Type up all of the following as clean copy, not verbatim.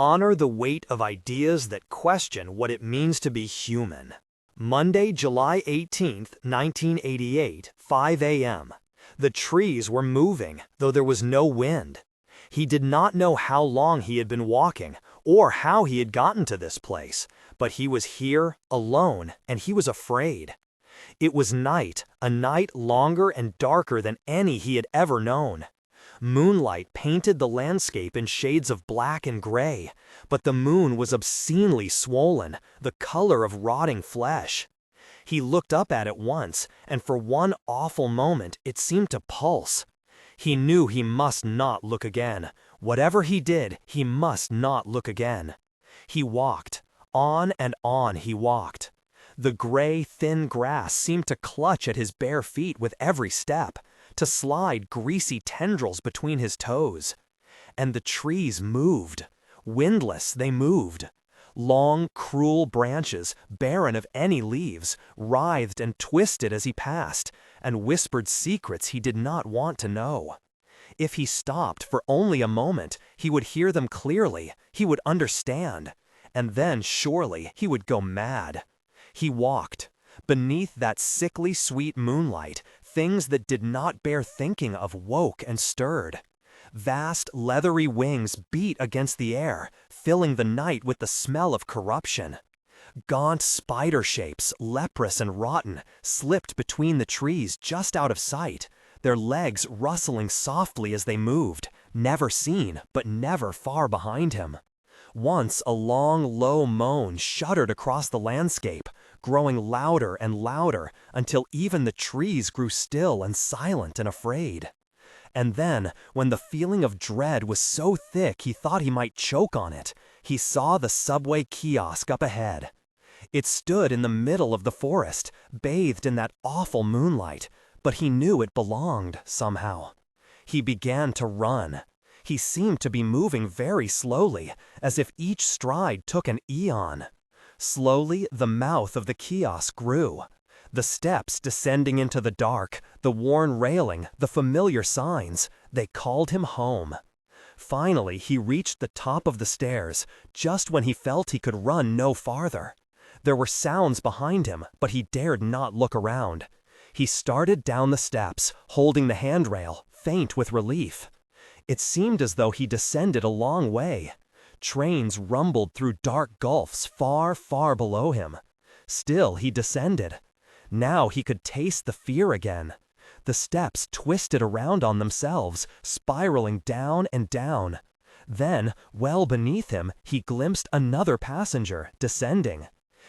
Honor the weight of ideas that question what it means to be human. Monday, July 18, 1988, 5 a.m. The trees were moving, though there was no wind. He did not know how long he had been walking, or how he had gotten to this place, but he was here, alone, and he was afraid. It was night, a night longer and darker than any he had ever known. Moonlight painted the landscape in shades of black and gray, but the moon was obscenely swollen, the color of rotting flesh. He looked up at it once, and for one awful moment it seemed to pulse. He knew he must not look again. Whatever he did, he must not look again. He walked. On and on he walked. The gray, thin grass seemed to clutch at his bare feet with every step, to slide greasy tendrils between his toes. And the trees moved. Windless, they moved. Long, cruel branches, barren of any leaves, writhed and twisted as he passed, and whispered secrets he did not want to know. If he stopped for only a moment, he would hear them clearly, he would understand, and then surely he would go mad. He walked. Beneath that sickly sweet moonlight, things that did not bear thinking of woke and stirred. Vast, leathery wings beat against the air, filling the night with the smell of corruption. Gaunt spider shapes, leprous and rotten, slipped between the trees just out of sight, their legs rustling softly as they moved, never seen, but never far behind him. Once a long, low moan shuddered across the landscape, growing louder and louder until even the trees grew still and silent and afraid. And then, when the feeling of dread was so thick he thought he might choke on it, he saw the subway kiosk up ahead. It stood in the middle of the forest, bathed in that awful moonlight, but he knew it belonged, somehow. He began to run. He seemed to be moving very slowly, as if each stride took an eon. Slowly, the mouth of the kiosk grew. The steps descending into the dark, the worn railing, the familiar signs, they called him home. Finally, he reached the top of the stairs, just when he felt he could run no farther. There were sounds behind him, but he dared not look around. He started down the steps, holding the handrail, faint with relief. It seemed as though he descended a long way. Trains rumbled through dark gulfs far, far below him. Still he descended. Now he could taste the fear again. The steps twisted around on themselves, spiraling down and down. Then, well beneath him, he glimpsed another passenger, descending.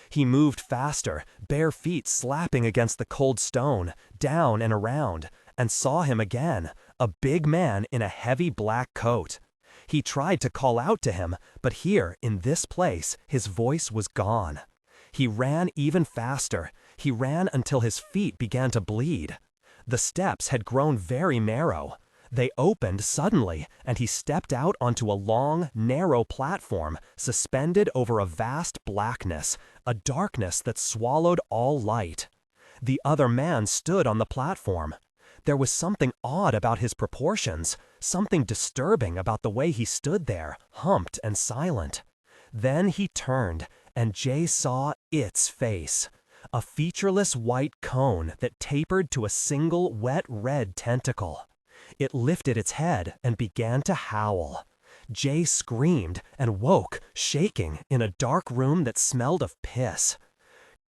He moved faster, bare feet slapping against the cold stone, down and around, and saw him again, a big man in a heavy black coat. He tried to call out to him, but here, in this place, his voice was gone. He ran even faster. He ran until his feet began to bleed. The steps had grown very narrow. They opened suddenly, and he stepped out onto a long, narrow platform, suspended over a vast blackness, a darkness that swallowed all light. The other man stood on the platform. There was something odd about his proportions, something disturbing about the way he stood there, humped and silent. Then he turned, and Jay saw its face, a featureless white cone that tapered to a single wet red tentacle. It lifted its head and began to howl. Jay screamed and woke, shaking, in a dark room that smelled of piss.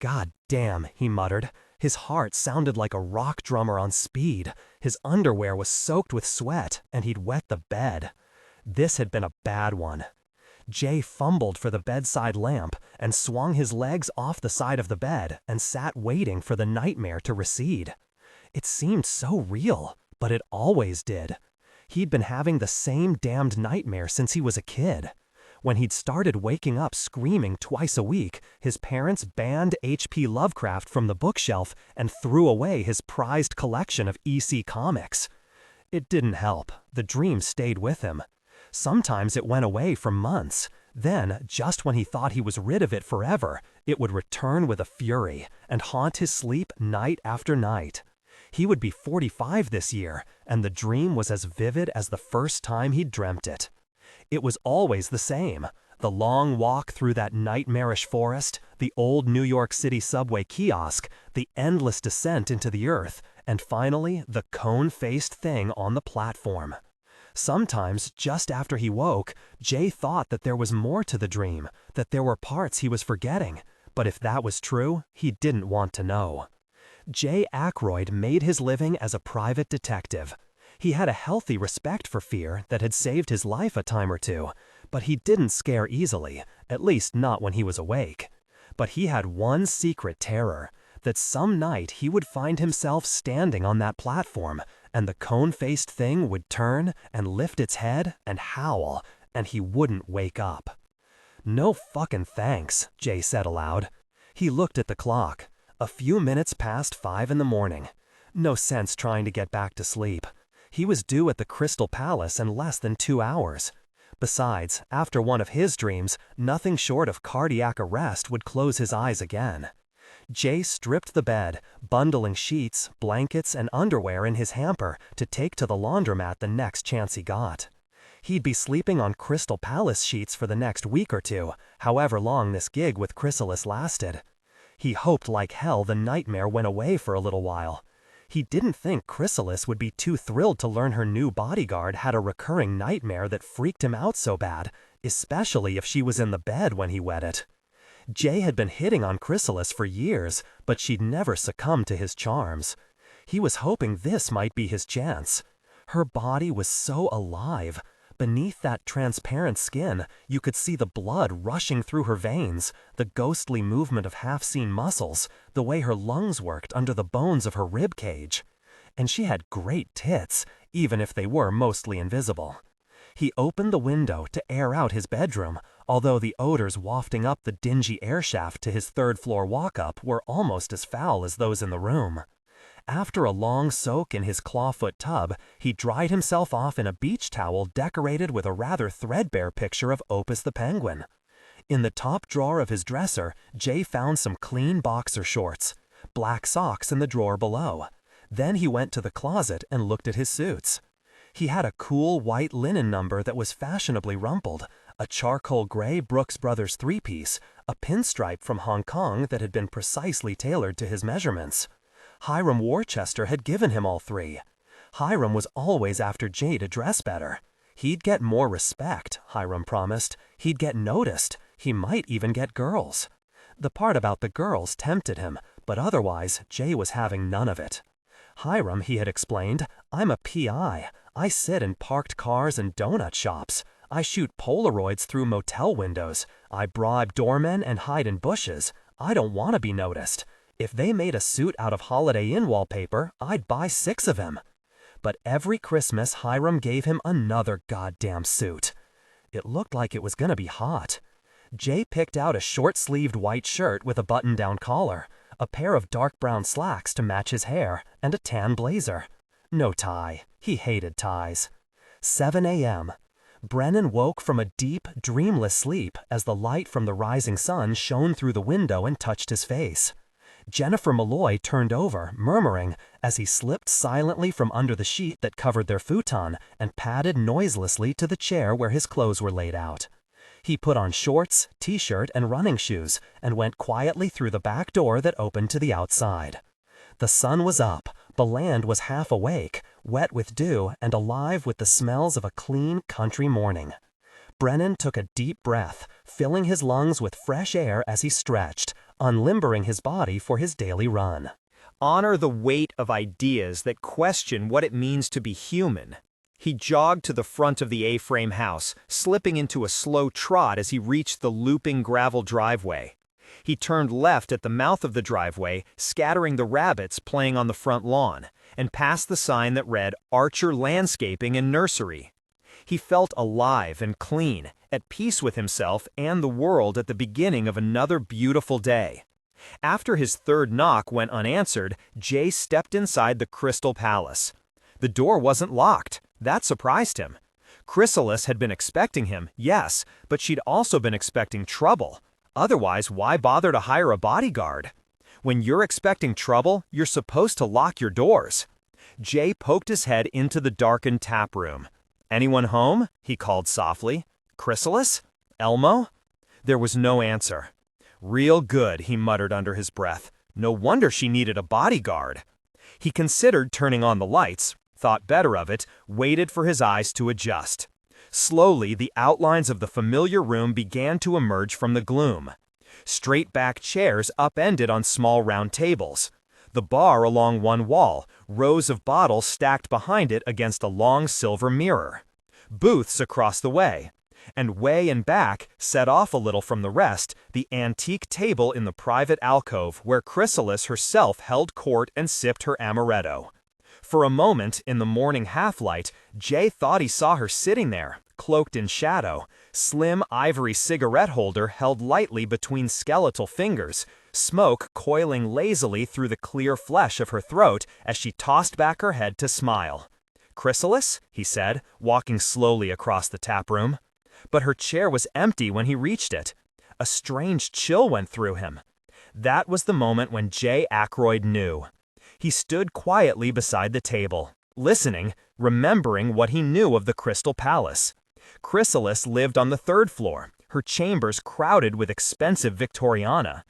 "God damn," he muttered. His heart sounded like a rock drummer on speed. His underwear was soaked with sweat, and he'd wet the bed. This had been a bad one. Jay fumbled for the bedside lamp and swung his legs off the side of the bed and sat waiting for the nightmare to recede. It seemed so real, but it always did. He'd been having the same damned nightmare since he was a kid. When he'd started waking up screaming twice a week, his parents banned H.P. Lovecraft from the bookshelf and threw away his prized collection of EC comics. It didn't help. The dream stayed with him. Sometimes it went away for months. Then, just when he thought he was rid of it forever, it would return with a fury and haunt his sleep night after night. He would be 45 this year, and the dream was as vivid as the first time he'd dreamt it. It was always the same. The long walk through that nightmarish forest, the old New York City subway kiosk, the endless descent into the earth, and finally, the cone-faced thing on the platform. Sometimes, just after he woke, Jay thought that there was more to the dream, that there were parts he was forgetting. But if that was true, he didn't want to know. Jay Ackroyd made his living as a private detective. He had a healthy respect for fear that had saved his life a time or two, but he didn't scare easily, at least not when he was awake. But he had one secret terror, that some night he would find himself standing on that platform, and the cone-faced thing would turn and lift its head and howl, and he wouldn't wake up. "No fucking thanks," Jay said aloud. He looked at the clock. A few minutes past 5 in the morning. No sense trying to get back to sleep. He was due at the Crystal Palace in less than 2 hours. Besides, after one of his dreams, nothing short of cardiac arrest would close his eyes again. Jay stripped the bed, bundling sheets, blankets, and underwear in his hamper to take to the laundromat the next chance he got. He'd be sleeping on Crystal Palace sheets for the next week or two, however long this gig with Chrysalis lasted. He hoped like hell the nightmare went away for a little while. He didn't think Chrysalis would be too thrilled to learn her new bodyguard had a recurring nightmare that freaked him out so bad, especially if she was in the bed when he wet it. Jay had been hitting on Chrysalis for years, but she'd never succumbed to his charms. He was hoping this might be his chance. Her body was so alive. Beneath that transparent skin, you could see the blood rushing through her veins, the ghostly movement of half-seen muscles, the way her lungs worked under the bones of her rib cage. And she had great tits, even if they were mostly invisible. He opened the window to air out his bedroom, although the odors wafting up the dingy air shaft to his third-floor walk-up were almost as foul as those in the room. After a long soak in his clawfoot tub, he dried himself off in a beach towel decorated with a rather threadbare picture of Opus the Penguin. In the top drawer of his dresser, Jay found some clean boxer shorts, black socks in the drawer below. Then he went to the closet and looked at his suits. He had a cool white linen number that was fashionably rumpled, a charcoal gray Brooks Brothers three-piece, a pinstripe from Hong Kong that had been precisely tailored to his measurements. Hiram Worcester had given him all three. Hiram was always after Jay to dress better. He'd get more respect, Hiram promised. He'd get noticed. He might even get girls. The part about the girls tempted him, but otherwise, Jay was having none of it. Hiram, he had explained, "I'm a PI. I sit in parked cars and donut shops. I shoot Polaroids through motel windows. I bribe doormen and hide in bushes. I don't want to be noticed. If they made a suit out of Holiday Inn wallpaper, I'd buy 6 of them." But every Christmas, Hiram gave him another goddamn suit. It looked like it was gonna be hot. Jay picked out a short-sleeved white shirt with a button-down collar, a pair of dark brown slacks to match his hair, and a tan blazer. No tie. He hated ties. 7 a.m. Brennan woke from a deep, dreamless sleep as the light from the rising sun shone through the window and touched his face. Jennifer Malloy turned over, murmuring, as he slipped silently from under the sheet that covered their futon and padded noiselessly to the chair where his clothes were laid out. He put on shorts, t-shirt, and running shoes and went quietly through the back door that opened to the outside. The sun was up, the land was half awake, wet with dew and alive with the smells of a clean country morning. Brennan took a deep breath, filling his lungs with fresh air as he stretched, unlimbering his body for his daily run. Honor the weight of ideas that question what it means to be human. He jogged to the front of the A-frame house, slipping into a slow trot as he reached the looping gravel driveway. He turned left at the mouth of the driveway, scattering the rabbits playing on the front lawn, and passed the sign that read Archer Landscaping and Nursery. He felt alive and clean, at peace with himself and the world at the beginning of another beautiful day. After his third knock went unanswered, Jay stepped inside the Crystal Palace. The door wasn't locked. That surprised him. Chrysalis had been expecting him, yes, but she'd also been expecting trouble. Otherwise, why bother to hire a bodyguard? When you're expecting trouble, you're supposed to lock your doors. Jay poked his head into the darkened tap room. "Anyone home?" he called softly. "Chrysalis? Elmo?" There was no answer. "Real good," he muttered under his breath. "No wonder she needed a bodyguard." He considered turning on the lights, thought better of it, waited for his eyes to adjust. Slowly, the outlines of the familiar room began to emerge from the gloom. Straight-back chairs upended on small round tables. The bar along one wall, rows of bottles stacked behind it against a long silver mirror. Booths across the way. And way and back, set off a little from the rest, the antique table in the private alcove where Chrysalis herself held court and sipped her amaretto. For a moment, in the morning half-light, Jay thought he saw her sitting there, cloaked in shadow, slim ivory cigarette holder held lightly between skeletal fingers, smoke coiling lazily through the clear flesh of her throat as she tossed back her head to smile. "Chrysalis?" he said, walking slowly across the taproom. But her chair was empty when he reached it. A strange chill went through him. That was the moment when J. Ackroyd knew. He stood quietly beside the table, listening, remembering what he knew of the Crystal Palace. Chrysalis lived on the 3rd floor, her chambers crowded with expensive Victoriana.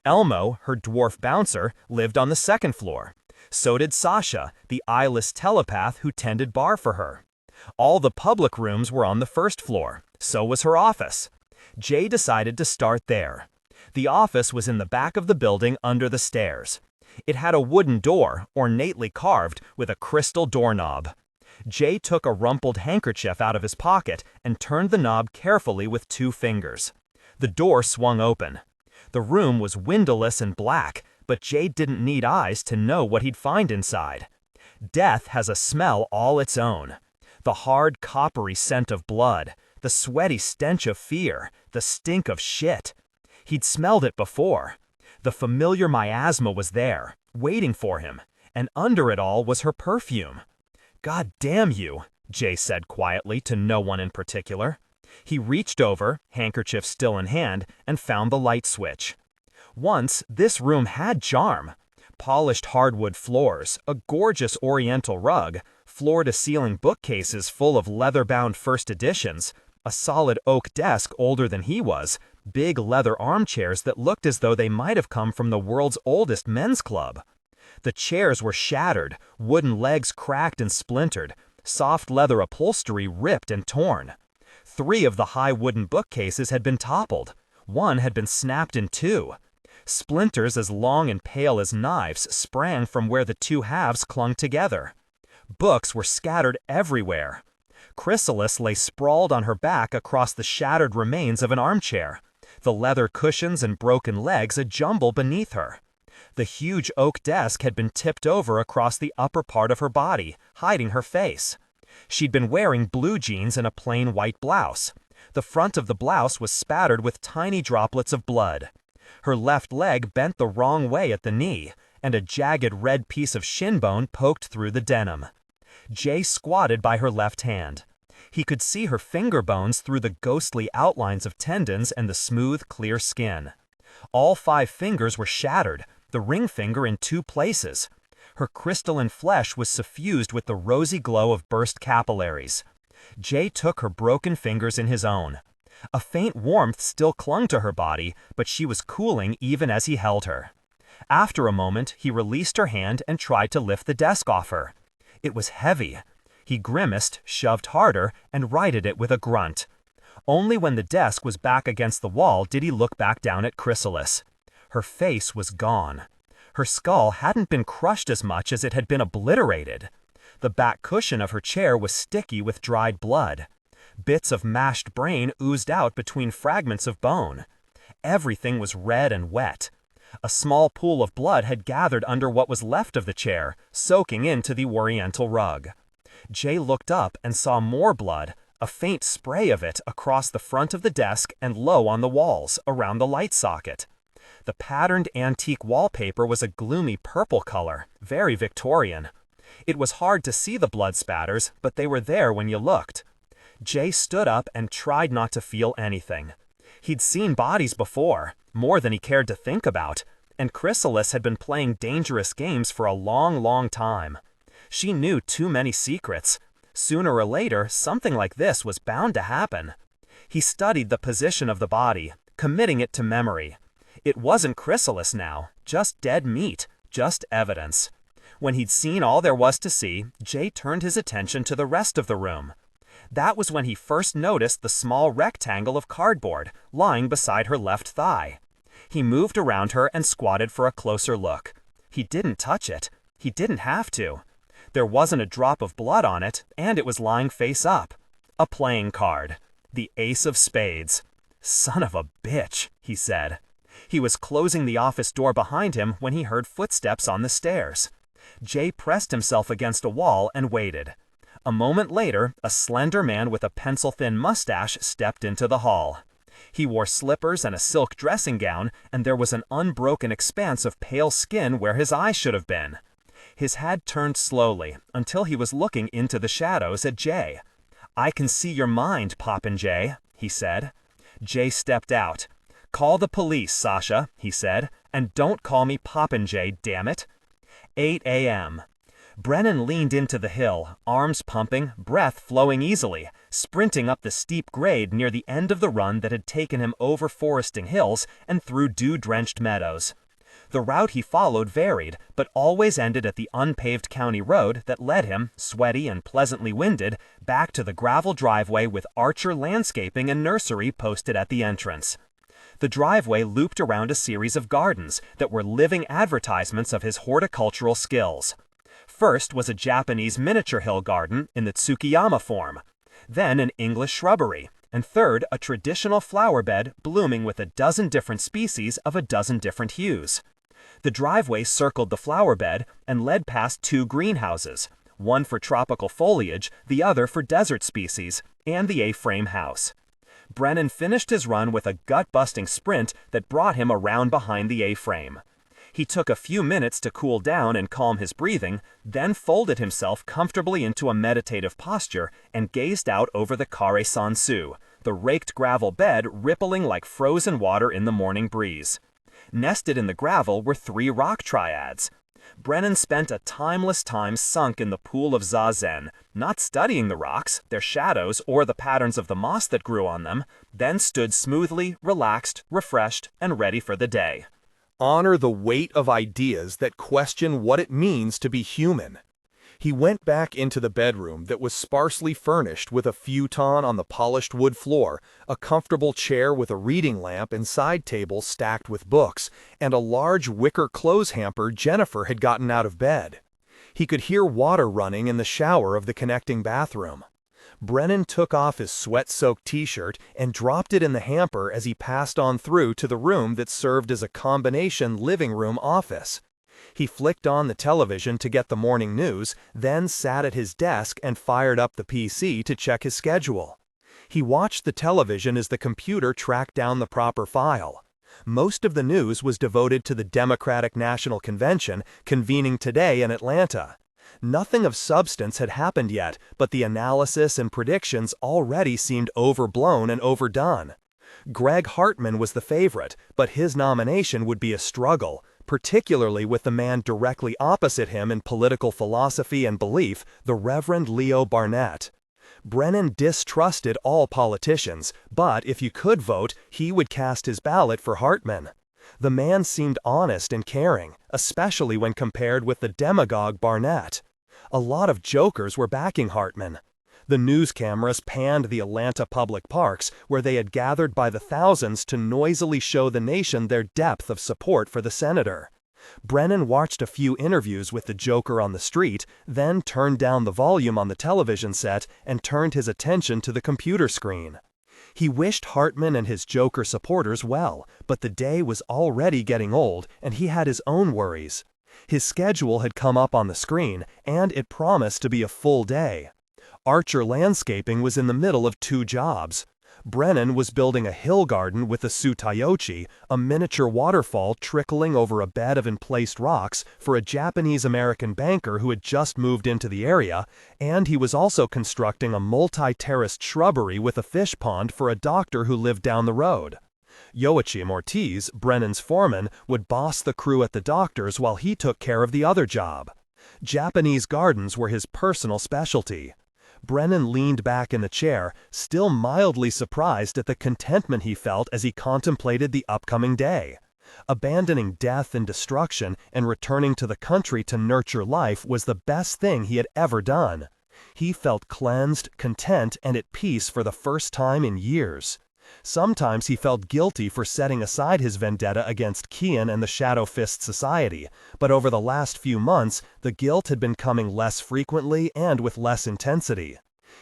Elmo, her dwarf bouncer, lived on the 2nd floor. So did Sasha, the eyeless telepath who tended bar for her. All the public rooms were on the 1st floor. So was her office. Jay decided to start there. The office was in the back of the building under the stairs. It had a wooden door, ornately carved, with a crystal doorknob. Jay took a rumpled handkerchief out of his pocket and turned the knob carefully with 2 fingers. The door swung open. The room was windowless and black, but Jay didn't need eyes to know what he'd find inside. Death has a smell all its own. The hard, coppery scent of blood, the sweaty stench of fear, the stink of shit. He'd smelled it before. The familiar miasma was there, waiting for him, and under it all was her perfume. "God damn you," Jay said quietly to no one in particular. He reached over, handkerchief still in hand, and found the light switch. Once, this room had charm. Polished hardwood floors, a gorgeous oriental rug, floor-to-ceiling bookcases full of leather-bound first editions, a solid oak desk older than he was, big leather armchairs that looked as though they might have come from the world's oldest men's club. The chairs were shattered, wooden legs cracked and splintered, soft leather upholstery ripped and torn. 3 of the high wooden bookcases had been toppled. 1 had been snapped in 2. Splinters as long and pale as knives sprang from where the 2 halves clung together. Books were scattered everywhere. Chrysalis lay sprawled on her back across the shattered remains of an armchair, the leather cushions and broken legs a jumble beneath her. The huge oak desk had been tipped over across the upper part of her body, hiding her face. She'd been wearing blue jeans and a plain white blouse. The front of the blouse was spattered with tiny droplets of blood. Her left leg bent the wrong way at the knee, and a jagged red piece of shin bone poked through the denim. Jay squatted by her left hand. He could see her finger bones through the ghostly outlines of tendons and the smooth, clear skin. All 5 fingers were shattered, the ring finger in 2 places. Her crystalline flesh was suffused with the rosy glow of burst capillaries. Jay took her broken fingers in his own. A faint warmth still clung to her body, but she was cooling even as he held her. After a moment, he released her hand and tried to lift the desk off her. It was heavy. He grimaced, shoved harder, and righted it with a grunt. Only when the desk was back against the wall did he look back down at Chrysalis. Her face was gone. Her skull hadn't been crushed as much as it had been obliterated. The back cushion of her chair was sticky with dried blood. Bits of mashed brain oozed out between fragments of bone. Everything was red and wet. A small pool of blood had gathered under what was left of the chair, soaking into the oriental rug. Jay looked up and saw more blood, a faint spray of it across the front of the desk and low on the walls, around the light socket. The patterned antique wallpaper was a gloomy purple color, very Victorian. It was hard to see the blood spatters, but they were there when you looked. Jay stood up and tried not to feel anything. He'd seen bodies before, more than he cared to think about, and Chrysalis had been playing dangerous games for a long, long time. She knew too many secrets. Sooner or later, something like this was bound to happen. He studied the position of the body, committing it to memory. It wasn't Chrysalis now, just dead meat, just evidence. When he'd seen all there was to see, Jay turned his attention to the rest of the room. That was when he first noticed the small rectangle of cardboard lying beside her left thigh. He moved around her and squatted for a closer look. He didn't touch it. He didn't have to. There wasn't a drop of blood on it, and it was lying face up. A playing card. The ace of spades. "Son of a bitch," he said. He was closing the office door behind him when he heard footsteps on the stairs. Jay pressed himself against a wall and waited. A moment later, a slender man with a pencil-thin mustache stepped into the hall. He wore slippers and a silk dressing gown, and there was an unbroken expanse of pale skin where his eyes should have been. His head turned slowly until he was looking into the shadows at Jay. "I can see your mind, Poppin' Jay," he said. Jay stepped out. "Call the police, Sasha," he said, "and don't call me Poppin' Jay, damn it." 8 a.m. Brennan leaned into the hill, arms pumping, breath flowing easily, sprinting up the steep grade near the end of the run that had taken him over foresting hills and through dew-drenched meadows. The route he followed varied, but always ended at the unpaved county road that led him, sweaty and pleasantly winded, back to the gravel driveway with Archer Landscaping and Nursery posted at the entrance. The driveway looped around a series of gardens that were living advertisements of his horticultural skills. First was a Japanese miniature hill garden in the Tsukiyama form, then an English shrubbery, and third a traditional flower bed blooming with a dozen different species of a dozen different hues. The driveway circled the flower bed and led past 2 greenhouses, one for tropical foliage, the other for desert species, and the A-frame house. Brennan finished his run with a gut-busting sprint that brought him around behind the A-frame. He took a few minutes to cool down and calm his breathing, then folded himself comfortably into a meditative posture and gazed out over the Carré Sansu, the raked gravel bed rippling like frozen water in the morning breeze. Nested in the gravel were 3 rock triads. Brennan spent a timeless time sunk in the pool of zazen, not studying the rocks, their shadows, or the patterns of the moss that grew on them, then stood smoothly, relaxed, refreshed, and ready for the day. Honor the weight of ideas that question what it means to be human. He went back into the bedroom that was sparsely furnished with a futon on the polished wood floor, a comfortable chair with a reading lamp and side table stacked with books, and a large wicker clothes hamper Jennifer had gotten out of bed. He could hear water running in the shower of the connecting bathroom. Brennan took off his sweat-soaked t-shirt and dropped it in the hamper as he passed on through to the room that served as a combination living room office. He flicked on the television to get the morning news, then sat at his desk and fired up the PC to check his schedule. He watched the television as the computer tracked down the proper file. Most of the news was devoted to the Democratic National Convention convening today in Atlanta. Nothing of substance had happened yet, but the analysis and predictions already seemed overblown and overdone. Greg Hartman was the favorite, but his nomination would be a struggle, particularly with the man directly opposite him in political philosophy and belief, the Reverend Leo Barnett. Brennan distrusted all politicians, but if you could vote, he would cast his ballot for Hartman. The man seemed honest and caring, especially when compared with the demagogue Barnett. A lot of jokers were backing Hartman. The news cameras panned the Atlanta public parks, where they had gathered by the thousands to noisily show the nation their depth of support for the senator. Brennan watched a few interviews with the joker on the street, then turned down the volume on the television set and turned his attention to the computer screen. He wished Hartman and his Joker supporters well, but the day was already getting old and he had his own worries. His schedule had come up on the screen, and it promised to be a full day. Archer Landscaping was in the middle of 2 jobs. Brennan was building a hill garden with a Sutayochi, a miniature waterfall trickling over a bed of emplaced rocks for a Japanese-American banker who had just moved into the area, and he was also constructing a multi-terraced shrubbery with a fish pond for a doctor who lived down the road. Joachim Ortiz, Brennan's foreman, would boss the crew at the doctor's while he took care of the other job. Japanese gardens were his personal specialty. Brennan leaned back in the chair, still mildly surprised at the contentment he felt as he contemplated the upcoming day. Abandoning death and destruction and returning to the country to nurture life was the best thing he had ever done. He felt cleansed, content, and at peace for the first time in years. Sometimes he felt guilty for setting aside his vendetta against Kian and the Shadow Fist Society, but over the last few months, the guilt had been coming less frequently and with less intensity.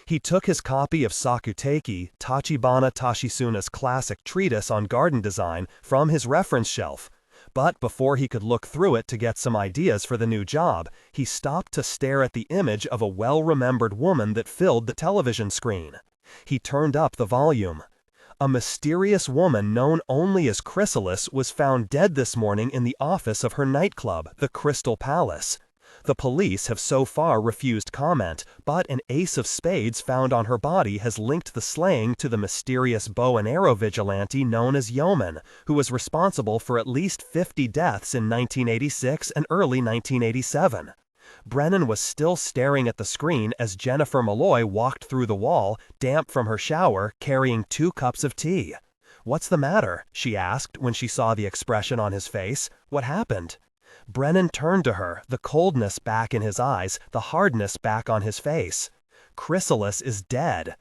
He took his copy of Sakuteki, Tachibana Tashisuna's classic treatise on garden design, from his reference shelf. But before he could look through it to get some ideas for the new job, he stopped to stare at the image of a well-remembered woman that filled the television screen. He turned up the volume. A mysterious woman known only as Chrysalis was found dead this morning in the office of her nightclub, the Crystal Palace. The police have so far refused comment, but an ace of spades found on her body has linked the slaying to the mysterious bow and arrow vigilante known as Yeoman, who was responsible for at least 50 deaths in 1986 and early 1987. Brennan was still staring at the screen as Jennifer Malloy walked through the wall, damp from her shower, carrying 2 cups of tea. "What's the matter?" she asked when she saw the expression on his face. "What happened?" Brennan turned to her, the coldness back in his eyes, the hardness back on his face. "Chrysalis is dead."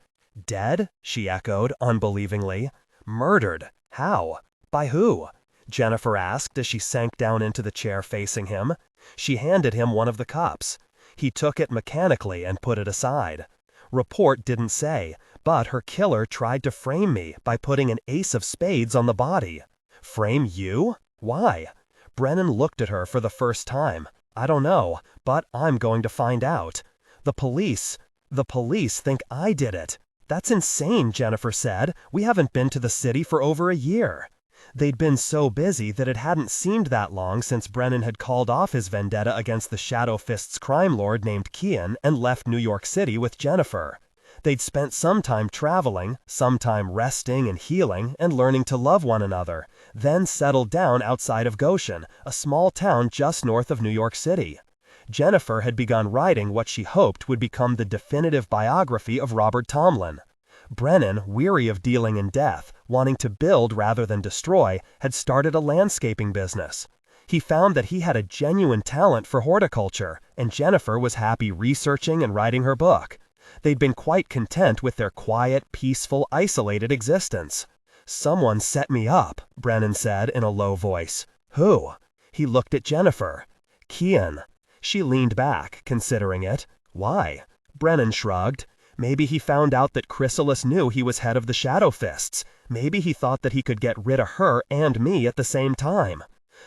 "Dead?" she echoed, unbelievingly. "Murdered. How? By who?" Jennifer asked as she sank down into the chair facing him. She handed him one of the cups. He took it mechanically and put it aside. Report didn't say, but her killer tried to frame me by putting an ace of spades on the body. "Frame you? Why?" Brennan looked at her for the first time. "I don't know, but I'm going to find out. The police think I did it." "That's insane," Jennifer said. "We haven't been to the city for over a year." They'd been so busy that it hadn't seemed that long since Brennan had called off his vendetta against the Shadow Fist's crime lord named Kian and left New York City with Jennifer. They'd spent some time traveling, some time resting and healing and learning to love one another, then settled down outside of Goshen, a small town just north of New York City. Jennifer had begun writing what she hoped would become the definitive biography of Robert Tomlin. Brennan, weary of dealing in death, wanting to build rather than destroy, had started a landscaping business. He found that he had a genuine talent for horticulture, and Jennifer was happy researching and writing her book. They'd been quite content with their quiet, peaceful, isolated existence. "Someone set me up," Brennan said in a low voice. "Who?" He looked at Jennifer. "Kian." She leaned back, considering it. "Why?" Brennan shrugged. Maybe he found out that Chrysalis knew he was head of the Shadow Fists. Maybe he thought that he could get rid of her and me at the same time.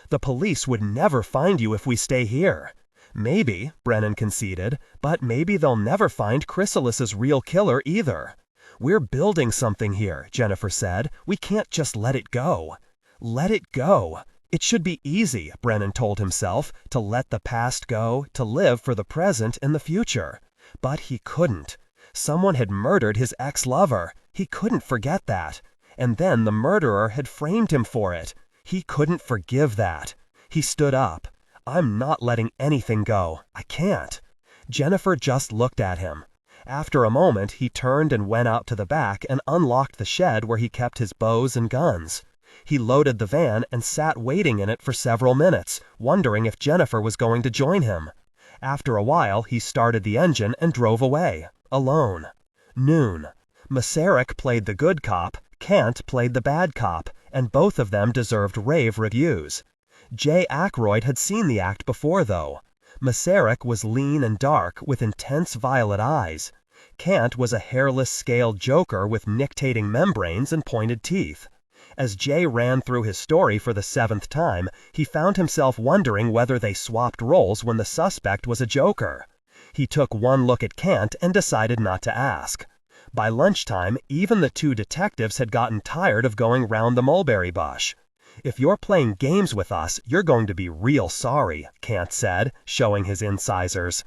"The police would never find you if we stay here." "Maybe," Brennan conceded, "but maybe they'll never find Chrysalis's real killer either." "We're building something here," Jennifer said. "We can't just let it go." Let it go. It should be easy, Brennan told himself, to let the past go, to live for the present and the future. But he couldn't. Someone had murdered his ex-lover. He couldn't forget that. And then the murderer had framed him for it. He couldn't forgive that. He stood up. "I'm not letting anything go. I can't." Jennifer just looked at him. After a moment, he turned and went out to the back and unlocked the shed where he kept his bows and guns. He loaded the van and sat waiting in it for several minutes, wondering if Jennifer was going to join him. After a while, he started the engine and drove away, alone. Noon. Masaryk played the good cop, Kant played the bad cop, and both of them deserved rave reviews. Ackroyd had seen the act before, though. Masaryk was lean and dark, with intense violet eyes. Kant was a hairless scaled joker with nictating membranes and pointed teeth. As Jay ran through his story for the 7th time, he found himself wondering whether they swapped roles when the suspect was a joker. He took one look at Kant and decided not to ask. By lunchtime, even the two detectives had gotten tired of going round the mulberry bush. "If you're playing games with us, you're going to be real sorry," Kant said, showing his incisors.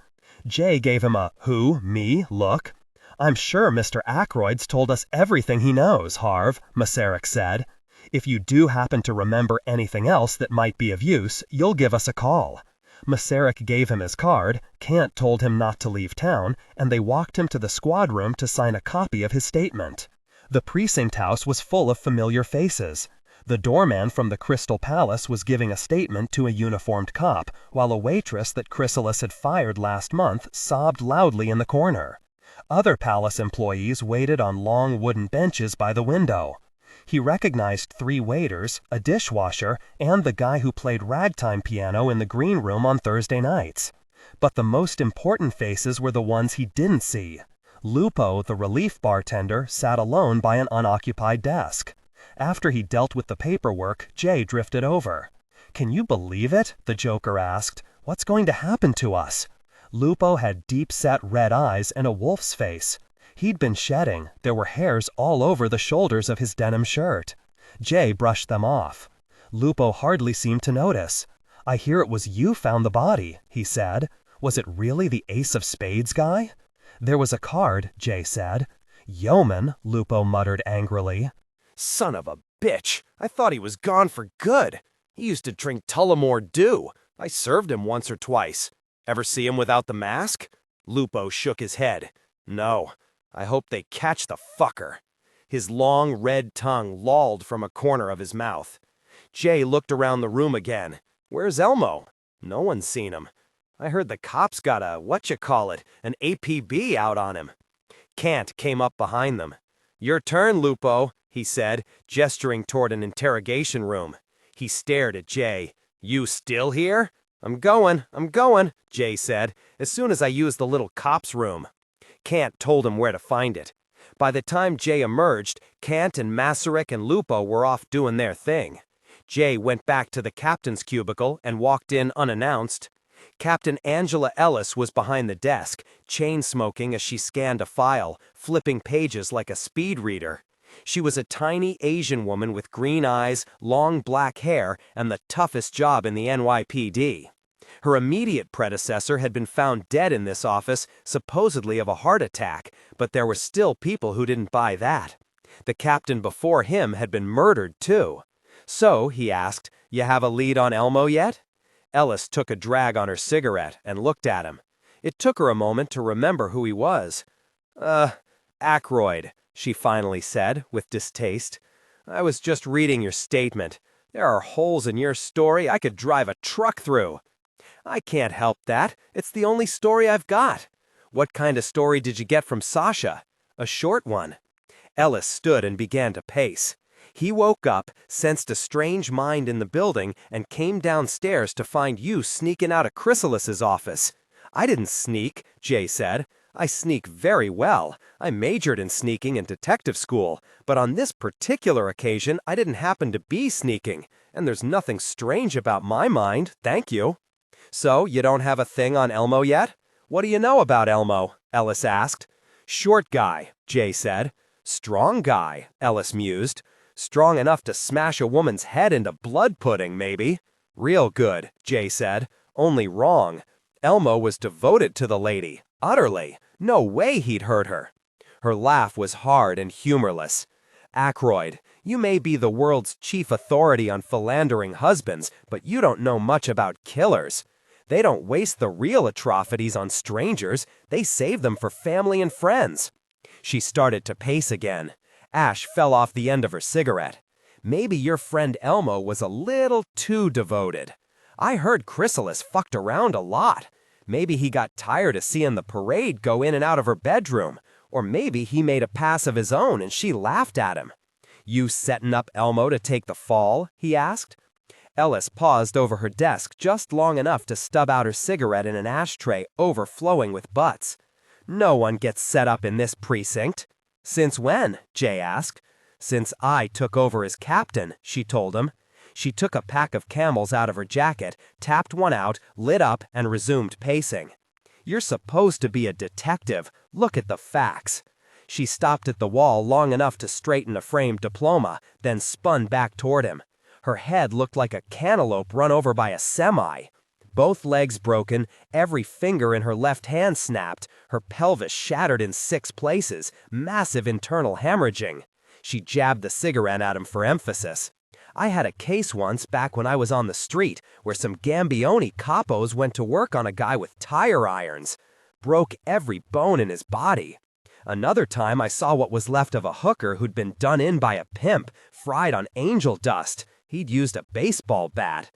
Jay gave him a "who, me?" look. "I'm sure Mr. Ackroyd's told us everything he knows, Harv," Masaryk said. "If you do happen to remember anything else that might be of use, you'll give us a call." Masaryk gave him his card, Kant told him not to leave town, and they walked him to the squad room to sign a copy of his statement. The precinct house was full of familiar faces. The doorman from the Crystal Palace was giving a statement to a uniformed cop, while a waitress that Chrysalis had fired last month sobbed loudly in the corner. Other palace employees waited on long wooden benches by the window. He recognized 3 waiters, a dishwasher, and the guy who played ragtime piano in the green room on Thursday nights. But the most important faces were the ones he didn't see. Lupo, the relief bartender, sat alone by an unoccupied desk. After he dealt with the paperwork, Jay drifted over. "Can you believe it?" the Joker asked. "What's going to happen to us?" Lupo had deep-set red eyes and a wolf's face. He'd been shedding. There were hairs all over the shoulders of his denim shirt. Jay brushed them off. Lupo hardly seemed to notice. "I hear it was you found the body," he said. "Was it really the ace of spades guy?" "There was a card," Jay said. "Yeoman," Lupo muttered angrily. Son of a bitch! I thought he was gone for good. He used to drink Tullamore Dew. I served him once or twice. Ever see him without the mask?" Lupo shook his head. "No. I hope they catch the fucker." His long, red tongue lolled from a corner of his mouth. Jay looked around the room again. "Where's Elmo?" "No one's seen him. I heard the cops got an APB out on him." Kant came up behind them. "Your turn, Lupo," he said, gesturing toward an interrogation room. He stared at Jay. "You still here?" I'm going, Jay said, "as soon as I use the little cop's room." Kant told him where to find it. By the time Jay emerged, Kant and Masaryk and Lupo were off doing their thing. Jay went back to the captain's cubicle and walked in unannounced. Captain Angela Ellis was behind the desk, chain-smoking as she scanned a file, flipping pages like a speed reader. She was a tiny Asian woman with green eyes, long black hair, and the toughest job in the NYPD. Her immediate predecessor had been found dead in this office, supposedly of a heart attack, but there were still people who didn't buy that. The captain before him had been murdered, too. "So," he asked, "you have a lead on Elmo yet?" Ellis took a drag on her cigarette and looked at him. It took her a moment to remember who he was. Ackroyd," she finally said, with distaste. "I was just reading your statement. There are holes in your story I could drive a truck through." "I can't help that. It's the only story I've got." "What kind of story did you get from Sasha?" "A short one." Ellis stood and began to pace. He woke up, sensed a strange mind in the building, and came downstairs to find you sneaking out of Chrysalis's office. "I didn't sneak," Jay said. "I sneak very well. I majored in sneaking in detective school, but on this particular occasion I didn't happen to be sneaking, and there's nothing strange about my mind, thank you." "So, you don't have a thing on Elmo yet?" "What do you know about Elmo?" Ellis asked. "Short guy," Jay said. "Strong guy," Ellis mused. "Strong enough to smash a woman's head into blood pudding, maybe." "Real good," Jay said. "Only wrong. Elmo was devoted to the lady. Utterly. No way he'd hurt her." Her laugh was hard and humorless. "Ackroyd, you may be the world's chief authority on philandering husbands, but you don't know much about killers. They don't waste the real atrocities on strangers. They save them for family and friends." She started to pace again. Ash fell off the end of her cigarette. "Maybe your friend Elmo was a little too devoted. I heard Chrysalis fucked around a lot. Maybe he got tired of seeing the parade go in and out of her bedroom. Or maybe he made a pass of his own and she laughed at him." "You setting up Elmo to take the fall?" he asked. Ellis paused over her desk just long enough to stub out her cigarette in an ashtray overflowing with butts. "No one gets set up in this precinct." "Since when?" Jay asked. "Since I took over as captain," she told him. She took a pack of Camels out of her jacket, tapped one out, lit up, and resumed pacing. "You're supposed to be a detective. Look at the facts." She stopped at the wall long enough to straighten a framed diploma, then spun back toward him. Her head looked like a cantaloupe run over by a semi. Both legs broken, every finger in her left hand snapped, her pelvis shattered in 6 places, massive internal hemorrhaging. She jabbed the cigarette at him for emphasis. I had a case once back when I was on the street where some Gambioni capos went to work on a guy with tire irons. Broke every bone in his body. Another time I saw what was left of a hooker who'd been done in by a pimp, fried on angel dust. He'd used a baseball bat.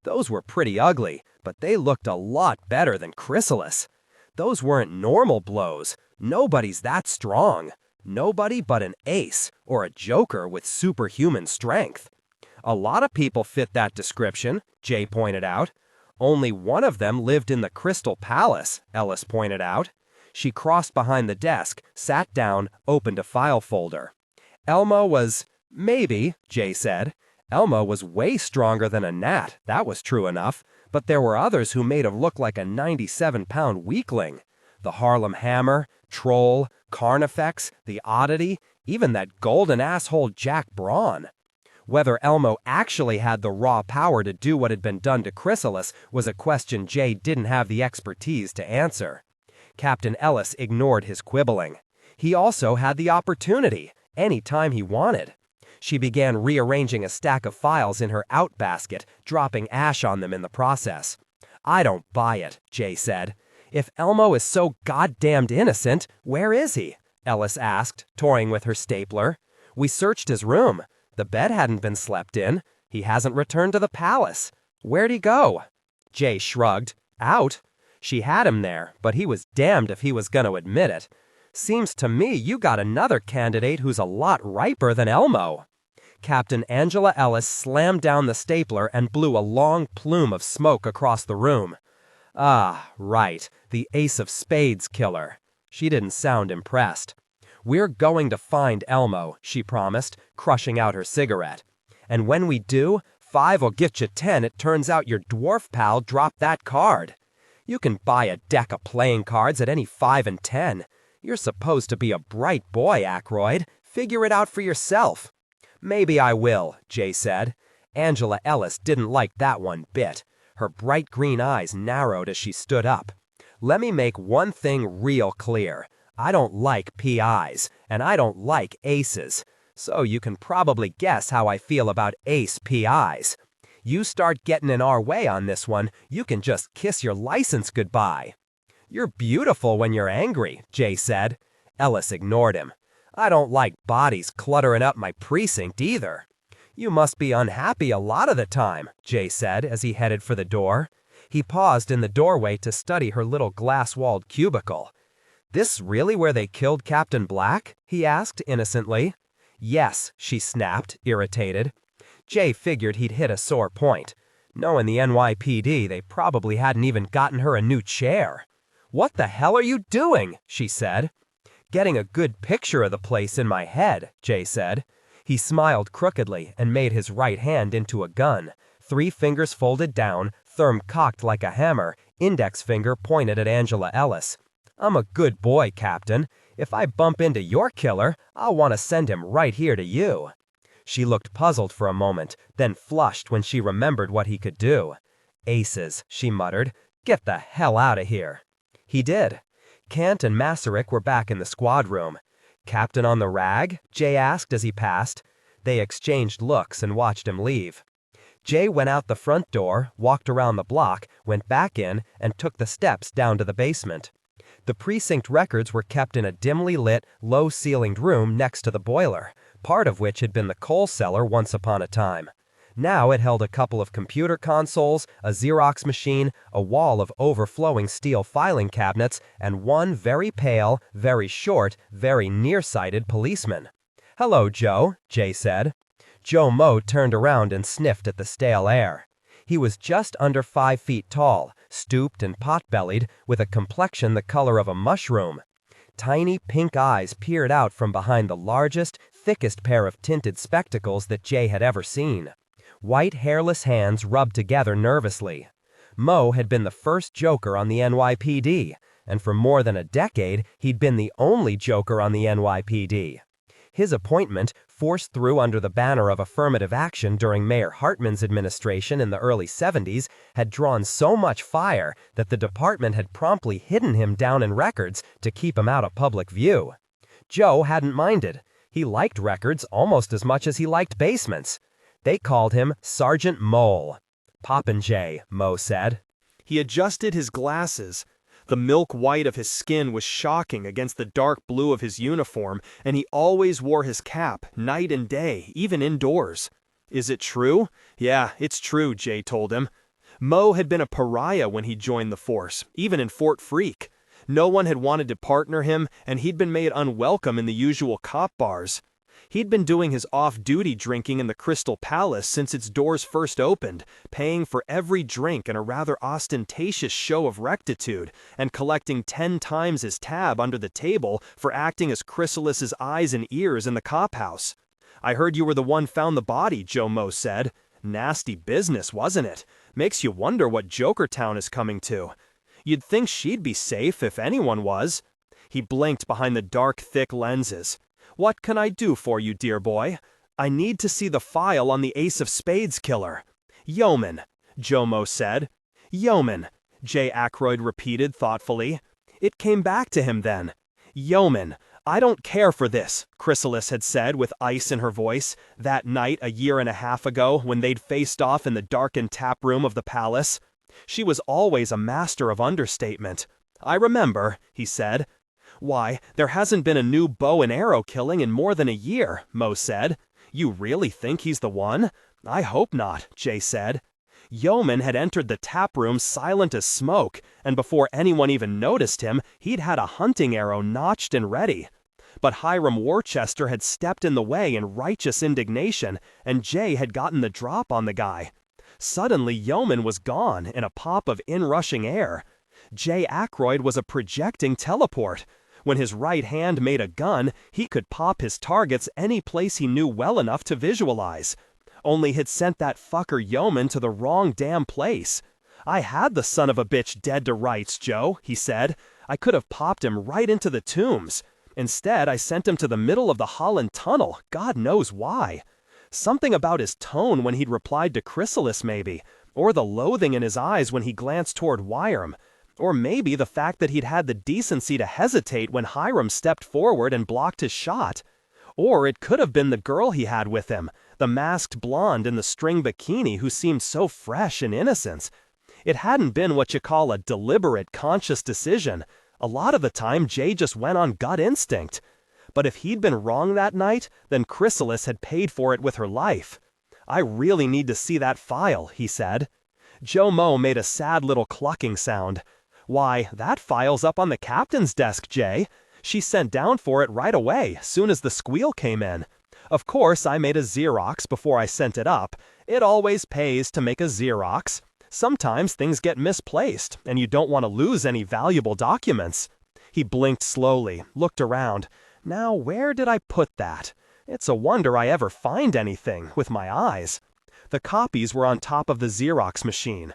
Those were pretty ugly, but they looked a lot better than Chrysalis. Those weren't normal blows. Nobody's that strong. Nobody but an ace, or a joker with superhuman strength. A lot of people fit that description, Jay pointed out. Only one of them lived in the Crystal Palace, Ellis pointed out. She crossed behind the desk, sat down, opened a file folder. Elmo was, maybe, Jay said. Elmo was way stronger than a gnat, that was true enough, but there were others who made him look like a 97-pound weakling. The Harlem Hammer, Troll, Carnifex, the Oddity, even that golden asshole Jack Braun. Whether Elmo actually had the raw power to do what had been done to Chrysalis was a question Jay didn't have the expertise to answer. Captain Ellis ignored his quibbling. He also had the opportunity, any time he wanted. She began rearranging a stack of files in her outbasket, dropping ash on them in the process. "I don't buy it," Jay said. "If Elmo is so goddamned innocent, where is he?" Ellis asked, toying with her stapler. "We searched his room. The bed hadn't been slept in. He hasn't returned to the palace. Where'd he go?" Jay shrugged. "Out. She had him there, but he was damned if he was going to admit it. Seems to me you got another candidate who's a lot riper than Elmo." Captain Angela Ellis slammed down the stapler and blew a long plume of smoke across the room. "Ah, right, the Ace of Spades killer." She didn't sound impressed. "We're going to find Elmo," she promised, crushing out her cigarette. "And when we do, 5'll get you 10 it turns out your dwarf pal dropped that card. You can buy a deck of playing cards at any 5 and 10. You're supposed to be a bright boy, Ackroyd. Figure it out for yourself." "Maybe I will," Jay said. Angela Ellis didn't like that one bit. Her bright green eyes narrowed as she stood up. "Let me make one thing real clear. I don't like PIs, and I don't like aces. So you can probably guess how I feel about ace PIs. You start getting in our way on this one, you can just kiss your license goodbye." "You're beautiful when you're angry," Jay said. Ellis ignored him. "I don't like bodies cluttering up my precinct either." "You must be unhappy a lot of the time," Jay said as he headed for the door. He paused in the doorway to study her little glass-walled cubicle. "This really where they killed Captain Black?" he asked innocently. "Yes," she snapped, irritated. Jay figured he'd hit a sore point. Knowing the NYPD, they probably hadn't even gotten her a new chair. "What the hell are you doing?" she said. "Getting a good picture of the place in my head," Jay said. He smiled crookedly and made his right hand into a gun, 3 fingers folded down, thumb cocked like a hammer, index finger pointed at Angela Ellis. "I'm a good boy, Captain. If I bump into your killer, I'll want to send him right here to you." She looked puzzled for a moment, then flushed when she remembered what he could do. "Aces," she muttered. "Get the hell out of here." He did. Kant and Masaryk were back in the squad room. "Captain on the rag?" Jay asked as he passed. They exchanged looks and watched him leave. Jay went out the front door, walked around the block, went back in, and took the steps down to the basement. The precinct records were kept in a dimly lit, low-ceilinged room next to the boiler, part of which had been the coal cellar once upon a time. Now it held a couple of computer consoles, a Xerox machine, a wall of overflowing steel filing cabinets, and one very pale, very short, very nearsighted policeman. "Hello, Joe," Jay said. Joe Mo turned around and sniffed at the stale air. He was just under 5 feet tall, stooped and pot-bellied, with a complexion the color of a mushroom. Tiny pink eyes peered out from behind the largest, thickest pair of tinted spectacles that Jay had ever seen. White, hairless hands rubbed together nervously. Mo had been the first Joker on the NYPD, and for more than a decade, he'd been the only Joker on the NYPD. His appointment, forced through under the banner of affirmative action during Mayor Hartman's administration in the early 70s, had drawn so much fire that the department had promptly hidden him down in records to keep him out of public view. Joe hadn't minded. He liked records almost as much as he liked basements. They called him Sergeant Mole. "Popinjay," Mo said. He adjusted his glasses. The milk white of his skin was shocking against the dark blue of his uniform, and he always wore his cap, night and day, even indoors. "Is it true?" "Yeah, it's true," Jay told him. Mo had been a pariah when he joined the force, even in Fort Freak. No one had wanted to partner him, and he'd been made unwelcome in the usual cop bars. He'd been doing his off-duty drinking in the Crystal Palace since its doors first opened, paying for every drink in a rather ostentatious show of rectitude, and collecting 10 times his tab under the table for acting as Chrysalis's eyes and ears in the cop house. "I heard you were the one found the body," Joe Mo said. "Nasty business, wasn't it? Makes you wonder what Jokertown is coming to. You'd think she'd be safe if anyone was." He blinked behind the dark, thick lenses. "What can I do for you, dear boy?" "I need to see the file on the Ace of Spades killer." "Yeoman," Joe Mo said. "Yeoman," J. Ackroyd repeated thoughtfully. It came back to him then. "Yeoman, I don't care for this," Chrysalis had said with ice in her voice, that night a year and a half ago when they'd faced off in the darkened tap room of the palace. She was always a master of understatement. "I remember," he said. "Why, there hasn't been a new bow and arrow killing in more than a year," Mo said. "You really think he's the one?" "I hope not," Jay said. Yeoman had entered the tap room silent as smoke, and before anyone even noticed him, he'd had a hunting arrow notched and ready. But Hiram Worcester had stepped in the way in righteous indignation, and Jay had gotten the drop on the guy. Suddenly, Yeoman was gone in a pop of inrushing air. J. Ackroyd was a projecting teleport. When his right hand made a gun, he could pop his targets any place he knew well enough to visualize. Only he'd sent that fucker Yeoman to the wrong damn place. "I had the son of a bitch dead to rights, Joe," he said. "I could have popped him right into the tombs. Instead, I sent him to the middle of the Holland Tunnel, God knows why. Something about his tone when he'd replied to Chrysalis maybe, or the loathing in his eyes when he glanced toward Wyram. Or maybe the fact that he'd had the decency to hesitate when Hiram stepped forward and blocked his shot. Or it could have been the girl he had with him, the masked blonde in the string bikini who seemed so fresh and innocent. It hadn't been what you call a deliberate, conscious decision. A lot of the time, Jay just went on gut instinct. But if he'd been wrong that night, then Chrysalis had paid for it with her life. "I really need to see that file," he said. Joe Mo made a sad little clucking sound. "Why, that file's up on the captain's desk, Jay. She sent down for it right away, soon as the squeal came in. Of course, I made a Xerox before I sent it up. It always pays to make a Xerox. Sometimes things get misplaced, and you don't want to lose any valuable documents." He blinked slowly, looked around. "Now, where did I put that? It's a wonder I ever find anything, with my eyes." The copies were on top of the Xerox machine.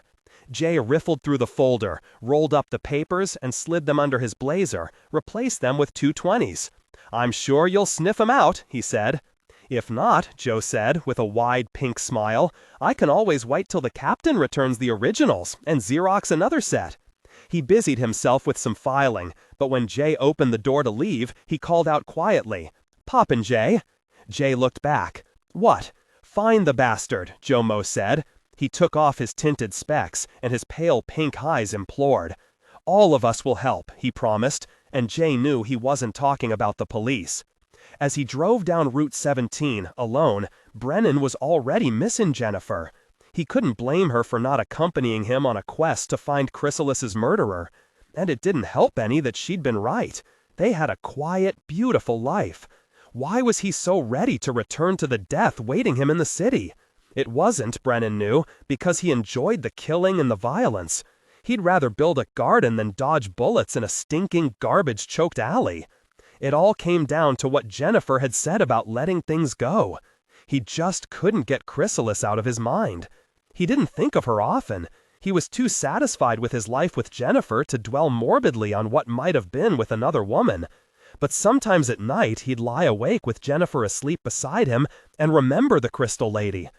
Jay riffled through the folder, rolled up the papers, and slid them under his blazer, replaced them with 220s. "I'm sure you'll sniff 'em out," he said. "If not," Joe said, with a wide pink smile, "I can always wait till the captain returns the originals, and Xerox another set." He busied himself with some filing, but when Jay opened the door to leave, he called out quietly, "Popinjay." Jay looked back. "What?" "Find the bastard," Joe Mo said. He took off his tinted specs, and his pale pink eyes implored. "All of us will help," he promised, and Jay knew he wasn't talking about the police. As he drove down Route 17, alone, Brennan was already missing Jennifer. He couldn't blame her for not accompanying him on a quest to find Chrysalis's murderer. And it didn't help any that she'd been right. They had a quiet, beautiful life. Why was he so ready to return to the death waiting him in the city? It wasn't, Brennan knew, because he enjoyed the killing and the violence. He'd rather build a garden than dodge bullets in a stinking, garbage-choked alley. It all came down to what Jennifer had said about letting things go. He just couldn't get Chrysalis out of his mind. He didn't think of her often. He was too satisfied with his life with Jennifer to dwell morbidly on what might have been with another woman. But sometimes at night he'd lie awake with Jennifer asleep beside him and remember the Crystal Lady.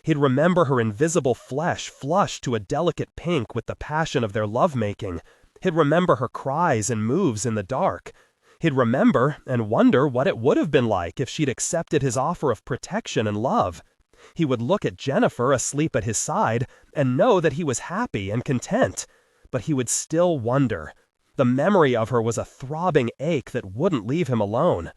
He'd remember her invisible flesh flushed to a delicate pink with the passion of their lovemaking. He'd remember her cries and moves in the dark. He'd remember and wonder what it would have been like if she'd accepted his offer of protection and love. He would look at Jennifer asleep at his side and know that he was happy and content. But he would still wonder. The memory of her was a throbbing ache that wouldn't leave him alone.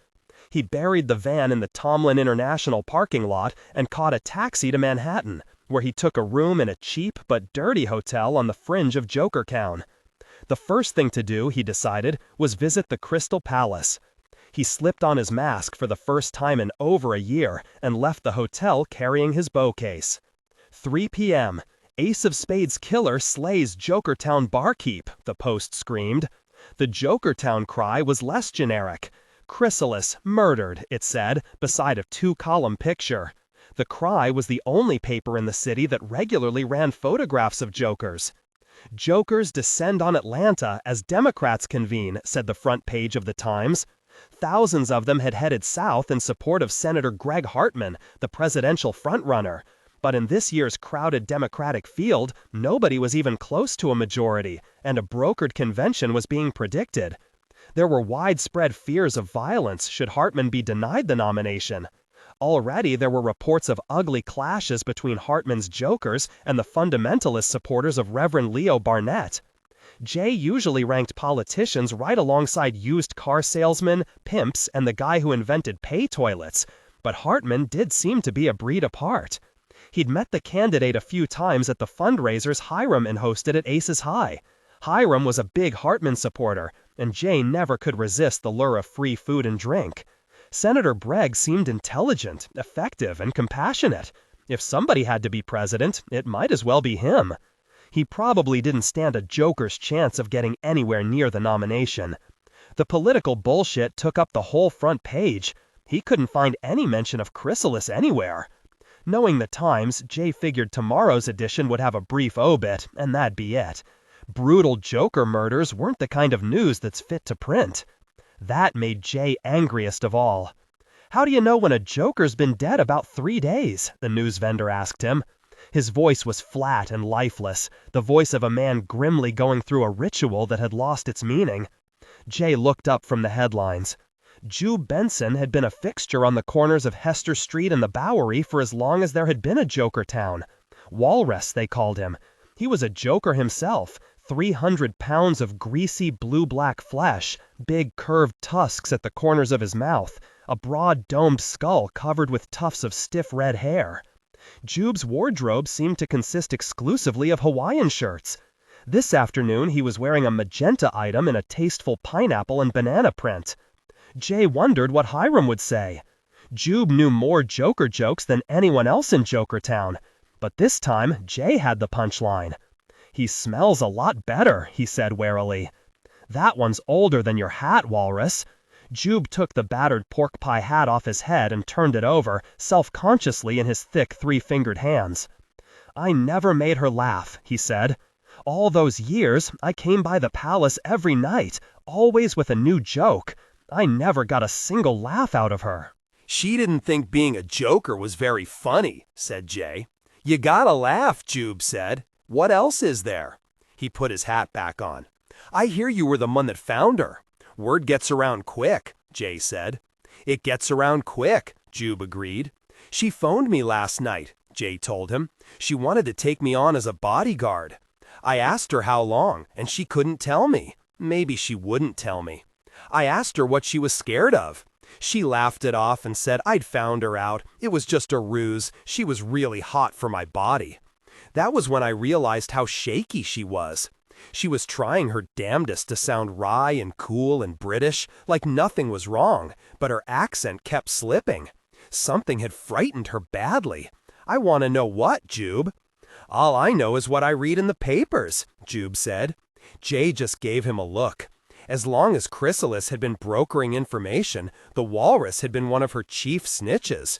He buried the van in the Tomlin International parking lot and caught a taxi to Manhattan, where he took a room in a cheap but dirty hotel on the fringe of Jokertown. The first thing to do, he decided, was visit the Crystal Palace. He slipped on his mask for the first time in over a year and left the hotel carrying his bow case. 3 p.m. Ace of Spades killer slays Jokertown barkeep, the Post screamed. The Jokertown cry was less generic. Chrysalis murdered, it said, beside a 2-column picture. The Cry was the only paper in the city that regularly ran photographs of Jokers. Jokers descend on Atlanta as Democrats convene, said the front page of the Times. Thousands of them had headed south in support of Senator Greg Hartman, the presidential frontrunner. But in this year's crowded Democratic field, nobody was even close to a majority, and a brokered convention was being predicted. There were widespread fears of violence should Hartman be denied the nomination. Already there were reports of ugly clashes between Hartman's Jokers and the fundamentalist supporters of Reverend Leo Barnett. Jay usually ranked politicians right alongside used car salesmen, pimps, and the guy who invented pay toilets, but Hartman did seem to be a breed apart. He'd met the candidate a few times at the fundraisers Hiram hosted at Aces High. Hiram was a big Hartman supporter, and Jay never could resist the lure of free food and drink. Senator Bragg seemed intelligent, effective, and compassionate. If somebody had to be president, it might as well be him. He probably didn't stand a joker's chance of getting anywhere near the nomination. The political bullshit took up the whole front page. He couldn't find any mention of Chrysalis anywhere. Knowing the Times, Jay figured tomorrow's edition would have a brief obit, and that'd be it. Brutal Joker murders weren't the kind of news that's fit to print. That made Jay angriest of all. "How do you know when a Joker's been dead about 3 days?" the news vendor asked him. His voice was flat and lifeless, the voice of a man grimly going through a ritual that had lost its meaning. Jay looked up from the headlines. Jube Benson had been a fixture on the corners of Hester Street and the Bowery for as long as there had been a Jokertown. Walrus, they called him. He was a Joker himself, 300 pounds of greasy blue-black flesh, big curved tusks at the corners of his mouth, a broad domed skull covered with tufts of stiff red hair. Jube's wardrobe seemed to consist exclusively of Hawaiian shirts. This afternoon he was wearing a magenta item in a tasteful pineapple and banana print. Jay wondered what Hiram would say. Jube knew more Joker jokes than anyone else in Jokertown, but this time Jay had the punchline. "He smells a lot better," he said warily. "That one's older than your hat, Walrus." Jube took the battered pork pie hat off his head and turned it over, self-consciously in his thick 3-fingered hands. "I never made her laugh," he said. "All those years, I came by the palace every night, always with a new joke. I never got a single laugh out of her." "She didn't think being a joker was very funny," said Jay. "You gotta laugh," Jube said. "What else is there?" He put his hat back on. "I hear you were the one that found her." "Word gets around quick," Jay said. "It gets around quick," Jube agreed. "She phoned me last night," Jay told him. "She wanted to take me on as a bodyguard. I asked her how long, and she couldn't tell me. Maybe she wouldn't tell me. I asked her what she was scared of. She laughed it off and said I'd found her out. It was just a ruse. She was really hot for my body. That was when I realized how shaky she was. She was trying her damnedest to sound wry and cool and British, like nothing was wrong, but her accent kept slipping. Something had frightened her badly. I want to know what, Jube." "All I know is what I read in the papers," Jube said. Jay just gave him a look. As long as Chrysalis had been brokering information, the Walrus had been one of her chief snitches.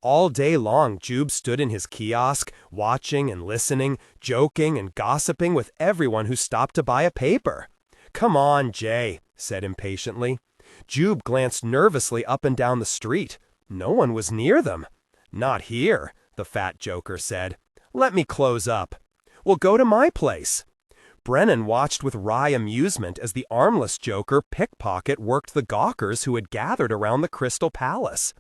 All day long, Jube stood in his kiosk, watching and listening, joking and gossiping with everyone who stopped to buy a paper. "Come on, Jay," said impatiently. Jube glanced nervously up and down the street. No one was near them. "Not here," the fat joker said. "Let me close up. We'll go to my place." Brennan watched with wry amusement as the armless joker Pickpocket worked the gawkers who had gathered around the Crystal Palace.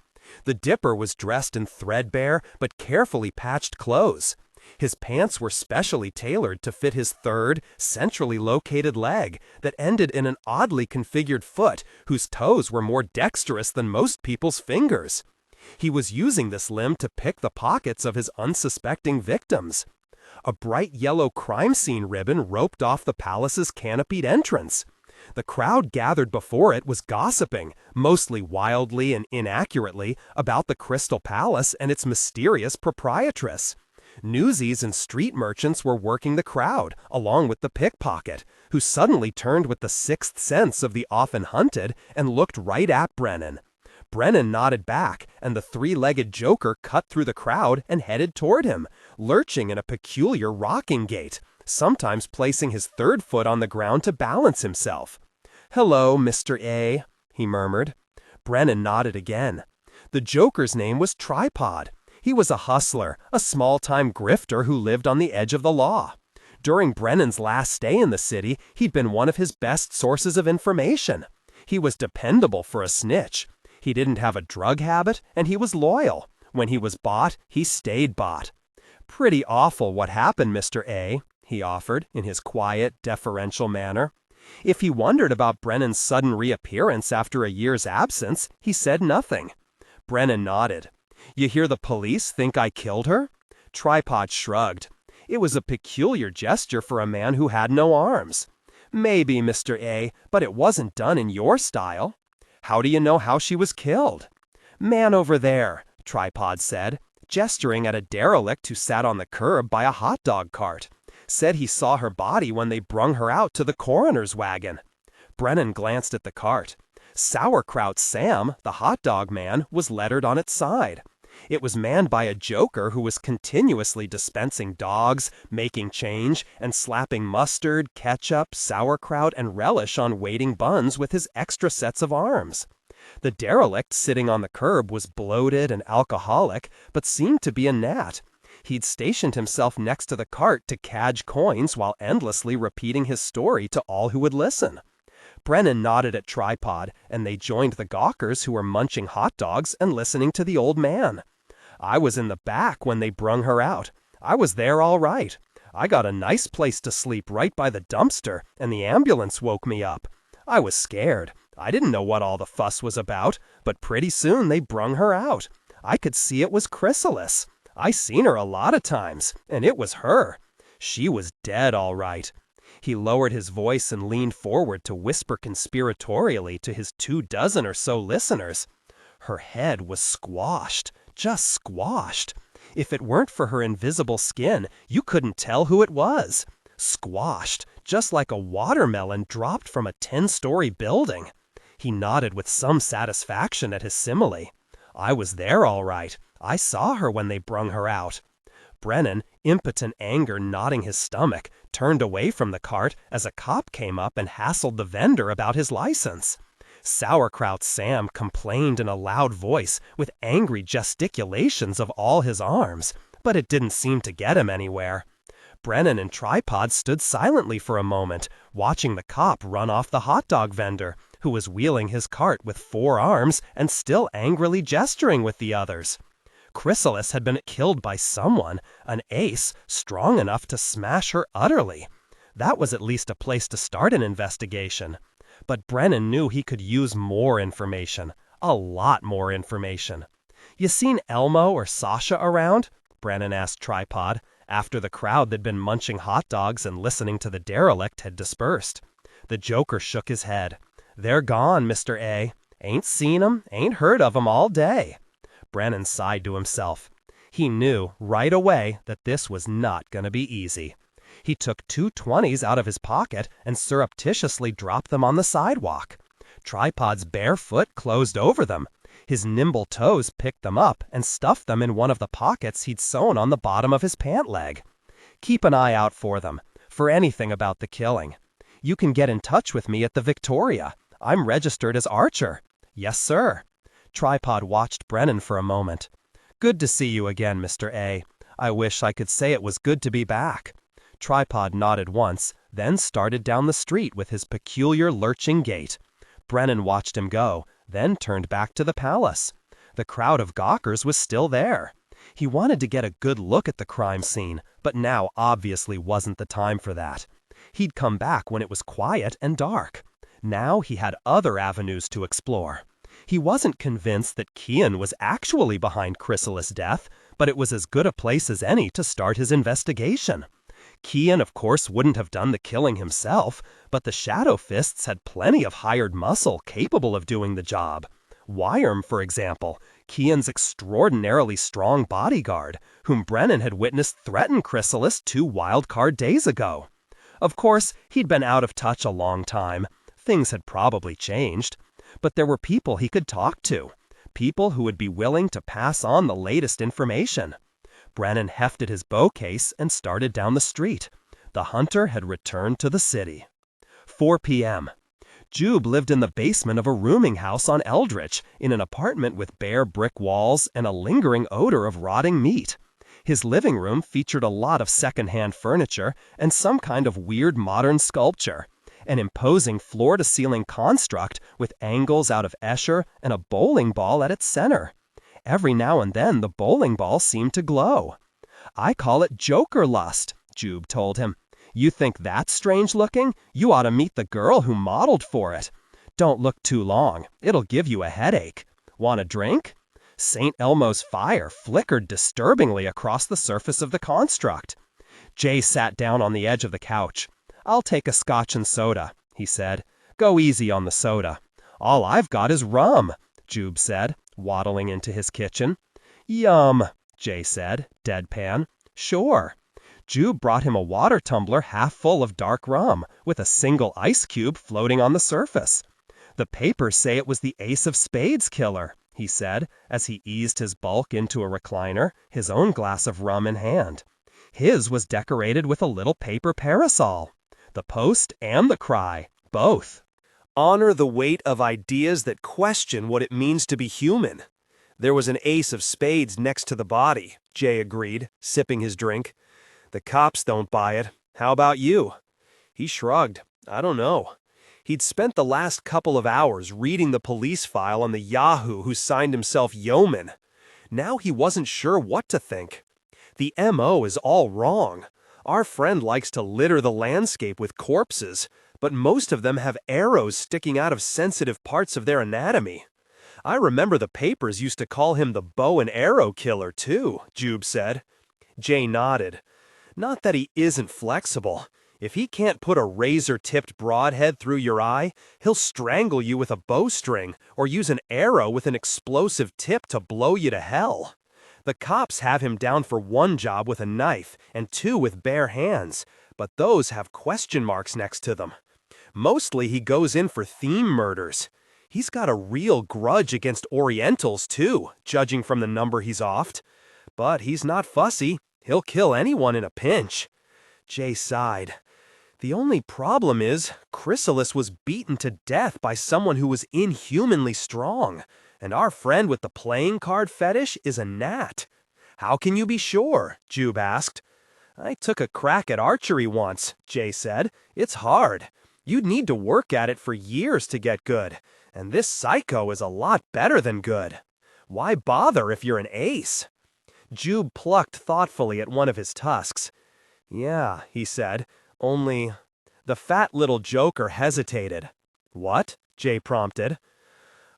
The Dipper was dressed in threadbare but carefully patched clothes. His pants were specially tailored to fit his third, centrally located leg that ended in an oddly configured foot whose toes were more dexterous than most people's fingers. He was using this limb to pick the pockets of his unsuspecting victims. A bright yellow crime scene ribbon roped off the palace's canopied entrance. The crowd gathered before it was gossiping, mostly wildly and inaccurately, about the Crystal Palace and its mysterious proprietress. Newsies and street merchants were working the crowd, along with the pickpocket, who suddenly turned with the sixth sense of the often hunted and looked right at Brennan. Brennan nodded back, and the three-legged Joker cut through the crowd and headed toward him, lurching in a peculiar rocking gait, sometimes placing his third foot on the ground to balance himself. "Hello, Mr. A," he murmured. Brennan nodded again. The Joker's name was Tripod. He was a hustler, a small-time grifter who lived on the edge of the law. During Brennan's last stay in the city, he'd been one of his best sources of information. He was dependable for a snitch. He didn't have a drug habit, and he was loyal. When he was bought, he stayed bought. "Pretty awful what happened, Mr. A," he offered, in his quiet, deferential manner. If he wondered about Brennan's sudden reappearance after a year's absence, he said nothing. Brennan nodded. "You hear the police think I killed her?" Tripod shrugged. It was a peculiar gesture for a man who had no arms. "Maybe, Mr. A, but it wasn't done in your style." "How do you know how she was killed?" "Man over there," Tripod said, gesturing at a derelict who sat on the curb by a hot dog cart. "Said he saw her body when they brung her out to the coroner's wagon." Brennan glanced at the cart. Sauerkraut Sam, the hot dog man, was lettered on its side. It was manned by a Joker who was continuously dispensing dogs, making change, and slapping mustard, ketchup, sauerkraut, and relish on waiting buns with his extra sets of arms. The derelict sitting on the curb was bloated and alcoholic, but seemed to be a gnat. He'd stationed himself next to the cart to cadge coins while endlessly repeating his story to all who would listen. Brennan nodded at Tripod, and they joined the gawkers who were munching hot dogs and listening to the old man. "I was in the back when they brung her out. I was there all right. I got a nice place to sleep right by the dumpster, and the ambulance woke me up. I was scared. I didn't know what all the fuss was about, but pretty soon they brung her out. I could see it was Chrysalis. I seen her a lot of times, and it was her. She was dead all right." He lowered his voice and leaned forward to whisper conspiratorially to his 24 or so listeners. "Her head was squashed, just squashed. If it weren't for her invisible skin, you couldn't tell who it was. Squashed, just like a watermelon dropped from a 10-story building." He nodded with some satisfaction at his simile. "I was there all right. I saw her when they brung her out." Brennan, impotent anger knotting his stomach, turned away from the cart as a cop came up and hassled the vendor about his license. Sauerkraut Sam complained in a loud voice with angry gesticulations of all his arms, but it didn't seem to get him anywhere. Brennan and Tripod stood silently for a moment, watching the cop run off the hot dog vendor, who was wheeling his cart with 4 arms and still angrily gesturing with the others. Chrysalis had been killed by someone, an ace, strong enough to smash her utterly. That was at least a place to start an investigation. But Brennan knew he could use more information, a lot more information. "You seen Elmo or Sasha around?" Brennan asked Tripod, after the crowd that'd been munching hot dogs and listening to the derelict had dispersed. The Joker shook his head. "They're gone, Mr. A. Ain't seen 'em, ain't heard of 'em all day." Brennan sighed to himself. He knew right away that this was not going to be easy. He took 2 20s out of his pocket and surreptitiously dropped them on the sidewalk. Tripod's bare foot closed over them. His nimble toes picked them up and stuffed them in one of the pockets he'd sewn on the bottom of his pant leg. "Keep an eye out for them, for anything about the killing. You can get in touch with me at the Victoria. I'm registered as Archer." "Yes, sir." Tripod watched Brennan for a moment. "Good to see you again, Mr. A. I wish I could say it was good to be back." Tripod nodded once, then started down the street with his peculiar lurching gait. Brennan watched him go, then turned back to the palace. The crowd of gawkers was still there. He wanted to get a good look at the crime scene, but now obviously wasn't the time for that. He'd come back when it was quiet and dark. Now he had other avenues to explore. He wasn't convinced that Kian was actually behind Chrysalis' death, but it was as good a place as any to start his investigation. Kian, of course, wouldn't have done the killing himself, but the Shadow Fists had plenty of hired muscle capable of doing the job. Wyerm, for example, Kian's extraordinarily strong bodyguard, whom Brennan had witnessed threaten Chrysalis 2 wildcard days ago. Of course, he'd been out of touch a long time. Things had probably changed. But there were people he could talk to. People who would be willing to pass on the latest information. Brennan hefted his bow case and started down the street. The hunter had returned to the city. 4 p.m. Jube lived in the basement of a rooming house on Eldritch, in an apartment with bare brick walls and a lingering odor of rotting meat. His living room featured a lot of second-hand furniture and some kind of weird modern sculpture. An imposing floor-to-ceiling construct with angles out of Escher and a bowling ball at its center. Every now and then the bowling ball seemed to glow. "I call it Joker lust," Jube told him. "You think that's strange looking? You ought to meet the girl who modeled for it. Don't look too long. It'll give you a headache. Want a drink?" St. Elmo's fire flickered disturbingly across the surface of the construct. Jay sat down on the edge of the couch. "I'll take a scotch and soda," he said. "Go easy on the soda." "All I've got is rum," Jube said, waddling into his kitchen. "Yum," Jay said, deadpan. "Sure." Jube brought him a water tumbler half full of dark rum, with a single ice cube floating on the surface. "The papers say it was the Ace of Spades killer," he said, as he eased his bulk into a recliner, his own glass of rum in hand. His was decorated with a little paper parasol. The Post and the Cry, both. Honor the weight of ideas that question what it means to be human. There was an ace of spades next to the body, Jay agreed, sipping his drink. The cops don't buy it. How about you? He shrugged. I don't know. He'd spent the last couple of hours reading the police file on the Yahoo who signed himself Yeoman. Now he wasn't sure what to think. The M.O. is all wrong. Our friend likes to litter the landscape with corpses, but most of them have arrows sticking out of sensitive parts of their anatomy. I remember the papers used to call him the bow and arrow killer, too, Jube said. Jay nodded. Not that he isn't flexible. If he can't put a razor-tipped broadhead through your eye, he'll strangle you with a bowstring or use an arrow with an explosive tip to blow you to hell. The cops have him down for 1 job with a knife and 2 with bare hands, but those have question marks next to them. Mostly he goes in for theme murders. He's got a real grudge against Orientals, too, judging from the number he's offed. But he's not fussy. He'll kill anyone in a pinch. Jay sighed. The only problem is, Chrysalis was beaten to death by someone who was inhumanly strong, and our friend with the playing card fetish is a gnat. How can you be sure? Jube asked. I took a crack at archery once, Jay said. It's hard. You'd need to work at it for years to get good, and this psycho is a lot better than good. Why bother if you're an ace? Jube plucked thoughtfully at one of his tusks. Yeah, he said, only... The fat little joker hesitated. What? Jay prompted.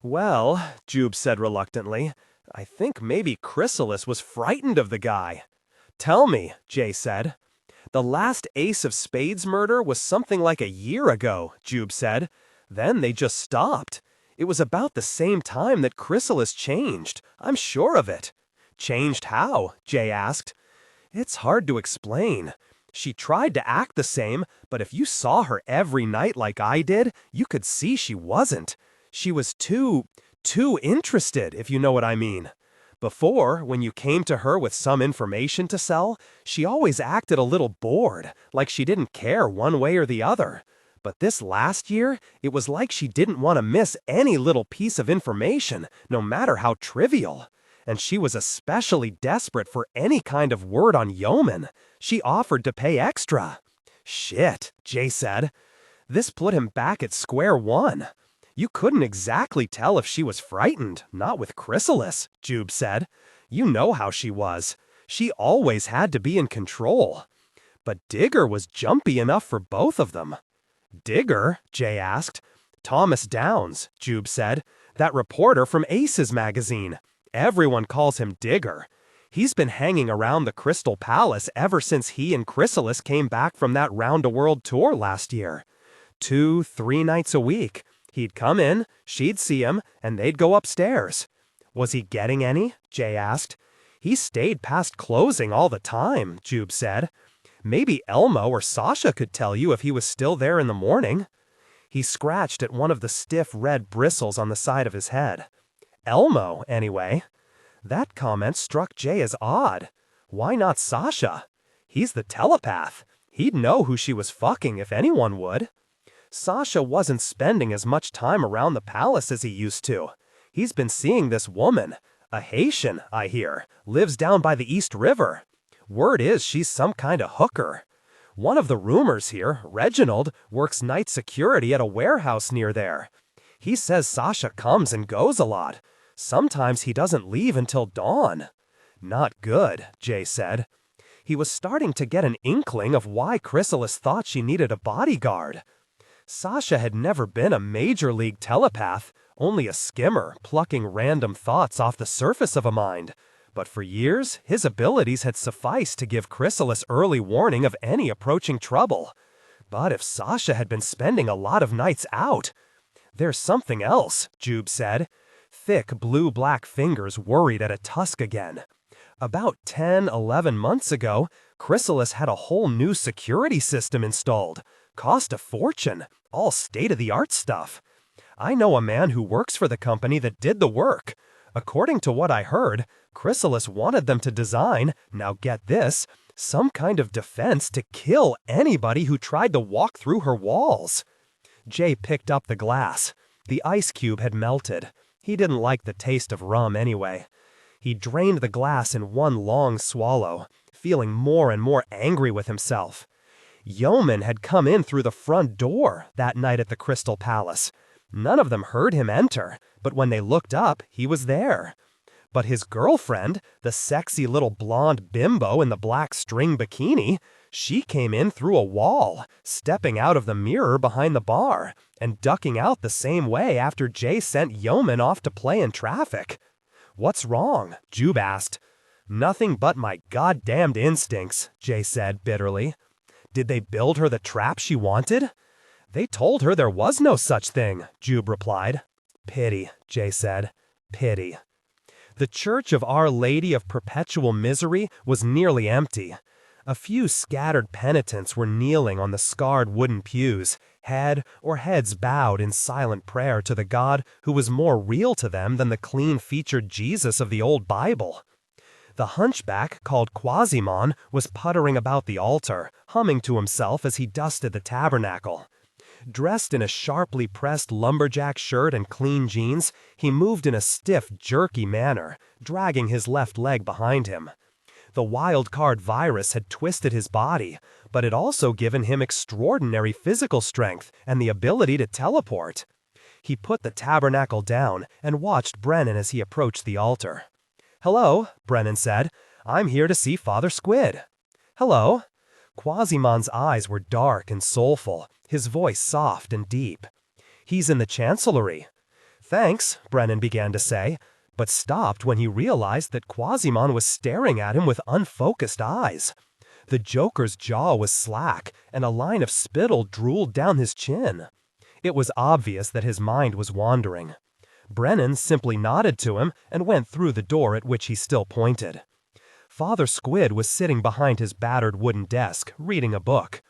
Well, Jube said reluctantly, I think maybe Chrysalis was frightened of the guy. Tell me, Jay said. The last Ace of Spades murder was something like a year ago, Jube said. Then they just stopped. It was about the same time that Chrysalis changed. I'm sure of it. Changed how? Jay asked. It's hard to explain. She tried to act the same, but if you saw her every night like I did, you could see she wasn't. She was too interested, if you know what I mean. Before, when you came to her with some information to sell, she always acted a little bored, like she didn't care one way or the other. But this last year, it was like she didn't want to miss any little piece of information, no matter how trivial. And she was especially desperate for any kind of word on Yeoman. She offered to pay extra. Shit, Jay said. This put him back at square one. You couldn't exactly tell if she was frightened, not with Chrysalis, Jube said. You know how she was. She always had to be in control. But Digger was jumpy enough for both of them. Digger? Jay asked. Thomas Downs, Jube said. That reporter from Aces magazine. Everyone calls him Digger. He's been hanging around the Crystal Palace ever since he and Chrysalis came back from that round-the-world tour last year. 2-3 nights a week. He'd come in, she'd see him, and they'd go upstairs. Was he getting any? Jay asked. He stayed past closing all the time, Jube said. Maybe Elmo or Sasha could tell you if he was still there in the morning. He scratched at one of the stiff red bristles on the side of his head. Elmo, anyway. That comment struck Jay as odd. Why not Sasha? He's the telepath. He'd know who she was fucking if anyone would. Sasha wasn't spending as much time around the palace as he used to. He's been seeing this woman. A Haitian, I hear, lives down by the East River. Word is she's some kind of hooker. One of the rumors here, Reginald, works night security at a warehouse near there. He says Sasha comes and goes a lot. Sometimes he doesn't leave until dawn. Not good, Jay said. He was starting to get an inkling of why Chrysalis thought she needed a bodyguard. Sasha had never been a major league telepath, only a skimmer plucking random thoughts off the surface of a mind. But for years, his abilities had sufficed to give Chrysalis early warning of any approaching trouble. But if Sasha had been spending a lot of nights out... There's something else, Jube said. Thick blue-black fingers worried at a tusk again. About 10-11 months ago, Chrysalis had a whole new security system installed. Cost a fortune, all state-of-the-art stuff. I know a man who works for the company that did the work. According to what I heard, Chrysalis wanted them to design, now get this, some kind of defense to kill anybody who tried to walk through her walls. Jay picked up the glass. The ice cube had melted. He didn't like the taste of rum anyway. He drained the glass in one long swallow, feeling more and more angry with himself. Yeoman had come in through the front door that night at the Crystal Palace. None of them heard him enter, but when they looked up, he was there. But his girlfriend, the sexy little blonde bimbo in the black string bikini, she came in through a wall, stepping out of the mirror behind the bar, and ducking out the same way after Jay sent Yeoman off to play in traffic. What's wrong? Jube asked. Nothing but my goddamned instincts, Jay said bitterly. Did they build her the trap she wanted? They told her there was no such thing, Jube replied. Pity, Jay said. Pity. The Church of Our Lady of Perpetual Misery was nearly empty. A few scattered penitents were kneeling on the scarred wooden pews, heads bowed in silent prayer to the God who was more real to them than the clean-featured Jesus of the old Bible. The hunchback, called Quasimon, was puttering about the altar, humming to himself as he dusted the tabernacle. Dressed in a sharply pressed lumberjack shirt and clean jeans, he moved in a stiff, jerky manner, dragging his left leg behind him. The wild card virus had twisted his body, but had also given him extraordinary physical strength and the ability to teleport. He put the tabernacle down and watched Brennan as he approached the altar. "Hello," Brennan said. "I'm here to see Father Squid." "Hello." Quasimon's eyes were dark and soulful, his voice soft and deep. "He's in the chancellery." "Thanks," Brennan began to say, but stopped when he realized that Quasimon was staring at him with unfocused eyes. The Joker's jaw was slack, and a line of spittle drooled down his chin. It was obvious that his mind was wandering. Brennan simply nodded to him and went through the door at which he still pointed. Father Squid was sitting behind his battered wooden desk, reading a book.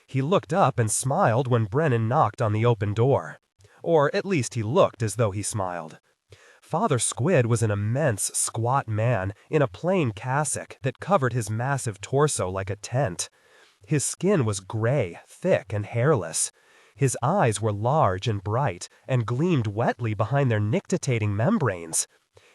He looked up and smiled when Brennan knocked on the open door. Or at least he looked as though he smiled. Father Squid was an immense, squat man in a plain cassock that covered his massive torso like a tent. His skin was gray, thick, and hairless. His eyes were large and bright, and gleamed wetly behind their nictitating membranes.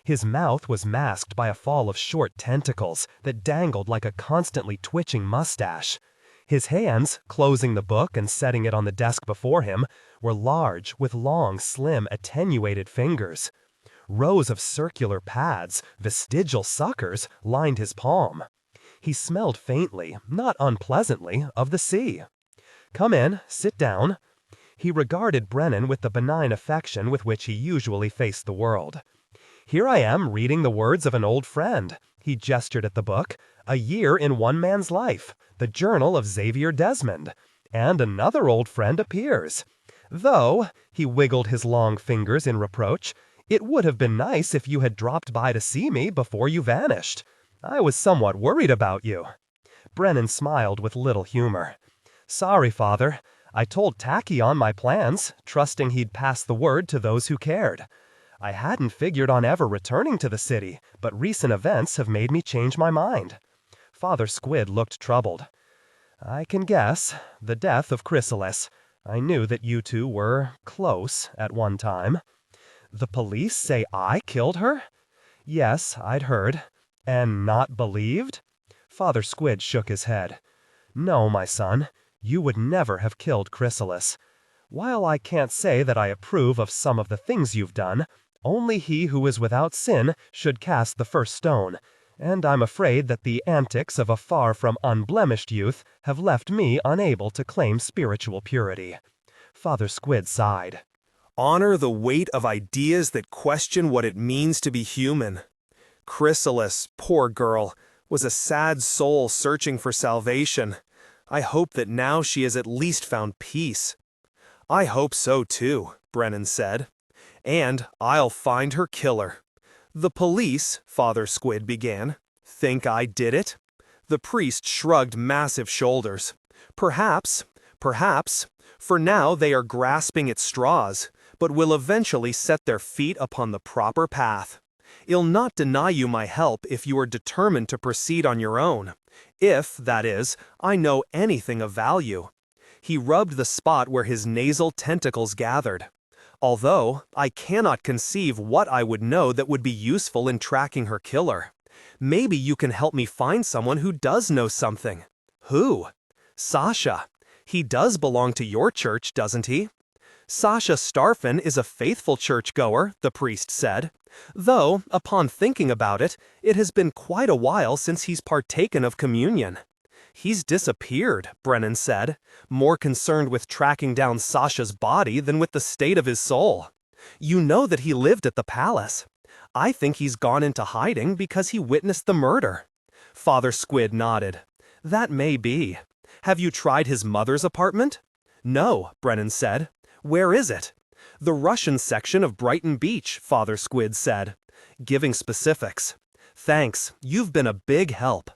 His mouth was masked by a fall of short tentacles that dangled like a constantly twitching mustache. His hands, closing the book and setting it on the desk before him, were large, with long, slim, attenuated fingers. Rows of circular pads, vestigial suckers, lined his palm. He smelled faintly, not unpleasantly, of the sea. "Come in, sit down." He regarded Brennan with the benign affection with which he usually faced the world. "Here I am reading the words of an old friend." He gestured at the book. "A Year in One Man's Life, the Journal of Xavier Desmond. And another old friend appears. Though," he wiggled his long fingers in reproach, "it would have been nice if you had dropped by to see me before you vanished. I was somewhat worried about you." Brennan smiled with little humor. "Sorry, Father. I told Tachyon my plans, trusting he'd pass the word to those who cared. I hadn't figured on ever returning to the city, but recent events have made me change my mind." Father Squid looked troubled. "I can guess. The death of Chrysalis. I knew that you two were close at one time." "The police say I killed her?" "Yes, I'd heard." "And not believed?" Father Squid shook his head. "No, my son. You would never have killed Chrysalis. While I can't say that I approve of some of the things you've done, only he who is without sin should cast the first stone, and I'm afraid that the antics of a far from unblemished youth have left me unable to claim spiritual purity." Father Squid sighed. Honor the weight of ideas that question what it means to be human. Chrysalis, poor girl, was a sad soul searching for salvation. I hope that now she has at least found peace. "I hope so too," Brennan said. "And I'll find her killer." "The police," Father Squid began, "think I did it?" The priest shrugged massive shoulders. Perhaps. For now they are grasping at straws, but will eventually set their feet upon the proper path. I'll not deny you my help if you are determined to proceed on your own. If, that is, I know anything of value." He rubbed the spot where his nasal tentacles gathered. "Although, I cannot conceive what I would know that would be useful in tracking her killer. Maybe you can help me find someone who does know something." "Who?" "Sasha. He does belong to your church, doesn't he?" "Sasha Starfin is a faithful churchgoer," the priest said. "Though, upon thinking about it, it has been quite a while since he's partaken of communion." "He's disappeared," Brennan said, more concerned with tracking down Sasha's body than with the state of his soul. "You know that he lived at the palace. I think he's gone into hiding because he witnessed the murder." Father Squid nodded. "That may be. Have you tried his mother's apartment?" "No," Brennan said. "Where is it?" "The Russian section of Brighton Beach," Father Squid said, giving specifics. "Thanks, you've been a big help."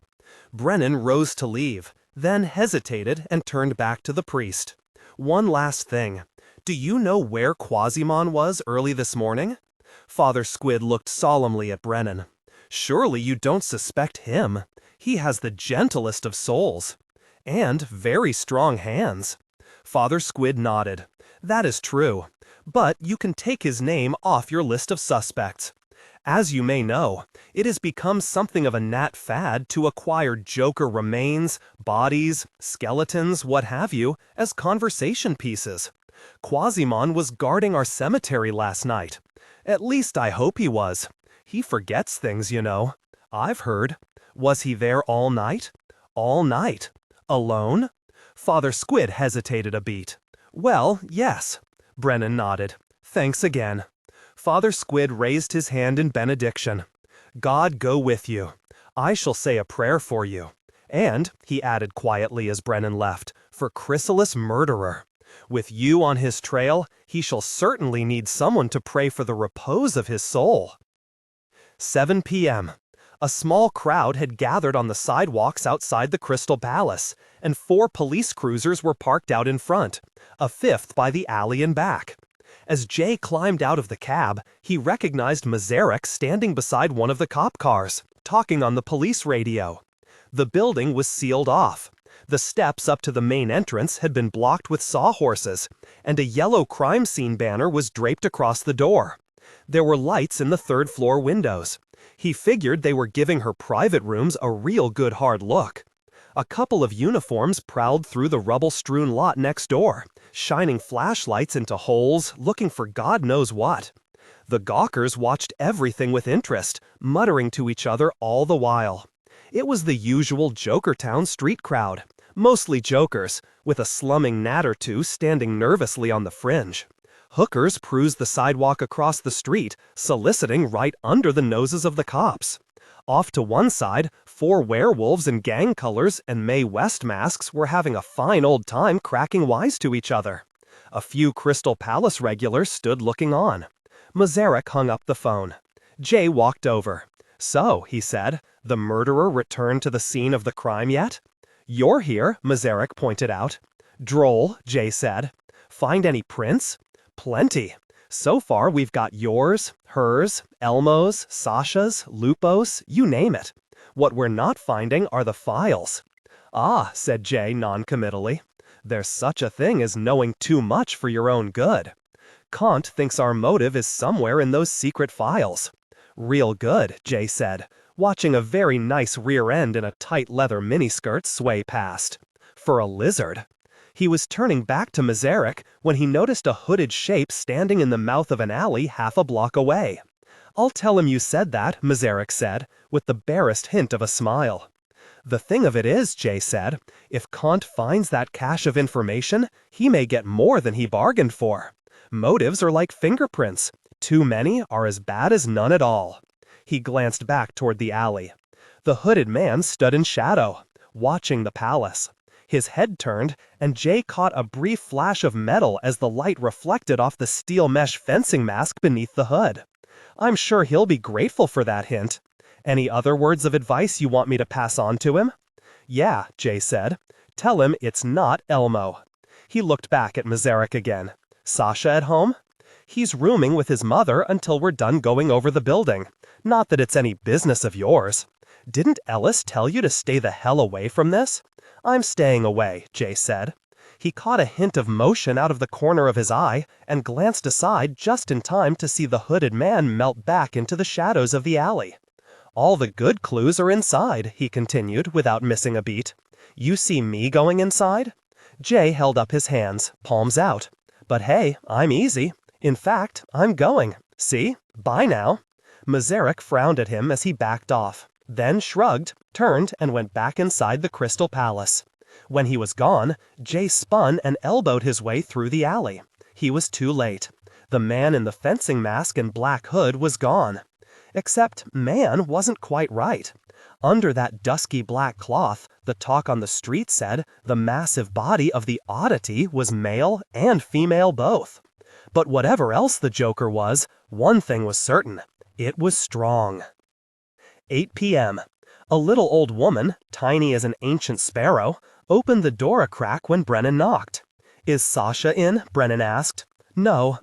Brennan rose to leave, then hesitated and turned back to the priest. "One last thing. Do you know where Quasimon was early this morning?" Father Squid looked solemnly at Brennan. "Surely you don't suspect him. He has the gentlest of souls. And very strong hands." Father Squid nodded. "That is true. But you can take his name off your list of suspects. As you may know, it has become something of a nat fad to acquire Joker remains, bodies, skeletons, what have you, as conversation pieces. Quasimon was guarding our cemetery last night. At least I hope he was. He forgets things, you know. I've heard. Was he there all night?" "All night. Alone?" Father Squid hesitated a beat. "Well, yes." Brennan nodded. "Thanks again." Father Squid raised his hand in benediction. "God go with you. I shall say a prayer for you. And," he added quietly as Brennan left, "for Chrysalis' murderer. With you on his trail, he shall certainly need someone to pray for the repose of his soul." 7 p.m. A small crowd had gathered on the sidewalks outside the Crystal Palace, and 4 police cruisers were parked out in front, a 5th by the alley in back. As Jay climbed out of the cab, he recognized Mazarek standing beside one of the cop cars, talking on the police radio. The building was sealed off. The steps up to the main entrance had been blocked with sawhorses, and a yellow crime scene banner was draped across the door. There were lights in the 3rd-floor windows. He figured they were giving her private rooms a real good hard look. A couple of uniforms prowled through the rubble-strewn lot next door, shining flashlights into holes, looking for God knows what. The gawkers watched everything with interest, muttering to each other all the while. It was the usual Jokertown street crowd, mostly jokers, with a slumming gnat or two standing nervously on the fringe. Hookers cruised the sidewalk across the street, soliciting right under the noses of the cops. Off to one side, 4 werewolves in gang colors and Mae West masks were having a fine old time cracking wise to each other. A few Crystal Palace regulars stood looking on. Mazarek hung up the phone. Jay walked over. "So," he said, "the murderer returned to the scene of the crime yet?" "You're here," Mazarek pointed out. "Droll," Jay said. "Find any prints?" "Plenty. So far we've got yours, hers, Elmo's, Sasha's, Lupo's, you name it. What we're not finding are the files." "Ah," said Jay non-committally. "There's such a thing as knowing too much for your own good. Kant thinks our motive is somewhere in those secret files." "Real good," Jay said, watching a very nice rear end in a tight leather miniskirt sway past. "For a lizard." He was turning back to Mazarek when he noticed a hooded shape standing in the mouth of an alley half a block away. "I'll tell him you said that," Mazarek said, with the barest hint of a smile. "The thing of it is," Jay said, "if Kant finds that cache of information, he may get more than he bargained for. Motives are like fingerprints. Too many are as bad as none at all." He glanced back toward the alley. The hooded man stood in shadow, watching the palace. His head turned, and Jay caught a brief flash of metal as the light reflected off the steel mesh fencing mask beneath the hood. "I'm sure he'll be grateful for that hint. Any other words of advice you want me to pass on to him?" "Yeah," Jay said. "Tell him it's not Elmo." He looked back at Mazarek again. "Sasha at home?" "He's rooming with his mother until we're done going over the building. Not that it's any business of yours. Didn't Ellis tell you to stay the hell away from this?" "I'm staying away," Jay said. He caught a hint of motion out of the corner of his eye and glanced aside just in time to see the hooded man melt back into the shadows of the alley. "All the good clues are inside," he continued without missing a beat. "You see me going inside?" Jay held up his hands, palms out. "But hey, I'm easy. In fact, I'm going. See? Bye now." Mazarek frowned at him as he backed off, then shrugged, turned, and went back inside the Crystal Palace. When he was gone, Jay spun and elbowed his way through the alley. He was too late. The man in the fencing mask and black hood was gone. Except man wasn't quite right. Under that dusky black cloth, the talk on the street said the massive body of the oddity was male and female both. But whatever else the Joker was, one thing was certain. It was strong. 8 p.m. A little old woman, tiny as an ancient sparrow, opened the door a crack when Brennan knocked. "Is Sasha in?" Brennan asked. "No."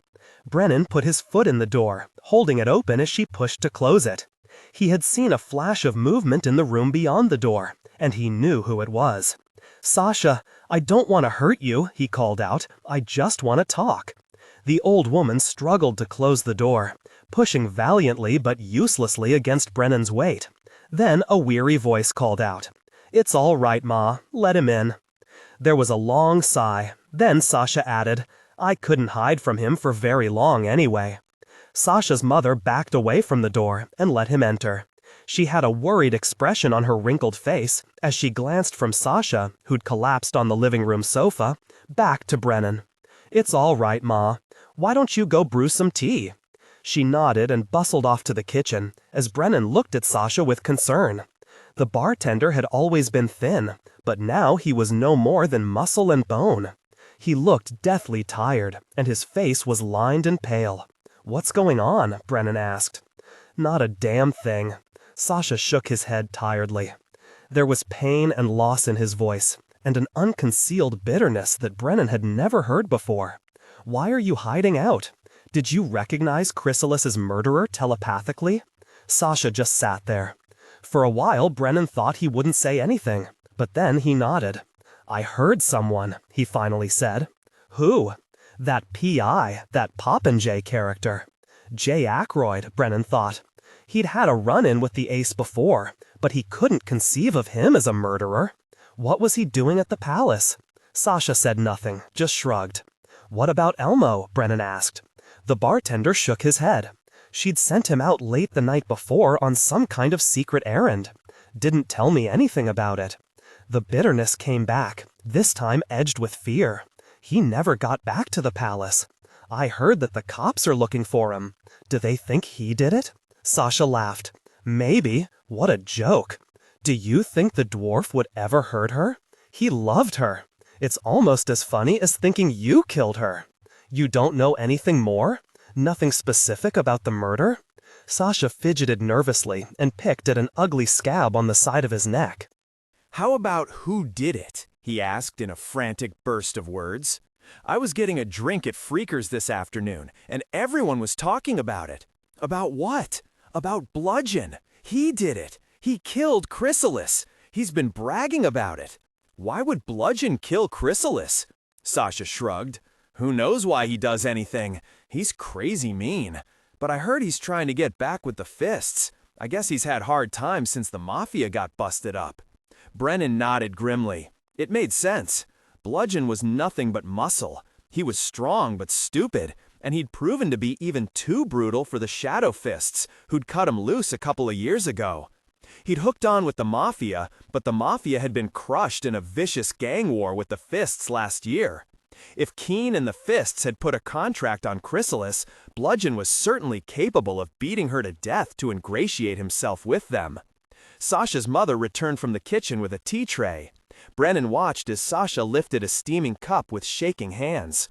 Brennan put his foot in the door, holding it open as she pushed to close it. He had seen a flash of movement in the room beyond the door, and he knew who it was. "Sasha, I don't want to hurt you," he called out. "I just want to talk." The old woman struggled to close the door, pushing valiantly but uselessly against Brennan's weight. Then a weary voice called out, "It's all right, Ma. Let him in." There was a long sigh. Then Sasha added, "I couldn't hide from him for very long anyway." Sasha's mother backed away from the door and let him enter. She had a worried expression on her wrinkled face as she glanced from Sasha, who'd collapsed on the living room sofa, back to Brennan. "It's all right, Ma. Why don't you go brew some tea?" She nodded and bustled off to the kitchen as Brennan looked at Sasha with concern. The bartender had always been thin, but now he was no more than muscle and bone. He looked deathly tired, and his face was lined and pale. "What's going on?" Brennan asked. "Not a damn thing." Sasha shook his head tiredly. There was pain and loss in his voice, and an unconcealed bitterness that Brennan had never heard before. "Why are you hiding out? Did you recognize Chrysalis's murderer telepathically?" Sasha just sat there. For a while, Brennan thought he wouldn't say anything, but then he nodded. "I heard someone," he finally said. "Who?" "That P.I., that Popinjay character." J. Ackroyd, Brennan thought. He'd had a run-in with the ace before, but he couldn't conceive of him as a murderer. What was he doing at the palace? Sasha said nothing, just shrugged. What about Elmo? Brennan asked. The bartender shook his head. She'd sent him out late the night before on some kind of secret errand. Didn't tell me anything about it. The bitterness came back, this time edged with fear. He never got back to the palace. I heard that the cops are looking for him. Do they think he did it? Sasha laughed. Maybe. What a joke. Do you think the dwarf would ever hurt her? He loved her. It's almost as funny as thinking you killed her. You don't know anything more? Nothing specific about the murder? Sasha fidgeted nervously and picked at an ugly scab on the side of his neck. How about who did it? He asked in a frantic burst of words. I was getting a drink at Freaker's this afternoon, and everyone was talking about it. About what? About Bludgeon. He did it. He killed Chrysalis. He's been bragging about it. Why would Bludgeon kill Chrysalis? Sasha shrugged. Who knows why he does anything? He's crazy mean. But I heard he's trying to get back with the fists. I guess he's had hard times since the Mafia got busted up. Brennan nodded grimly. It made sense. Bludgeon was nothing but muscle. He was strong but stupid, and he'd proven to be even too brutal for the Shadow Fists, who'd cut him loose a couple of years ago. He'd hooked on with the Mafia, but the Mafia had been crushed in a vicious gang war with the Fists last year. If Keen and the Fists had put a contract on Chrysalis, Bludgeon was certainly capable of beating her to death to ingratiate himself with them. Sasha's mother returned from the kitchen with a tea tray. Brennan watched as Sasha lifted a steaming cup with shaking hands.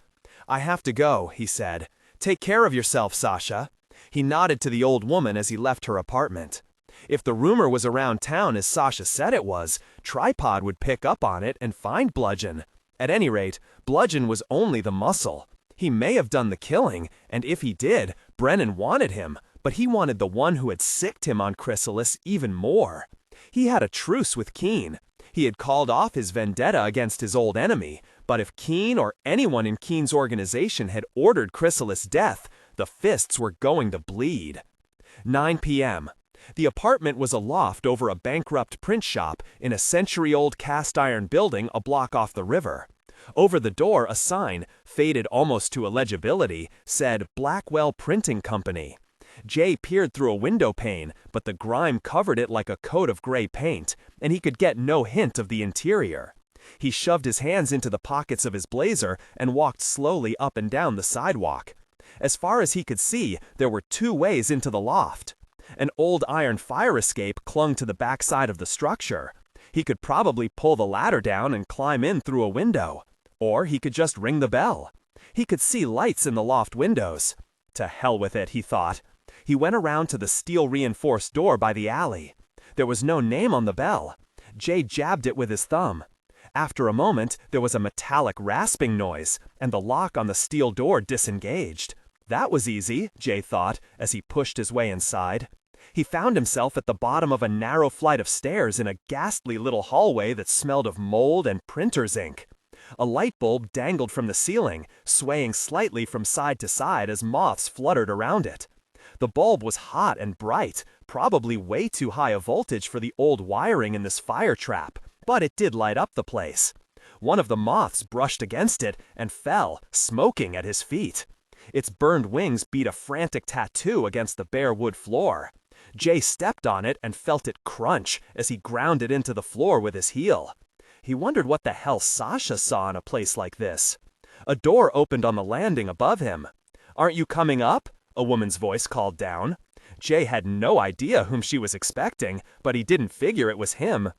I have to go, he said. Take care of yourself, Sasha. He nodded to the old woman as he left her apartment. If the rumor was around town as Sasha said it was, Tripod would pick up on it and find Bludgeon. At any rate, Bludgeon was only the muscle. He may have done the killing, and if he did, Brennan wanted him, but he wanted the one who had sicked him on Chrysalis even more. He had a truce with Keen. He had called off his vendetta against his old enemy, but if Keen or anyone in Keen's organization had ordered Chrysalis' death, the Fists were going to bleed. 9 p.m. The apartment was a loft over a bankrupt print shop in a century-old cast-iron building a block off the river. Over the door, a sign, faded almost to illegibility, said Blackwell Printing Company. Jay peered through a window pane, but the grime covered it like a coat of gray paint, and he could get no hint of the interior. He shoved his hands into the pockets of his blazer and walked slowly up and down the sidewalk. As far as he could see, there were 2 ways into the loft. An old iron fire escape clung to the backside of the structure. He could probably pull the ladder down and climb in through a window. Or he could just ring the bell. He could see lights in the loft windows. To hell with it, he thought. He went around to the steel-reinforced door by the alley. There was no name on the bell. Jay jabbed it with his thumb. After a moment, there was a metallic rasping noise, and the lock on the steel door disengaged. That was easy, Jay thought, as he pushed his way inside. He found himself at the bottom of a narrow flight of stairs in a ghastly little hallway that smelled of mold and printer's ink. A light bulb dangled from the ceiling, swaying slightly from side to side as moths fluttered around it. The bulb was hot and bright, probably way too high a voltage for the old wiring in this fire trap, but it did light up the place. One of the moths brushed against it and fell, smoking at his feet. Its burned wings beat a frantic tattoo against the bare wood floor. Jay stepped on it and felt it crunch as he ground it into the floor with his heel. He wondered what the hell Sasha saw in a place like this. A door opened on the landing above him. "Aren't you coming up?" a woman's voice called down. Jay had no idea whom she was expecting, but he didn't figure it was him.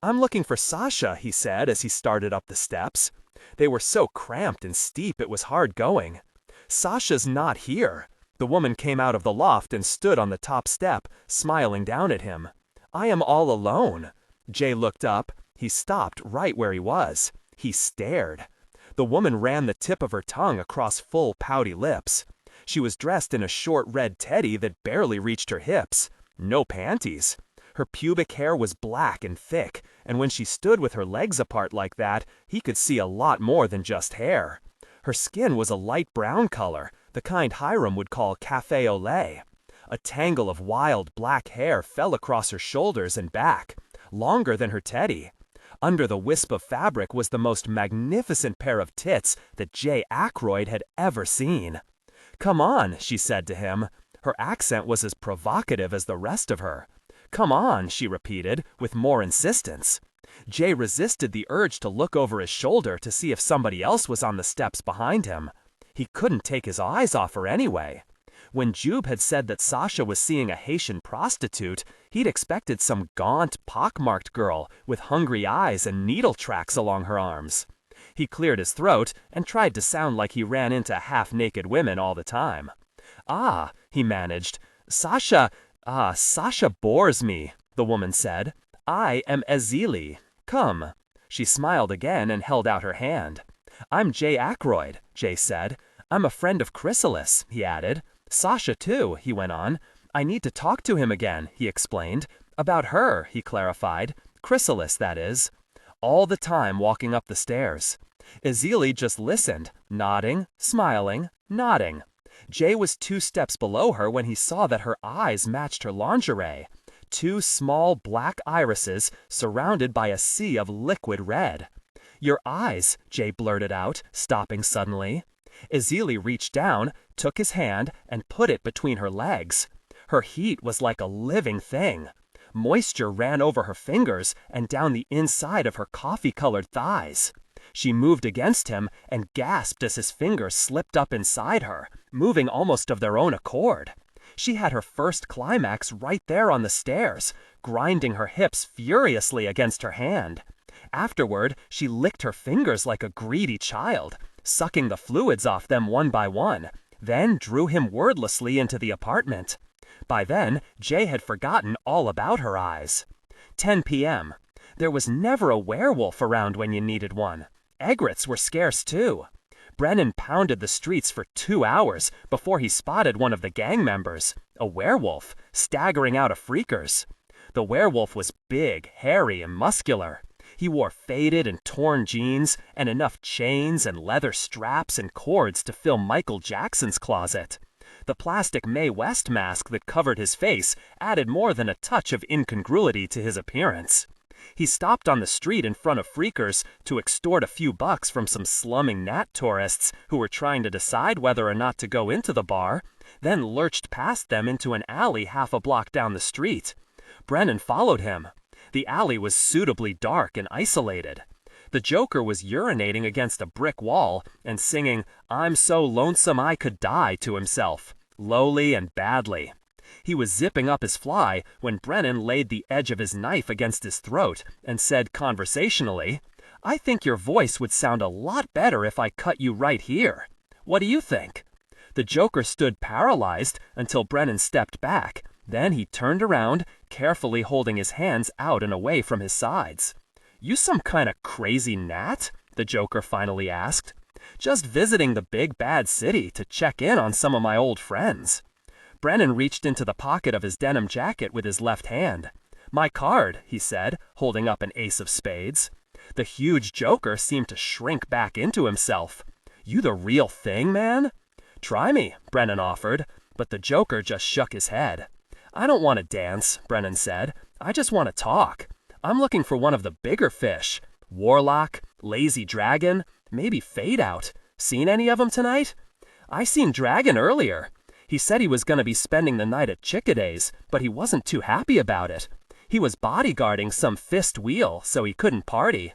"I'm looking for Sasha," he said as he started up the steps. They were so cramped and steep it was hard going. "Sasha's not here." The woman came out of the loft and stood on the top step, smiling down at him. "I am all alone." Jay looked up. He stopped right where he was. He stared. The woman ran the tip of her tongue across full, pouty lips. She was dressed in a short red teddy that barely reached her hips. No panties. Her pubic hair was black and thick, and when she stood with her legs apart like that, he could see a lot more than just hair. Her skin was a light brown color, the kind Hiram would call café au lait. A tangle of wild black hair fell across her shoulders and back, longer than her teddy. Under the wisp of fabric was the most magnificent pair of tits that J. Ackroyd had ever seen. "Come on," she said to him. Her accent was as provocative as the rest of her. "Come on," she repeated, with more insistence. Jay resisted the urge to look over his shoulder to see if somebody else was on the steps behind him. He couldn't take his eyes off her anyway. When Jube had said that Sasha was seeing a Haitian prostitute, he'd expected some gaunt, pockmarked girl with hungry eyes and needle tracks along her arms. He cleared his throat and tried to sound like he ran into half-naked women all the time. "Ah," he managed. Sasha bores me," the woman said. "I am Ezili. Come." She smiled again and held out her hand. "I'm Jay Ackroyd," Jay said. "I'm a friend of Chrysalis," he added. "Sasha, too," he went on. "I need to talk to him again," he explained. "About her," he clarified. "Chrysalis, that is." All the time walking up the stairs. Ezili just listened, nodding, smiling, nodding. Jay was 2 steps below her when he saw that her eyes matched her lingerie. 2 small black irises surrounded by a sea of liquid red. "Your eyes," Jay blurted out, stopping suddenly. Ezili reached down, took his hand, and put it between her legs. Her heat was like a living thing. Moisture ran over her fingers and down the inside of her coffee-colored thighs. She moved against him and gasped as his fingers slipped up inside her, moving almost of their own accord. She had her first climax right there on the stairs, grinding her hips furiously against her hand. Afterward, she licked her fingers like a greedy child, sucking the fluids off them one by one, then drew him wordlessly into the apartment. By then, Jay had forgotten all about her eyes. 10 p.m. There was never a werewolf around when you needed one. Egrets were scarce, too. Brennan pounded the streets for 2 hours before he spotted one of the gang members, a werewolf, staggering out of Freakers. The werewolf was big, hairy, and muscular. He wore faded and torn jeans and enough chains and leather straps and cords to fill Michael Jackson's closet. The plastic Mae West mask that covered his face added more than a touch of incongruity to his appearance. He stopped on the street in front of Freakers to extort a few bucks from some slumming Nat tourists who were trying to decide whether or not to go into the bar, then lurched past them into an alley half a block down the street. Brennan followed him. The alley was suitably dark and isolated. The Joker was urinating against a brick wall and singing "I'm so lonesome I could die" to himself, lowly and badly. He was zipping up his fly when Brennan laid the edge of his knife against his throat and said conversationally, "I think your voice would sound a lot better if I cut you right here. What do you think?" The Joker stood paralyzed until Brennan stepped back. Then he turned around, carefully holding his hands out and away from his sides. "You some kind of crazy gnat?" the Joker finally asked. "Just visiting the big bad city to check in on some of my old friends." Brennan reached into the pocket of his denim jacket with his left hand. "My card," he said, holding up an ace of spades. The huge Joker seemed to shrink back into himself. "You the real thing, man?" "Try me," Brennan offered, but the Joker just shook his head. "I don't want to dance," Brennan said. "I just want to talk. I'm looking for one of the bigger fish. Warlock, Lazy Dragon, maybe Fade Out. Seen any of them tonight?" "I seen Dragon earlier. He said he was going to be spending the night at Chickaday's, but he wasn't too happy about it. He was bodyguarding some fist wheel, so he couldn't party."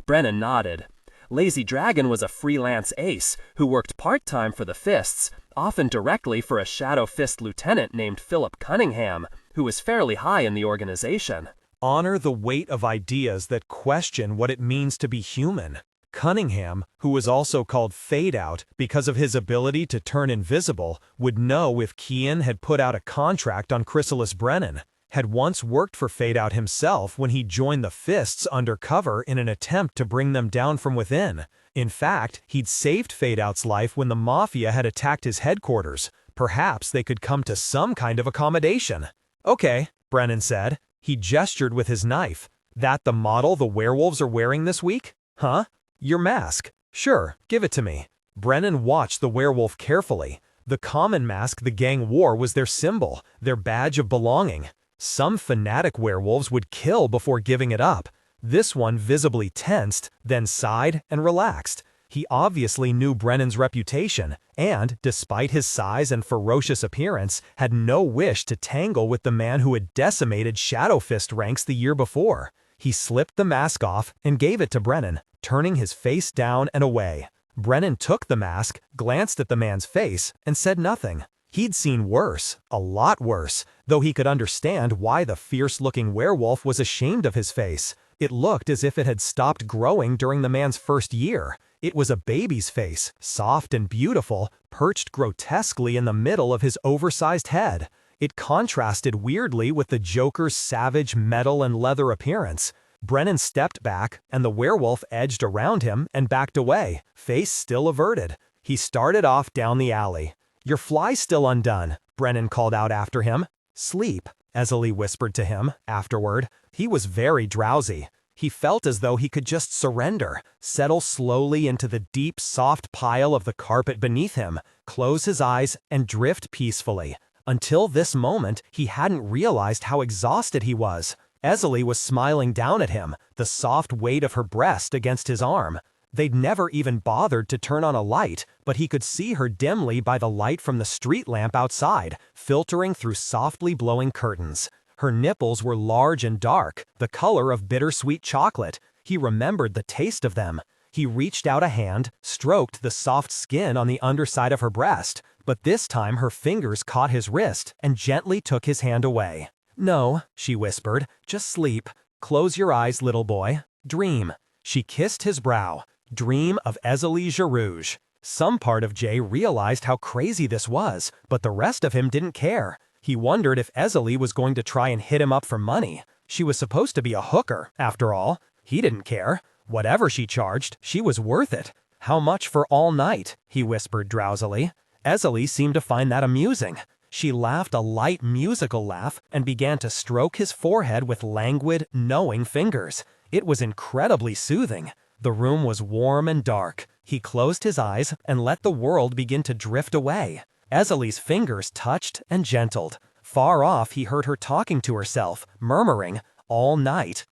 Brennan nodded. Lazy Dragon was a freelance ace who worked part-time for the Fists, often directly for a Shadow Fist lieutenant named Philip Cunningham, who was fairly high in the organization. Honor the weight of ideas that question what it means to be human. Cunningham, who was also called Fade Out because of his ability to turn invisible, would know if Kian had put out a contract on Chrysalis Brennan, had once worked for Fade Out himself when he joined the Fists undercover in an attempt to bring them down from within. In fact, he'd saved Fade Out's life when the Mafia had attacked his headquarters. Perhaps they could come to some kind of accommodation. "Okay," Brennan said. He gestured with his knife. "That the model the werewolves are wearing this week? Huh? Your mask? Sure, give it to me." Brennan watched the werewolf carefully. The common mask the gang wore was their symbol, their badge of belonging. Some fanatic werewolves would kill before giving it up. This one visibly tensed, then sighed and relaxed. He obviously knew Brennan's reputation, and, despite his size and ferocious appearance, had no wish to tangle with the man who had decimated Shadow Fist ranks the year before. He slipped the mask off and gave it to Brennan, turning his face down and away. Brennan took the mask, glanced at the man's face, and said nothing. He'd seen worse, a lot worse, though he could understand why the fierce-looking werewolf was ashamed of his face. It looked as if it had stopped growing during the man's first year. It was a baby's face, soft and beautiful, perched grotesquely in the middle of his oversized head. It contrasted weirdly with the Joker's savage metal and leather appearance. Brennan stepped back, and the werewolf edged around him and backed away, face still averted. He started off down the alley. "Your fly's still undone," Brennan called out after him. "Sleep," Esley whispered to him afterward. He was very drowsy. He felt as though he could just surrender, settle slowly into the deep, soft pile of the carpet beneath him, close his eyes, and drift peacefully. Until this moment, he hadn't realized how exhausted he was. Esley was smiling down at him, the soft weight of her breast against his arm. They'd never even bothered to turn on a light, but he could see her dimly by the light from the street lamp outside, filtering through softly blowing curtains. Her nipples were large and dark, the color of bittersweet chocolate. He remembered the taste of them. He reached out a hand, stroked the soft skin on the underside of her breast, but this time her fingers caught his wrist and gently took his hand away. "No," she whispered, "just sleep. Close your eyes, little boy. Dream." She kissed his brow. Dream of Esley Jarouge. Some part of Jay realized how crazy this was, but the rest of him didn't care. He wondered if Esley was going to try and hit him up for money. She was supposed to be a hooker, after all. He didn't care. Whatever she charged, she was worth it. "How much for all night?" he whispered drowsily. Esley seemed to find that amusing. She laughed a light musical laugh and began to stroke his forehead with languid, knowing fingers. It was incredibly soothing. The room was warm and dark. He closed his eyes and let the world begin to drift away. Esley's fingers touched and gentled. Far off he heard her talking to herself, murmuring, all night,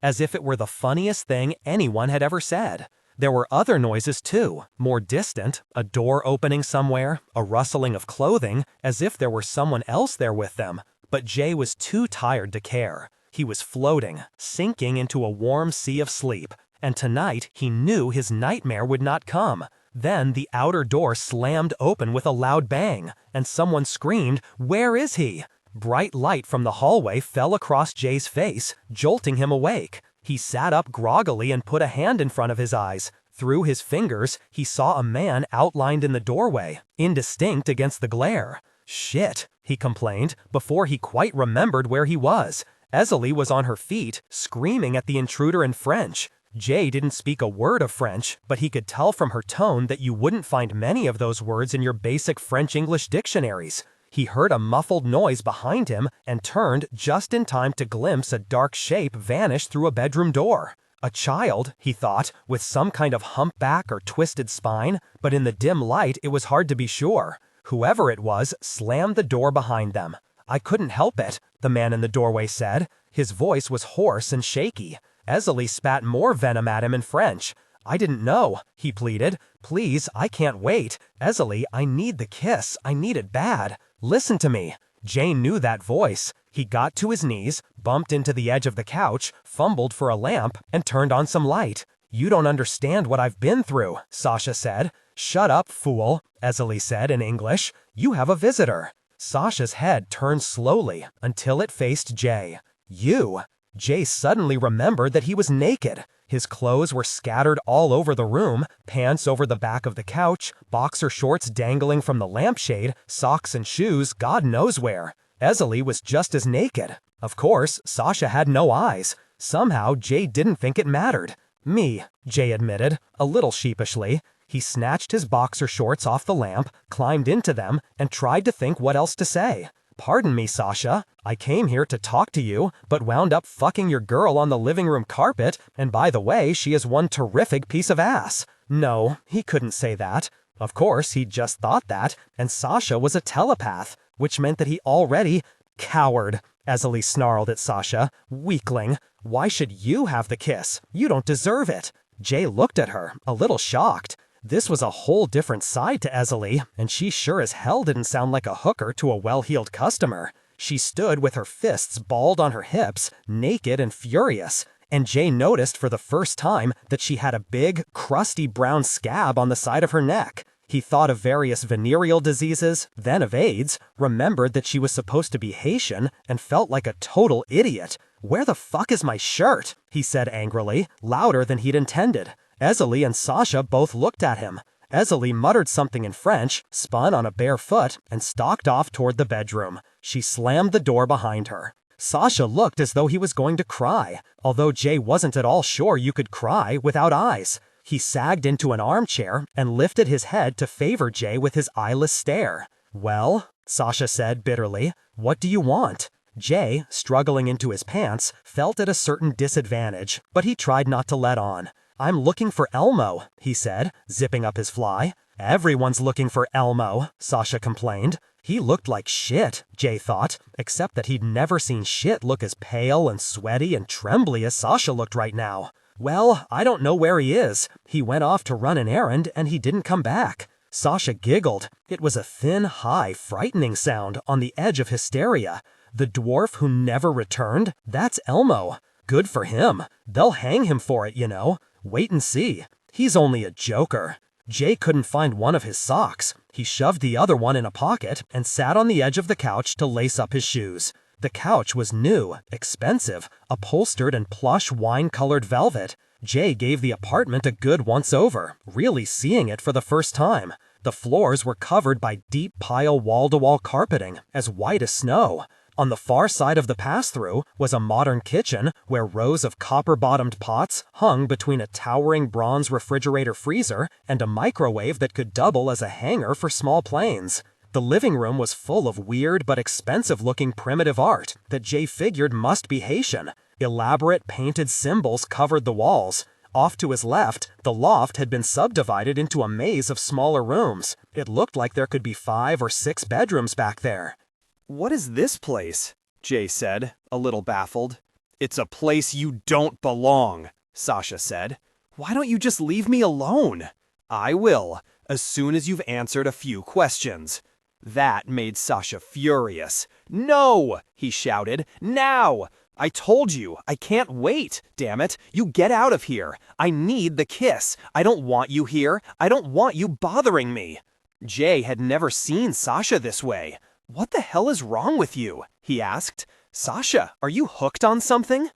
as if it were the funniest thing anyone had ever said. There were other noises too, more distant, a door opening somewhere, a rustling of clothing, as if there were someone else there with them. But Jay was too tired to care. He was floating, sinking into a warm sea of sleep, and tonight he knew his nightmare would not come. Then the outer door slammed open with a loud bang, and someone screamed, "Where is he?" Bright light from the hallway fell across Jay's face, jolting him awake. He sat up groggily and put a hand in front of his eyes. Through his fingers, he saw a man outlined in the doorway, indistinct against the glare. "Shit," he complained, before he quite remembered where he was. Esley was on her feet, screaming at the intruder in French. Jay didn't speak a word of French, but he could tell from her tone that you wouldn't find many of those words in your basic French-English dictionaries. He heard a muffled noise behind him and turned just in time to glimpse a dark shape vanish through a bedroom door. A child, he thought, with some kind of humpback or twisted spine, but in the dim light it was hard to be sure. Whoever it was slammed the door behind them. "I couldn't help it," the man in the doorway said. His voice was hoarse and shaky. Esley spat more venom at him in French. "I didn't know," he pleaded. "Please, I can't wait. Esley, I need the kiss. I need it bad. Listen to me." Jane knew that voice. He got to his knees, bumped into the edge of the couch, fumbled for a lamp, and turned on some light. "You don't understand what I've been through," Sasha said. "Shut up, fool," Esley said in English. "You have a visitor." Sasha's head turned slowly until it faced Jay. "You?" Jay suddenly remembered that he was naked. His clothes were scattered all over the room, pants over the back of the couch, boxer shorts dangling from the lampshade, socks and shoes God knows where. Esley was just as naked. Of course, Sasha had no eyes. Somehow, Jay didn't think it mattered. "Me," Jay admitted, a little sheepishly. He snatched his boxer shorts off the lamp, climbed into them, and tried to think what else to say. "Pardon me, Sasha. I came here to talk to you, but wound up fucking your girl on the living room carpet, and by the way, she is one terrific piece of ass." No, he couldn't say that. Of course, he'd just thought that, and Sasha was a telepath, which meant that he already... Coward. Esley snarled at Sasha. "Weakling. Why should you have the kiss? You don't deserve it." Jay looked at her, a little shocked. This was a whole different side to Esley, and she sure as hell didn't sound like a hooker to a well-heeled customer. She stood with her fists balled on her hips, naked and furious, and Jay noticed for the first time that she had a big, crusty brown scab on the side of her neck. He thought of various venereal diseases, then of AIDS, remembered that she was supposed to be Haitian, and felt like a total idiot. "Where the fuck is my shirt?" he said angrily, louder than he'd intended. Esley and Sasha both looked at him. Esley muttered something in French, spun on a bare foot, and stalked off toward the bedroom. She slammed the door behind her. Sasha looked as though he was going to cry, although Jay wasn't at all sure you could cry without eyes. He sagged into an armchair and lifted his head to favor Jay with his eyeless stare. "Well," Sasha said bitterly, "what do you want?" Jay, struggling into his pants, felt at a certain disadvantage, but he tried not to let on. "I'm looking for Elmo," he said, zipping up his fly. "Everyone's looking for Elmo," Sasha complained. He looked like shit, Jay thought, except that he'd never seen shit look as pale and sweaty and trembly as Sasha looked right now. "Well, I don't know where he is. He went off to run an errand and he didn't come back." Sasha giggled. It was a thin, high, frightening sound on the edge of hysteria. The dwarf who never returned? That's Elmo. Good for him. They'll hang him for it, you know. Wait and see. He's only a joker. Jay couldn't find one of his socks. He shoved the other one in a pocket and sat on the edge of the couch to lace up his shoes. The couch was new, expensive, upholstered in plush wine-colored velvet. Jay gave the apartment a good once-over, really seeing it for the first time. The floors were covered by deep pile wall-to-wall carpeting, as white as snow. On the far side of the pass-through was a modern kitchen where rows of copper-bottomed pots hung between a towering bronze refrigerator freezer and a microwave that could double as a hanger for small planes. The living room was full of weird but expensive-looking primitive art that Jay figured must be Haitian. Elaborate painted symbols covered the walls. Off to his left, the loft had been subdivided into a maze of smaller rooms. It looked like there could be 5 or 6 bedrooms back there. "What is this place?" Jay said, a little baffled. "It's a place you don't belong," Sasha said. "Why don't you just leave me alone?" "I will, as soon as you've answered a few questions." That made Sasha furious. "No!" he shouted. "Now! I told you, I can't wait, damn it. You get out of here. I need the kiss. I don't want you here. I don't want you bothering me." Jay had never seen Sasha this way. "What the hell is wrong with you?" he asked. "Sasha, are you hooked on something?"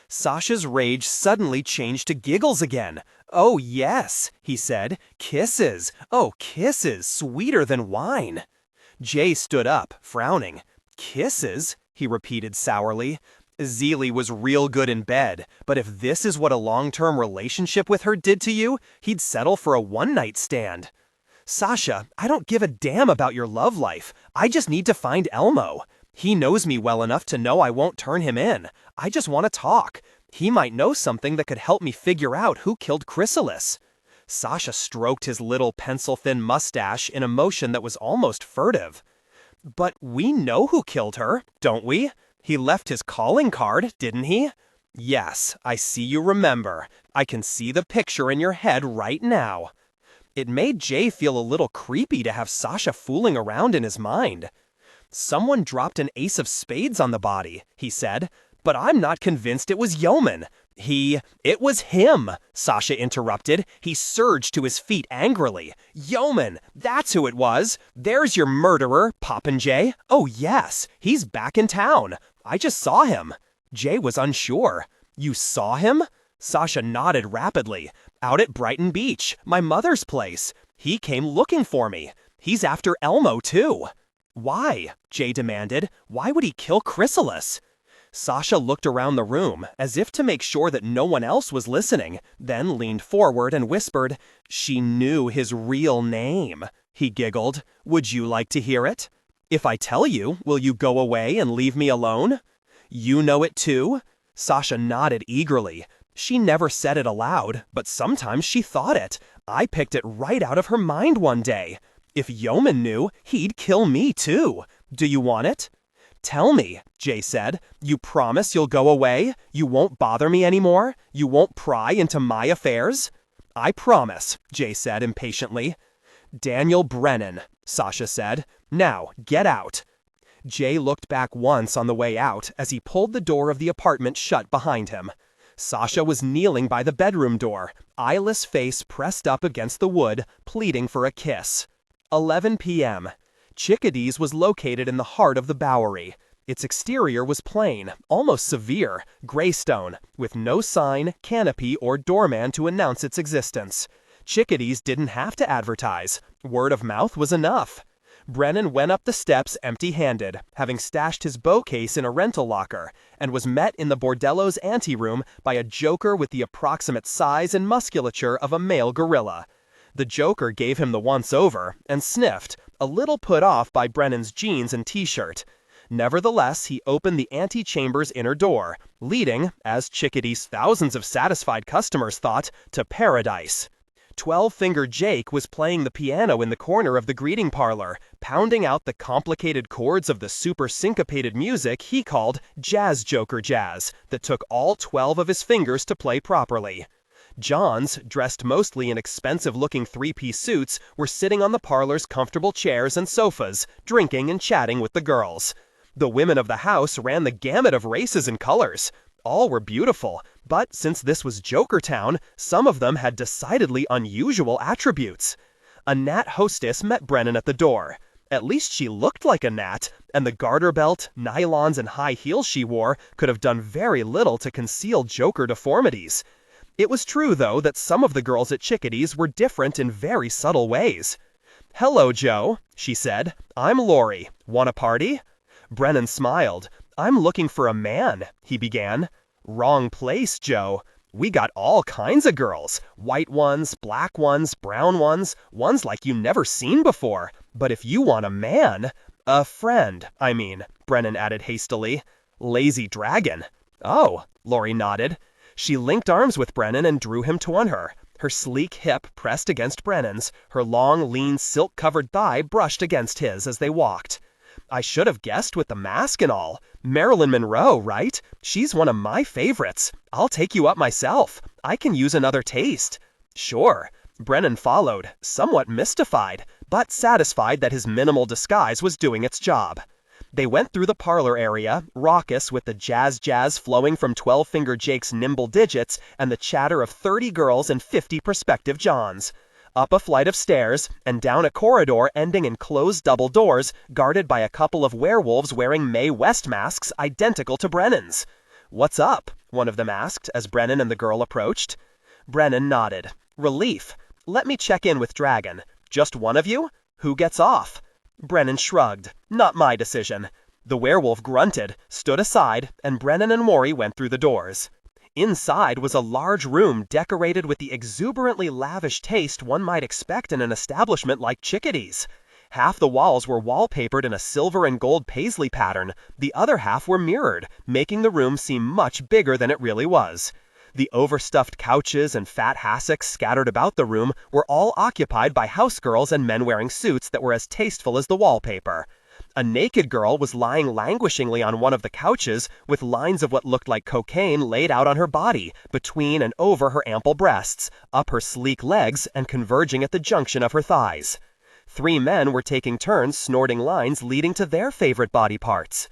Sasha's rage suddenly changed to giggles again. "Oh yes," he said. "Kisses. Oh, kisses, sweeter than wine." Jay stood up, frowning. "Kisses?" he repeated sourly. Zeely was real good in bed, but if this is what a long-term relationship with her did to you, he'd settle for a one-night stand. "Sasha, I don't give a damn about your love life. I just need to find Elmo. He knows me well enough to know I won't turn him in. I just want to talk. He might know something that could help me figure out who killed Chrysalis." Sasha stroked his little pencil-thin mustache in a motion that was almost furtive. "But we know who killed her, don't we? He left his calling card, didn't he?" "Yes, I see you remember. I can see the picture in your head right now." It made Jay feel a little creepy to have Sasha fooling around in his mind. "Someone dropped an ace of spades on the body," he said, "but I'm not convinced it was Yeoman. It was him," Sasha interrupted. He surged to his feet angrily. "Yeoman, that's who it was. There's your murderer, Popinjay. Oh yes, he's back in town. I just saw him." Jay was unsure. "You saw him?" Sasha nodded rapidly. "Out at Brighton Beach, my mother's place. He came looking for me. He's after Elmo, too." "Why?" Jay demanded. "Why would he kill Chrysalis?" Sasha looked around the room, as if to make sure that no one else was listening, then leaned forward and whispered, "She knew his real name." He giggled. "Would you like to hear it? If I tell you, will you go away and leave me alone?" "You know it too?" Sasha nodded eagerly. She never said it aloud, but sometimes she thought it. I picked it right out of her mind one day. If Yeoman knew, he'd kill me too. Do you want it? Tell me, Jay said. You promise you'll go away? You won't bother me anymore? You won't pry into my affairs? I promise, Jay said impatiently. Daniel Brennan, Sasha said. Now, get out. Jay looked back once on the way out as he pulled the door of the apartment shut behind him. Sasha was kneeling by the bedroom door, eyeless face pressed up against the wood, pleading for a kiss. 11 p.m. Chickadee's was located in the heart of the Bowery. Its exterior was plain, almost severe, gray stone, with no sign, canopy, or doorman to announce its existence. Chickadee's didn't have to advertise. Word of mouth was enough. Brennan went up the steps empty-handed, having stashed his bow case in a rental locker, and was met in the bordello's anteroom by a joker with the approximate size and musculature of a male gorilla. The joker gave him the once-over and sniffed, a little put off by Brennan's jeans and t-shirt. Nevertheless, he opened the antechamber's inner door, leading, as Chickadee's thousands of satisfied customers thought, to paradise. 12-Finger Jake was playing the piano in the corner of the greeting parlor, pounding out the complicated chords of the super syncopated music he called jazz joker jazz that took all 12 of his fingers to play properly. Johns, dressed mostly in expensive-looking three-piece suits, were sitting on the parlor's comfortable chairs and sofas, drinking and chatting with the girls. The women of the house ran the gamut of races and colors. All were beautiful, but since this was Jokertown, some of them had decidedly unusual attributes. A gnat hostess met Brennan at the door. At least she looked like a gnat, and the garter belt, nylons, and high heels she wore could have done very little to conceal Joker deformities. It was true, though, that some of the girls at Chickadee's were different in very subtle ways. "Hello, Joe," she said. "I'm Lori. Want a party?" Brennan smiled. "I'm looking for a man," he began. "Wrong place, Joe. We got all kinds of girls. White ones, black ones, brown ones like you never seen before. But if you want a man—" "A friend, I mean," Brennan added hastily. "Lazy dragon." "Oh," Lori nodded. She linked arms with Brennan and drew him toward her. Her sleek hip pressed against Brennan's, her long, lean, silk-covered thigh brushed against his as they walked. "I should have guessed with the mask and all. Marilyn Monroe, right? She's one of my favorites. I'll take you up myself. I can use another taste." "Sure." Brennan followed, somewhat mystified, but satisfied that his minimal disguise was doing its job. They went through the parlor area, raucous with the jazz flowing from 12-Finger Jake's nimble digits and the chatter of 30 girls and 50 prospective Johns. Up a flight of stairs, and down a corridor ending in closed double doors, guarded by a couple of werewolves wearing Mae West masks identical to Brennan's. "What's up?" one of them asked as Brennan and the girl approached. Brennan nodded. "Relief. Let me check in with Dragon. Just one of you? Who gets off?" Brennan shrugged. "Not my decision." The werewolf grunted, stood aside, and Brennan and Maury went through the doors. Inside was a large room decorated with the exuberantly lavish taste one might expect in an establishment like Chickadee's. Half the walls were wallpapered in a silver and gold paisley pattern, the other half were mirrored, making the room seem much bigger than it really was. The overstuffed couches and fat hassocks scattered about the room were all occupied by housegirls and men wearing suits that were as tasteful as the wallpaper. A naked girl was lying languishingly on one of the couches, with lines of what looked like cocaine laid out on her body, between and over her ample breasts, up her sleek legs, and converging at the junction of her thighs. 3 men were taking turns snorting lines leading to their favorite body parts.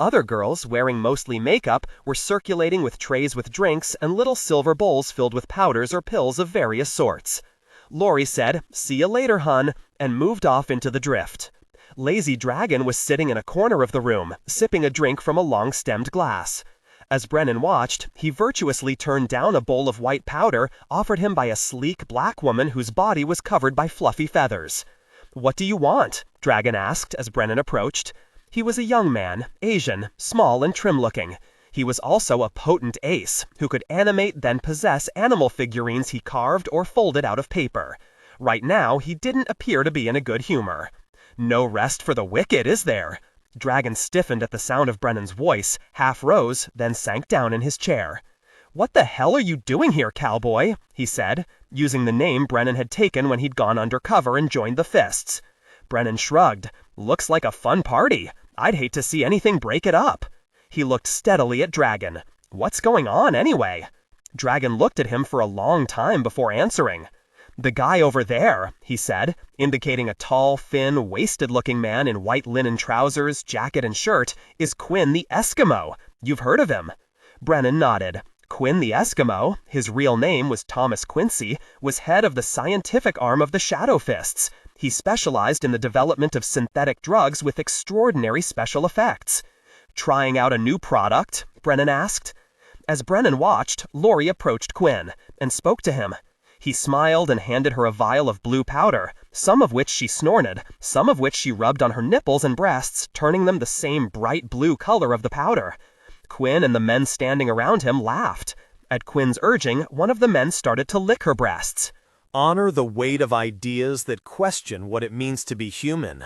Other girls, wearing mostly makeup, were circulating with trays with drinks and little silver bowls filled with powders or pills of various sorts. Lori said, "See you later, hun," and moved off into the drift. Lazy Dragon was sitting in a corner of the room, sipping a drink from a long-stemmed glass. As Brennan watched, he virtuously turned down a bowl of white powder offered him by a sleek black woman whose body was covered by fluffy feathers. "What do you want?" Dragon asked as Brennan approached. He was a young man, Asian, small and trim-looking. He was also a potent ace, who could animate then possess animal figurines he carved or folded out of paper. Right now, he didn't appear to be in a good humor. "No rest for the wicked, is there?" Dragon stiffened at the sound of Brennan's voice, half rose, then sank down in his chair. "What the hell are you doing here, cowboy?" he said, using the name Brennan had taken when he'd gone undercover and joined the Fists. Brennan shrugged. "Looks like a fun party. I'd hate to see anything break it up. He looked steadily at Dragon. What's going on, anyway? Dragon looked at him for a long time before answering. The guy over there, he said, indicating a tall, thin, wasted-looking man in white linen trousers, jacket, and shirt, is Quinn the Eskimo. You've heard of him. Brennan nodded. Quinn the Eskimo, his real name was Thomas Quincy, was head of the scientific arm of the Shadow Fists. He specialized in the development of synthetic drugs with extraordinary special effects. Trying out a new product? Brennan asked. As Brennan watched, Lori approached Quinn and spoke to him. He smiled and handed her a vial of blue powder, some of which she snorted, some of which she rubbed on her nipples and breasts, turning them the same bright blue color of the powder. Quinn and the men standing around him laughed. At Quinn's urging, one of the men started to lick her breasts. Honor the weight of ideas that question what it means to be human.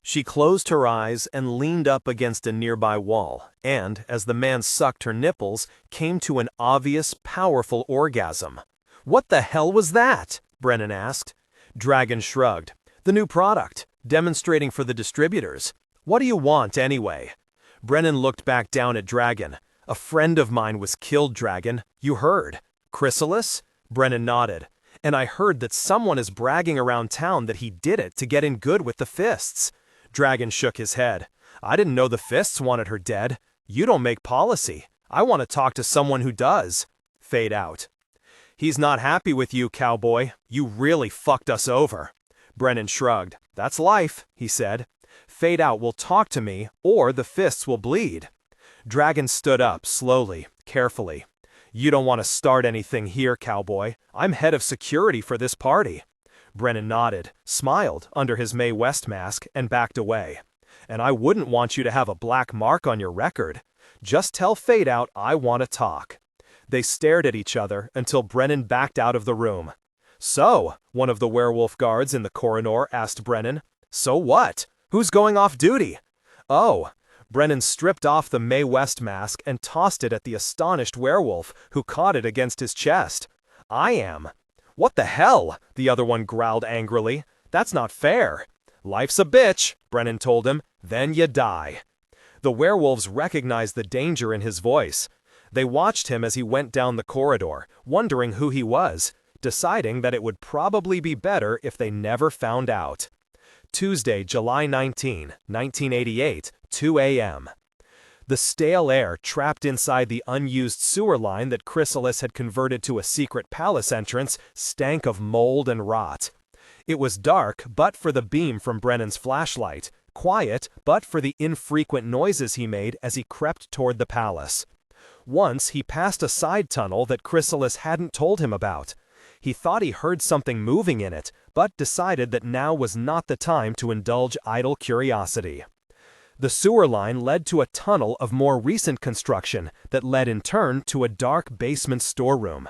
She closed her eyes and leaned up against a nearby wall, and, as the man sucked her nipples, came to an obvious, powerful orgasm. "What the hell was that?" Brennan asked. Dragon shrugged. "The new product, demonstrating for the distributors. What do you want, anyway?" Brennan looked back down at Dragon. "A friend of mine was killed, Dragon. You heard." "Chrysalis?" Brennan nodded. "And I heard that someone is bragging around town that he did it to get in good with the Fists." Dragon shook his head. "I didn't know the Fists wanted her dead. You don't make policy. I want to talk to someone who does." Fade out. "He's not happy with you, cowboy. You really fucked us over." Brennan shrugged. "That's life," he said. "Fade out will talk to me, or the Fists will bleed." Dragon stood up, slowly, carefully. "You don't want to start anything here, cowboy. I'm head of security for this party." Brennan nodded, smiled under his Mae West mask, and backed away. "And I wouldn't want you to have a black mark on your record. Just tell Fade out I want to talk." They stared at each other until Brennan backed out of the room. "So," one of the werewolf guards in the corridor asked Brennan, "so what? Who's going off duty?" "Oh." Brennan stripped off the Mae West mask and tossed it at the astonished werewolf, who caught it against his chest. "I am." "What the hell?" the other one growled angrily. "That's not fair." "Life's a bitch," Brennan told him. "Then you die." The werewolves recognized the danger in his voice. They watched him as he went down the corridor, wondering who he was, deciding that it would probably be better if they never found out. Tuesday, July 19, 1988, 2 a.m. The stale air trapped inside the unused sewer line that Chrysalis had converted to a secret palace entrance stank of mold and rot. It was dark but for the beam from Brennan's flashlight, quiet but for the infrequent noises he made as he crept toward the palace. Once he passed a side tunnel that Chrysalis hadn't told him about. He thought he heard something moving in it, but decided that now was not the time to indulge idle curiosity. The sewer line led to a tunnel of more recent construction that led in turn to a dark basement storeroom.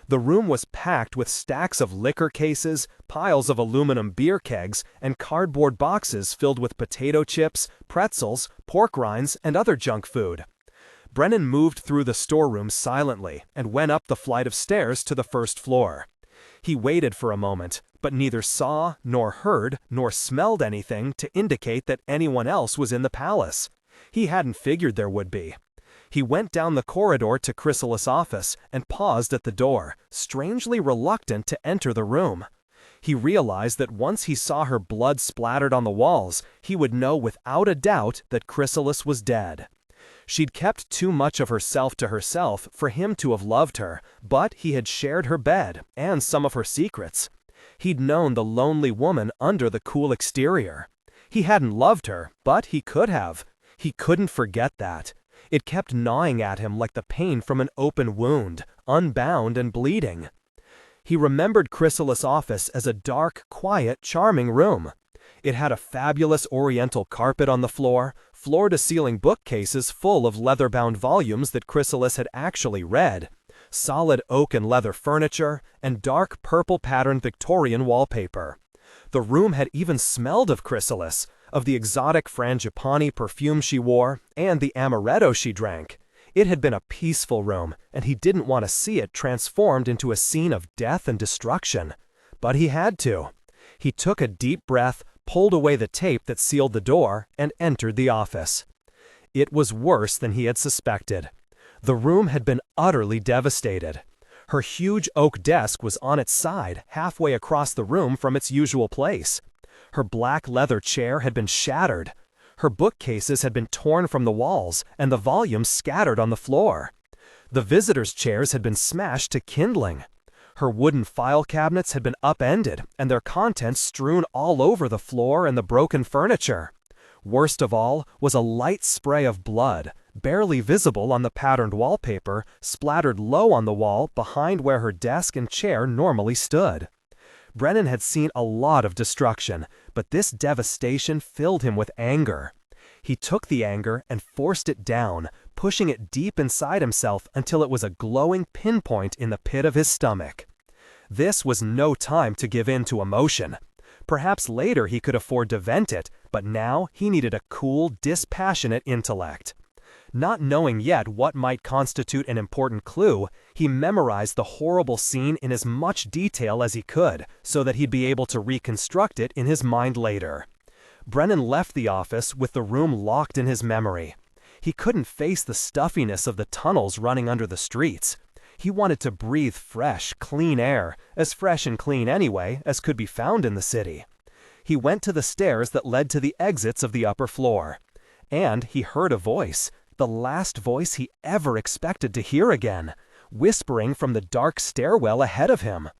The room was packed with stacks of liquor cases, piles of aluminum beer kegs, and cardboard boxes filled with potato chips, pretzels, pork rinds, and other junk food. Brennan moved through the storeroom silently and went up the flight of stairs to the first floor. He waited for a moment, but neither saw, nor heard, nor smelled anything to indicate that anyone else was in the palace. He hadn't figured there would be. He went down the corridor to Chrysalis' office and paused at the door, strangely reluctant to enter the room. He realized that once he saw her blood splattered on the walls, he would know without a doubt that Chrysalis was dead. She'd kept too much of herself to herself for him to have loved her, but he had shared her bed and some of her secrets. He'd known the lonely woman under the cool exterior. He hadn't loved her, but he could have. He couldn't forget that. It kept gnawing at him like the pain from an open wound, unbound and bleeding. He remembered Chrysalis' office as a dark, quiet, charming room. It had a fabulous oriental carpet on the floor, floor-to-ceiling bookcases full of leather-bound volumes that Chrysalis had actually read, solid oak and leather furniture, and dark purple-patterned Victorian wallpaper. The room had even smelled of Chrysalis, of the exotic frangipani perfume she wore, and the amaretto she drank. It had been a peaceful room, and he didn't want to see it transformed into a scene of death and destruction. But he had to. He took a deep breath, pulled away the tape that sealed the door, and entered the office. It was worse than he had suspected. The room had been utterly devastated. Her huge oak desk was on its side, halfway across the room from its usual place. Her black leather chair had been shattered. Her bookcases had been torn from the walls, and the volumes scattered on the floor. The visitors' chairs had been smashed to kindling. Her wooden file cabinets had been upended, and their contents strewn all over the floor and the broken furniture. Worst of all was a light spray of blood, barely visible on the patterned wallpaper, splattered low on the wall behind where her desk and chair normally stood. Brennan had seen a lot of destruction, but this devastation filled him with anger. He took the anger and forced it down, pushing it deep inside himself until it was a glowing pinpoint in the pit of his stomach. This was no time to give in to emotion. Perhaps later he could afford to vent it, but now he needed a cool, dispassionate intellect. Not knowing yet what might constitute an important clue, he memorized the horrible scene in as much detail as he could, so that he'd be able to reconstruct it in his mind later. Brennan left the office with the room locked in his memory. He couldn't face the stuffiness of the tunnels running under the streets. He wanted to breathe fresh, clean air, as fresh and clean anyway as could be found in the city. He went to the stairs that led to the exits of the upper floor. And he heard a voice, the last voice he ever expected to hear again, whispering from the dark stairwell ahead of him.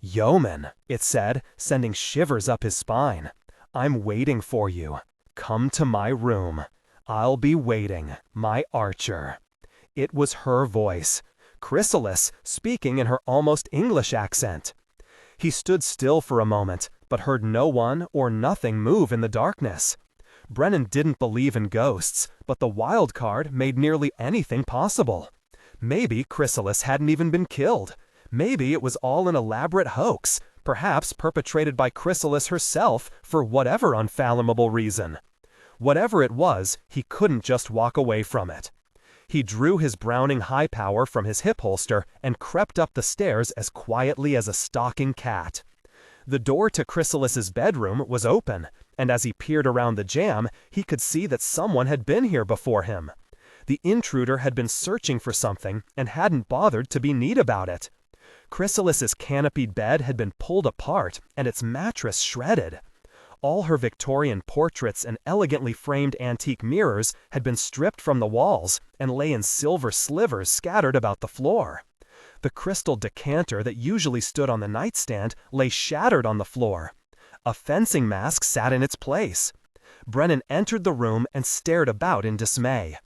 "Yeoman," it said, sending shivers up his spine. "I'm waiting for you. Come to my room. I'll be waiting, my archer." It was her voice, Chrysalis, speaking in her almost English accent. He stood still for a moment, but heard no one or nothing move in the darkness. Brennan didn't believe in ghosts, but the wild card made nearly anything possible. Maybe Chrysalis hadn't even been killed. Maybe it was all an elaborate hoax, perhaps perpetrated by Chrysalis herself for whatever unfathomable reason. Whatever it was, he couldn't just walk away from it. He drew his Browning high power from his hip holster and crept up the stairs as quietly as a stalking cat. The door to Chrysalis's bedroom was open, and as he peered around the jamb, he could see that someone had been here before him. The intruder had been searching for something and hadn't bothered to be neat about it. Chrysalis's canopied bed had been pulled apart and its mattress shredded. All her Victorian portraits and elegantly framed antique mirrors had been stripped from the walls and lay in silver slivers scattered about the floor. The crystal decanter that usually stood on the nightstand lay shattered on the floor. A fencing mask sat in its place. Brennan entered the room and stared about in dismay.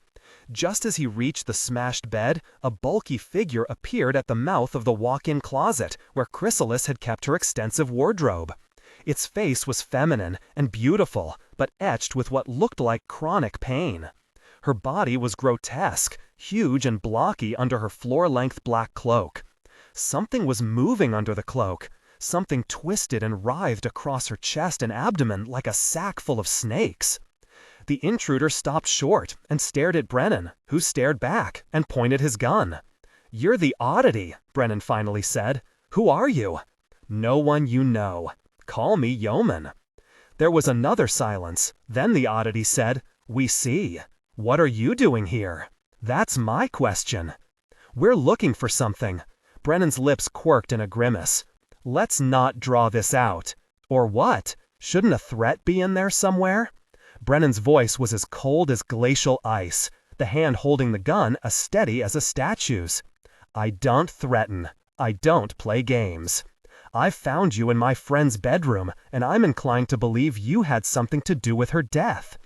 Just as he reached the smashed bed, a bulky figure appeared at the mouth of the walk-in closet where Chrysalis had kept her extensive wardrobe. Its face was feminine and beautiful, but etched with what looked like chronic pain. Her body was grotesque, huge and blocky under her floor-length black cloak. Something was moving under the cloak. Something twisted and writhed across her chest and abdomen like a sack full of snakes. The intruder stopped short and stared at Brennan, who stared back and pointed his gun. "You're the oddity," Brennan finally said. "Who are you?" "No one you know. Call me Yeoman." There was another silence. Then the oddity said, "We see. What are you doing here?" "That's my question." "We're looking for something." Brennan's lips quirked in a grimace. "Let's not draw this out." "Or what? Shouldn't a threat be in there somewhere?" Brennan's voice was as cold as glacial ice, the hand holding the gun as steady as a statue's. "I don't threaten. I don't play games. I found you in my friend's bedroom, and I'm inclined to believe you had something to do with her death.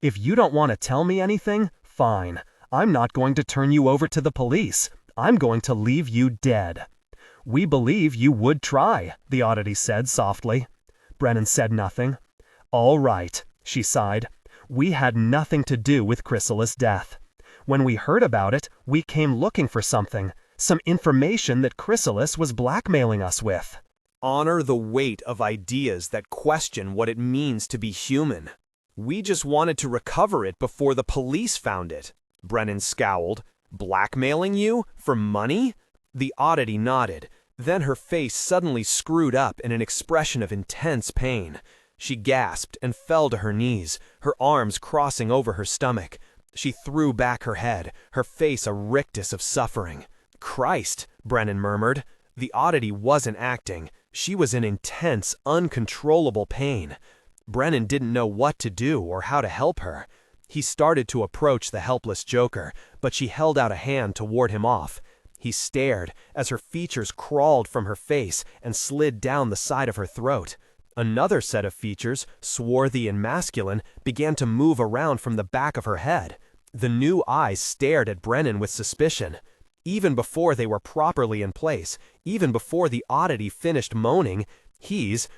If you don't want to tell me anything, fine. I'm not going to turn you over to the police. I'm going to leave you dead." "We believe you would try," the oddity said softly. Brennan said nothing. "All right," she sighed. "We had nothing to do with Chrysalis' death. When we heard about it, we came looking for something, some information that Chrysalis was blackmailing us with." Honor the weight of ideas that question what it means to be human. We just wanted to recover it before the police found it. Brennan scowled. Blackmailing you? For money? The oddity nodded. Then her face suddenly screwed up in an expression of intense pain. She gasped and fell to her knees, her arms crossing over her stomach. She threw back her head, her face a rictus of suffering. "Christ," Brennan murmured. The oddity wasn't acting. She was in intense, uncontrollable pain. Brennan didn't know what to do or how to help her. He started to approach the helpless Joker, but she held out a hand to ward him off. He stared as her features crawled from her face and slid down the side of her throat. Another set of features, swarthy and masculine, began to move around from the back of her head. The new eyes stared at Brennan with suspicion. Even before they were properly in place, even before the oddity finished moaning,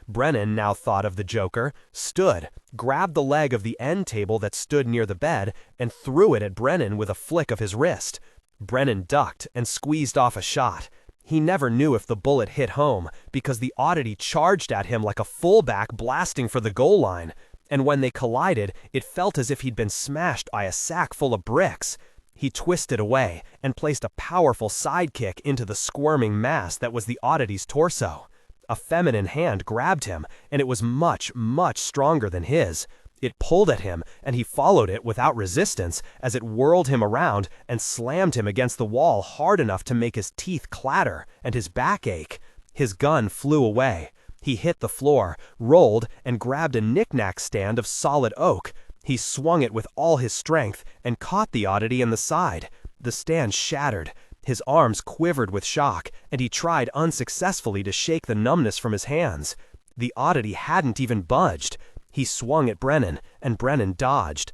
Brennan now thought of the Joker, stood, grabbed the leg of the end table that stood near the bed, and threw it at Brennan with a flick of his wrist. Brennan ducked and squeezed off a shot. He never knew if the bullet hit home, because the oddity charged at him like a fullback blasting for the goal line, and when they collided, it felt as if he'd been smashed by a sack full of bricks. He twisted away and placed a powerful sidekick into the squirming mass that was the oddity's torso. A feminine hand grabbed him, and it was much, much stronger than his. It pulled at him, and he followed it without resistance as it whirled him around and slammed him against the wall hard enough to make his teeth clatter and his back ache. His gun flew away. He hit the floor, rolled, and grabbed a knick-knack stand of solid oak. He swung it with all his strength and caught the oddity in the side. The stand shattered. His arms quivered with shock, and he tried unsuccessfully to shake the numbness from his hands. The oddity hadn't even budged. He swung at Brennan, and Brennan dodged,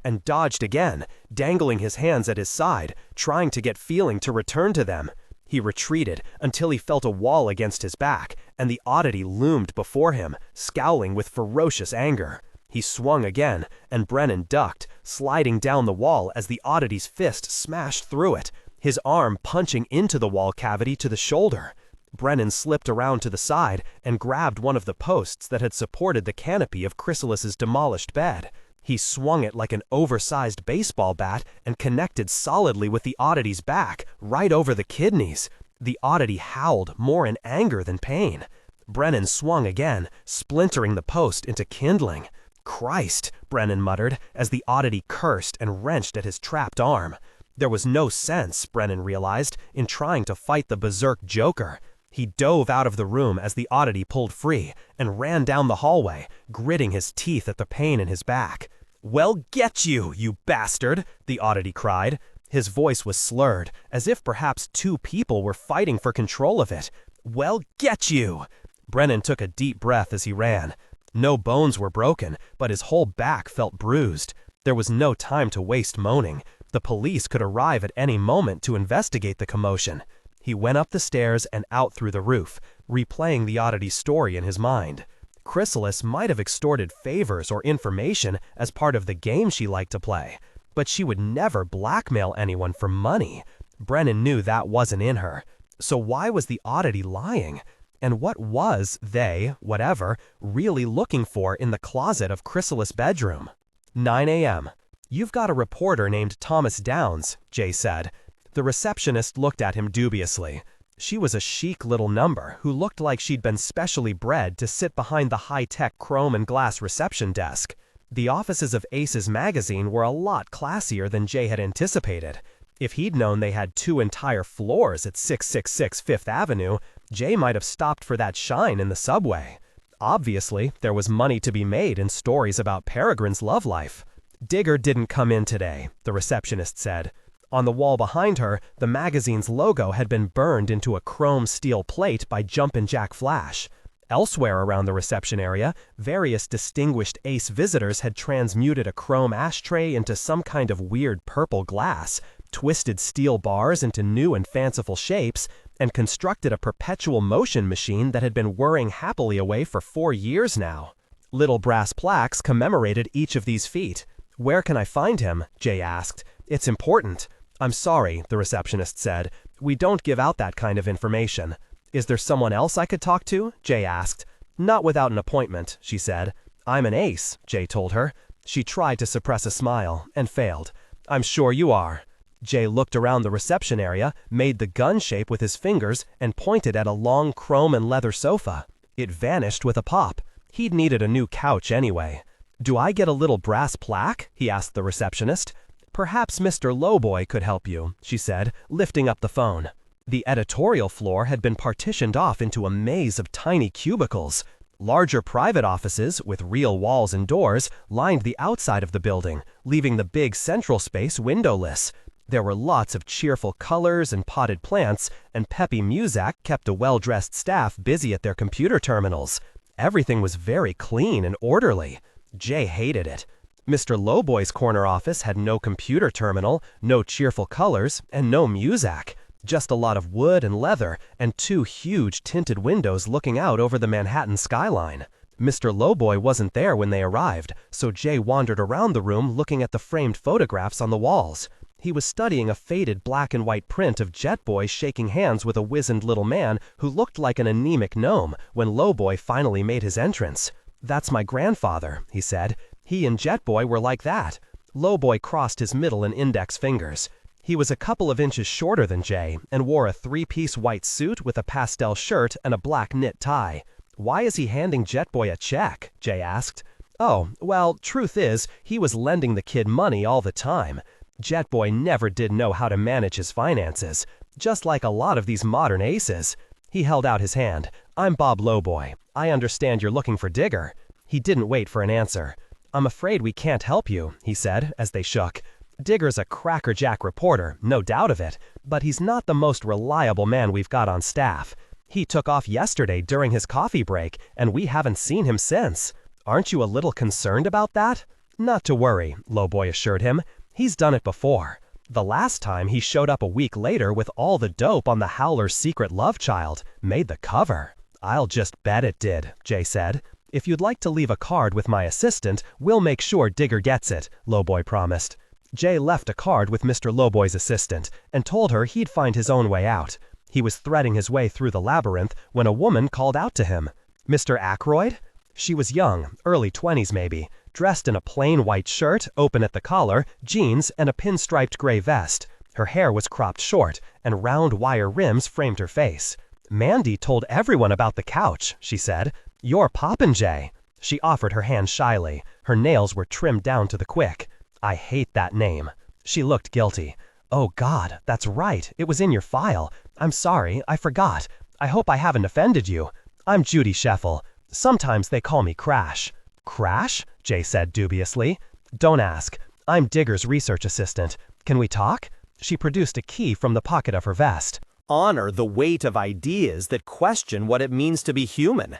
and dodged again, dangling his hands at his side, trying to get feeling to return to them. He retreated until he felt a wall against his back, and the oddity loomed before him, scowling with ferocious anger. He swung again, and Brennan ducked, sliding down the wall as the oddity's fist smashed through it, his arm punching into the wall cavity to the shoulder. Brennan slipped around to the side and grabbed one of the posts that had supported the canopy of Chrysalis's demolished bed. He swung it like an oversized baseball bat and connected solidly with the oddity's back, right over the kidneys. The oddity howled more in anger than pain. Brennan swung again, splintering the post into kindling. "Christ," Brennan muttered as the oddity cursed and wrenched at his trapped arm. There was no sense, Brennan realized, in trying to fight the berserk Joker. He dove out of the room as the oddity pulled free and ran down the hallway, gritting his teeth at the pain in his back. "Well, get you, you bastard!" the oddity cried. His voice was slurred, as if perhaps two people were fighting for control of it. "Well, get you!" Brennan took a deep breath as he ran. No bones were broken, but his whole back felt bruised. There was no time to waste moaning. The police could arrive at any moment to investigate the commotion. He went up the stairs and out through the roof, replaying the oddity's story in his mind. Chrysalis might have extorted favors or information as part of the game she liked to play, but she would never blackmail anyone for money. Brennan knew that wasn't in her. So why was the oddity lying? And what was they, whatever, really looking for in the closet of Chrysalis' bedroom? 9 a.m. "You've got a reporter named Thomas Downs," Jay said. The receptionist looked at him dubiously. She was a chic little number who looked like she'd been specially bred to sit behind the high-tech chrome and glass reception desk. The offices of Ace's magazine were a lot classier than Jay had anticipated. If he'd known they had 2 entire floors at 666 Fifth Avenue, Jay might have stopped for that shine in the subway. Obviously, there was money to be made in stories about Peregrine's love life. "Digger didn't come in today," the receptionist said. On the wall behind her, the magazine's logo had been burned into a chrome steel plate by Jumpin' Jack Flash. Elsewhere around the reception area, various distinguished Ace visitors had transmuted a chrome ashtray into some kind of weird purple glass, twisted steel bars into new and fanciful shapes, and constructed a perpetual motion machine that had been whirring happily away for 4 years now. Little brass plaques commemorated each of these feat. "Where can I find him?" Jay asked. "It's important." "I'm sorry," the receptionist said. "We don't give out that kind of information." "Is there someone else I could talk to?" Jay asked. "Not without an appointment," she said. "I'm an ace," Jay told her. She tried to suppress a smile, and failed. "I'm sure you are." Jay looked around the reception area, made the gun shape with his fingers, and pointed at a long chrome and leather sofa. It vanished with a pop. He'd needed a new couch anyway. "Do I get a little brass plaque?" he asked the receptionist. "Perhaps Mr. Lowboy could help you," she said, lifting up the phone. The editorial floor had been partitioned off into a maze of tiny cubicles. Larger private offices, with real walls and doors, lined the outside of the building, leaving the big central space windowless. There were lots of cheerful colors and potted plants, and peppy music kept a well-dressed staff busy at their computer terminals. Everything was very clean and orderly. Jay hated it. Mr. Lowboy's corner office had no computer terminal, no cheerful colors, and no music. Just a lot of wood and leather, and two huge tinted windows looking out over the Manhattan skyline. Mr. Lowboy wasn't there when they arrived, so Jay wandered around the room looking at the framed photographs on the walls. He was studying a faded black and white print of Jet Boy shaking hands with a wizened little man who looked like an anemic gnome when Lowboy finally made his entrance. "That's my grandfather," he said. "He and Jet Boy were like that." Lowboy crossed his middle and index fingers. He was a couple of inches shorter than Jay and wore a three-piece white suit with a pastel shirt and a black knit tie. "Why is he handing Jet Boy a check?" Jay asked. "Oh, well, truth is, he was lending the kid money all the time. Jet Boy never did know how to manage his finances, just like a lot of these modern aces." He held out his hand. "I'm Bob Lowboy. I understand you're looking for Digger." He didn't wait for an answer. "I'm afraid we can't help you," he said as they shook. "Digger's a crackerjack reporter, no doubt of it, but he's not the most reliable man we've got on staff. He took off yesterday during his coffee break, and we haven't seen him since. Aren't you a little concerned about that?" "Not to worry," Lowboy assured him. "He's done it before. The last time he showed up a week later with all the dope on the Howler's Secret Love Child, made the cover." "I'll just bet it did," Jay said. "If you'd like to leave a card with my assistant, we'll make sure Digger gets it," Lowboy promised. Jay left a card with Mr. Lowboy's assistant and told her he'd find his own way out. He was threading his way through the labyrinth when a woman called out to him. "Mr. Ackroyd?" She was young, early 20s maybe, dressed in a plain white shirt, open at the collar, jeans, and a pinstriped gray vest. Her hair was cropped short, and round wire rims framed her face. "Mandy told everyone about the couch," she said. "You're poppin', Jay." She offered her hand shyly. Her nails were trimmed down to the quick. "I hate that name." She looked guilty. "Oh God, that's right. It was in your file. I'm sorry, I forgot. I hope I haven't offended you. I'm Judy Sheffel. Sometimes they call me Crash." "Crash?" Jay said dubiously. "Don't ask. I'm Digger's research assistant. Can we talk?" She produced a key from the pocket of her vest. Honor the weight of ideas that question what it means to be human.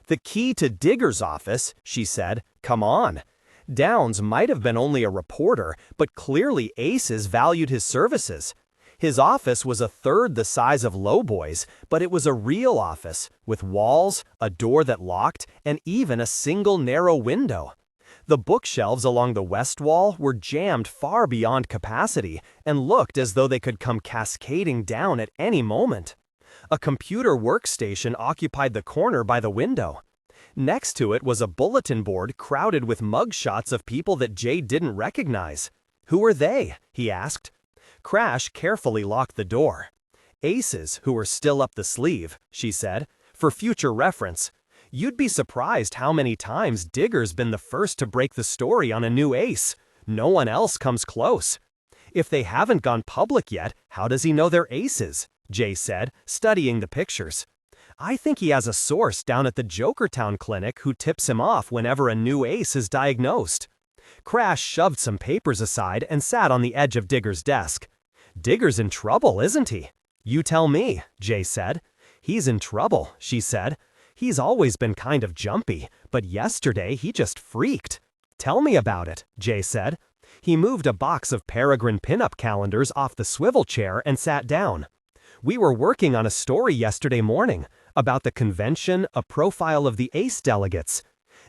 "The key to Digger's office," she said. "Come on." Downs might have been only a reporter, but clearly Aces valued his services. His office was a third the size of Lowboy's, but it was a real office, with walls, a door that locked, and even a single narrow window. The bookshelves along the west wall were jammed far beyond capacity and looked as though they could come cascading down at any moment. A computer workstation occupied the corner by the window. Next to it was a bulletin board crowded with mugshots of people that Jay didn't recognize. "Who are they?" he asked. Crash carefully locked the door. "Aces who were still up the sleeve," she said, "for future reference. You'd be surprised how many times Digger's been the first to break the story on a new ace. No one else comes close." "If they haven't gone public yet, how does he know they're aces?" Jay said, studying the pictures. "I think he has a source down at the Jokertown clinic who tips him off whenever a new ace is diagnosed." Crash shoved some papers aside and sat on the edge of Digger's desk. "Digger's in trouble, isn't he?" "You tell me," Jay said. "He's in trouble," she said. "He's always been kind of jumpy, but yesterday he just freaked." "Tell me about it," Jay said. He moved a box of Peregrine pinup calendars off the swivel chair and sat down. "We were working on a story yesterday morning about the convention, a profile of the ace delegates.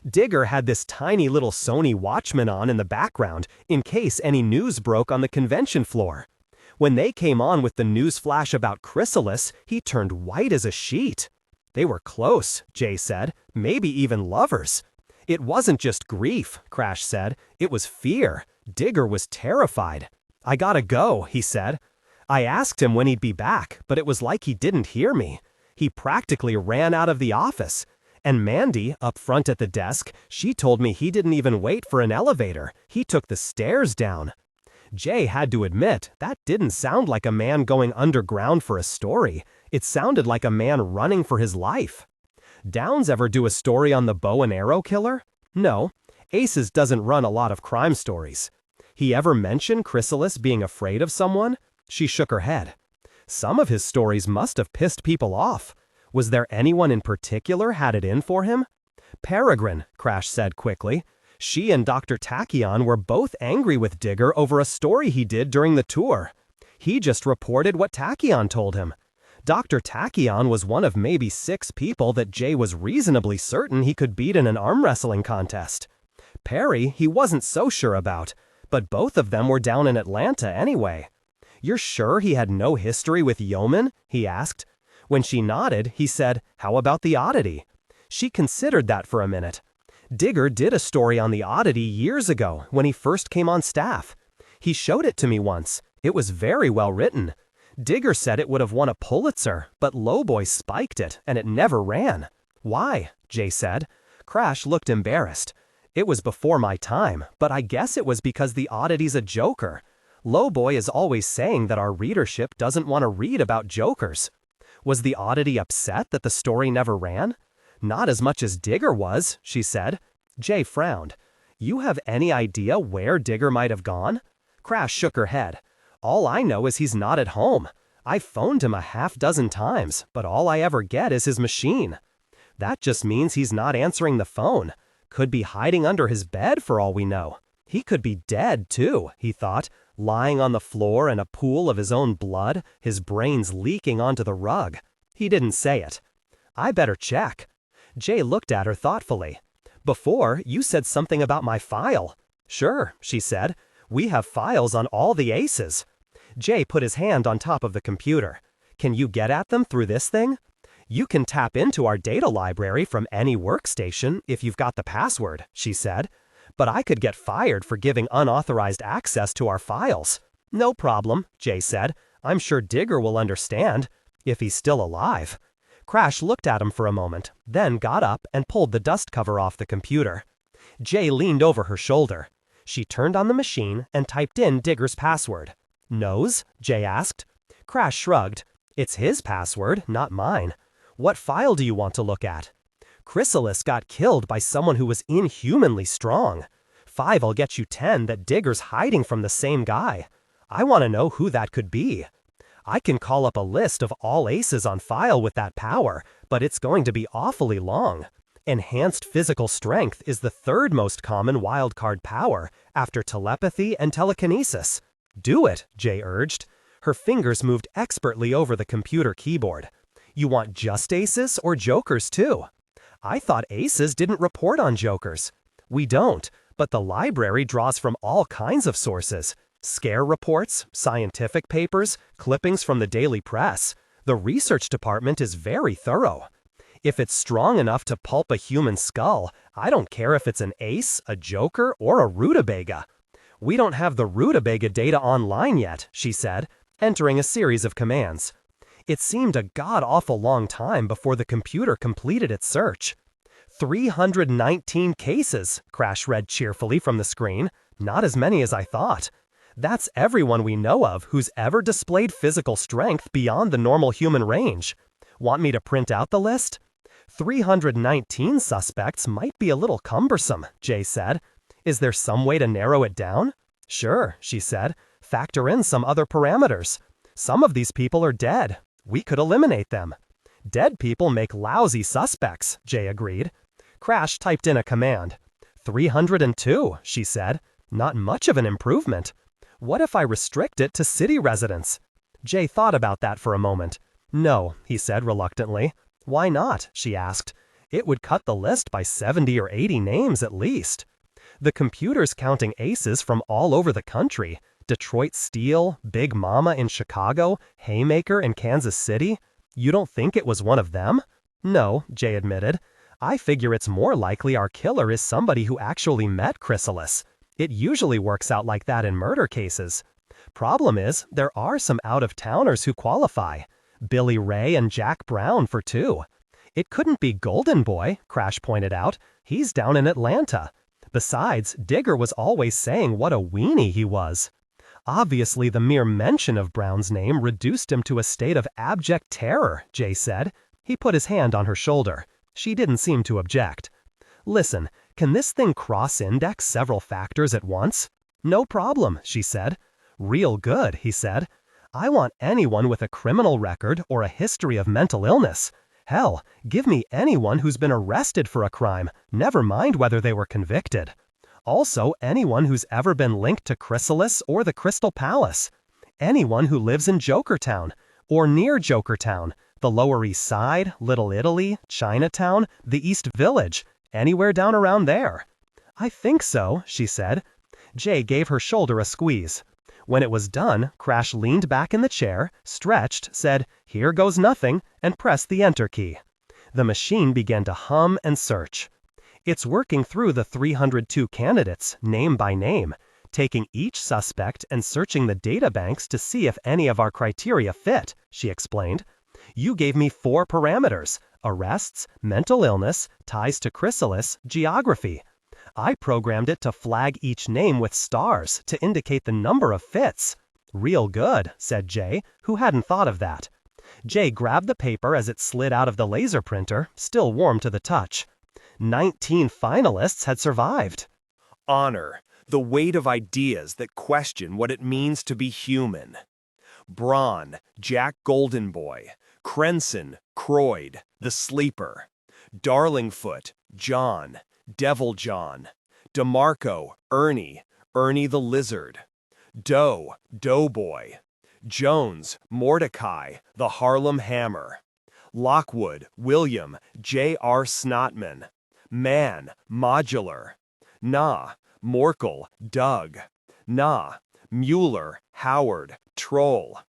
Digger had this tiny little Sony Watchman on in the background in case any news broke on the convention floor. When they came on with the news flash about Chrysalis, he turned white as a sheet." "They were close," Jay said, "maybe even lovers." "It wasn't just grief," Crash said. "It was fear. Digger was terrified." "I gotta go," he said. "I asked him when he'd be back, but it was like he didn't hear me. He practically ran out of the office. And Mandy, up front at the desk, she told me he didn't even wait for an elevator. He took the stairs down. Jay had to admit, that didn't sound like a man going underground for a story. It sounded like a man running for his life. Downs ever do a story on the bow and arrow killer? No. Aces doesn't run a lot of crime stories. He ever mention Chrysalis being afraid of someone? She shook her head. Some of his stories must have pissed people off. Was there anyone in particular had it in for him? Peregrine, Crash said quickly. She and Dr. Tachyon were both angry with Digger over a story he did during the tour. He just reported what Tachyon told him. Dr. Tachyon was one of maybe 6 people that Jay was reasonably certain he could beat in an arm wrestling contest. Perry, he wasn't so sure about, but both of them were down in Atlanta anyway. You're sure he had no history with Yeoman? He asked. When she nodded, he said, how about the oddity? She considered that for a minute. Digger did a story on the oddity years ago when he first came on staff. He showed it to me once. It was very well written. Digger said it would have won a Pulitzer, but Lowboy spiked it and it never ran. Why? Jay said. Crash looked embarrassed. It was before my time, but I guess it was because the oddity's a joker. Lowboy is always saying that our readership doesn't want to read about jokers. Was the oddity upset that the story never ran? Not as much as Digger was, she said. Jay frowned. You have any idea where Digger might have gone? Crash shook her head. All I know is he's not at home. I've phoned him a half-dozen times, but all I ever get is his machine. That just means he's not answering the phone. Could be hiding under his bed for all we know. He could be dead, too, he thought, lying on the floor in a pool of his own blood, his brains leaking onto the rug. He didn't say it. I better check. Jay looked at her thoughtfully. Before, you said something about my file. Sure, she said. We have files on all the aces. Jay put his hand on top of the computer. Can you get at them through this thing? You can tap into our data library from any workstation if you've got the password, she said. But I could get fired for giving unauthorized access to our files. No problem, Jay said. I'm sure Digger will understand, if he's still alive. Crash looked at him for a moment, then got up and pulled the dust cover off the computer. Jay leaned over her shoulder. She turned on the machine and typed in Digger's password. Knows? Jay asked. Crash shrugged. It's his password, not mine. What file do you want to look at? Chrysalis got killed by someone who was inhumanly strong. 5'll get you 10 that Digger's hiding from the same guy. I want to know who that could be. I can call up a list of all aces on file with that power, but it's going to be awfully long. Enhanced physical strength is the 3rd most common wildcard power, after telepathy and telekinesis. Do it, Jay urged. Her fingers moved expertly over the computer keyboard. You want just aces or jokers too? I thought aces didn't report on jokers. We don't, but the library draws from all kinds of sources. Scare reports, scientific papers, clippings from the daily press. The research department is very thorough. If it's strong enough to pulp a human skull, I don't care if it's an ace, a joker, or a rutabaga. We don't have the rutabaga data online yet, she said, entering a series of commands. It seemed a god-awful long time before the computer completed its search. 319 cases, Crash read cheerfully from the screen. Not as many as I thought. That's everyone we know of who's ever displayed physical strength beyond the normal human range. Want me to print out the list? 319 suspects might be a little cumbersome, Jay said. Is there some way to narrow it down? Sure, she said. Factor in some other parameters. Some of these people are dead. We could eliminate them. Dead people make lousy suspects, Jay agreed. Crash typed in a command. 302, she said. Not much of an improvement. What if I restrict it to city residents? Jay thought about that for a moment. No, he said reluctantly. Why not? She asked. It would cut the list by 70 or 80 names at least. The computer's counting aces from all over the country. Detroit Steel, Big Mama in Chicago, Haymaker in Kansas City. You don't think it was one of them? No, Jay admitted. I figure it's more likely our killer is somebody who actually met Chrysalis. It usually works out like that in murder cases. Problem is, there are some out-of-towners who qualify. Billy Ray and Jack Brown for 2. It couldn't be Golden Boy, Crash pointed out. He's down in Atlanta. Besides, Digger was always saying what a weenie he was. Obviously, the mere mention of Brown's name reduced him to a state of abject terror, Jay said. He put his hand on her shoulder. She didn't seem to object. Listen, can this thing cross-index several factors at once? No problem, she said. Real good, he said. I want anyone with a criminal record or a history of mental illness. Hell, give me anyone who's been arrested for a crime, never mind whether they were convicted. Also, anyone who's ever been linked to Chrysalis or the Crystal Palace. Anyone who lives in Jokertown, or near Jokertown, the Lower East Side, Little Italy, Chinatown, the East Village, anywhere down around there. I think so, she said. Jay gave her shoulder a squeeze. When it was done, Crash leaned back in the chair, stretched, said, "Here goes nothing," and pressed the enter key. The machine began to hum and search. It's working through the 302 candidates, name by name, taking each suspect and searching the databanks to see if any of our criteria fit, she explained. You gave me 4 parameters: arrests, mental illness, ties to Chrysalis, geography. I programmed it to flag each name with stars to indicate the number of fits. Real good, said Jay, who hadn't thought of that. Jay grabbed the paper as it slid out of the laser printer, still warm to the touch. 19 finalists had survived. Honor, the weight of ideas that question what it means to be human. Braun, Jack Goldenboy. Crenson, Ackroyd, the Sleeper. Darlingfoot, John. Devil John. DeMarco, Ernie the Lizard. Doe, Doughboy. Jones, Mordecai, the Harlem Hammer. Lockwood, William, J.R. Snotman. Mann, Modular. Nah, Morkel, Doug. Nah, Mueller, Howard, Troll.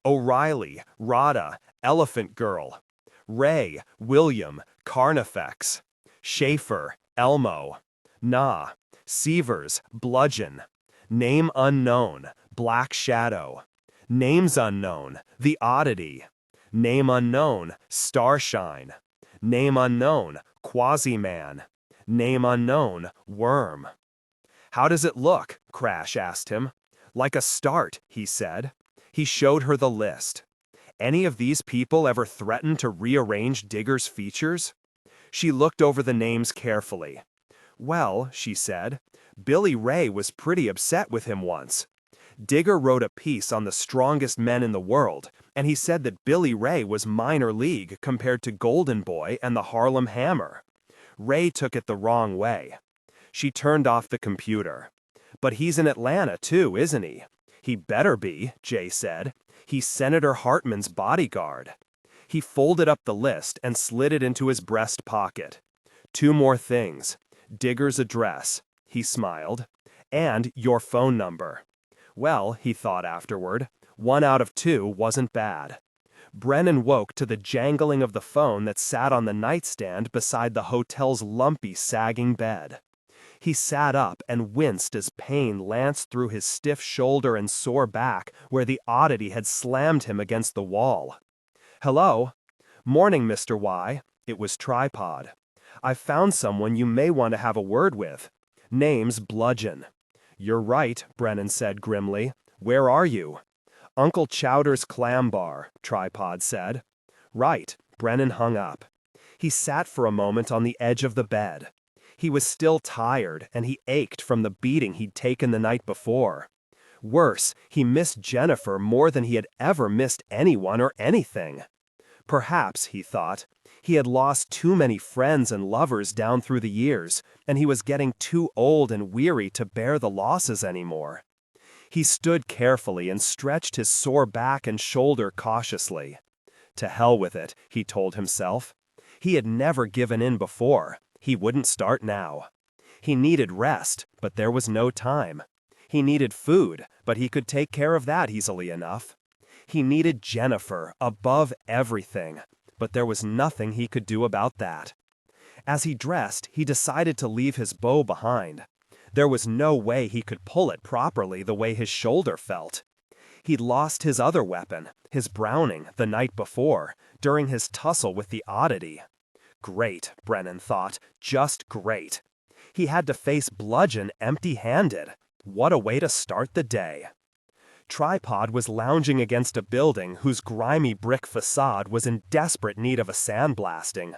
O'Reilly, Rada, Elephant Girl. Ray, William, Carnifex. Schaefer, Elmo. Nah, Sievers, Bludgeon. Name unknown, Black Shadow. Names unknown, The Oddity. Name unknown, Starshine. Name unknown, Quasi-Man. Name unknown, Worm. How does it look? Crash asked him. Like a start, he said. He showed her the list. Any of these people ever threatened to rearrange Digger's features? She looked over the names carefully. Well, she said, Billy Ray was pretty upset with him once. Digger wrote a piece on the strongest men in the world, and he said that Billy Ray was minor league compared to Golden Boy and the Harlem Hammer. Ray took it the wrong way. She turned off the computer. But he's in Atlanta too, isn't he? He better be, Jay said. He's Senator Hartman's bodyguard. He folded up the list and slid it into his breast pocket. 2 more things. Digger's address, he smiled, and your phone number. Well, he thought afterward, 1 out of 2 wasn't bad. Brennan woke to the jangling of the phone that sat on the nightstand beside the hotel's lumpy, sagging bed. He sat up and winced as pain lanced through his stiff shoulder and sore back where the oddity had slammed him against the wall. Hello? Morning, Mr. Y. It was Tripod. I've found someone you may want to have a word with. Name's Bludgeon. You're right, Brennan said grimly. Where are you? Uncle Chowder's Clam Bar, Tripod said. Right, Brennan hung up. He sat for a moment on the edge of the bed. He was still tired, and he ached from the beating he'd taken the night before. Worse, he missed Jennifer more than he had ever missed anyone or anything. Perhaps, he thought, he had lost too many friends and lovers down through the years, and he was getting too old and weary to bear the losses anymore. He stood carefully and stretched his sore back and shoulder cautiously. To hell with it, he told himself. He had never given in before. He wouldn't start now. He needed rest, but there was no time. He needed food, but he could take care of that easily enough. He needed Jennifer above everything, but there was nothing he could do about that. As he dressed, he decided to leave his bow behind. There was no way he could pull it properly the way his shoulder felt. He'd lost his other weapon, his Browning, the night before, during his tussle with the oddity. great, Brennan thought, just great. He had to face Bludgeon empty-handed. What a way to start the day. Tripod was lounging against a building whose grimy brick facade was in desperate need of a sandblasting.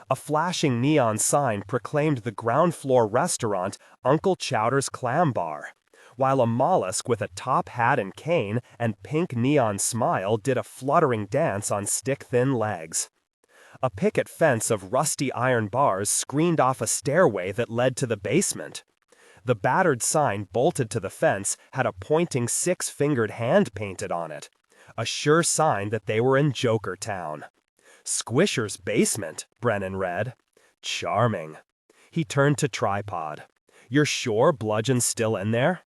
A flashing neon sign proclaimed the ground-floor restaurant Uncle Chowder's Clam Bar, while a mollusk with a top hat and cane and pink neon smile did a fluttering dance on stick-thin legs. A picket fence of rusty iron bars screened off a stairway that led to the basement. The battered sign bolted to the fence had a pointing six-fingered hand painted on it, a sure sign that they were in Jokertown. Squisher's basement, Brennan read. Charming. He turned to Tripod. You're sure Bludgeon's still in there?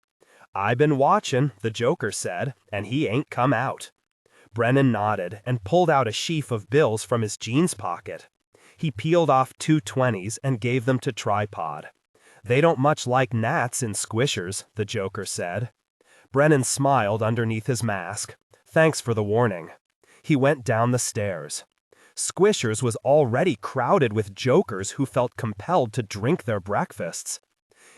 I been watchin', the Joker said, and he ain't come out. Brennan nodded and pulled out a sheaf of bills from his jeans pocket. He peeled off 2 20s and gave them to Tripod. They don't much like gnats in Squishers, the Joker said. Brennan smiled underneath his mask. Thanks for the warning. He went down the stairs. Squishers was already crowded with jokers who felt compelled to drink their breakfasts.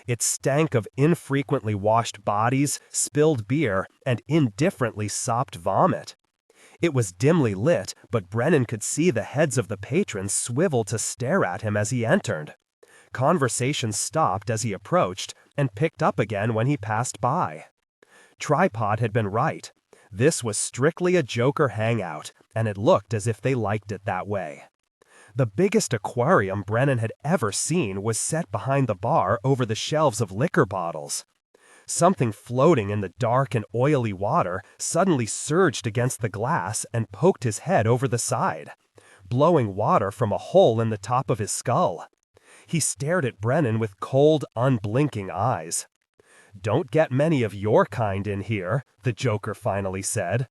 It stank of infrequently washed bodies, spilled beer, and indifferently sopped vomit. It was dimly lit, but Brennan could see the heads of the patrons swivel to stare at him as he entered. Conversation stopped as he approached and picked up again when he passed by. Tripod had been right. This was strictly a Joker hangout, and it looked as if they liked it that way. The biggest aquarium Brennan had ever seen was set behind the bar over the shelves of liquor bottles. Something floating in the dark and oily water suddenly surged against the glass and poked his head over the side, blowing water from a hole in the top of his skull. He stared at Brennan with cold, unblinking eyes. Don't get many of your kind in here, the Joker finally said.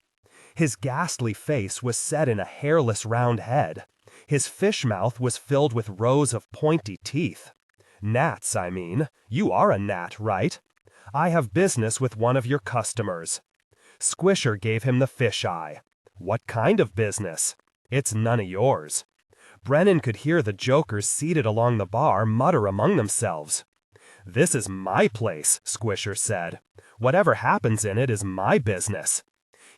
His ghastly face was set in a hairless round head. His fish mouth was filled with rows of pointy teeth. Gnats, I mean. You are a gnat, right? I have business with one of your customers. Squisher gave him the fish eye. What kind of business? It's none of yours. Brennan could hear the jokers seated along the bar mutter among themselves. This is my place, Squisher said. Whatever happens in it is my business.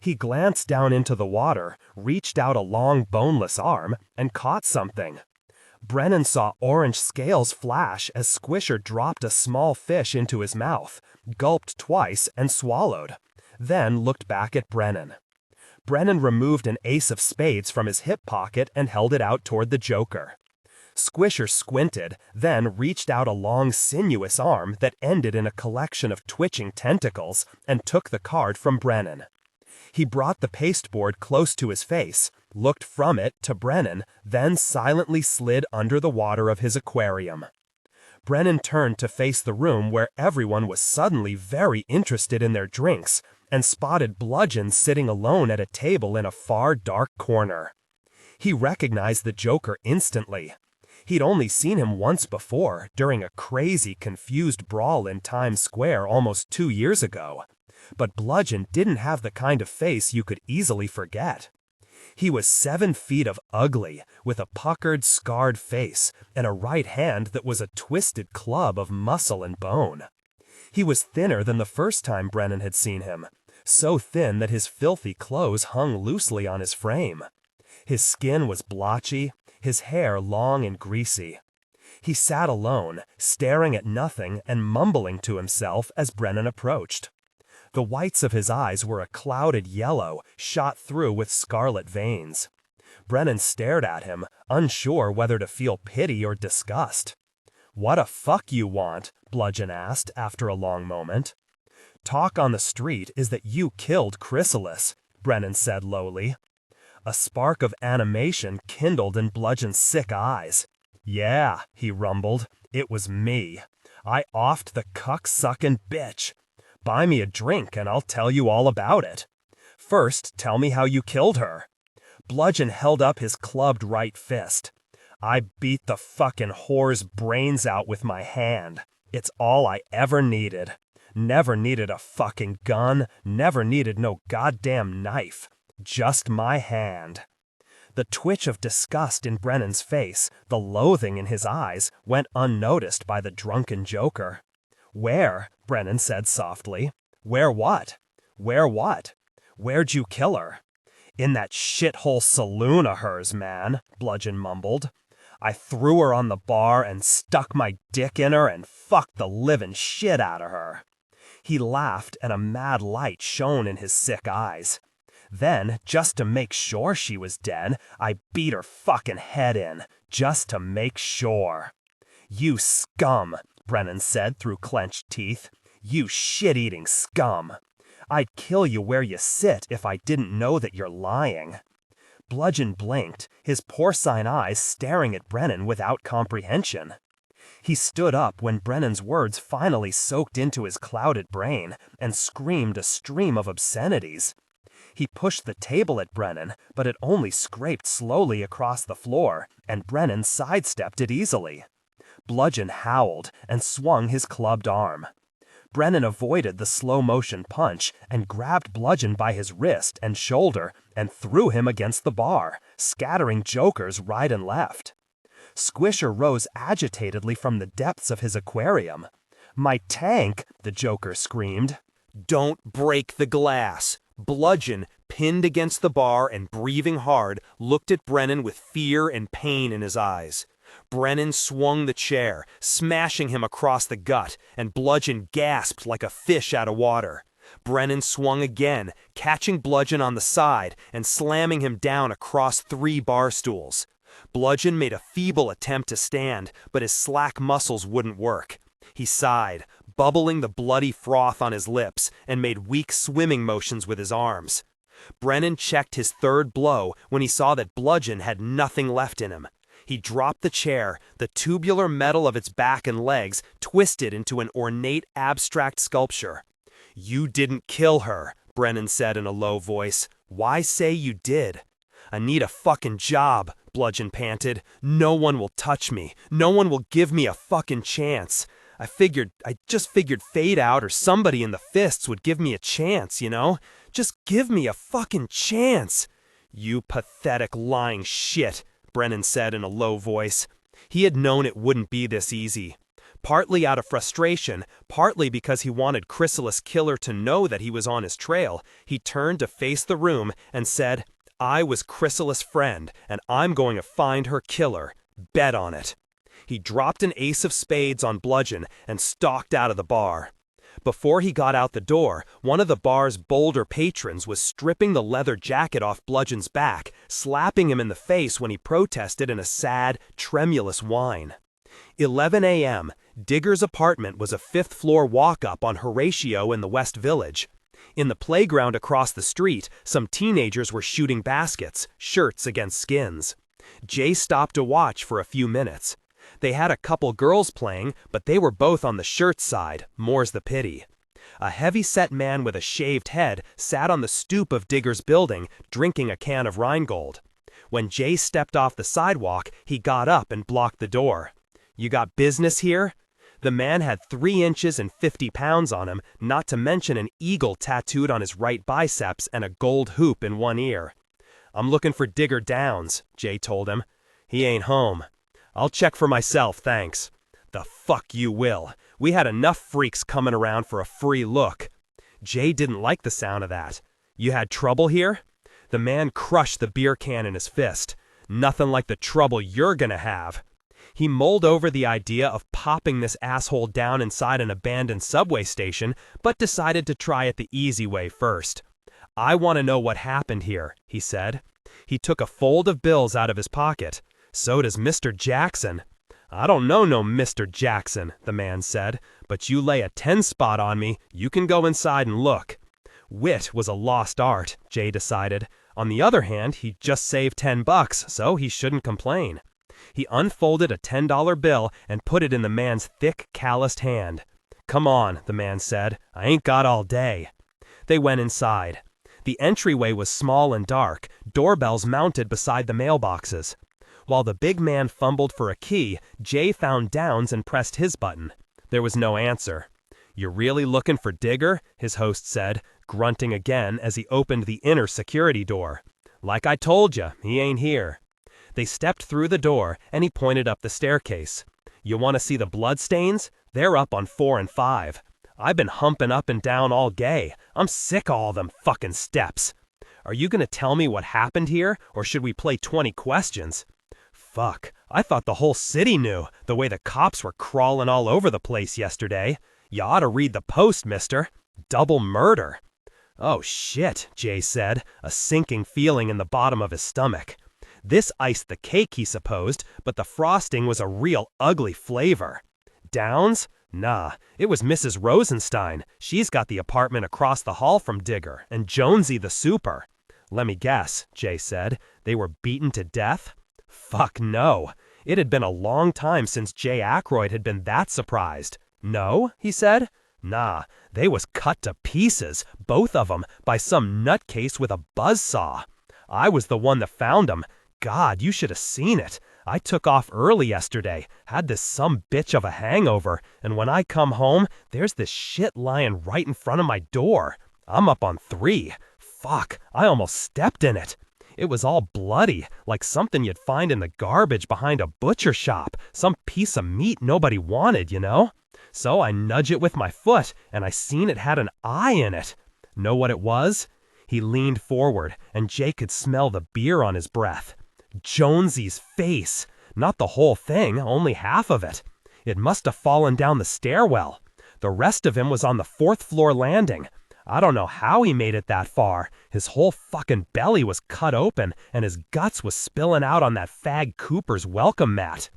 He glanced down into the water, reached out a long boneless arm, and caught something. Brennan saw orange scales flash as Squisher dropped a small fish into his mouth, gulped twice, and swallowed, then looked back at Brennan. Brennan removed an ace of spades from his hip pocket and held it out toward the Joker. Squisher squinted, then reached out a long sinuous arm that ended in a collection of twitching tentacles and took the card from Brennan. He brought the pasteboard close to his face, looked from it to Brennan, then silently slid under the water of his aquarium. Brennan turned to face the room where everyone was suddenly very interested in their drinks, and spotted Bludgeon sitting alone at a table in a far dark corner. He recognized the Joker instantly. He'd only seen him once before, during a crazy, confused brawl in Times Square almost 2 years ago. But Bludgeon didn't have the kind of face you could easily forget. He was 7 feet of ugly, with a puckered, scarred face, and a right hand that was a twisted club of muscle and bone. He was thinner than the first time Brennan had seen him, so thin that his filthy clothes hung loosely on his frame. His skin was blotchy, his hair long and greasy. He sat alone, staring at nothing and mumbling to himself as Brennan approached. The whites of his eyes were a clouded yellow, shot through with scarlet veins. Brennan stared at him, unsure whether to feel pity or disgust. "What a fuck you want?" Bludgeon asked after a long moment. "Talk on the street is that you killed Chrysalis," Brennan said lowly. A spark of animation kindled in Bludgeon's sick eyes. "Yeah," he rumbled, "it was me. I offed the cuck-sucking bitch. Buy me a drink and I'll tell you all about it. First, tell me how you killed her." Bludgeon held up his clubbed right fist. "I beat the fucking whore's brains out with my hand. It's all I ever needed. Never needed a fucking gun, never needed no goddamn knife. Just my hand." The twitch of disgust in Brennan's face, the loathing in his eyes, went unnoticed by the drunken Joker. "Where?" Brennan said softly. "Where what? Where what? Where'd you kill her?" "In that shithole saloon of hers, man," Bludgeon mumbled. "I threw her on the bar and stuck my dick in her and fucked the living shit out of her." He laughed, and a mad light shone in his sick eyes. "Then, just to make sure she was dead, I beat her fucking head in, just to make sure." "You scum," Brennan said through clenched teeth. "You shit-eating scum. I'd kill you where you sit if I didn't know that you're lying." Bludgeon blinked, his porcine eyes staring at Brennan without comprehension. He stood up when Brennan's words finally soaked into his clouded brain and screamed a stream of obscenities. He pushed the table at Brennan, but it only scraped slowly across the floor, and Brennan sidestepped it easily. Bludgeon howled and swung his clubbed arm. Brennan avoided the slow-motion punch and grabbed Bludgeon by his wrist and shoulder and threw him against the bar, scattering jokers right and left. Squisher rose agitatedly from the depths of his aquarium. "My tank!" the Joker screamed. "Don't break the glass." Bludgeon, pinned against the bar and breathing hard, looked at Brennan with fear and pain in his eyes. Brennan swung the chair, smashing him across the gut, and Bludgeon gasped like a fish out of water. Brennan swung again, catching Bludgeon on the side and slamming him down across 3 bar stools. Bludgeon made a feeble attempt to stand, but his slack muscles wouldn't work. He sighed, bubbling the bloody froth on his lips, and made weak swimming motions with his arms. Brennan checked his 3rd blow when he saw that Bludgeon had nothing left in him. He dropped the chair, the tubular metal of its back and legs twisted into an ornate abstract sculpture. "You didn't kill her," Brennan said in a low voice. "Why say you did?" "I need a fucking job," Bludgeon panted. "No one will touch me. No one will give me a fucking chance. I just figured Fade Out or somebody in the Fists would give me a chance, you know? Just give me a fucking chance." "You pathetic lying shit," Brennan said in a low voice. He had known it wouldn't be this easy. Partly out of frustration, partly because he wanted Chrysalis' killer to know that he was on his trail, he turned to face the room and said, "I was Chrysalis' friend, and I'm going to find her killer. Bet on it." He dropped an ace of spades on Bludgeon and stalked out of the bar. Before he got out the door, one of the bar's bolder patrons was stripping the leather jacket off Bludgeon's back, slapping him in the face when he protested in a sad, tremulous whine. 11 a.m. Digger's apartment was a 5th-floor walk-up on Horatio in the West Village. In the playground across the street, some teenagers were shooting baskets, shirts against skins. Jay stopped to watch for a few minutes. They had a couple girls playing, but they were both on the shirt side, more's the pity. A heavy-set man with a shaved head sat on the stoop of Digger's building, drinking a can of Rheingold. When Jay stepped off the sidewalk, he got up and blocked the door. "You got business here?" The man had 3 inches and 50 pounds on him, not to mention an eagle tattooed on his right biceps and a gold hoop in one ear. "I'm looking for Digger Downs," Jay told him. "He ain't home." "I'll check for myself, thanks." "The fuck you will. We had enough freaks coming around for a free look." Jay didn't like the sound of that. "You had trouble here?" The man crushed the beer can in his fist. "Nothing like the trouble you're gonna have." He mulled over the idea of popping this asshole down inside an abandoned subway station, but decided to try it the easy way first. "I want to know what happened here," he said. He took a fold of bills out of his pocket. "So does Mr. Jackson." "I don't know no Mr. Jackson," the man said, "but you lay a 10 spot on me, you can go inside and look." Wit was a lost art, Jay decided. On the other hand, he just saved $10, so he shouldn't complain. He unfolded a $10 bill and put it in the man's thick, calloused hand. "Come on," the man said. "I ain't got all day." They went inside. The entryway was small and dark, doorbells mounted beside the mailboxes. While the big man fumbled for a key, Jay found Downs and pressed his button. There was no answer. "You're really looking for Digger?" his host said, grunting again as he opened the inner security door. Like I told you, he ain't here. They stepped through the door, and he pointed up the staircase. You want to see the bloodstains? They're up on 4 and 5. I've been humping up and down all gay. I'm sick of all them fucking steps. Are you gonna tell me what happened here, or should we play 20 questions? Fuck, I thought the whole city knew, the way the cops were crawling all over the place yesterday. You ought to read the Post, mister. Double murder. Oh shit, Jay said, a sinking feeling in the bottom of his stomach. This iced the cake, he supposed, but the frosting was a real ugly flavor. Downs? Nah, it was Mrs. Rosenstein. She's got the apartment across the hall from Digger, and Jonesy the super. Let me guess, Jay said. They were beaten to death? Fuck no. It had been a long time since Jay Ackroyd had been that surprised. No, he said. Nah, they was cut to pieces, both of 'em, by some nutcase with a buzzsaw. I was the one that found 'em. God, you should have seen it. I took off early yesterday, had this some bitch of a hangover, and when I come home, there's this shit lying right in front of my door. I'm up on 3. Fuck, I almost stepped in it. It was all bloody, like something you'd find in the garbage behind a butcher shop, some piece of meat nobody wanted, you know? So I nudge it with my foot, and I seen it had an eye in it. Know what it was? He leaned forward, and Jay could smell the beer on his breath. Jonesy's face. Not the whole thing, only half of it. It must have fallen down the stairwell. The rest of him was on the 4th floor landing. I don't know how he made it that far. His whole fucking belly was cut open, and his guts was spilling out on that fag Cooper's welcome mat.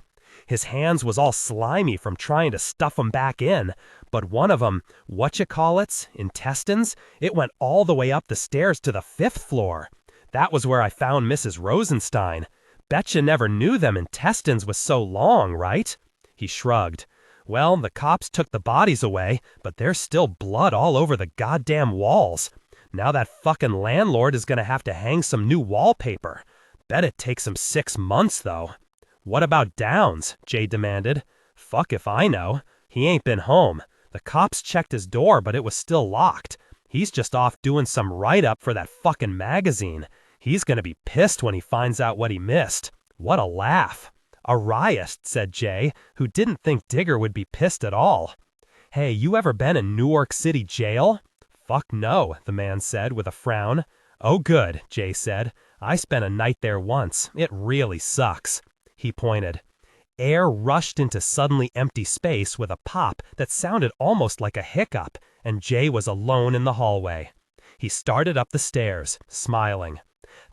His hands was all slimy from trying to stuff 'em back in, but one of 'em, whatchacallits, intestines, it went all the way up the stairs to the 5th floor. That was where I found Mrs. Rosenstein. Betcha never knew them intestines was so long, right? He shrugged. Well, the cops took the bodies away, but there's still blood all over the goddamn walls. Now that fucking landlord is gonna have to hang some new wallpaper. Bet it takes him 6 months, though. What about Downs? Jay demanded. Fuck if I know. He ain't been home. The cops checked his door, but it was still locked. He's just off doing some write-up for that fucking magazine. He's gonna be pissed when he finds out what he missed. What a laugh. A riot, said Jay, who didn't think Digger would be pissed at all. Hey, you ever been in Newark City Jail? Fuck no, the man said with a frown. Oh good, Jay said. I spent a night there once. It really sucks. He pointed. Air rushed into suddenly empty space with a pop that sounded almost like a hiccup, and Jay was alone in the hallway. He started up the stairs, smiling.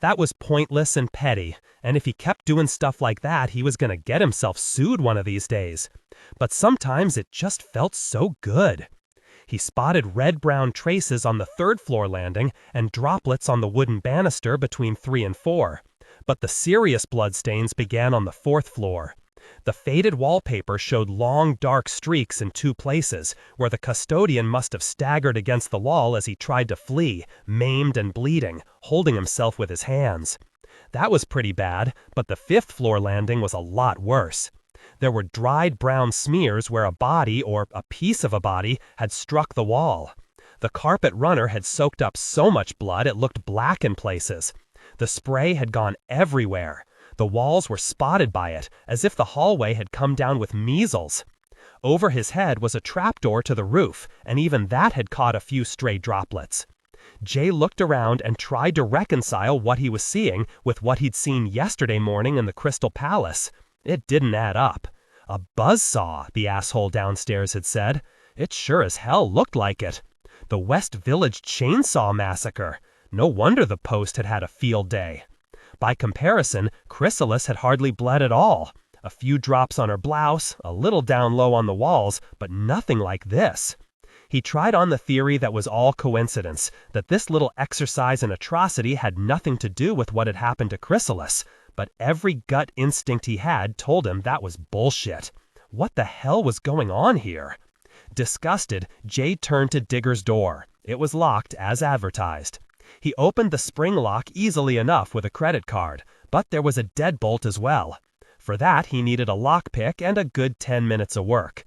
That was pointless and petty, and if he kept doing stuff like that, he was going to get himself sued one of these days. But sometimes it just felt so good. He spotted red-brown traces on the 3rd floor landing and droplets on the wooden banister between 3 and 4. But the serious bloodstains began on the 4th floor. The faded wallpaper showed long, dark streaks in 2 places, where the custodian must have staggered against the wall as he tried to flee, maimed and bleeding, holding himself with his hands. That was pretty bad, but the 5th floor landing was a lot worse. There were dried brown smears where a body, or a piece of a body, had struck the wall. The carpet runner had soaked up so much blood it looked black in places. The spray had gone everywhere. The walls were spotted by it, as if the hallway had come down with measles. Over his head was a trapdoor to the roof, and even that had caught a few stray droplets. Jay looked around and tried to reconcile what he was seeing with what he'd seen yesterday morning in the Crystal Palace. It didn't add up. A buzzsaw, the asshole downstairs had said. It sure as hell looked like it. The West Village Chainsaw Massacre. No wonder the Post had had a field day. By comparison, Chrysalis had hardly bled at all. A few drops on her blouse, a little down low on the walls, but nothing like this. He tried on the theory that was all coincidence, that this little exercise in atrocity had nothing to do with what had happened to Chrysalis, but every gut instinct he had told him that was bullshit. What the hell was going on here? Disgusted, Jay turned to Digger's door. It was locked as advertised. He opened the spring lock easily enough with a credit card, but there was a deadbolt as well. For that, he needed a lockpick and a good 10 minutes of work.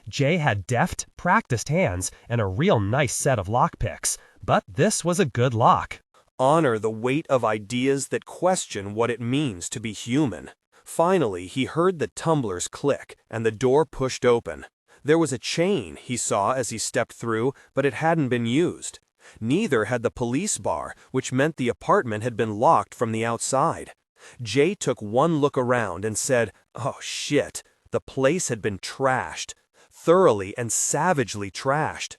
Jay had deft, practiced hands and a real nice set of lockpicks, but this was a good lock. Honor the weight of ideas that question what it means to be human. Finally, he heard the tumblers click, and the door pushed open. There was a chain, he saw as he stepped through, but it hadn't been used. Neither had the police bar, which meant the apartment had been locked from the outside. Jay took one look around and said, "Oh shit." The place had been trashed. Thoroughly and savagely trashed.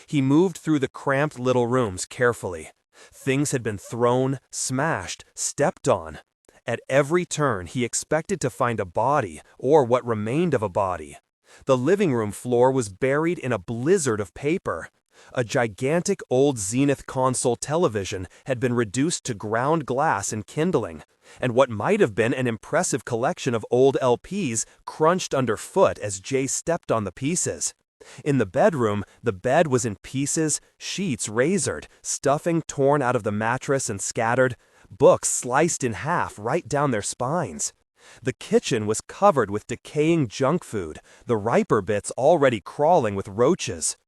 He moved through the cramped little rooms carefully. Things had been thrown, smashed, stepped on. At every turn, he expected to find a body, or what remained of a body. The living room floor was buried in a blizzard of paper. A gigantic old Zenith console television had been reduced to ground glass and kindling, and what might have been an impressive collection of old LPs crunched underfoot as Jay stepped on the pieces. In the bedroom, the bed was in pieces, sheets razored, stuffing torn out of the mattress and scattered, books sliced in half right down their spines. The kitchen was covered with decaying junk food, the riper bits already crawling with roaches.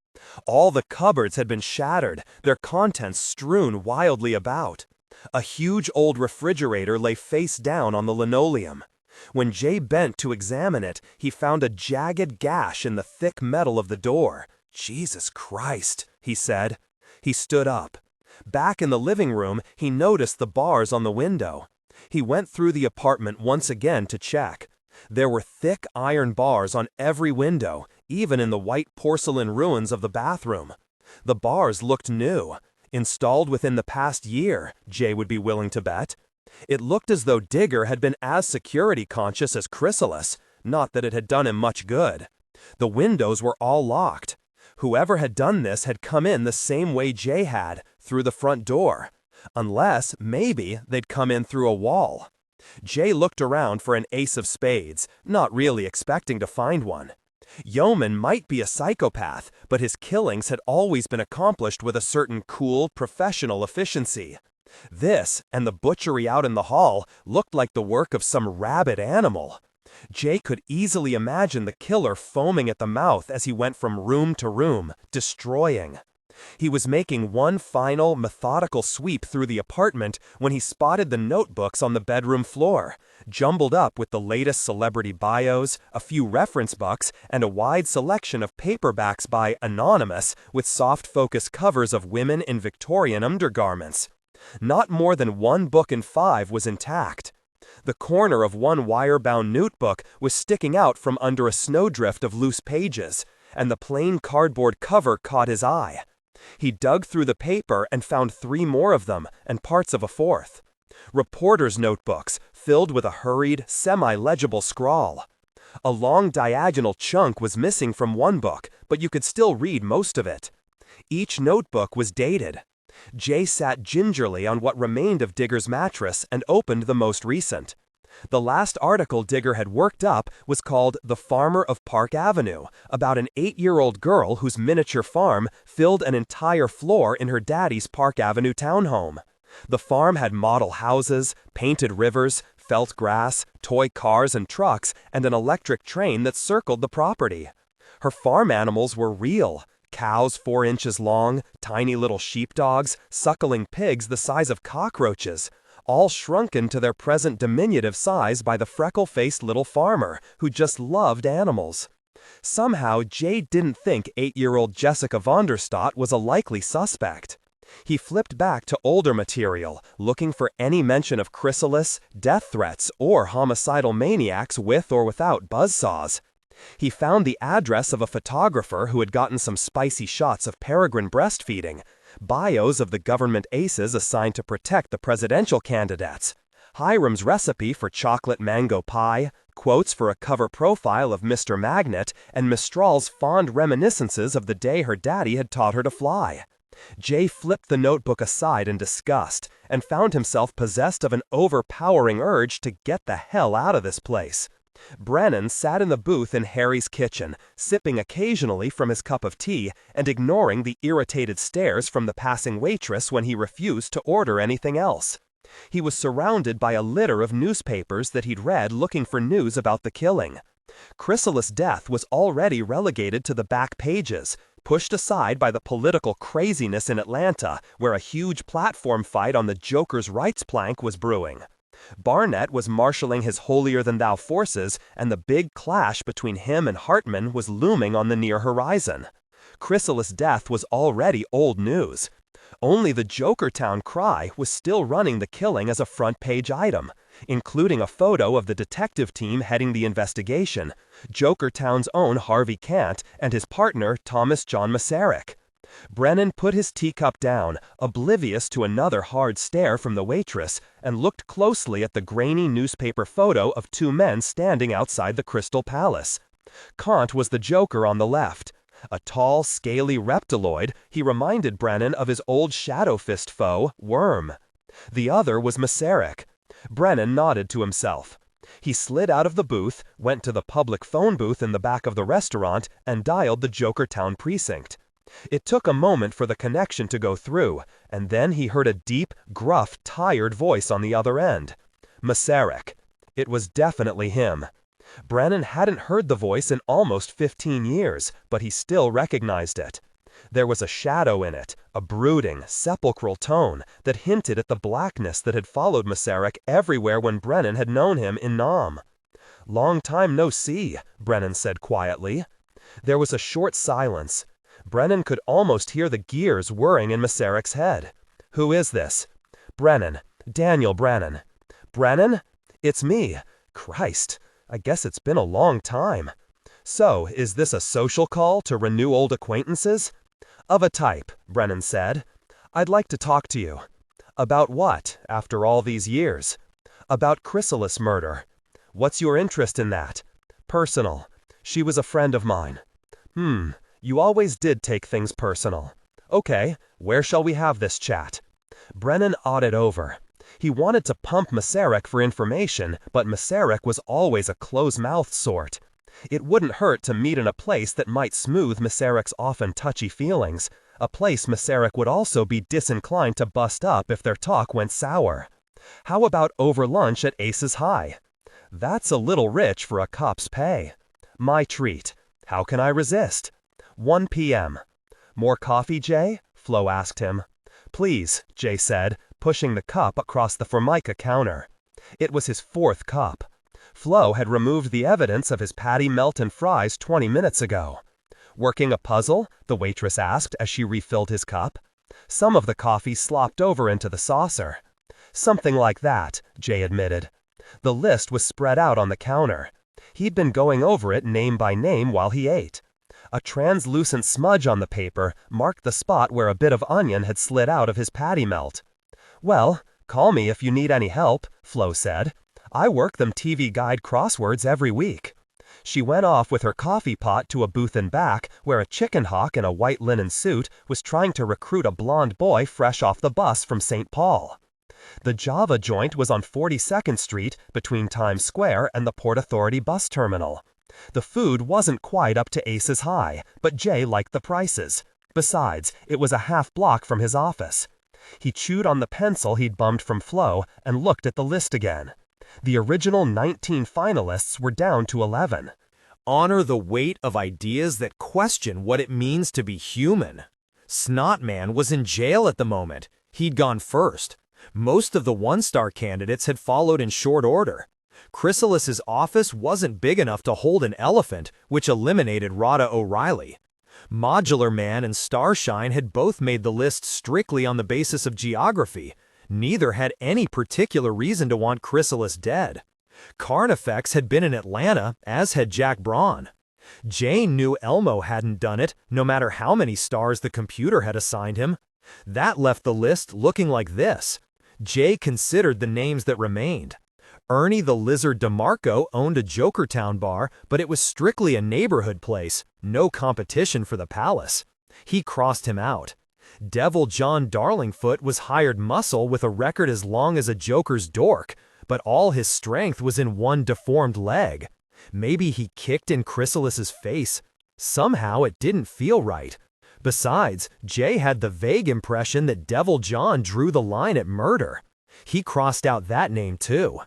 All the cupboards had been shattered, their contents strewn wildly about. A huge old refrigerator lay face down on the linoleum. When Jay bent to examine it, he found a jagged gash in the thick metal of the door. "Jesus Christ," he said. He stood up. Back in the living room, he noticed the bars on the window. He went through the apartment once again to check. There were thick iron bars on every window, even in the white porcelain ruins of the bathroom. The bars looked new, installed within the past year, Jay would be willing to bet. It looked as though Digger had been as security conscious as Chrysalis, not that it had done him much good. The windows were all locked. Whoever had done this had come in the same way Jay had, through the front door. Unless, maybe, they'd come in through a wall. Jay looked around for an ace of spades, not really expecting to find one. Yeoman might be a psychopath, but his killings had always been accomplished with a certain cool, professional efficiency. This, and the butchery out in the hall, looked like the work of some rabid animal. Jay could easily imagine the killer foaming at the mouth as he went from room to room, destroying. He was making one final, methodical sweep through the apartment when he spotted the notebooks on the bedroom floor, jumbled up with the latest celebrity bios, a few reference books, and a wide selection of paperbacks by Anonymous with soft-focus covers of women in Victorian undergarments. Not more than 1 book in 5 was intact. The corner of one wire-bound notebook was sticking out from under a snowdrift of loose pages, and the plain cardboard cover caught his eye. He dug through the paper and found 3 more of them, and parts of a 4th. Reporters' notebooks, filled with a hurried, semi-legible scrawl. A long diagonal chunk was missing from one book, but you could still read most of it. Each notebook was dated. Jay sat gingerly on what remained of Digger's mattress and opened the most recent. The last article Digger had worked up was called "The Farmer of Park Avenue," about an 8-year-old girl whose miniature farm filled an entire floor in her daddy's Park Avenue townhome. The farm had model houses, painted rivers, felt grass, toy cars and trucks, and an electric train that circled the property. Her farm animals were real. Cows 4 inches long, tiny little sheepdogs, suckling pigs the size of cockroaches, all shrunken to their present diminutive size by the freckle-faced little farmer who just loved animals. Somehow, Jay didn't think 8-year-old Jessica Vonderstadt was a likely suspect. He flipped back to older material, looking for any mention of Chrysalis, death threats, or homicidal maniacs with or without buzzsaws. He found the address of a photographer who had gotten some spicy shots of peregrine breastfeeding, bios of the government aces assigned to protect the presidential candidates, Hiram's recipe for chocolate mango pie, quotes for a cover profile of Mr. Magnet, and Mistral's fond reminiscences of the day her daddy had taught her to fly. Jay flipped the notebook aside in disgust and found himself possessed of an overpowering urge to get the hell out of this place. Brennan sat in the booth in Harry's kitchen, sipping occasionally from his cup of tea and ignoring the irritated stares from the passing waitress when he refused to order anything else. He was surrounded by a litter of newspapers that he'd read looking for news about the killing. Chrysalis' death was already relegated to the back pages, pushed aside by the political craziness in Atlanta, where a huge platform fight on the Joker's rights plank was brewing. Barnett was marshaling his holier-than-thou forces, and the big clash between him and Hartman was looming on the near horizon. Chrysalis' death was already old news. Only the Jokertown cry was still running the killing as a front-page item, including a photo of the detective team heading the investigation, Jokertown's own Harvey Cant and his partner Thomas John Masaryk. Brennan put his teacup down, oblivious to another hard stare from the waitress, and looked closely at the grainy newspaper photo of two men standing outside the Crystal Palace. Cant was the Joker on the left. A tall, scaly reptiloid, he reminded Brennan of his old Shadow Fist foe, Worm. The other was Masaryk. Brennan nodded to himself. He slid out of the booth, went to the public phone booth in the back of the restaurant, and dialed the Jokertown precinct. It took a moment for the connection to go through, and then he heard a deep, gruff, tired voice on the other end. Masaryk. It was definitely him. Brennan hadn't heard the voice in almost 15 years, but he still recognized it. There was a shadow in it, a brooding, sepulchral tone that hinted at the blackness that had followed Masaryk everywhere when Brennan had known him in Nam. "Long time no see," Brennan said quietly. There was a short silence. Brennan could almost hear the gears whirring in Masaryk's head. "Who is this?" "Brennan. Daniel Brennan." "Brennan? It's me. Christ, I guess it's been a long time. So, is this a social call to renew old acquaintances?" "Of a type," Brennan said. "I'd like to talk to you." "About what, after all these years?" "About Chrysalis murder." "What's your interest in that?" "Personal. She was a friend of mine." You always did take things personal." "Okay, where shall we have this chat?" Brennan awed it over. He wanted to pump Masaryk for information, but Masaryk was always a close-mouthed sort. It wouldn't hurt to meet in a place that might smooth Masaryk's often touchy feelings, a place Masaryk would also be disinclined to bust up if their talk went sour. How about over lunch at Ace's High? That's a little rich for a cop's pay. My treat. How can I resist? 1 p.m. "More coffee, Jay?" Flo asked him. "Please," Jay said, pushing the cup across the Formica counter. It was his 4th cup. Flo had removed the evidence of his patty melt and fries 20 minutes ago. "Working a puzzle?" the waitress asked as she refilled his cup. Some of the coffee slopped over into the saucer. "Something like that," Jay admitted. The list was spread out on the counter. He'd been going over it name by name while he ate. A translucent smudge on the paper marked the spot where a bit of onion had slid out of his patty melt. "Well, call me if you need any help," Flo said. "I work them TV Guide crosswords every week." She went off with her coffee pot to a booth in back where a chicken hawk in a white linen suit was trying to recruit a blonde boy fresh off the bus from St. Paul. The Java joint was on 42nd Street between Times Square and the Port Authority bus terminal. The food wasn't quite up to Ace's High, but Jay liked the prices. Besides, it was a half block from his office. He chewed on the pencil he'd bummed from Flo and looked at the list again. The original 19 finalists were down to 11. Honor the weight of ideas that question what it means to be human. Snotman was in jail at the moment. He'd gone first. Most of the one-star candidates had followed in short order. Chrysalis's office wasn't big enough to hold an elephant, which eliminated Rhoda O'Reilly. Modular Man and Starshine had both made the list strictly on the basis of geography. Neither had any particular reason to want Chrysalis dead. Carnifex had been in Atlanta, as had Jack Braun. Jane knew Elmo hadn't done it, no matter how many stars the computer had assigned him. That left the list looking like this. Jay considered the names that remained. Ernie the Lizard DeMarco owned a Jokertown bar, but it was strictly a neighborhood place, no competition for the palace. He crossed him out. Devil John Darlingfoot was hired muscle with a record as long as a Joker's dork, but all his strength was in one deformed leg. Maybe he kicked in Chrysalis's face. Somehow it didn't feel right. Besides, Jay had the vague impression that Devil John drew the line at murder. He crossed out that name too.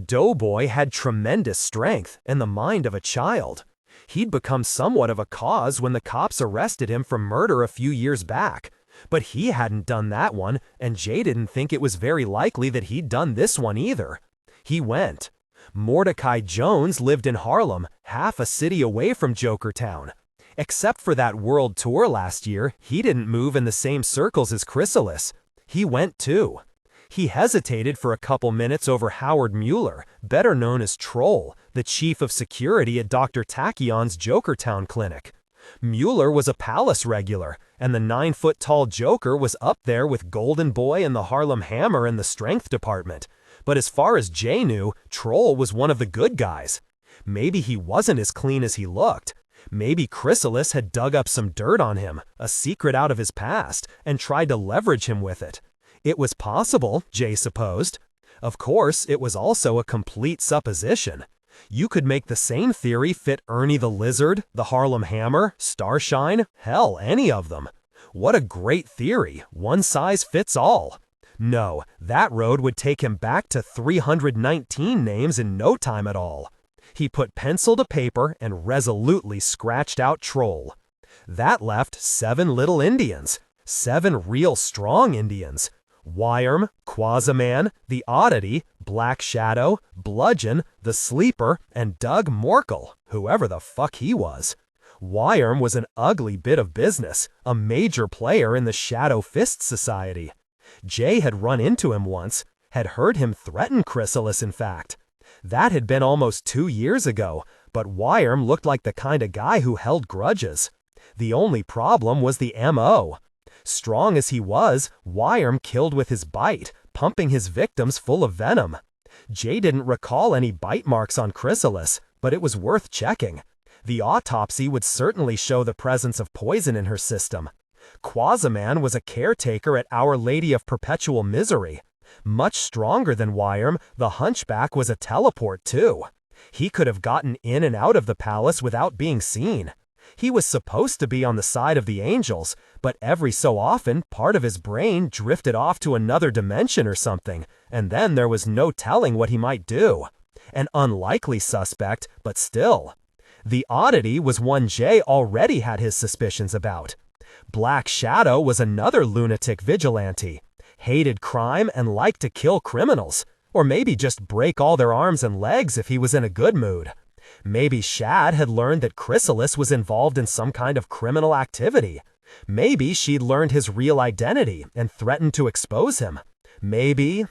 Doughboy had tremendous strength and the mind of a child. He'd become somewhat of a cause when the cops arrested him for murder a few years back. But he hadn't done that one, and Jay didn't think it was very likely that he'd done this one either. He went. Mordecai Jones lived in Harlem, half a city away from Jokertown. Except for that world tour last year, he didn't move in the same circles as Chrysalis. He went too. He hesitated for a couple minutes over Howard Mueller, better known as Troll, the chief of security at Dr. Tacyon's Jokertown clinic. Mueller was a palace regular, and the 9-foot-tall Joker was up there with Golden Boy and the Harlem Hammer in the strength department. But as far as Jay knew, Troll was one of the good guys. Maybe he wasn't as clean as he looked. Maybe Chrysalis had dug up some dirt on him, a secret out of his past, and tried to leverage him with it. It was possible, Jay supposed. Of course, it was also a complete supposition. You could make the same theory fit Ernie the Lizard, the Harlem Hammer, Starshine, hell, any of them. What a great theory, one size fits all. No, that road would take him back to 319 names in no time at all. He put pencil to paper and resolutely scratched out Troll. That left 7 little Indians, 7 real strong Indians. Wyarm, Quasiman, the Oddity, Black Shadow, Bludgeon, the Sleeper, and Doug Morkel, whoever the fuck he was. Wyarm was an ugly bit of business, a major player in the Shadow Fist Society. Jay had run into him once, had heard him threaten Chrysalis in fact. That had been almost 2 years ago, but Wyarm looked like the kind of guy who held grudges. The only problem was the M.O. Strong as he was, Wyarm killed with his bite, pumping his victims full of venom. Jay didn't recall any bite marks on Chrysalis, but it was worth checking. The autopsy would certainly show the presence of poison in her system. Quasiman was a caretaker at Our Lady of Perpetual Misery. Much stronger than Wyarm, the Hunchback was a teleport too. He could have gotten in and out of the palace without being seen. He was supposed to be on the side of the angels, but every so often part of his brain drifted off to another dimension or something, and then there was no telling what he might do. An unlikely suspect, but still. The Oddity was one Jay already had his suspicions about. Black Shadow was another lunatic vigilante. Hated crime and liked to kill criminals, or maybe just break all their arms and legs if he was in a good mood. Maybe Shad had learned that Chrysalis was involved in some kind of criminal activity. Maybe she'd learned his real identity and threatened to expose him. Maybe.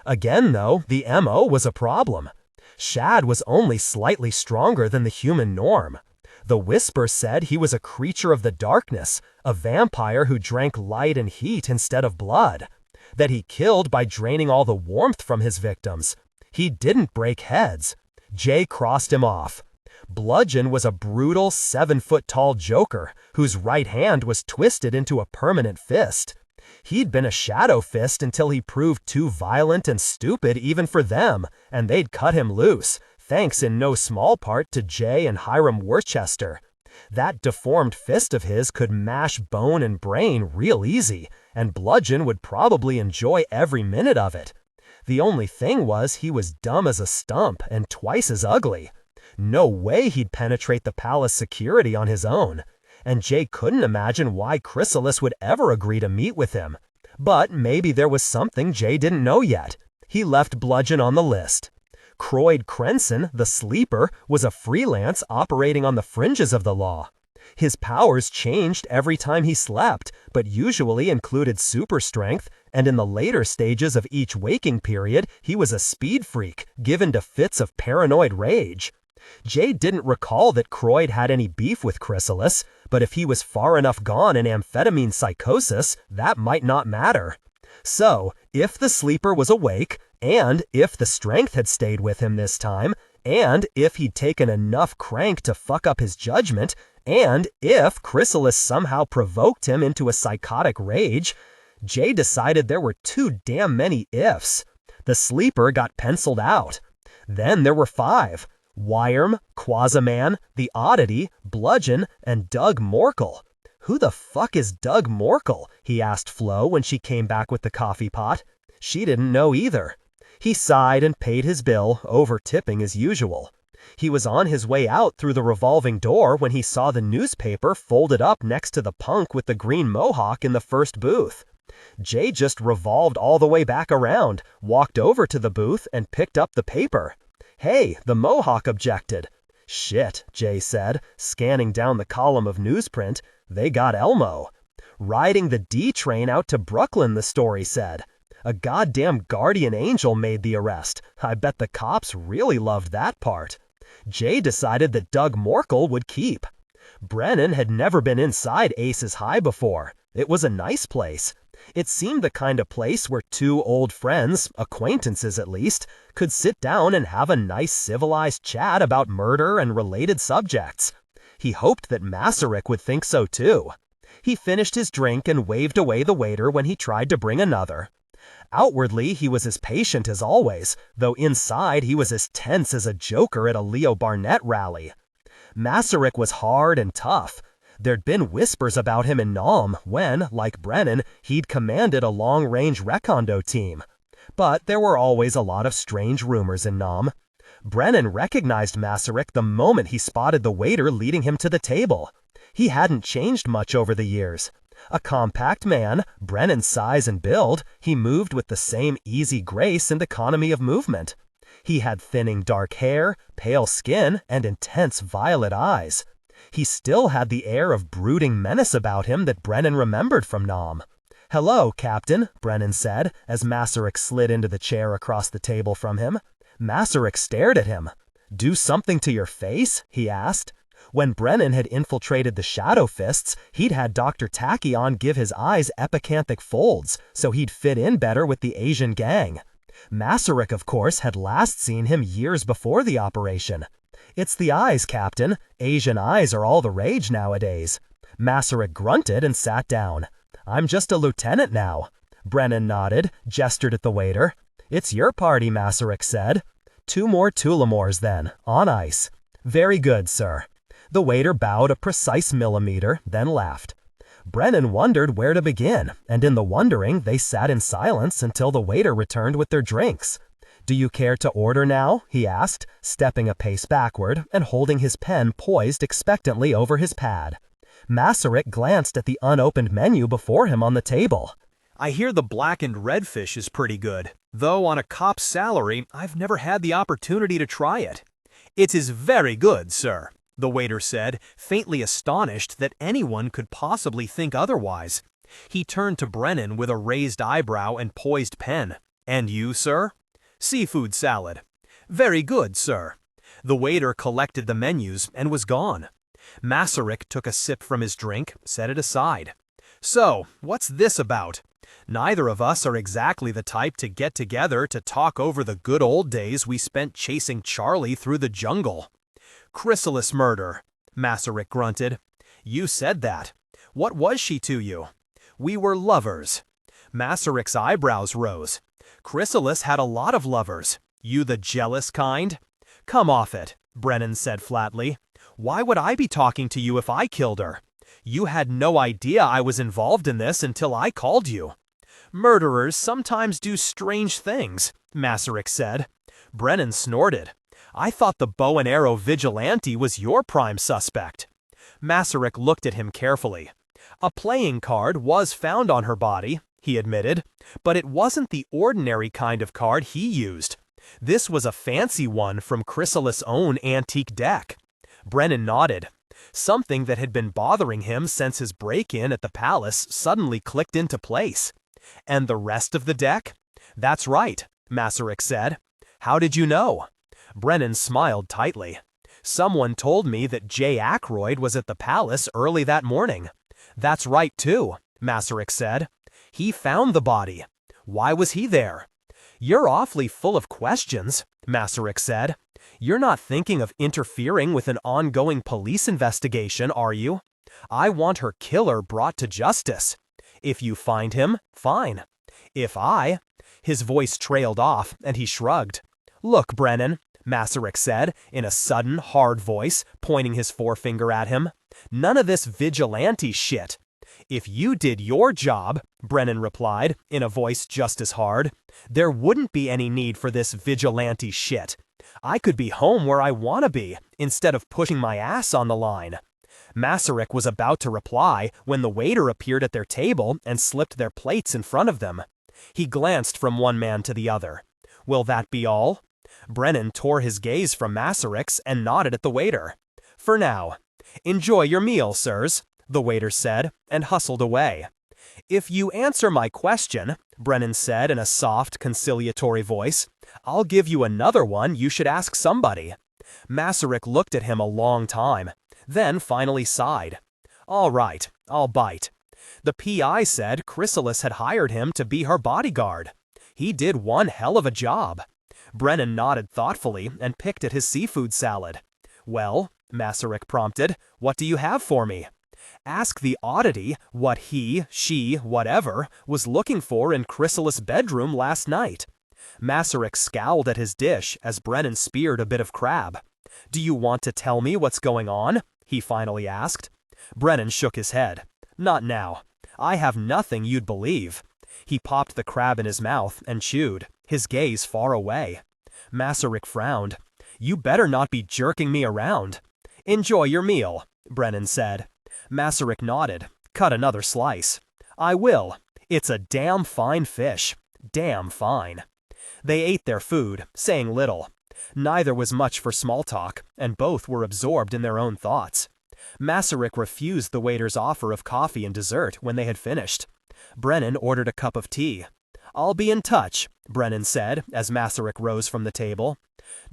Again, though, the M.O. was a problem. Shad was only slightly stronger than the human norm. The Whisper said he was a creature of the darkness, a vampire who drank light and heat instead of blood. That he killed by draining all the warmth from his victims. He didn't break heads. Jay crossed him off. Bludgeon was a brutal 7-foot-tall Joker whose right hand was twisted into a permanent fist. He'd been a shadow fist until he proved too violent and stupid even for them, and they'd cut him loose, thanks in no small part to Jay and Hiram Worcester. That deformed fist of his could mash bone and brain real easy, and Bludgeon would probably enjoy every minute of it. The only thing was he was dumb as a stump and twice as ugly. No way he'd penetrate the palace security on his own, and Jay couldn't imagine why Chrysalis would ever agree to meet with him. But maybe there was something Jay didn't know yet. He left Bludgeon on the list. Ackroyd Crenson, the Sleeper, was a freelance operating on the fringes of the law. His powers changed every time he slept, but usually included super strength, and in the later stages of each waking period, he was a speed freak, given to fits of paranoid rage. Jay didn't recall that Ackroyd had any beef with Chrysalis, but if he was far enough gone in amphetamine psychosis, that might not matter. So, if the Sleeper was awake, and if the strength had stayed with him this time, and if he'd taken enough crank to fuck up his judgment, and if Chrysalis somehow provoked him into a psychotic rage, Jay decided there were too damn many ifs. The Sleeper got penciled out. Then there were 5. Wyarm, Quasiman, the Oddity, Bludgeon, and Doug Morkel. Who the fuck is Doug Morkel? He asked Flo when she came back with the coffee pot. She didn't know either. He sighed and paid his bill, over-tipping as usual. He was on his way out through the revolving door when he saw the newspaper folded up next to the punk with the green mohawk in the first booth. Jay just revolved all the way back around, walked over to the booth, and picked up the paper. "Hey," the mohawk objected. "Shit," Jay said, scanning down the column of newsprint. "They got Elmo." "Riding the D train out to Brooklyn," the story said. "A goddamn guardian angel made the arrest. I bet the cops really loved that part." Jay decided that Doug Morkel would keep. Brennan had never been inside Ace's High before. It was a nice place. It seemed the kind of place where two old friends, acquaintances at least, could sit down and have a nice civilized chat about murder and related subjects. He hoped that Masaryk would think so too. He finished his drink and waved away the waiter when he tried to bring another. Outwardly, he was as patient as always, though inside he was as tense as a joker at a Leo Barnett rally. Masaryk was hard and tough. There'd been whispers about him in Nam when, like Brennan, he'd commanded a long-range recondo team. But there were always a lot of strange rumors in Nam. Brennan recognized Masaryk the moment he spotted the waiter leading him to the table. He hadn't changed much over the years. A compact man, Brennan's size and build, he moved with the same easy grace and economy of movement. He had thinning dark hair, pale skin, and intense violet eyes. He still had the air of brooding menace about him that Brennan remembered from Nam. "Hello, Captain," Brennan said, as Masaryk slid into the chair across the table from him. Masaryk stared at him. "Do something to your face?" he asked. When Brennan had infiltrated the Shadow Fists, he'd had Dr. Tachyon give his eyes epicanthic folds, so he'd fit in better with the Asian gang. Masaryk, of course, had last seen him years before the operation. "It's the eyes, Captain. Asian eyes are all the rage nowadays." Masaryk grunted and sat down. "I'm just a lieutenant now." Brennan nodded, gestured at the waiter. "It's your party," Masaryk said. "2 more Tullamores then, on ice." "Very good, sir." The waiter bowed a precise millimeter, then laughed. Brennan wondered where to begin, and in the wondering, they sat in silence until the waiter returned with their drinks. "Do you care to order now?" he asked, stepping a pace backward and holding his pen poised expectantly over his pad. Masaryk glanced at the unopened menu before him on the table. "I hear the blackened redfish is pretty good, though on a cop's salary, I've never had the opportunity to try it." "It is very good, sir," the waiter said, faintly astonished that anyone could possibly think otherwise. He turned to Brennan with a raised eyebrow and poised pen. "And you, sir?" "Seafood salad." "Very good, sir." The waiter collected the menus and was gone. Masaryk took a sip from his drink, set it aside. "So, what's this about? Neither of us are exactly the type to get together to talk over the good old days we spent chasing Charlie through the jungle." "Chrysalis murder," Masaryk grunted. "You said that. What was she to you?" "We were lovers." Masaryk's eyebrows rose. "Chrysalis had a lot of lovers. You the jealous kind?" "Come off it," Brennan said flatly. "Why would I be talking to you if I killed her? You had no idea I was involved in this until I called you." "Murderers sometimes do strange things," Masaryk said. Brennan snorted. "I thought the bow and arrow vigilante was your prime suspect." Masaryk looked at him carefully. "A playing card was found on her body," he admitted, "but it wasn't the ordinary kind of card he used. This was a fancy one from Chrysalis' own antique deck." Brennan nodded. Something that had been bothering him since his break-in at the palace suddenly clicked into place. "And the rest of the deck?" "That's right," Masaryk said. "How did you know?" Brennan smiled tightly. "Someone told me that J. Ackroyd was at the palace early that morning." "That's right, too," Masaryk said. "He found the body. Why was he there?" "You're awfully full of questions," Masaryk said. "You're not thinking of interfering with an ongoing police investigation, are you? I want her killer brought to justice. If you find him, fine. If I—" His voice trailed off, and he shrugged. "Look, Brennan," Masaryk said, in a sudden, hard voice, pointing his forefinger at him. "None of this vigilante shit." "If you did your job," Brennan replied, in a voice just as hard, "there wouldn't be any need for this vigilante shit. I could be home where I want to be, instead of pushing my ass on the line. Masaryk was about to reply when the waiter appeared at their table and slipped their plates in front of them. He glanced from one man to the other. Will that be all? Brennan tore his gaze from Masaryk's and nodded at the waiter. For now. Enjoy your meal, sirs, the waiter said, and hustled away. If you answer my question, Brennan said in a soft, conciliatory voice, I'll give you another one you should ask somebody. Masaryk looked at him a long time, then finally sighed. All right, I'll bite. The PI said Chrysalis had hired him to be her bodyguard. He did one hell of a job. Brennan nodded thoughtfully and picked at his seafood salad. Well, Masaryk prompted, what do you have for me? Ask the oddity what he, she, whatever, was looking for in Chrysalis' bedroom last night. Masaryk scowled at his dish as Brennan speared a bit of crab. Do you want to tell me what's going on? He finally asked. Brennan shook his head. Not now. I have nothing you'd believe. He popped the crab in his mouth and chewed, his gaze far away. Masaryk frowned. You better not be jerking me around. Enjoy your meal, Brennan said. Masaryk nodded. Cut another slice. I will. It's a damn fine fish. Damn fine. They ate their food, saying little. Neither was much for small talk, and both were absorbed in their own thoughts. Masaryk refused the waiter's offer of coffee and dessert when they had finished. Brennan ordered a cup of tea. I'll be in touch, Brennan said as Masaryk rose from the table.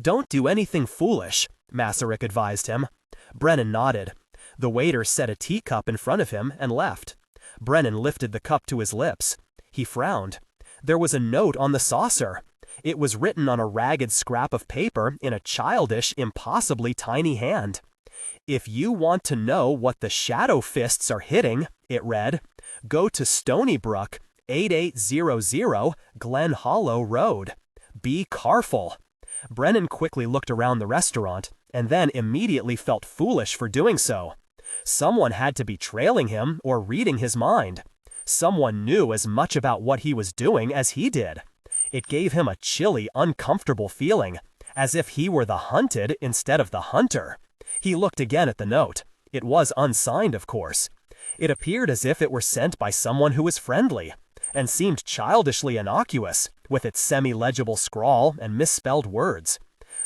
Don't do anything foolish, Masaryk advised him. Brennan nodded. The waiter set a teacup in front of him and left. Brennan lifted the cup to his lips. He frowned. There was a note on the saucer. It was written on a ragged scrap of paper in a childish, impossibly tiny hand. If you want to know what the shadow fists are hitting, it read, go to Stony Brook, 8800 Glen Hollow Road. Be careful. Brennan quickly looked around the restaurant, and then immediately felt foolish for doing so. Someone had to be trailing him or reading his mind. Someone knew as much about what he was doing as he did. It gave him a chilly, uncomfortable feeling, as if he were the hunted instead of the hunter. He looked again at the note. It was unsigned, of course. It appeared as if it were sent by someone who was friendly, and seemed childishly innocuous, with its semi-legible scrawl and misspelled words.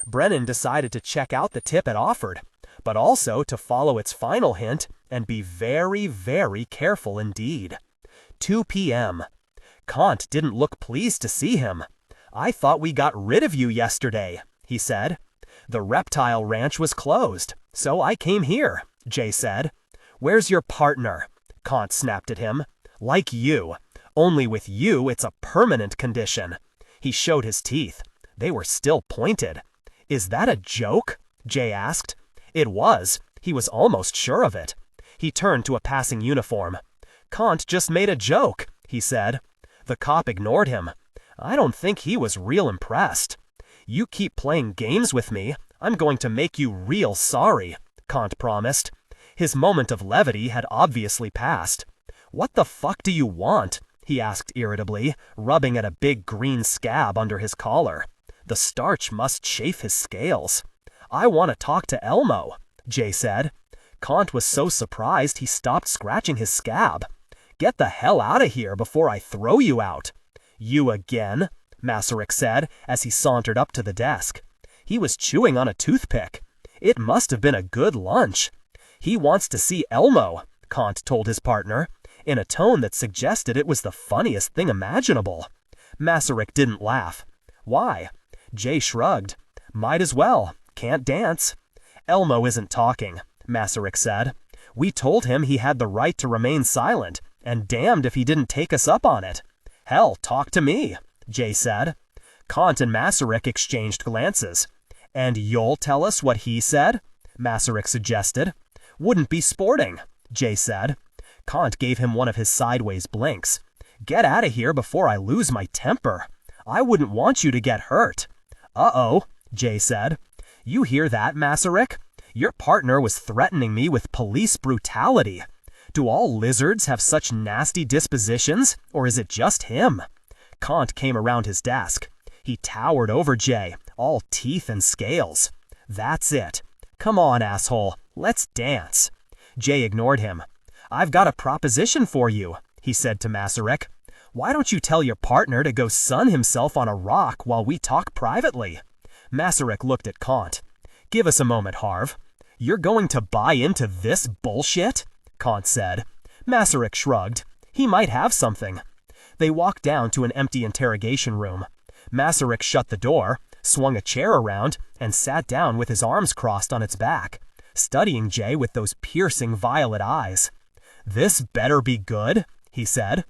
Brennan decided to check out the tip it offered, but also to follow its final hint and be very, very careful indeed. 2 p.m. Kant didn't look pleased to see him. I thought we got rid of you yesterday, he said. The reptile ranch was closed, so I came here, Jay said. Where's your partner? Kant snapped at him. Like you. Only with you it's a permanent condition. He showed his teeth. They were still pointed. Is that a joke? Jay asked. It was. He was almost sure of it. He turned to a passing uniform. Kant just made a joke, he said. The cop ignored him. I don't think he was real impressed. You keep playing games with me, I'm going to make you real sorry, Kant promised. His moment of levity had obviously passed. What the fuck do you want? He asked irritably, rubbing at a big green scab under his collar. The starch must chafe his scales. I want to talk to Elmo, Jay said. Kant was so surprised he stopped scratching his scab. Get the hell out of here before I throw you out. You again? Masaryk said as he sauntered up to the desk. He was chewing on a toothpick. It must have been a good lunch. He wants to see Elmo, Kant told his partner, in a tone that suggested it was the funniest thing imaginable. Masaryk didn't laugh. Why? Jay shrugged. Might as well. Can't dance. Elmo isn't talking, Masaryk said. We told him he had the right to remain silent, and damned if he didn't take us up on it. Hell, talk to me, Jay said. Kant and Masaryk exchanged glances. And you'll tell us what he said? Masaryk suggested. Wouldn't be sporting, Jay said. Kant gave him one of his sideways blinks. Get out of here before I lose my temper. I wouldn't want you to get hurt. Uh-oh, Jay said. You hear that, Masaryk? Your partner was threatening me with police brutality. Do all lizards have such nasty dispositions, or is it just him? Kant came around his desk. He towered over Jay, all teeth and scales. That's it. Come on, asshole, let's dance. Jay ignored him. I've got a proposition for you, he said to Masaryk. Why don't you tell your partner to go sun himself on a rock while we talk privately? Masaryk looked at Kant. Give us a moment, Harv. You're going to buy into this bullshit? Kant said. Masaryk shrugged. He might have something. They walked down to an empty interrogation room. Masaryk shut the door, swung a chair around, and sat down with his arms crossed on its back, studying Jay with those piercing violet eyes. This better be good, he said.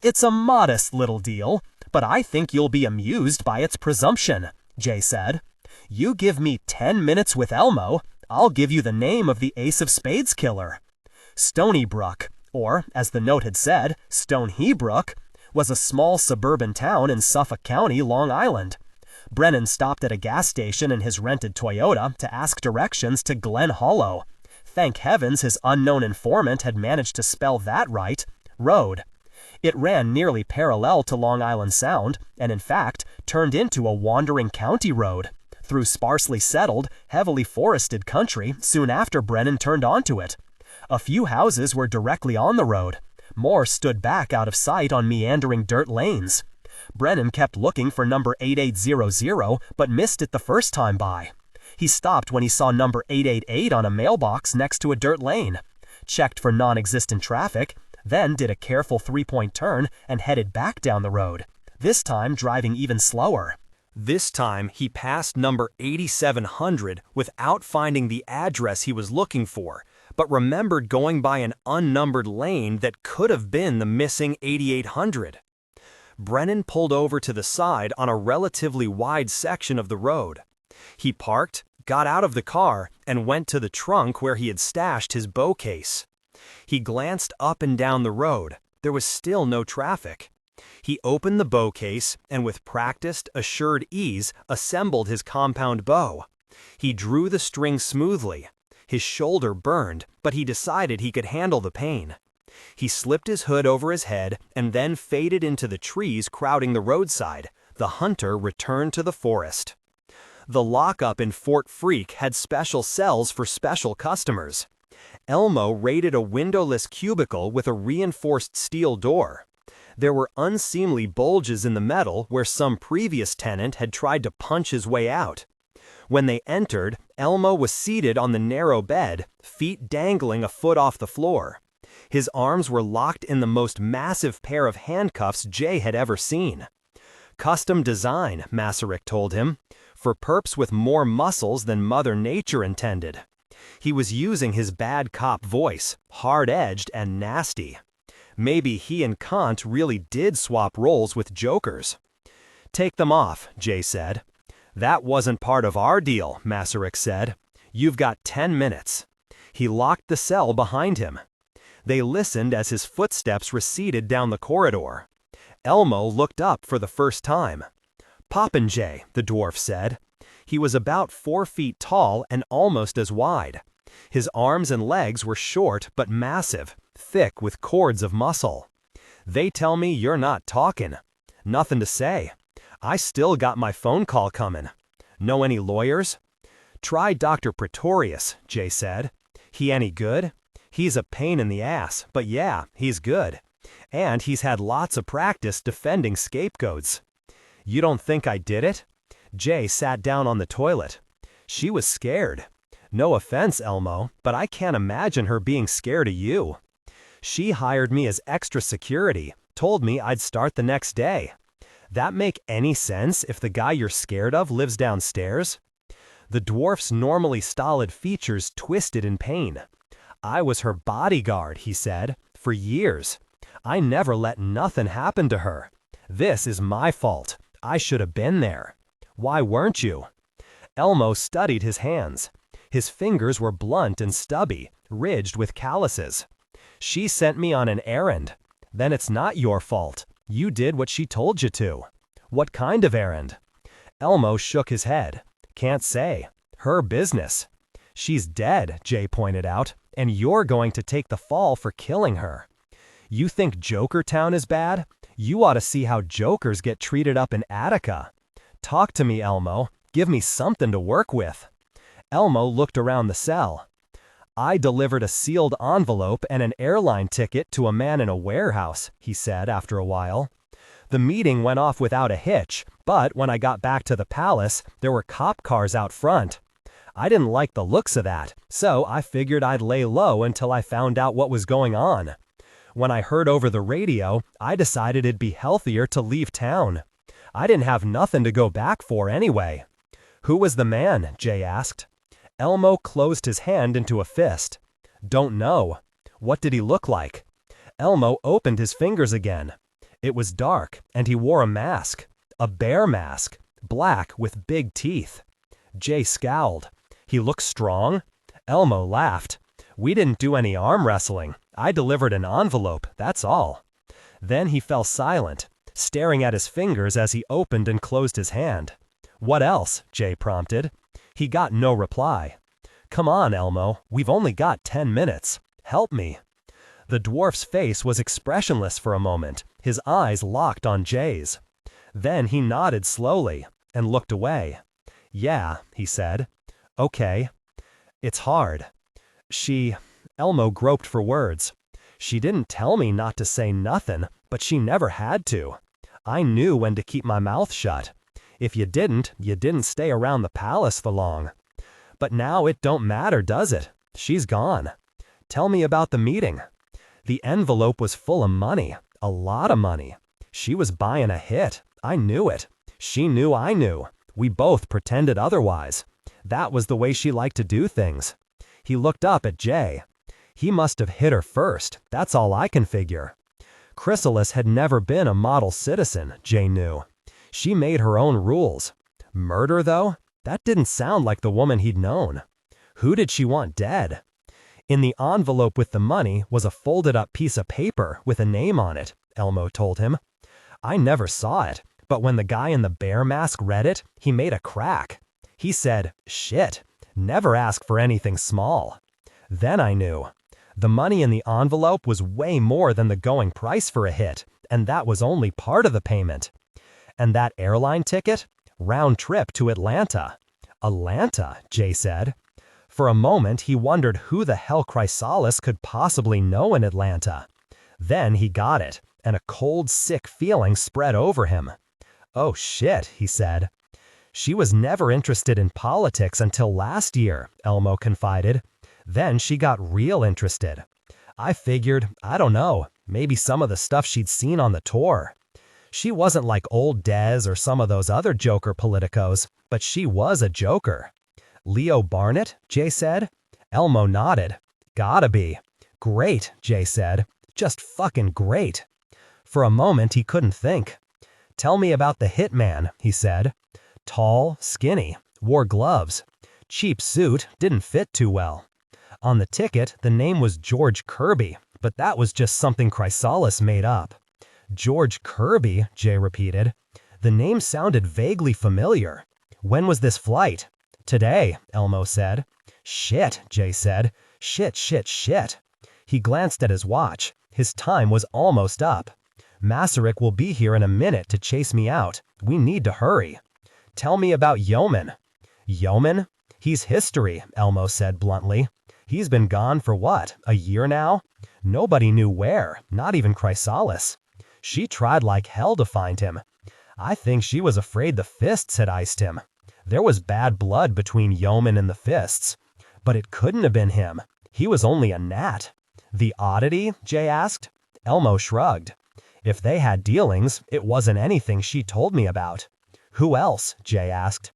It's a modest little deal, but I think you'll be amused by its presumption, Jay said. You give me 10 minutes with Elmo, I'll give you the name of the Ace of Spades killer. Stonybrook, or, as the note had said, Stonehebrook, was a small suburban town in Suffolk County, Long Island. Brennan stopped at a gas station in his rented Toyota to ask directions to Glen Hollow. Thank heavens his unknown informant had managed to spell that right, road. It ran nearly parallel to Long Island Sound, and in fact turned into a wandering county road, through sparsely settled, heavily forested country soon after Brennan turned onto it. A few houses were directly on the road. More stood back out of sight on meandering dirt lanes. Brennan kept looking for number 8800, but missed it the first time by. He stopped when he saw number 888 on a mailbox next to a dirt lane, checked for non-existent traffic, then did a careful three-point turn and headed back down the road, this time driving even slower. This time, he passed number 8700 without finding the address he was looking for, but remembered going by an unnumbered lane that could have been the missing 8800. Brennan pulled over to the side on a relatively wide section of the road. He parked, got out of the car, and went to the trunk where he had stashed his bow case. He glanced up and down the road. There was still no traffic. He opened the bow case and with practiced, assured ease assembled his compound bow. He drew the string smoothly. His shoulder burned, but he decided he could handle the pain. He slipped his hood over his head and then faded into the trees crowding the roadside. The hunter returned to the forest. The lockup in Fort Freak had special cells for special customers. Elmo raided a windowless cubicle with a reinforced steel door. There were unseemly bulges in the metal where some previous tenant had tried to punch his way out. When they entered, Elmo was seated on the narrow bed, feet dangling a foot off the floor. His arms were locked in the most massive pair of handcuffs Jay had ever seen. Custom design, Masaryk told him, for perps with more muscles than Mother Nature intended. He was using his bad cop voice, hard-edged and nasty. Maybe he and Kant really did swap roles with jokers. Take them off, Jay said. That wasn't part of our deal, Masaryk said. You've got 10 minutes. He locked the cell behind him. They listened as his footsteps receded down the corridor. Elmo looked up for the first time. Popinjay, the dwarf said. He was about 4 feet tall and almost as wide. His arms and legs were short but massive, thick with cords of muscle. They tell me you're not talking. Nothing to say. I still got my phone call coming. Know any lawyers? Try Dr. Pretorius, Jay said. He any good? He's a pain in the ass, but yeah, he's good. And he's had lots of practice defending scapegoats. You don't think I did it? Jay sat down on the toilet. She was scared. No offense, Elmo, but I can't imagine her being scared of you. She hired me as extra security, told me I'd start the next day. That make any sense if the guy you're scared of lives downstairs? The dwarf's normally stolid features twisted in pain. I was her bodyguard, he said, for years. I never let nothing happen to her. This is my fault. I should have been there. Why weren't you? Elmo studied his hands. His fingers were blunt and stubby, ridged with calluses. She sent me on an errand. Then it's not your fault. You did what she told you to. What kind of errand? Elmo shook his head. Can't say. Her business. She's dead, Jay pointed out, and you're going to take the fall for killing her. You think Jokertown is bad? You ought to see how jokers get treated up in Attica. Talk to me, Elmo. Give me something to work with." Elmo looked around the cell. "I delivered a sealed envelope and an airline ticket to a man in a warehouse," he said after a while. "The meeting went off without a hitch, but when I got back to the palace, there were cop cars out front. I didn't like the looks of that, so I figured I'd lay low until I found out what was going on. When I heard over the radio, I decided it'd be healthier to leave town. I didn't have nothing to go back for anyway." "Who was the man?" Jay asked. Elmo closed his hand into a fist. "Don't know." "What did he look like?" Elmo opened his fingers again. It was dark, and he wore a mask. A bear mask, black with big teeth. Jay scowled. "He looked strong?" Elmo laughed. "We didn't do any arm wrestling. I delivered an envelope, that's all." Then he fell silent, staring at his fingers as he opened and closed his hand. "What else?" Jay prompted. He got no reply. "Come on, Elmo, we've only got 10 minutes. Help me." The dwarf's face was expressionless for a moment, his eyes locked on Jay's. Then he nodded slowly and looked away. "Yeah," he said. "Okay. It's hard. Elmo groped for words. "She didn't tell me not to say nothing, but she never had to. I knew when to keep my mouth shut. If you didn't stay around the palace for long. But now it don't matter, does it? She's gone. Tell me about the meeting." "The envelope was full of money, a lot of money. She was buying a hit. I knew it. She knew I knew. We both pretended otherwise. That was the way she liked to do things." He looked up at Jay. "He must have hit her first, that's all I can figure." Chrysalis had never been a model citizen, Jay knew. She made her own rules. Murder, though? That didn't sound like the woman he'd known. Who did she want dead? In the envelope with the money was a folded-up piece of paper with a name on it, Elmo told him. "I never saw it, but when the guy in the bear mask read it, he made a crack. He said, 'Shit, never ask for anything small.' Then I knew. The money in the envelope was way more than the going price for a hit, and that was only part of the payment. And that airline ticket? Round trip to Atlanta." "Atlanta," Jay said. For a moment, he wondered who the hell Chrysalis could possibly know in Atlanta. Then he got it, and a cold, sick feeling spread over him. "Oh shit," he said. "She was never interested in politics until last year," Elmo confided. "Then she got real interested. I figured, I don't know, maybe some of the stuff she'd seen on the tour. She wasn't like old Dez or some of those other Joker politicos, but she was a Joker." "Leo Barnett?" Jay said. Elmo nodded. "Gotta be." "Great," Jay said. "Just fucking great." For a moment he couldn't think. "Tell me about the hitman," he said. "Tall, skinny, wore gloves. Cheap suit, didn't fit too well. On the ticket, the name was George Kirby, but that was just something Chrysalis made up." "George Kirby," Jay repeated. The name sounded vaguely familiar. "When was this flight?" "Today," Elmo said. "Shit," Jay said. "Shit, shit, shit." He glanced at his watch. His time was almost up. "Masaryk will be here in a minute to chase me out. We need to hurry." "Tell me about Yeoman." "Yeoman? He's history," Elmo said bluntly. "He's been gone for what, a year now? Nobody knew where, not even Chrysalis. She tried like hell to find him. I think she was afraid the Fists had iced him. There was bad blood between Yeoman and the Fists. But it couldn't have been him. He was only a gnat." "The oddity?" Jay asked. Elmo shrugged. "If they had dealings, it wasn't anything she told me about." "Who else?" Jay asked.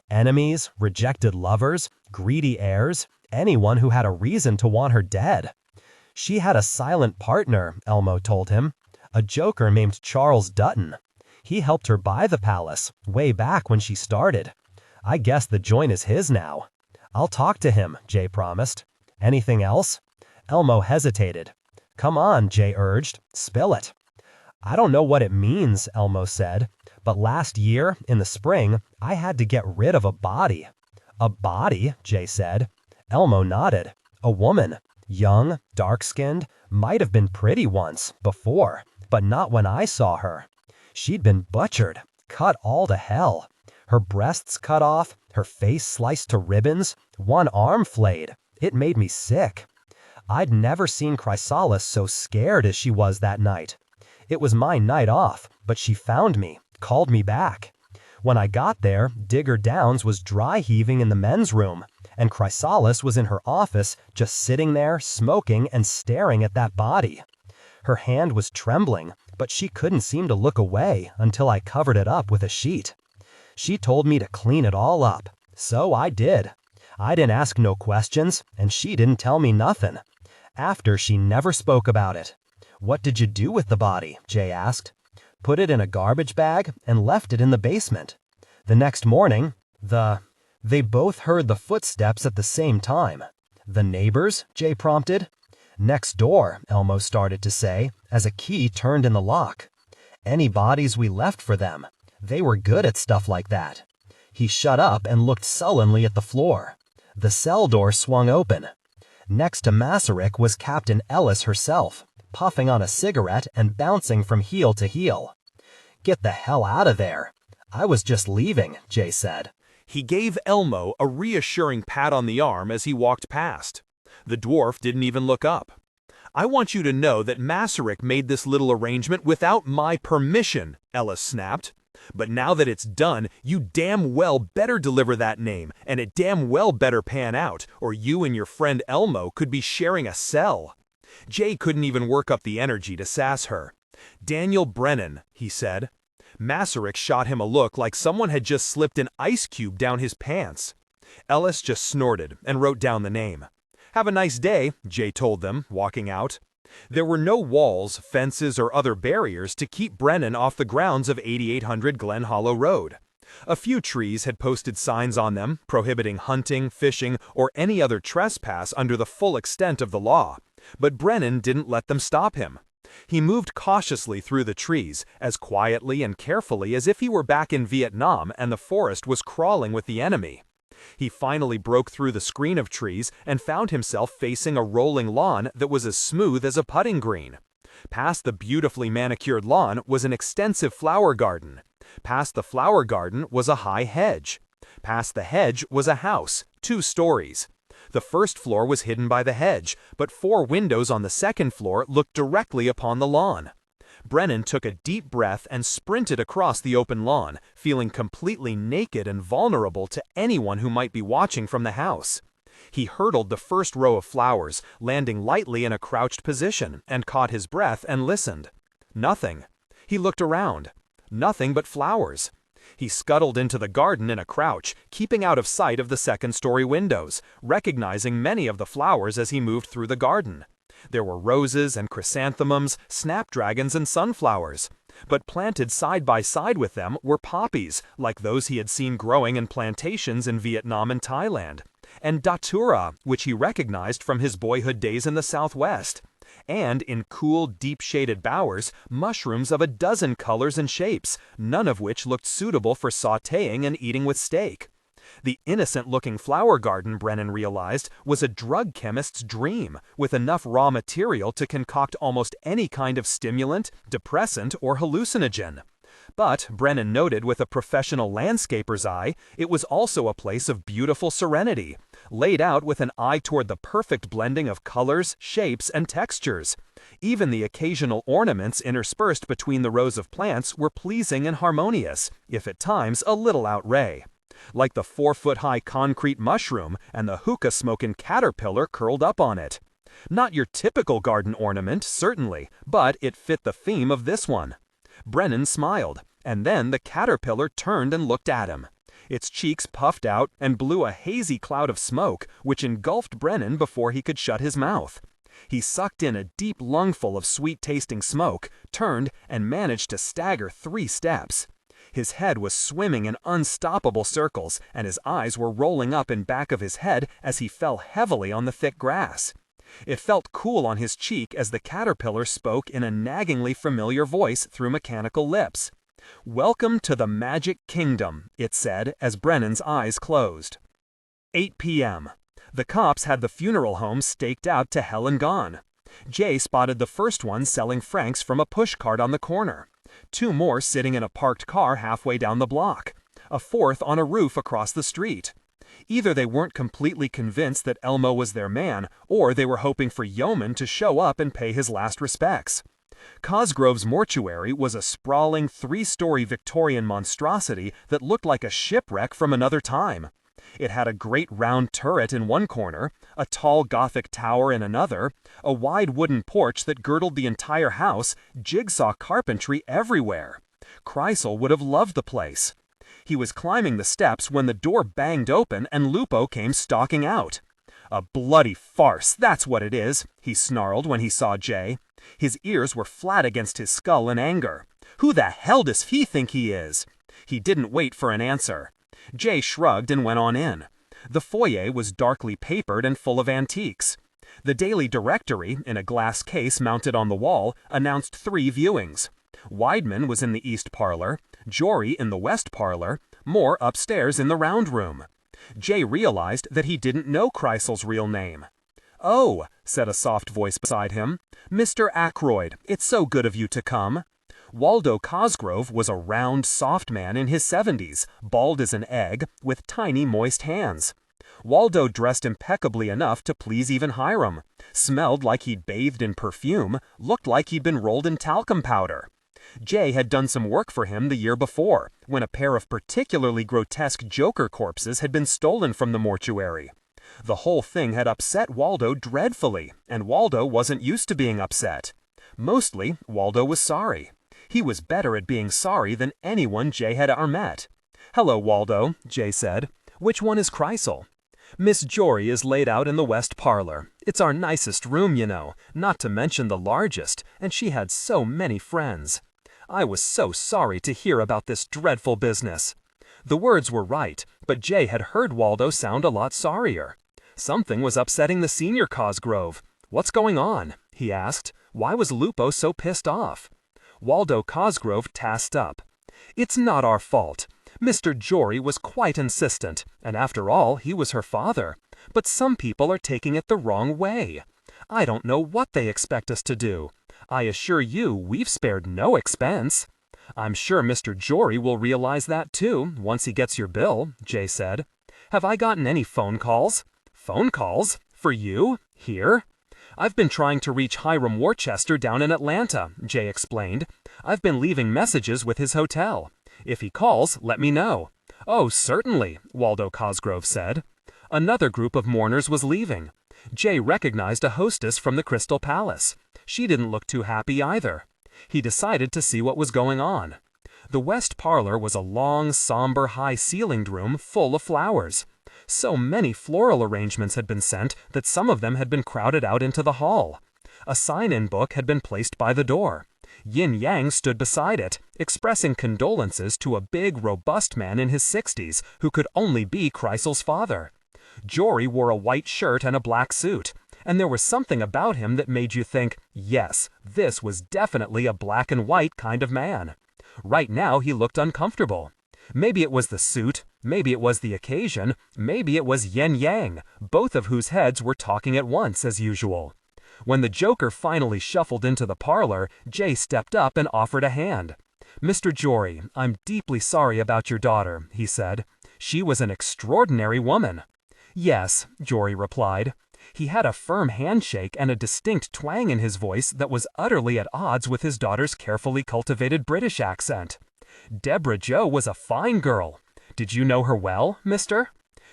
"Enemies, rejected lovers, greedy heirs, anyone who had a reason to want her dead." "She had a silent partner," Elmo told him. "A joker named Charles Dutton. He helped her buy the palace, way back when she started. I guess the joint is his now." "I'll talk to him," Jay promised. "Anything else?" Elmo hesitated. "Come on," Jay urged. "Spill it." "I don't know what it means," Elmo said, "but last year, in the spring, I had to get rid of a body." "A body?" Jay said. Elmo nodded. "A woman. Young, dark-skinned, might have been pretty once, before, but not when I saw her. She'd been butchered, cut all to hell. Her breasts cut off, her face sliced to ribbons, one arm flayed. It made me sick. I'd never seen Chrysalis so scared as she was that night. It was my night off, but she found me, called me back. When I got there, Digger Downs was dry heaving in the men's room, and Chrysalis was in her office just sitting there, smoking and staring at that body. Her hand was trembling, but she couldn't seem to look away until I covered it up with a sheet. She told me to clean it all up, so I did. I didn't ask no questions, and she didn't tell me nothing. After, she never spoke about it. "What did you do with the body?" Jay asked. "Put it in a garbage bag and left it in the basement." The next morning, They both heard the footsteps at the same time. "The neighbors?" Jay prompted. "Next door," Elmo started to say, as a key turned in the lock. "Any bodies we left for them. They were good at stuff like that." He shut up and looked sullenly at the floor. The cell door swung open. Next to Masaryk was Captain Ellis herself, puffing on a cigarette and bouncing from heel to heel. "Get the hell out of there. I was just leaving," Jay said. He gave Elmo a reassuring pat on the arm as he walked past. The dwarf didn't even look up. "I want you to know that Masaryk made this little arrangement without my permission," Ellis snapped. "But now that it's done, you damn well better deliver that name, and it damn well better pan out, or you and your friend Elmo could be sharing a cell." Jay couldn't even work up the energy to sass her. "Daniel Brennan," he said. Masaryk shot him a look like someone had just slipped an ice cube down his pants. Ellis just snorted and wrote down the name. "Have a nice day," Jay told them, walking out. There were no walls, fences, or other barriers to keep Brennan off the grounds of 8800 Glen Hollow Road. A few trees had posted signs on them prohibiting hunting, fishing, or any other trespass under the full extent of the law, but Brennan didn't let them stop him. He moved cautiously through the trees, as quietly and carefully as if he were back in Vietnam and the forest was crawling with the enemy. He finally broke through the screen of trees and found himself facing a rolling lawn that was as smooth as a putting green. Past the beautifully manicured lawn was an extensive flower garden. Past the flower garden was a high hedge. Past the hedge was a house, 2 stories. The first floor was hidden by the hedge, but 4 windows on the second floor looked directly upon the lawn. Brennan took a deep breath and sprinted across the open lawn, feeling completely naked and vulnerable to anyone who might be watching from the house. He hurdled the first row of flowers, landing lightly in a crouched position, and caught his breath and listened. Nothing. He looked around. Nothing but flowers. He scuttled into the garden in a crouch, keeping out of sight of the second-story windows, recognizing many of the flowers as he moved through the garden. There were roses and chrysanthemums, snapdragons and sunflowers. But planted side by side with them were poppies, like those he had seen growing in plantations in Vietnam and Thailand, and datura, which he recognized from his boyhood days in the Southwest. And in cool, deep-shaded bowers, mushrooms of a dozen colors and shapes, none of which looked suitable for sautéing and eating with steak. The innocent-looking flower garden, Brennan realized, was a drug chemist's dream, with enough raw material to concoct almost any kind of stimulant, depressant, or hallucinogen. But, Brennan noted with a professional landscaper's eye, it was also a place of beautiful serenity, laid out with an eye toward the perfect blending of colors, shapes, and textures. Even the occasional ornaments interspersed between the rows of plants were pleasing and harmonious, if at times a little outre. Like the 4-foot-high concrete mushroom and the hookah-smoking caterpillar curled up on it. Not your typical garden ornament, certainly, but it fit the theme of this one. Brennan smiled, and then the caterpillar turned and looked at him. Its cheeks puffed out and blew a hazy cloud of smoke, which engulfed Brennan before he could shut his mouth. He sucked in a deep lungful of sweet-tasting smoke, turned, and managed to stagger 3 steps. His head was swimming in unstoppable circles, and his eyes were rolling up in back of his head as he fell heavily on the thick grass. It felt cool on his cheek as the caterpillar spoke in a naggingly familiar voice through mechanical lips. "Welcome to the Magic Kingdom," it said as Brennan's eyes closed. 8 p.m. The cops had the funeral home staked out to hell and gone. Jay spotted the first one selling francs from a pushcart on the corner. 2 more sitting in a parked car halfway down the block. a fourth on a roof across the street. Either they weren't completely convinced that Elmo was their man, or they were hoping for Yeoman to show up and pay his last respects. Cosgrove's mortuary was a sprawling 3-story Victorian monstrosity that looked like a shipwreck from another time. It had a great round turret in one corner, a tall Gothic tower in another, a wide wooden porch that girdled the entire house, jigsaw carpentry everywhere. Chrysalis would have loved the place. He was climbing the steps when the door banged open and Lupo came stalking out. "A bloody farce, that's what it is," he snarled when he saw Jay. His ears were flat against his skull in anger. "Who the hell does he think he is?" He didn't wait for an answer. Jay shrugged and went on in. The foyer was darkly papered and full of antiques. The Daily Directory, in a glass case mounted on the wall, announced 3 viewings. Weidman was in the east parlor, Jory in the west parlor, Moore upstairs in the round room. Jay realized that he didn't know Chrysal's real name. "Oh," said a soft voice beside him, "Mr. Ackroyd, it's so good of you to come." Waldo Cosgrove was a round, soft man in his 70s, bald as an egg, with tiny, moist hands. Waldo dressed impeccably enough to please even Hiram, smelled like he'd bathed in perfume, looked like he'd been rolled in talcum powder. Jay had done some work for him the year before, when a pair of particularly grotesque Joker corpses had been stolen from the mortuary. The whole thing had upset Waldo dreadfully, and Waldo wasn't used to being upset. Mostly, Waldo was sorry. He was better at being sorry than anyone Jay had ever met. "Hello, Waldo," Jay said. "Which one is Chrysalis?" "Miss Jory is laid out in the west parlor. It's our nicest room, you know, not to mention the largest, and she had so many friends. I was so sorry to hear about this dreadful business." The words were right, but Jay had heard Waldo sound a lot sorrier. Something was upsetting the senior Cosgrove. "What's going on?" he asked. "Why was Lupo so pissed off?" Waldo Cosgrove tasked up. "It's not our fault. Mr. Jory was quite insistent, and after all, he was her father. But some people are taking it the wrong way. I don't know what they expect us to do. I assure you we've spared no expense." "I'm sure Mr. Jory will realize that too, once he gets your bill," Jay said. "Have I gotten any phone calls?" "Phone calls? For you? Here?" "I've been trying to reach Hiram Worcester down in Atlanta," Jay explained. "I've been leaving messages with his hotel. If he calls, let me know." "Oh, certainly," Waldo Cosgrove said. Another group of mourners was leaving. Jay recognized a hostess from the Crystal Palace. She didn't look too happy either. He decided to see what was going on. The west parlor was a long, somber, high-ceilinged room full of flowers. So many floral arrangements had been sent that some of them had been crowded out into the hall. A sign-in book had been placed by the door. Yin Yang stood beside it, expressing condolences to a big, robust man in his 60s who could only be Chrysal's father. Jory wore a white shirt and a black suit, and there was something about him that made you think, yes, this was definitely a black and white kind of man. Right now he looked uncomfortable. Maybe it was the suit, maybe it was the occasion, maybe it was Yin Yang, both of whose heads were talking at once as usual. When the Joker finally shuffled into the parlor, Jay stepped up and offered a hand. "Mr. Jory, I'm deeply sorry about your daughter," he said. "She was an extraordinary woman." "Yes," Jory replied. He had a firm handshake and a distinct twang in his voice that was utterly at odds with his daughter's carefully cultivated British accent. "Deborah Jo was a fine girl. Did you know her well, mister?"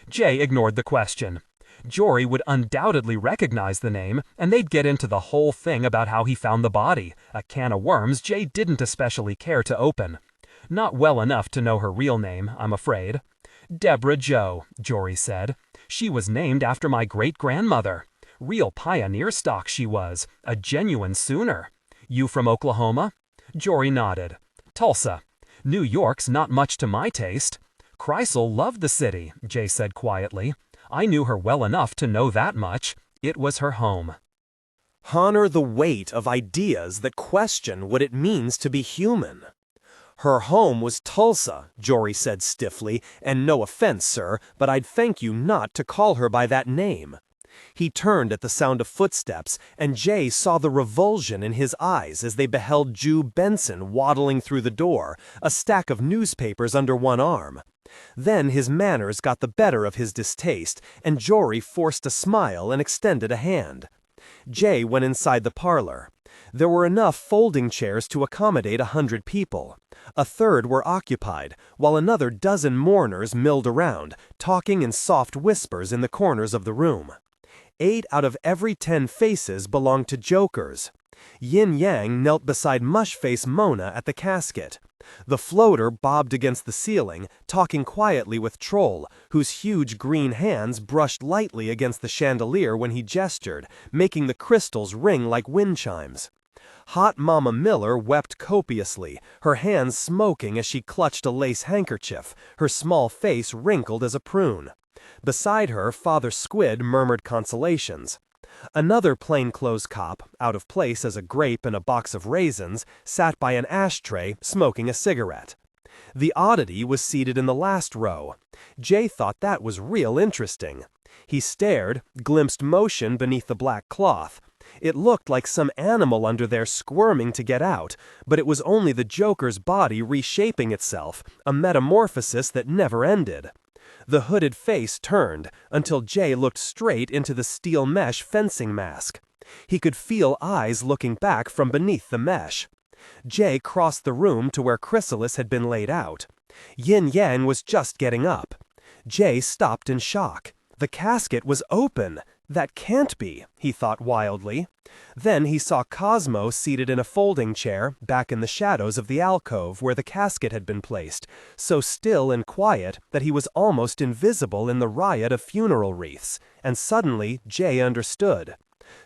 Jay ignored the question. Jory would undoubtedly recognize the name, and they'd get into the whole thing about how he found the body, a can of worms Jay didn't especially care to open. Not well enough to know her real name, I'm afraid. "Deborah Jo," Jory said. "She was named after my great-grandmother. Real pioneer stock she was, a genuine Sooner. You from Oklahoma?" Jory nodded. "Tulsa. New York's not much to my taste." "Chrysalis loved the city," Jay said quietly. "I knew her well enough to know that much. It was her home." Honor the weight of ideas that question what it means to be human. "Her home was Tulsa," Jory said stiffly, "and no offense, sir, but I'd thank you not to call her by that name. He turned at the sound of footsteps, and Jay saw the revulsion in his eyes as they beheld Jew Benson waddling through the door, a stack of newspapers under one arm. Then his manners got the better of his distaste, and Jory forced a smile and extended a hand. Jay went inside the parlor. There were enough folding chairs to accommodate 100 people. A third were occupied, while another dozen mourners milled around, talking in soft whispers in the corners of the room. 8 out of every 10 faces belonged to jokers. Yin Yang knelt beside Mushface Mona at the casket. The floater bobbed against the ceiling, talking quietly with Troll, whose huge green hands brushed lightly against the chandelier when he gestured, making the crystals ring like wind chimes. Hot Mama Miller wept copiously, her hands smoking as she clutched a lace handkerchief, her small face wrinkled as a prune. Beside her, Father Squid murmured consolations. Another plainclothes cop, out of place as a grape and a box of raisins, sat by an ashtray, smoking a cigarette. The oddity was seated in the last row. Jay thought that was real interesting. He stared, glimpsed motion beneath the black cloth. It looked like some animal under there squirming to get out, but it was only the Joker's body reshaping itself, a metamorphosis that never ended. The hooded face turned, until Jay looked straight into the steel mesh fencing mask. He could feel eyes looking back from beneath the mesh. Jay crossed the room to where Chrysalis had been laid out. Yin Yang was just getting up. Jay stopped in shock. The casket was open. That can't be, he thought wildly. Then he saw Cosmo seated in a folding chair, back in the shadows of the alcove where the casket had been placed, so still and quiet that he was almost invisible in the riot of funeral wreaths, and suddenly Jay understood.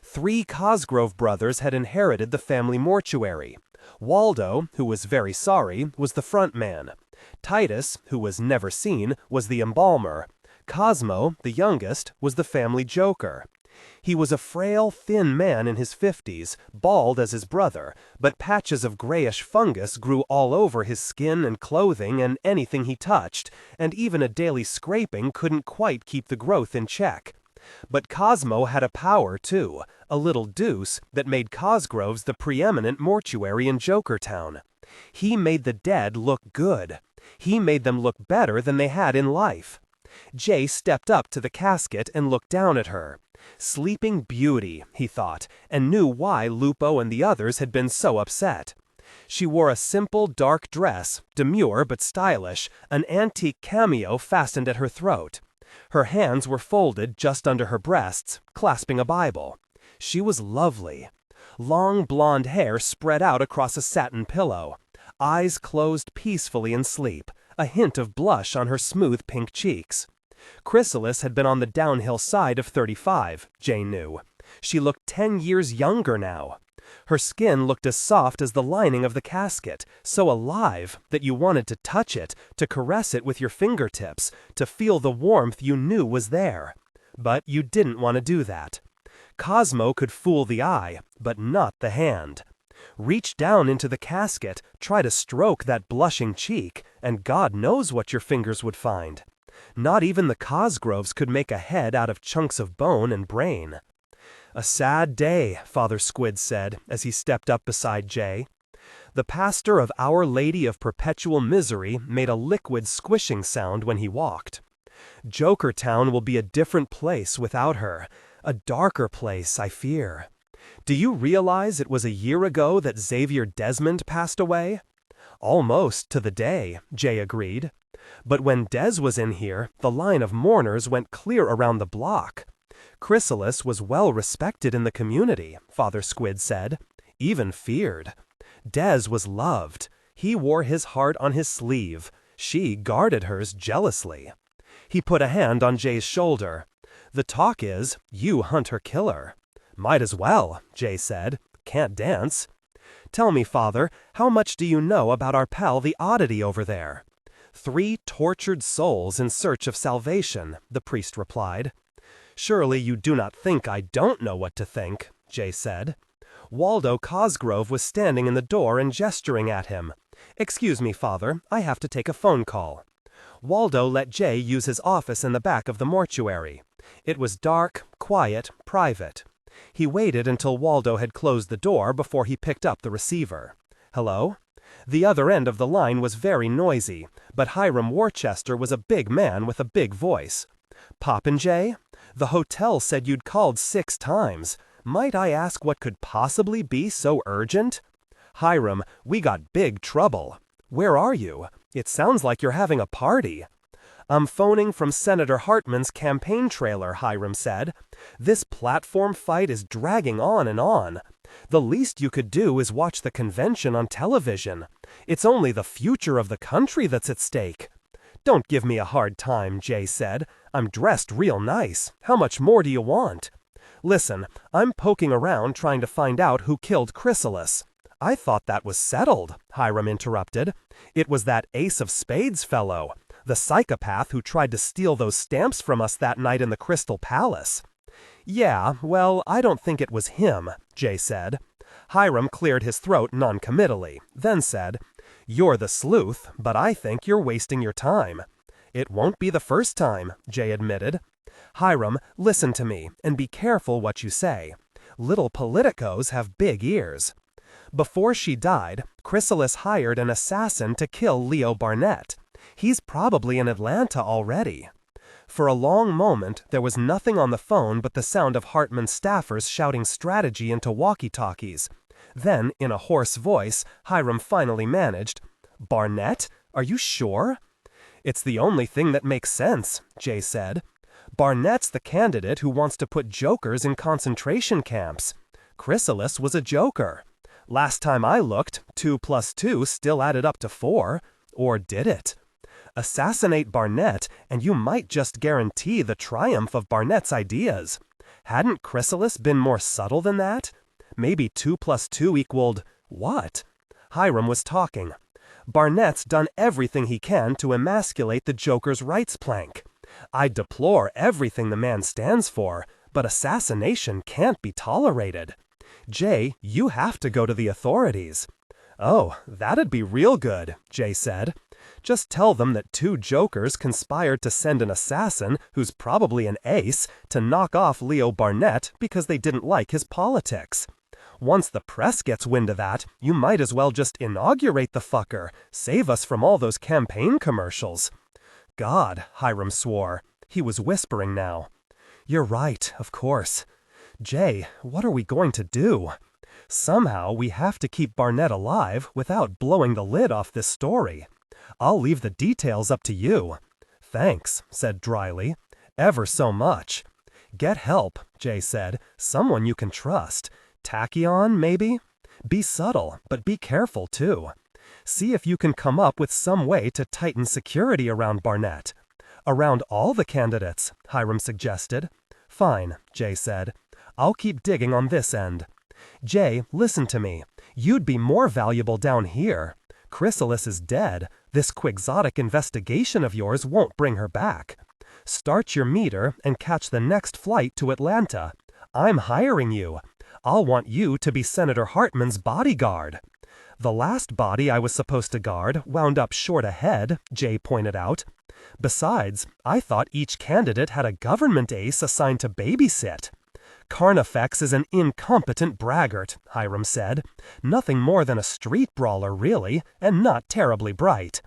3 Cosgrove brothers had inherited the family mortuary. Waldo, who was very sorry, was the front man. Titus, who was never seen, was the embalmer. Cosmo, the youngest, was the family joker. He was a frail, thin man in his 50s, bald as his brother, but patches of grayish fungus grew all over his skin and clothing and anything he touched, and even a daily scraping couldn't quite keep the growth in check. But Cosmo had a power, too, a little deuce, that made Cosgrove's the preeminent mortuary in Jokertown. He made the dead look good. He made them look better than they had in life. Jay stepped up to the casket and looked down at her. Sleeping Beauty, he thought, and knew why Lupo and the others had been so upset. She wore a simple dark dress, demure but stylish, an antique cameo fastened at her throat. Her hands were folded just under her breasts, clasping a Bible. She was lovely. Long blonde hair spread out across a satin pillow. Eyes closed peacefully in sleep, a hint of blush on her smooth pink cheeks. Chrysalis had been on the downhill side of 35, Jay knew. She looked 10 years younger now. Her skin looked as soft as the lining of the casket, so alive that you wanted to touch it, to caress it with your fingertips, to feel the warmth you knew was there. But you didn't want to do that. Cosmo could fool the eye, but not the hand. Reach down into the casket, try to stroke that blushing cheek, and God knows what your fingers would find. Not even the Cosgroves could make a head out of chunks of bone and brain. "A sad day," Father Squid said as he stepped up beside Jay. The pastor of Our Lady of Perpetual Misery made a liquid squishing sound when he walked. "Jokertown will be a different place without her. A darker place, I fear. Do you realize it was a year ago that Xavier Desmond passed away?" "Almost to the day," Jay agreed. "But when Des was in here, the line of mourners went clear around the block. Chrysalis was well respected in the community," Father Squid said. "Even feared. Des was loved. He wore his heart on his sleeve. She guarded hers jealously." He put a hand on Jay's shoulder. "The talk is, you hunt her killer." "Might as well," Jay said. "Can't dance." "Tell me, Father, how much do you know about our pal the oddity over there?" "3 tortured souls in search of salvation," the priest replied. "Surely you do not think I don't know what to think," Jay said. Waldo Cosgrove was standing in the door and gesturing at him. "Excuse me, Father, I have to take a phone call." Waldo let Jay use his office in the back of the mortuary. It was dark, quiet, private. He waited until Waldo had closed the door before he picked up the receiver. Hello? The other end of the line was very noisy, but Hiram Worcester was a big man with a big voice. Poppin' Jay? The hotel said you'd called 6 times. Might I ask what could possibly be so urgent? Hiram, we got big trouble. Where are you? It sounds like you're having a party. I'm phoning from Senator Hartman's campaign trailer, Hiram said. This platform fight is dragging on and on. The least you could do is watch the convention on television. It's only the future of the country that's at stake. Don't give me a hard time, Jay said. I'm dressed real nice. How much more do you want? Listen, I'm poking around trying to find out who killed Chrysalis. I thought that was settled, Hiram interrupted. It was that ace of spades fellow, the psychopath who tried to steal those stamps from us that night in the Crystal Palace. Yeah, well, I don't think it was him, Jay said. Hiram cleared his throat noncommittally, then said, You're the sleuth, but I think you're wasting your time. It won't be the first time, Jay admitted. Hiram, listen to me, and be careful what you say. Little politicos have big ears. Before she died, Chrysalis hired an assassin to kill Leo Barnett. He's probably in Atlanta already. For a long moment, there was nothing on the phone but the sound of Hartman's staffers shouting strategy into walkie-talkies. Then, in a hoarse voice, Hiram finally managed, Barnett? Are you sure? It's the only thing that makes sense, Jay said. Barnett's the candidate who wants to put jokers in concentration camps. Chrysalis was a joker. Last time I looked, 2 + 2 still added up to 4. Or did it? Assassinate Barnett, and you might just guarantee the triumph of Barnett's ideas. Hadn't Chrysalis been more subtle than that? Maybe 2 + 2 equaled what? Hiram was talking. Barnett's done everything he can to emasculate the Joker's rights plank. I deplore everything the man stands for, but assassination can't be tolerated. Jay, you have to go to the authorities. Oh, that'd be real good, Jay said. Just tell them that 2 jokers conspired to send an assassin, who's probably an ace, to knock off Leo Barnett because they didn't like his politics. Once the press gets wind of that, you might as well just inaugurate the fucker. Save us from all those campaign commercials. God, Hiram swore. He was whispering now. You're right, of course. Jay, what are we going to do? Somehow we have to keep Barnett alive without blowing the lid off this story. I'll leave the details up to you. Thanks, said dryly. Ever so much. Get help, Jay said. Someone you can trust. Tachyon, maybe? Be subtle, but be careful too. See if you can come up with some way to tighten security around Barnett. Around all the candidates, Hiram suggested. Fine, Jay said. I'll keep digging on this end. Jay, listen to me. You'd be more valuable down here. Chrysalis is dead. This quixotic investigation of yours won't bring her back. Start your meter and catch the next flight to Atlanta. I'm hiring you. I'll want you to be Senator Hartman's bodyguard. The last body I was supposed to guard wound up short ahead, Jay pointed out. Besides, I thought each candidate had a government ace assigned to babysit. Carnifex is an incompetent braggart, Hiram said. Nothing more than a street brawler, really, and not terribly bright.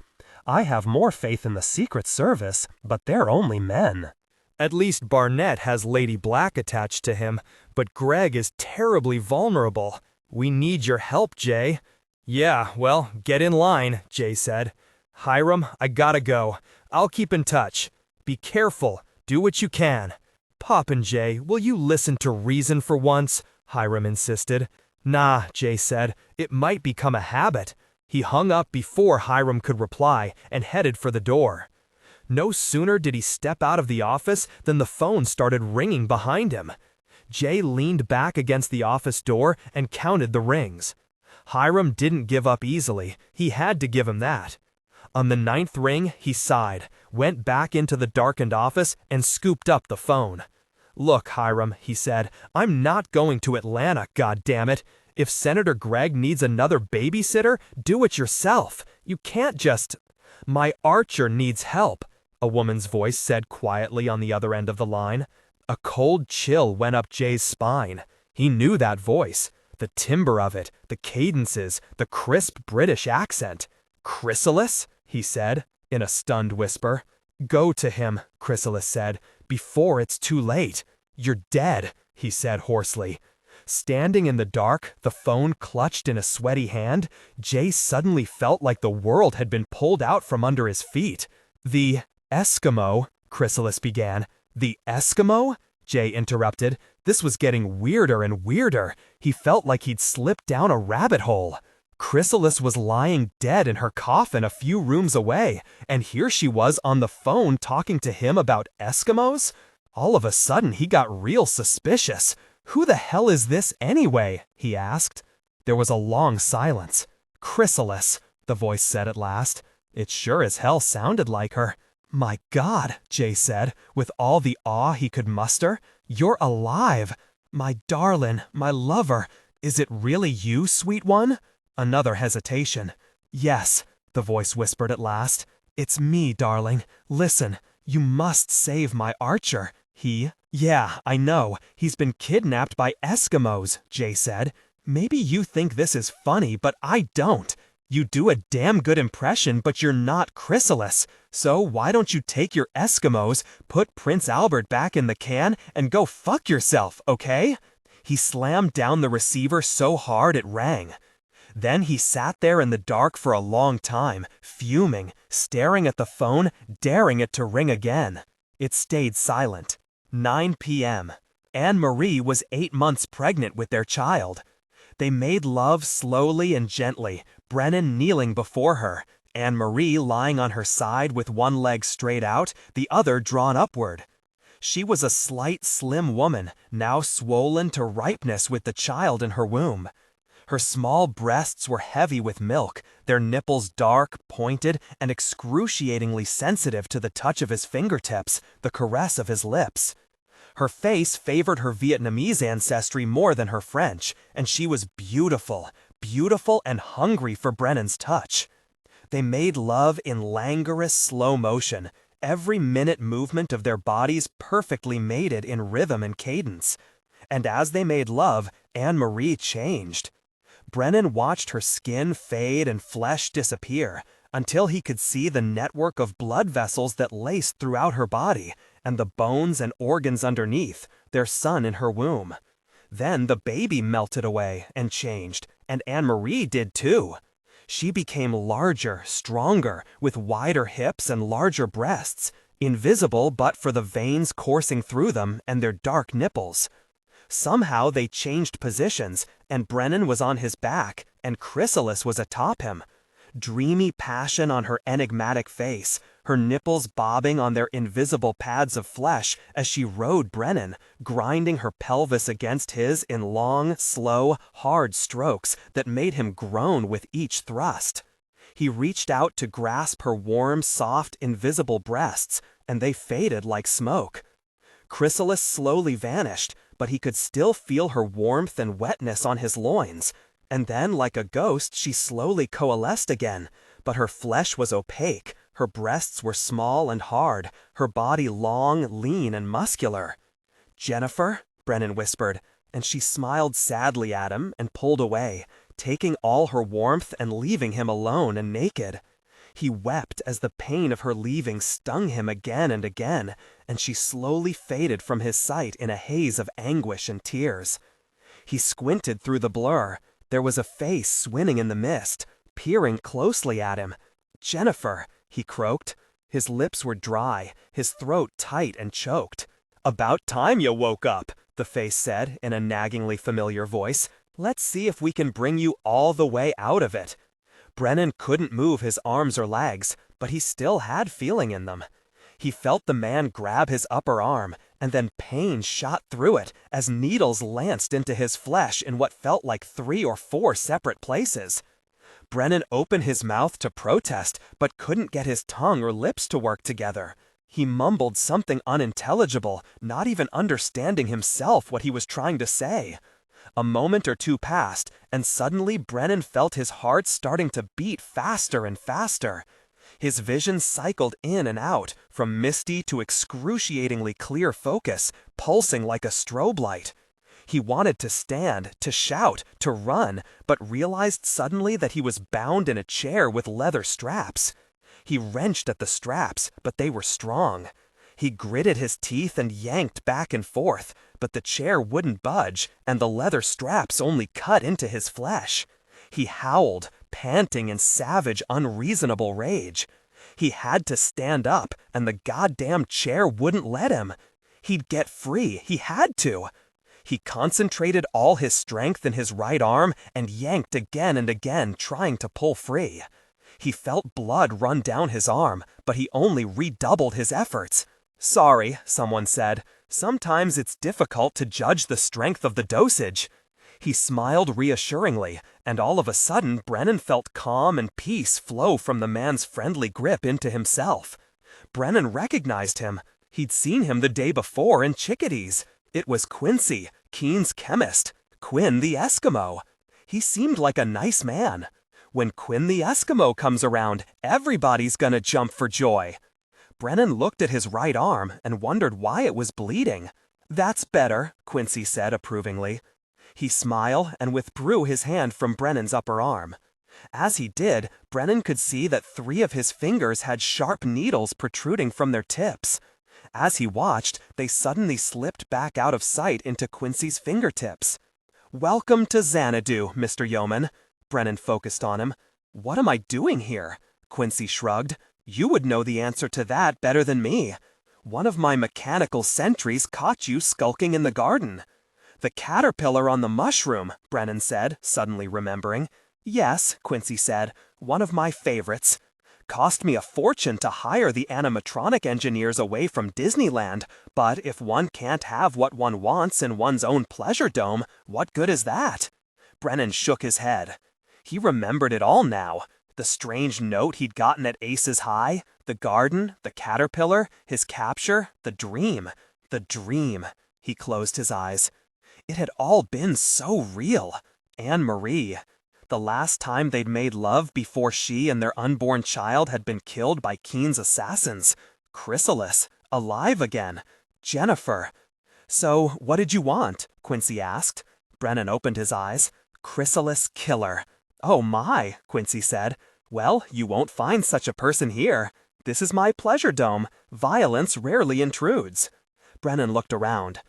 I have more faith in the Secret Service, but they're only men. At least Barnett has Lady Black attached to him, but Greg is terribly vulnerable. We need your help, Jay. Yeah, well, get in line, Jay said. Hiram, I gotta go. I'll keep in touch. Be careful. Do what you can. Poppin' Jay, will you listen to reason for once? Hiram insisted. Nah, Jay said. It might become a habit. He hung up before Hiram could reply and headed for the door. No sooner did he step out of the office than the phone started ringing behind him. Jay leaned back against the office door and counted the rings. Hiram didn't give up easily. He had to give him that. On the 9th ring, he sighed, went back into the darkened office, and scooped up the phone. Look, Hiram, he said, I'm not going to Atlanta, goddammit. If Senator Gregg needs another babysitter, do it yourself. You can't just... My Archer needs help, a woman's voice said quietly on the other end of the line. A cold chill went up Jay's spine. He knew that voice. The timbre of it, the cadences, the crisp British accent. "Chrysalis?" he said, in a stunned whisper. "Go to him," Chrysalis said, "before it's too late." "You're dead," he said hoarsely. Standing in the dark, the phone clutched in a sweaty hand, Jay suddenly felt like the world had been pulled out from under his feet. "The Eskimo," Chrysalis began. "The Eskimo?" Jay interrupted. This was getting weirder and weirder. He felt like he'd slipped down a rabbit hole. Chrysalis was lying dead in her coffin a few rooms away, and here she was on the phone talking to him about Eskimos? All of a sudden, he got real suspicious. "Who the hell is this anyway?" he asked. There was a long silence. "Chrysalis," the voice said at last. It sure as hell sounded like her. "My God," Jay said, with all the awe he could muster. "You're alive! My darling, my lover. Is it really you, sweet one?" Another hesitation. "Yes," the voice whispered at last. "It's me, darling. Listen, you must save my Archer. Yeah, I know. He's been kidnapped by Eskimos," Jay said. "Maybe you think this is funny, but I don't. You do a damn good impression, but you're not Chrysalis. So why don't you take your Eskimos, put Prince Albert back in the can, and go fuck yourself, okay?" He slammed down the receiver so hard it rang. Then he sat there in the dark for a long time, fuming, staring at the phone, daring it to ring again. It stayed silent. 9 p.m. Anne-Marie was 8 months pregnant with their child. They made love slowly and gently, Brennan kneeling before her, Anne-Marie lying on her side with one leg straight out, the other drawn upward. She was a slight, slim woman, now swollen to ripeness with the child in her womb. Her small breasts were heavy with milk, their nipples dark, pointed, and excruciatingly sensitive to the touch of his fingertips, the caress of his lips. Her face favored her Vietnamese ancestry more than her French, and she was beautiful, beautiful and hungry for Brennan's touch. They made love in languorous slow motion, every minute movement of their bodies perfectly mated in rhythm and cadence. And as they made love, Anne-Marie changed. Brennan watched her skin fade and flesh disappear, until he could see the network of blood vessels that laced throughout her body, and the bones and organs underneath, their son in her womb. Then the baby melted away and changed, and Anne-Marie did too. She became larger, stronger, with wider hips and larger breasts, invisible but for the veins coursing through them and their dark nipples. Somehow they changed positions, and Brennan was on his back, and Chrysalis was atop him. Dreamy passion on her enigmatic face, her nipples bobbing on their invisible pads of flesh as she rode Brennan, grinding her pelvis against his in long, slow, hard strokes that made him groan with each thrust. He reached out to grasp her warm, soft, invisible breasts, and they faded like smoke. Chrysalis slowly vanished, but he could still feel her warmth and wetness on his loins. And then, like a ghost, she slowly coalesced again, but her flesh was opaque, her breasts were small and hard, her body long, lean, and muscular. "Jennifer?" Brennan whispered, and she smiled sadly at him and pulled away, taking all her warmth and leaving him alone and naked. He wept as the pain of her leaving stung him again and again, and she slowly faded from his sight in a haze of anguish and tears. He squinted through the blur. There was a face swinning in the mist, peering closely at him. "Jennifer," he croaked. His lips were dry, his throat tight and choked. "About time you woke up," the face said in a naggingly familiar voice. "Let's see if we can bring you all the way out of it." Brennan couldn't move his arms or legs, but he still had feeling in them. He felt the man grab his upper arm, and then pain shot through it as needles lanced into his flesh in what felt like 3 or 4 separate places. Brennan opened his mouth to protest, but couldn't get his tongue or lips to work together. He mumbled something unintelligible, not even understanding himself what he was trying to say. A moment or two passed, and suddenly Brennan felt his heart starting to beat faster and faster. His vision cycled in and out, from misty to excruciatingly clear focus, pulsing like a strobe light. He wanted to stand, to shout, to run, but realized suddenly that he was bound in a chair with leather straps. He wrenched at the straps, but they were strong. He gritted his teeth and yanked back and forth, but the chair wouldn't budge, and the leather straps only cut into his flesh. He howled, panting in savage, unreasonable rage. He had to stand up, and the goddamn chair wouldn't let him. He'd get free, he had to. He concentrated all his strength in his right arm and yanked again and again, trying to pull free. He felt blood run down his arm, but he only redoubled his efforts. "Sorry," someone said. "Sometimes it's difficult to judge the strength of the dosage." He smiled reassuringly, and all of a sudden Brennan felt calm and peace flow from the man's friendly grip into himself. Brennan recognized him. He'd seen him the day before in Chickadees. It was Quincy, Keen's chemist, Quinn the Eskimo. He seemed like a nice man. When Quinn the Eskimo comes around, everybody's gonna jump for joy. Brennan looked at his right arm and wondered why it was bleeding. "That's better," Quincy said approvingly. He smiled and withdrew his hand from Brennan's upper arm. As he did, Brennan could see that 3 of his fingers had sharp needles protruding from their tips. As he watched, they suddenly slipped back out of sight into Quincy's fingertips. "Welcome to Xanadu, Mr. Yeoman." Brennan focused on him. "What am I doing here?" Quincy shrugged. "You would know the answer to that better than me. One of my mechanical sentries caught you skulking in the garden." "The caterpillar on the mushroom," Brennan said, suddenly remembering. "Yes," Quincy said, "one of my favorites. Cost me a fortune to hire the animatronic engineers away from Disneyland, but if one can't have what one wants in one's own pleasure dome, what good is that?" Brennan shook his head. He remembered it all now. The strange note he'd gotten at Ace's High, the garden, the caterpillar, his capture, the dream. The dream. He closed his eyes. It had all been so real. Anne-Marie. The last time they'd made love before she and their unborn child had been killed by Keen's assassins. Chrysalis. Alive again. Jennifer. "So, what did you want?" Quincy asked. Brennan opened his eyes. "Chrysalis killer." "Oh my," Quincy said. "Well, you won't find such a person here. This is my pleasure dome. Violence rarely intrudes." Brennan looked around.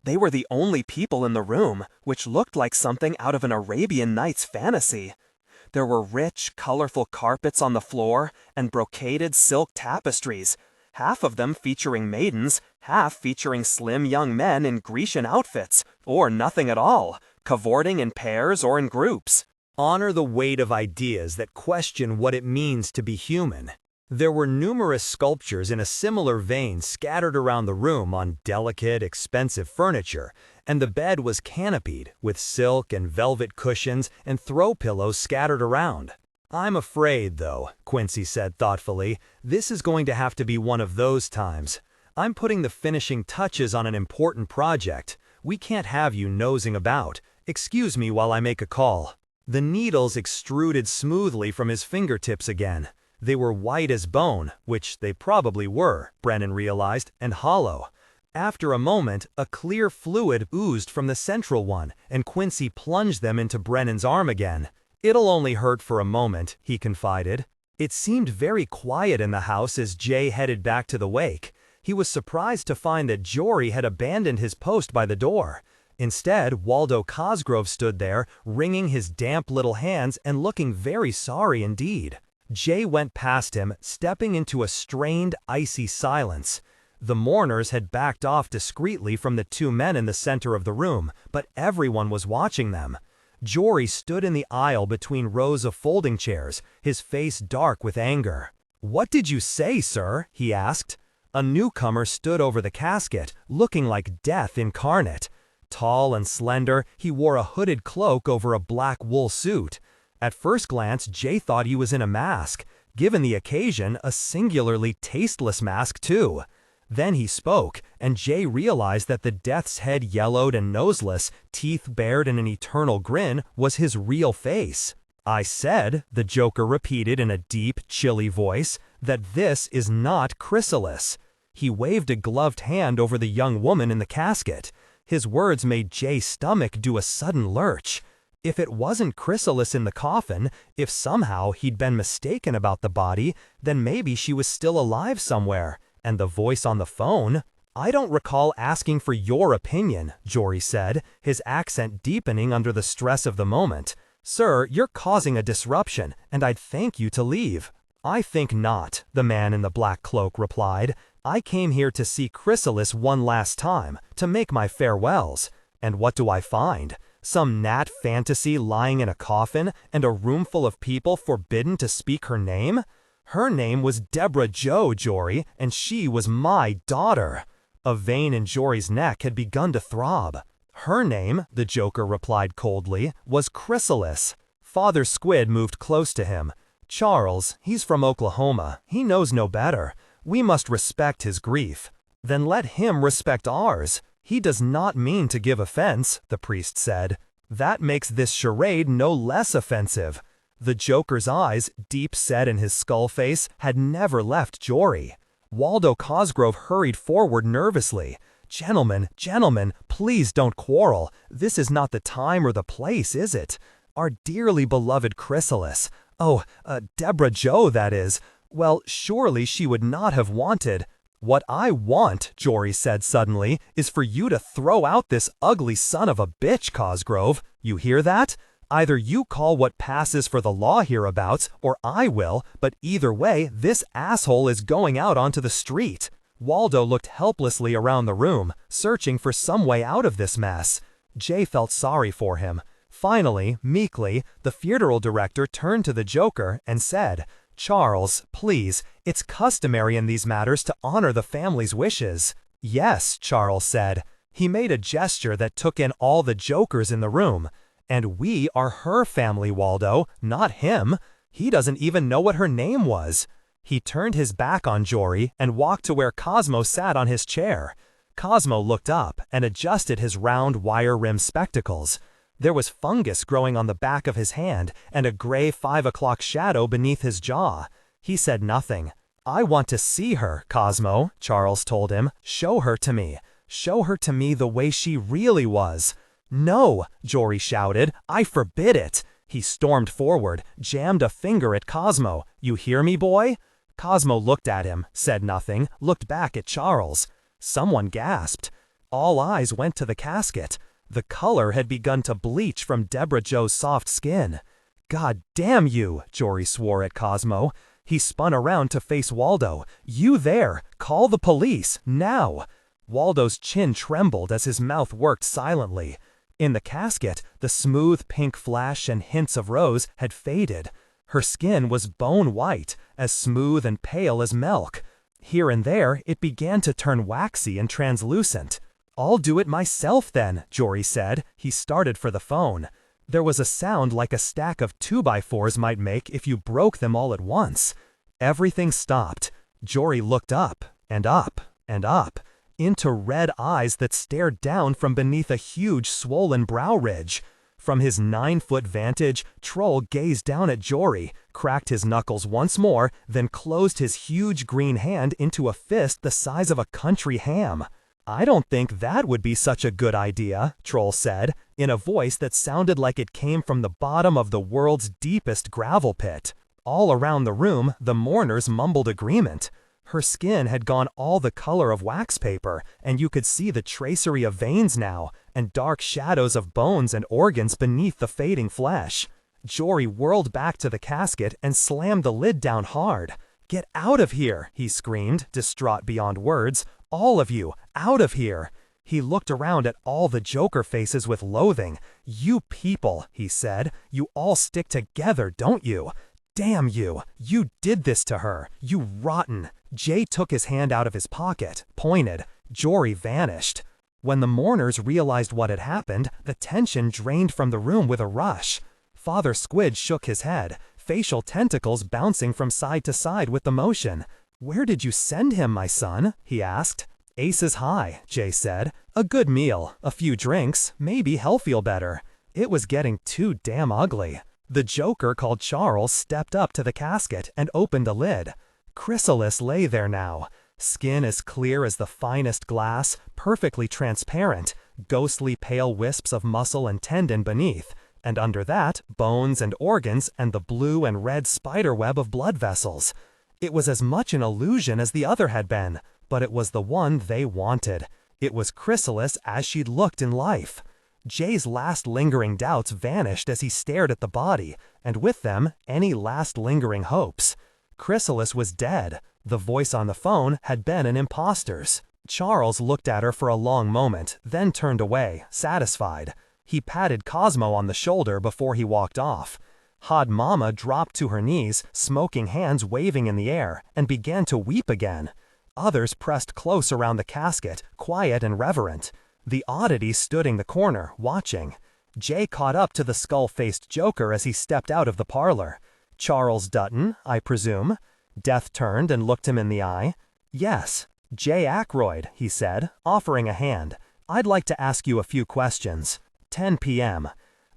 They were the only people in the room, which looked like something out of an Arabian Nights fantasy. There were rich, colorful carpets on the floor and brocaded silk tapestries, half of them featuring maidens, half featuring slim young men in Grecian outfits, or nothing at all, cavorting in pairs or in groups. Honor the weight of ideas that question what it means to be human. There were numerous sculptures in a similar vein scattered around the room on delicate, expensive furniture, and the bed was canopied with silk and velvet cushions and throw pillows scattered around. "I'm afraid, though," Quincy said thoughtfully, "this is going to have to be one of those times. I'm putting the finishing touches on an important project. We can't have you nosing about. Excuse me while I make a call." The needles extruded smoothly from his fingertips again. They were white as bone, which they probably were, Brennan realized, and hollow. After a moment, a clear fluid oozed from the central one, and Quincy plunged them into Brennan's arm again. "It'll only hurt for a moment," he confided. It seemed very quiet in the house as Jay headed back to the wake. He was surprised to find that Jory had abandoned his post by the door. Instead, Waldo Cosgrove stood there, wringing his damp little hands and looking very sorry indeed. Jay went past him, stepping into a strained, icy silence. The mourners had backed off discreetly from the 2 men in the center of the room, but everyone was watching them. Jory stood in the aisle between rows of folding chairs, his face dark with anger. "What did you say, sir?" he asked. A newcomer stood over the casket, looking like death incarnate. Tall and slender, he wore a hooded cloak over a black wool suit. At first glance, Jay thought he was in a mask. Given the occasion, a singularly tasteless mask, too. Then he spoke, and Jay realized that the death's head yellowed and noseless, teeth bared in an eternal grin, was his real face. I said, the Joker repeated in a deep, chilly voice, that this is not Chrysalis. He waved a gloved hand over the young woman in the casket. His words made Jay's stomach do a sudden lurch. If it wasn't Chrysalis in the coffin, if somehow he'd been mistaken about the body, then maybe she was still alive somewhere. And the voice on the phone? I don't recall asking for your opinion, Jory said, his accent deepening under the stress of the moment. Sir, you're causing a disruption, and I'd thank you to leave. I think not, the man in the black cloak replied. I came here to see Chrysalis one last time, to make my farewells. And what do I find? Some gnat fantasy lying in a coffin, and a room full of people forbidden to speak her name? Her name was Deborah Jo, Jory, and she was my daughter. A vein in Jory's neck had begun to throb. Her name, the Joker replied coldly, was Chrysalis. Father Squid moved close to him. Charles, he's from Oklahoma. He knows no better. We must respect his grief. Then let him respect ours. He does not mean to give offense, the priest said. That makes this charade no less offensive. The Joker's eyes, deep set in his skull face, had never left Jory. Waldo Cosgrove hurried forward nervously. Gentlemen, please don't quarrel. This is not the time or the place, is it? Our dearly beloved Chrysalis. Deborah Jo, that is. Well, surely she would not have wanted. What I want, Jory said suddenly, is for you to throw out this ugly son of a bitch, Cosgrove. You hear that? Either you call what passes for the law hereabouts, or I will, but either way, this asshole is going out onto the street. Waldo looked helplessly around the room, searching for some way out of this mess. Jay felt sorry for him. Finally, meekly, the funeral director turned to the Joker and said, Charles, please, it's customary in these matters to honor the family's wishes. Yes, Charles said. He made a gesture that took in all the Jokers in the room. And we are her family, Waldo, not him. He doesn't even know what her name was. He turned his back on Jory and walked to where Cosmo sat on his chair. Cosmo looked up and adjusted his round wire-rimmed spectacles. There was fungus growing on the back of his hand and a gray 5 o'clock shadow beneath his jaw. He said nothing. I want to see her, Cosmo, Charles told him. Show her to me. Show her to me the way she really was. No, Jory shouted. I forbid it. He stormed forward, jammed a finger at Cosmo. You hear me, boy? Cosmo looked at him, said nothing, looked back at Charles. Someone gasped. All eyes went to the casket. The color had begun to bleach from Deborah Jo's soft skin. God damn you, Jory swore at Cosmo. He spun around to face Waldo. You there! Call the police, now! Waldo's chin trembled as his mouth worked silently. In the casket, the smooth pink flash and hints of rose had faded. Her skin was bone white, as smooth and pale as milk. Here and there, it began to turn waxy and translucent. I'll do it myself then, Jory said. He started for the phone. There was a sound like a stack of 2x4s might make if you broke them all at once. Everything stopped. Jory looked up, and up, and up, into red eyes that stared down from beneath a huge swollen brow ridge. From his 9-foot vantage, Troll gazed down at Jory, cracked his knuckles once more, then closed his huge green hand into a fist the size of a country ham. I don't think that would be such a good idea, Troll said, in a voice that sounded like it came from the bottom of the world's deepest gravel pit. All around the room, the mourners mumbled agreement. Her skin had gone all the color of wax paper, and you could see the tracery of veins now, and dark shadows of bones and organs beneath the fading flesh. Jory whirled back to the casket and slammed the lid down hard. Get out of here, he screamed, distraught beyond words. All of you, out of here! He looked around at all the Joker faces with loathing. You people, he said, you all stick together, don't you? Damn you! You did this to her! You rotten! Jay took his hand out of his pocket, pointed. Jory vanished. When the mourners realized what had happened, the tension drained from the room with a rush. Father Squid shook his head, facial tentacles bouncing from side to side with the motion. Where did you send him, my son? He asked. Aces high, Jay said. A good meal, a few drinks, maybe he'll feel better. It was getting too damn ugly. The Joker called Charles stepped up to the casket and opened the lid. Chrysalis lay there now, skin as clear as the finest glass, perfectly transparent, ghostly pale wisps of muscle and tendon beneath, and under that, bones and organs and the blue and red spiderweb of blood vessels. It was as much an illusion as the other had been, but it was the one they wanted. It was Chrysalis as she'd looked in life. Jay's last lingering doubts vanished as he stared at the body, and with them, any last lingering hopes. Chrysalis was dead. The voice on the phone had been an imposter's. Charles looked at her for a long moment, then turned away, satisfied. He patted Cosmo on the shoulder before he walked off. Hod Mama dropped to her knees, smoking hands waving in the air, and began to weep again. Others pressed close around the casket, quiet and reverent. The oddity stood in the corner, watching. Jay caught up to the skull-faced Joker as he stepped out of the parlor. "Charles Dutton, I presume?" Death turned and looked him in the eye. "Yes. Jay Ackroyd," he said, offering a hand. "I'd like to ask you a few questions. 10 p.m.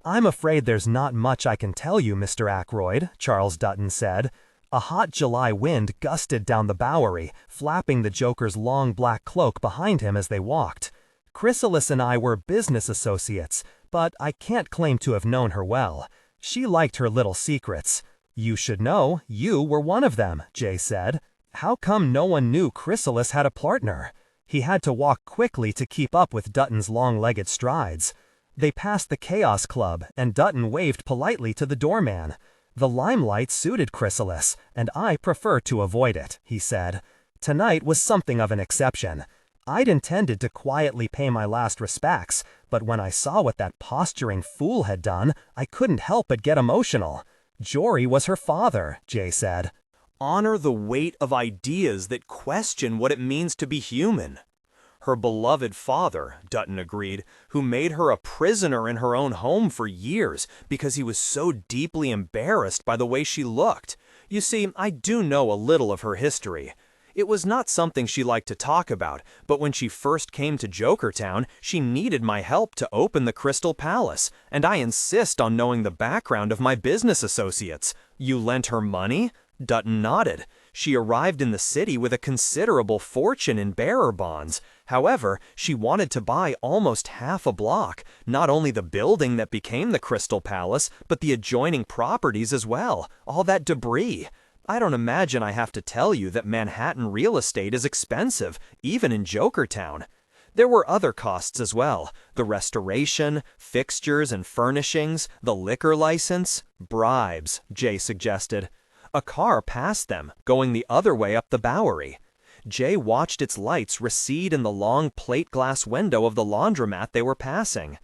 "I'm afraid there's not much I can tell you, Mr. Ackroyd," Charles Dutton said. A hot July wind gusted down the Bowery, flapping the Joker's long black cloak behind him as they walked. "Chrysalis and I were business associates, but I can't claim to have known her well. She liked her little secrets. You should know, you were one of them," Jay said. "How come no one knew Chrysalis had a partner?" He had to walk quickly to keep up with Dutton's long-legged strides. They passed the Chaos Club, and Dutton waved politely to the doorman. "The limelight suited Chrysalis, and I prefer to avoid it," he said. "Tonight was something of an exception. I'd intended to quietly pay my last respects, but when I saw what that posturing fool had done, I couldn't help but get emotional. Jory was her father," Jay said. Honor the weight of ideas that question what it means to be human. Her beloved father, Dutton agreed, who made her a prisoner in her own home for years because he was so deeply embarrassed by the way she looked. You see, I do know a little of her history. It was not something she liked to talk about, but when she first came to Jokertown, she needed my help to open the Crystal Palace, and I insist on knowing the background of my business associates. You lent her money? Dutton nodded. She arrived in the city with a considerable fortune in bearer bonds. However, she wanted to buy almost half a block, not only the building that became the Crystal Palace, but the adjoining properties as well, all that debris. I don't imagine I have to tell you that Manhattan real estate is expensive, even in Jokertown. There were other costs as well, the restoration, fixtures and furnishings, the liquor license, bribes, Jay suggested. A car passed them, going the other way up the Bowery. Jay watched its lights recede in the long plate glass window of the laundromat they were passing.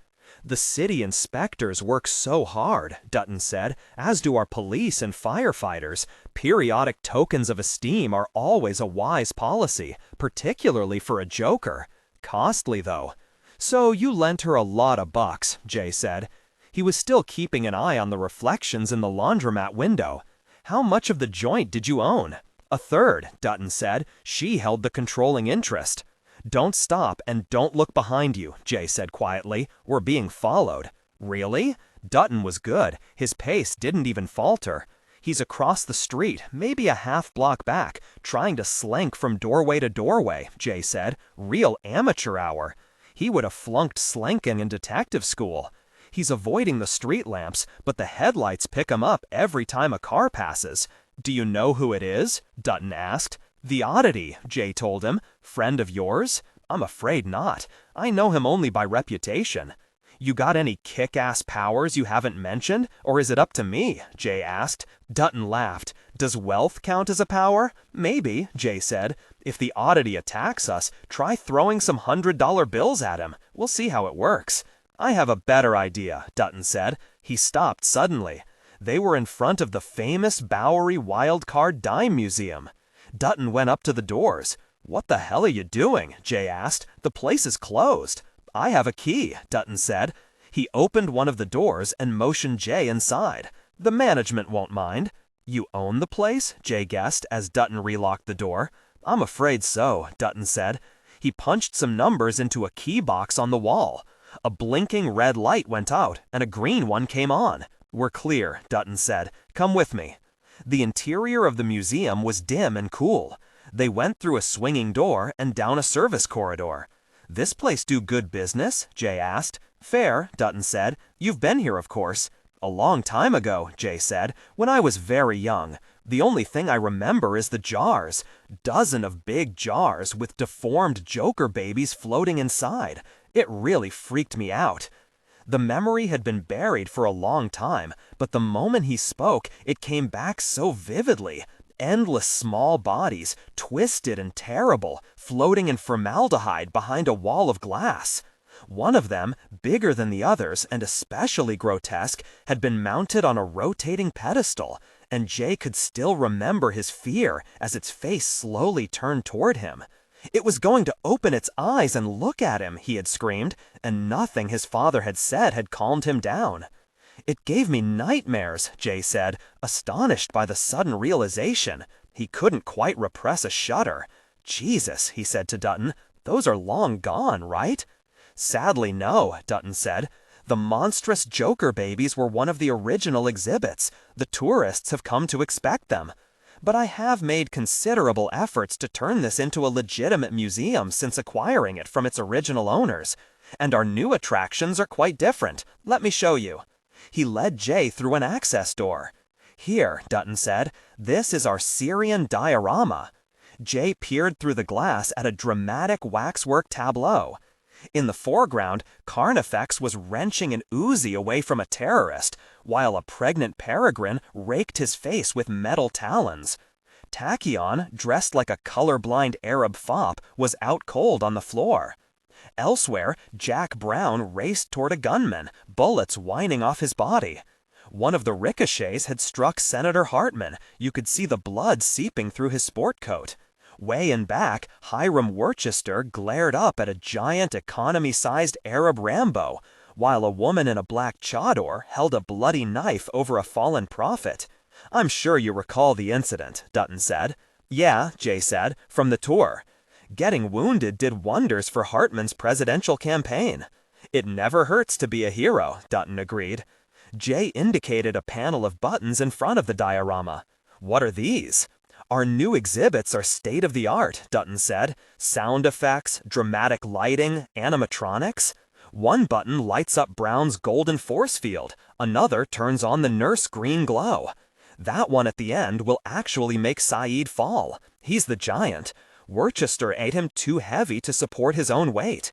"The city inspectors work so hard," Dutton said, "as do our police and firefighters. Periodic tokens of esteem are always a wise policy, particularly for a Joker. Costly, though." "So you lent her a lot of bucks," Jay said. He was still keeping an eye on the reflections in the laundromat window. "How much of the joint did you own?" "A third," Dutton said. "She held the controlling interest." "Don't stop and don't look behind you," Jay said quietly. "We're being followed." "Really?" Dutton was good. His pace didn't even falter. "He's across the street, maybe a half block back, trying to slink from doorway to doorway," Jay said. "Real amateur hour. He would have flunked slinking in detective school. He's avoiding the street lamps, but the headlights pick him up every time a car passes." "Do you know who it is?" Dutton asked. "The Oddity," Jay told him. "Friend of yours?" "I'm afraid not. I know him only by reputation." "You got any kick-ass powers you haven't mentioned, or is it up to me?" Jay asked. Dutton laughed. "Does wealth count as a power?" "Maybe," Jay said. "If the Oddity attacks us, try throwing some $100 bills at him. We'll see how it works." "I have a better idea," Dutton said. He stopped suddenly. They were in front of the famous Bowery Wildcard Dime Museum. Dutton went up to the doors. "What the hell are you doing?" Jay asked. "The place is closed." "I have a key," Dutton said. He opened one of the doors and motioned Jay inside. "The management won't mind." "You own the place?" Jay guessed as Dutton relocked the door. "I'm afraid so," Dutton said. He punched some numbers into a key box on the wall. A blinking red light went out, and a green one came on. "We're clear," Dutton said. "Come with me." The interior of the museum was dim and cool. They went through a swinging door and down a service corridor. "This place do good business?" Jay asked. "Fair," Dutton said. "You've been here, of course." "A long time ago," Jay said, "when I was very young. The only thing I remember is the jars. Dozen of big jars with deformed Joker babies floating inside. It really freaked me out." The memory had been buried for a long time, but the moment he spoke, it came back so vividly. Endless small bodies, twisted and terrible, floating in formaldehyde behind a wall of glass. One of them, bigger than the others and especially grotesque, had been mounted on a rotating pedestal, and Jay could still remember his fear as its face slowly turned toward him. It was going to open its eyes and look at him, he had screamed, and nothing his father had said had calmed him down. "It gave me nightmares," Jay said, astonished by the sudden realization. He couldn't quite repress a shudder. "Jesus," he said to Dutton, "those are long gone, right?" "Sadly, no," Dutton said. "The monstrous Joker babies were one of the original exhibits. The tourists have come to expect them. But I have made considerable efforts to turn this into a legitimate museum since acquiring it from its original owners. And our new attractions are quite different. Let me show you." He led Jay through an access door. "Here," Dutton said, "this is our Syrian diorama." Jay peered through the glass at a dramatic waxwork tableau. In the foreground, Carnifex was wrenching an Uzi away from a terrorist, while a pregnant peregrine raked his face with metal talons. Tachyon, dressed like a colorblind Arab fop, was out cold on the floor. Elsewhere, Jack Brown raced toward a gunman, bullets whining off his body. One of the ricochets had struck Senator Hartman. You could see the blood seeping through his sport coat. Way in back, Hiram Worcester glared up at a giant economy-sized Arab Rambo, while a woman in a black chador held a bloody knife over a fallen prophet. "I'm sure you recall the incident," Dutton said. "Yeah," Jay said, "from the tour. Getting wounded did wonders for Hartman's presidential campaign." "It never hurts to be a hero," Dutton agreed. Jay indicated a panel of buttons in front of the diorama. "What are these?" "Our new exhibits are state-of-the-art," Dutton said. "Sound effects, dramatic lighting, animatronics. One button lights up Brown's golden force field, another turns on the nurse green glow. That one at the end will actually make Saeed fall. He's the giant. Worcester ate him too heavy to support his own weight."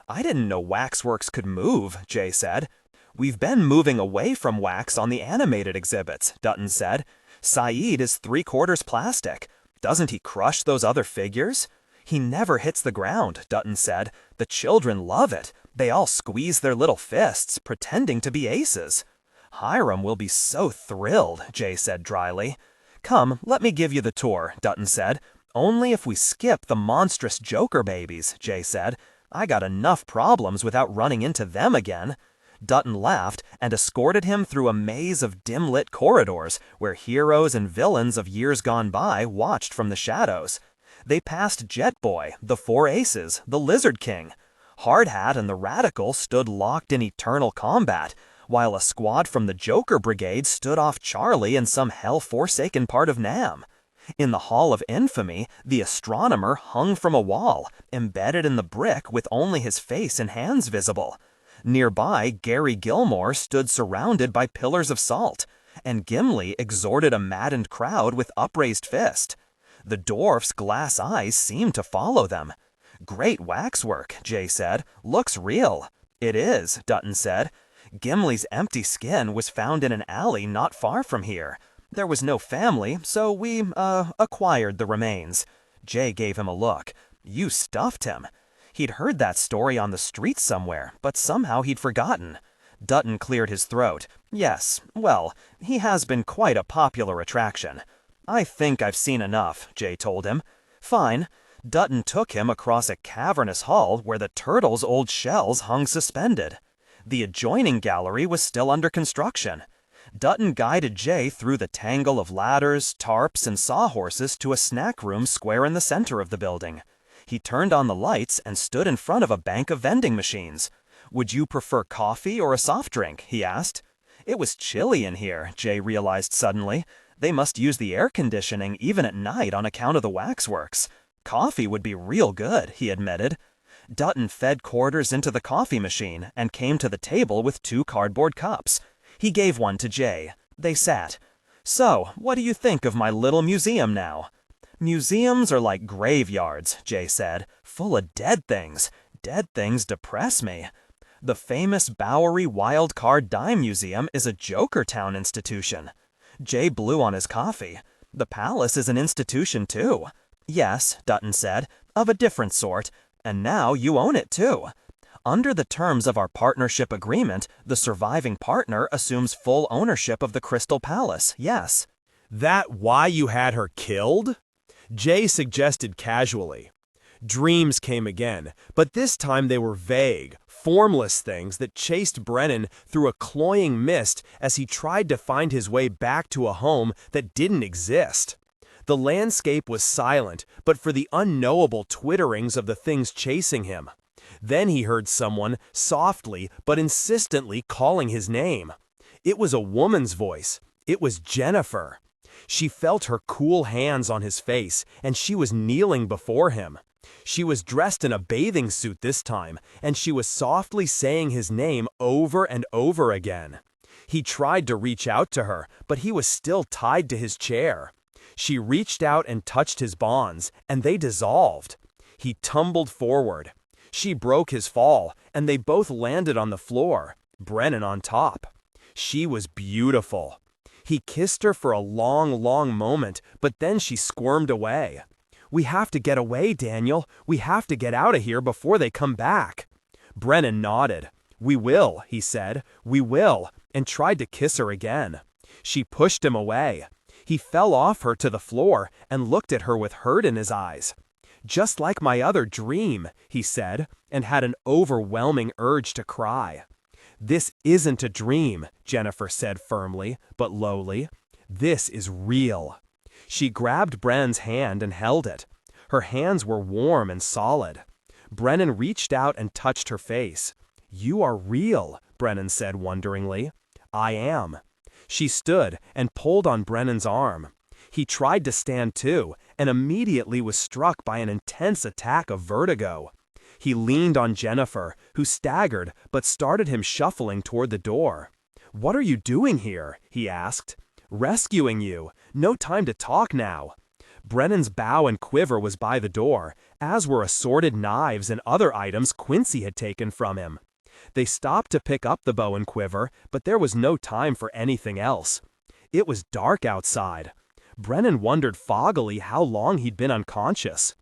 "I didn't know waxworks could move," Jay said. "We've been moving away from wax on the animated exhibits," Dutton said. "Saeed is 3/4 plastic. Doesn't he crush those other figures?" "He never hits the ground," Dutton said. "The children love it. They all squeeze their little fists, pretending to be aces." "Hiram will be so thrilled," Jay said dryly. "Come, let me give you the tour," Dutton said. "Only if we skip the monstrous Joker babies," Jay said. "I got enough problems without running into them again." Dutton laughed and escorted him through a maze of dim-lit corridors where heroes and villains of years gone by watched from the shadows. They passed Jet Boy, the Four Aces, the Lizard King. Hard Hat and the Radical stood locked in eternal combat, while a squad from the Joker Brigade stood off Charlie in some hell-forsaken part of Nam. In the Hall of Infamy, the Astronomer hung from a wall, embedded in the brick with only his face and hands visible. Nearby, Gary Gilmore stood surrounded by pillars of salt, and Gimli exhorted a maddened crowd with upraised fist. The dwarf's glass eyes seemed to follow them. "Great waxwork," Jay said. "Looks real." "It is," Dutton said. "Gimli's empty skin was found in an alley not far from here. There was no family, so we, acquired the remains." Jay gave him a look. "You stuffed him." He'd heard that story on the street somewhere, but somehow he'd forgotten. Dutton cleared his throat. "Yes, well, he has been quite a popular attraction." "I think I've seen enough," Jay told him. "Fine." Dutton took him across a cavernous hall where the turtle's old shells hung suspended. The adjoining gallery was still under construction. Dutton guided Jay through the tangle of ladders, tarps, and sawhorses to a snack room square in the center of the building. He turned on the lights and stood in front of a bank of vending machines. "Would you prefer coffee or a soft drink?" he asked. It was chilly in here, Jay realized suddenly. They must use the air conditioning even at night on account of the waxworks. Coffee would be real good, he admitted. Dutton fed quarters into the coffee machine and came to the table with 2 cardboard cups. He gave one to Jay. They sat. "So, what do you think of my little museum now?" "Museums are like graveyards," Jay said, "full of dead things. Dead things depress me." "The famous Bowery Wild Card Dime Museum is a Jokertown institution." Jay blew on his coffee. "The Palace is an institution too." "Yes," Dutton said, "of a different sort. And now you own it too. Under the terms of our partnership agreement, the surviving partner assumes full ownership of the Crystal Palace, yes." That why you had her killed? Jay suggested casually. Dreams came again, but this time they were vague, formless things that chased Brennan through a cloying mist as he tried to find his way back to a home that didn't exist. The landscape was silent, but for the unknowable twitterings of the things chasing him. Then he heard someone, softly but insistently, calling his name. It was a woman's voice. It was Jennifer. She felt her cool hands on his face, and she was kneeling before him. She was dressed in a bathing suit this time, and she was softly saying his name over and over again. He tried to reach out to her, but he was still tied to his chair. She reached out and touched his bonds, and they dissolved. He tumbled forward. She broke his fall, and they both landed on the floor, Brennan on top. She was beautiful. He kissed her for a long, long moment, but then she squirmed away. "We have to get away, Daniel. We have to get out of here before they come back." Brennan nodded. "We will," he said. "We will," and tried to kiss her again. She pushed him away. He fell off her to the floor and looked at her with hurt in his eyes. "Just like my other dream," he said, and had an overwhelming urge to cry. "This isn't a dream," Jennifer said firmly, but lowly. "This is real." She grabbed Brennan's hand and held it. Her hands were warm and solid. Brennan reached out and touched her face. "You are real," Brennan said wonderingly. "I am." She stood and pulled on Brennan's arm. He tried to stand too, and immediately was struck by an intense attack of vertigo. He leaned on Jennifer, who staggered but started him shuffling toward the door. "What are you doing here?" he asked. "Rescuing you. No time to talk now." Brennan's bow and quiver was by the door, as were assorted knives and other items Quincy had taken from him. They stopped to pick up the bow and quiver, but there was no time for anything else. It was dark outside. Brennan wondered foggily how long he'd been unconscious.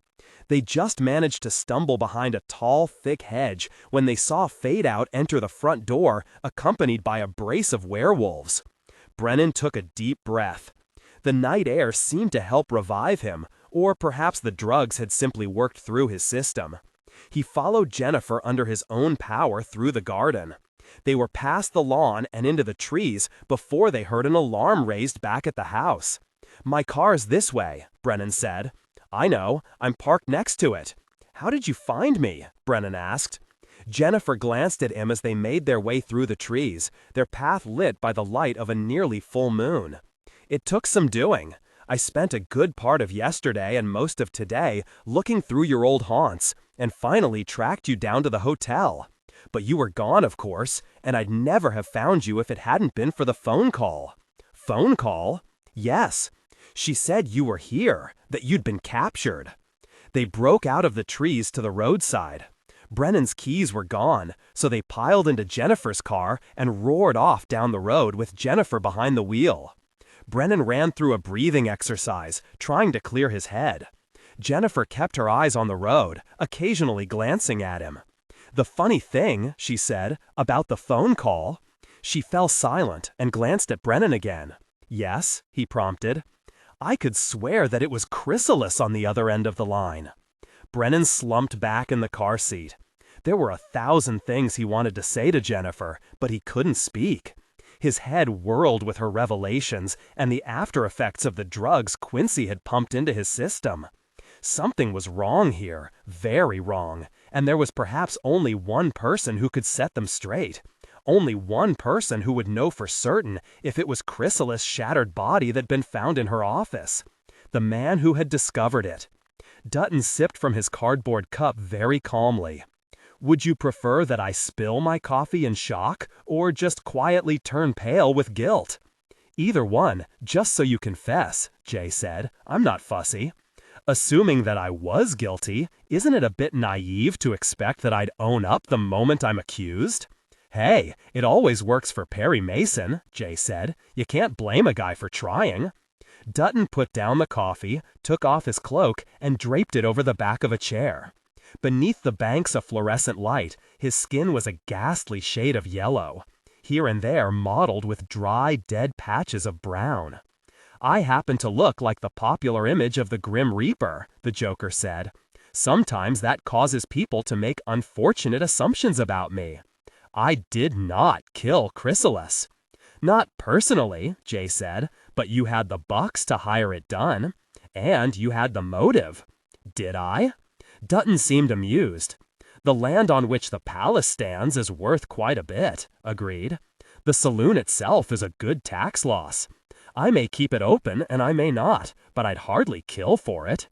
They just managed to stumble behind a tall, thick hedge when they saw Fade Out enter the front door, accompanied by a brace of werewolves. Brennan took a deep breath. The night air seemed to help revive him, or perhaps the drugs had simply worked through his system. He followed Jennifer under his own power through the garden. They were past the lawn and into the trees before they heard an alarm raised back at the house. "My car's this way," Brennan said. "I know. I'm parked next to it." "How did you find me?" Brennan asked. Jennifer glanced at him as they made their way through the trees, their path lit by the light of a nearly full moon. "It took some doing. I spent a good part of yesterday and most of today looking through your old haunts, and finally tracked you down to the hotel. But you were gone, of course, and I'd never have found you if it hadn't been for the phone call." "Phone call?" "Yes. She said you were here, that you'd been captured." They broke out of the trees to the roadside. Brennan's keys were gone, so they piled into Jennifer's car and roared off down the road with Jennifer behind the wheel. Brennan ran through a breathing exercise, trying to clear his head. Jennifer kept her eyes on the road, occasionally glancing at him. "The funny thing," she said, "about the phone call." She fell silent and glanced at Brennan again. "Yes?" he prompted. "I could swear that it was Chrysalis on the other end of the line." Brennan slumped back in the car seat. There were 1,000 things he wanted to say to Jennifer, but he couldn't speak. His head whirled with her revelations and the after effects of the drugs Quincy had pumped into his system. Something was wrong here, very wrong, and there was perhaps only one person who could set them straight. Only one person who would know for certain if it was Chrysalis' shattered body that'd been found in her office. The man who had discovered it. Dutton sipped from his cardboard cup very calmly. Would you prefer that I spill my coffee in shock, or just quietly turn pale with guilt? Either one, just so you confess, Jay said. I'm not fussy. Assuming that I was guilty, isn't it a bit naive to expect that I'd own up the moment I'm accused? Hey, it always works for Perry Mason, Jay said. You can't blame a guy for trying. Dutton put down the coffee, took off his cloak, and draped it over the back of a chair. Beneath the banks of fluorescent light, his skin was a ghastly shade of yellow, here and there mottled with dry, dead patches of brown. I happen to look like the popular image of the Grim Reaper, the Joker said. Sometimes that causes people to make unfortunate assumptions about me. I did not kill Chrysalis. Not personally, Jay said, but you had the bucks to hire it done. And you had the motive. Did I? Dutton seemed amused. The land on which the palace stands is worth quite a bit, agreed. The saloon itself is a good tax loss. I may keep it open and I may not, but I'd hardly kill for it.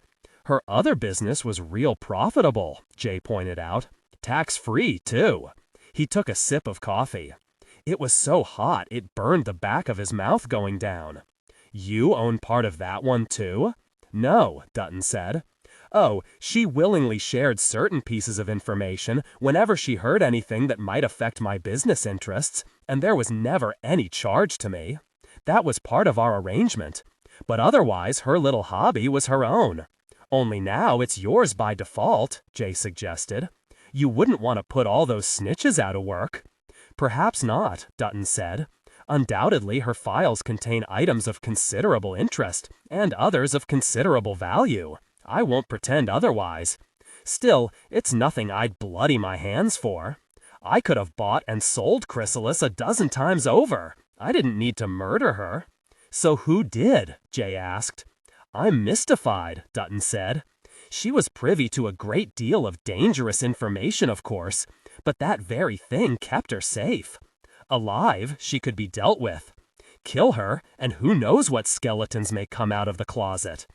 Her other business was real profitable, Jay pointed out. Tax-free, too. He took a sip of coffee. It was so hot it burned the back of his mouth going down. You own part of that one, too? No, Dutton said. Oh, she willingly shared certain pieces of information whenever she heard anything that might affect my business interests, and there was never any charge to me. That was part of our arrangement. But otherwise, her little hobby was her own. Only now it's yours by default, Jay suggested. You wouldn't want to put all those snitches out of work. Perhaps not, Dutton said. Undoubtedly, her files contain items of considerable interest, and others of considerable value. I won't pretend otherwise. Still, it's nothing I'd bloody my hands for. I could have bought and sold Chrysalis a dozen times over. I didn't need to murder her. So who did? Jay asked. I'm mystified, Dutton said. She was privy to a great deal of dangerous information, of course, but that very thing kept her safe. Alive, she could be dealt with. Kill her, and who knows what skeletons may come out of the closet.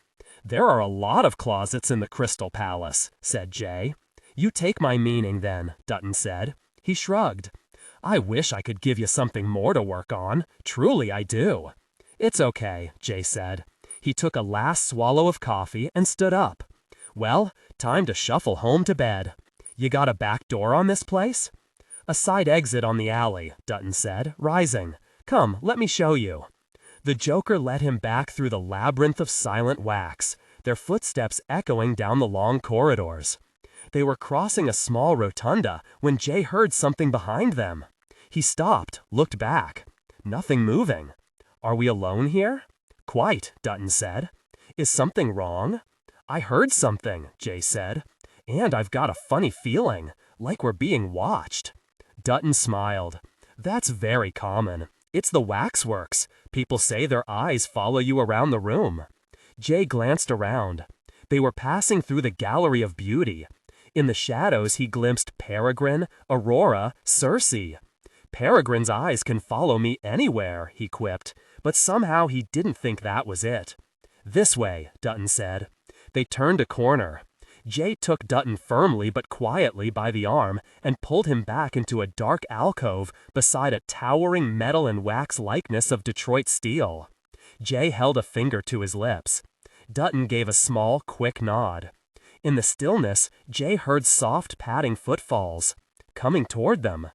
There are a lot of closets in the Crystal Palace, said Jay. You take my meaning, then, Dutton said. He shrugged. I wish I could give you something more to work on. Truly, I do. It's okay, Jay said. He took a last swallow of coffee and stood up. Well, time to shuffle home to bed. You got a back door on this place? A side exit on the alley, Dutton said, rising. Come, let me show you. The Joker led him back through the labyrinth of silent wax, their footsteps echoing down the long corridors. They were crossing a small rotunda when Jay heard something behind them. He stopped, looked back. Nothing moving. Are we alone here? Quite, Dutton said. Is something wrong? I heard something, Jay said. And I've got a funny feeling, like we're being watched. Dutton smiled. That's very common. It's the waxworks. People say their eyes follow you around the room. Jay glanced around. They were passing through the gallery of beauty. In the shadows he glimpsed Peregrine, Aurora, Circe. Peregrine's eyes can follow me anywhere, he quipped, but somehow he didn't think that was it. This way, Dutton said. They turned a corner. Jay took Dutton firmly but quietly by the arm and pulled him back into a dark alcove beside a towering metal and wax likeness of Detroit steel. Jay held a finger to his lips. Dutton gave a small, quick nod. In the stillness, Jay heard soft padding footfalls. Coming toward them.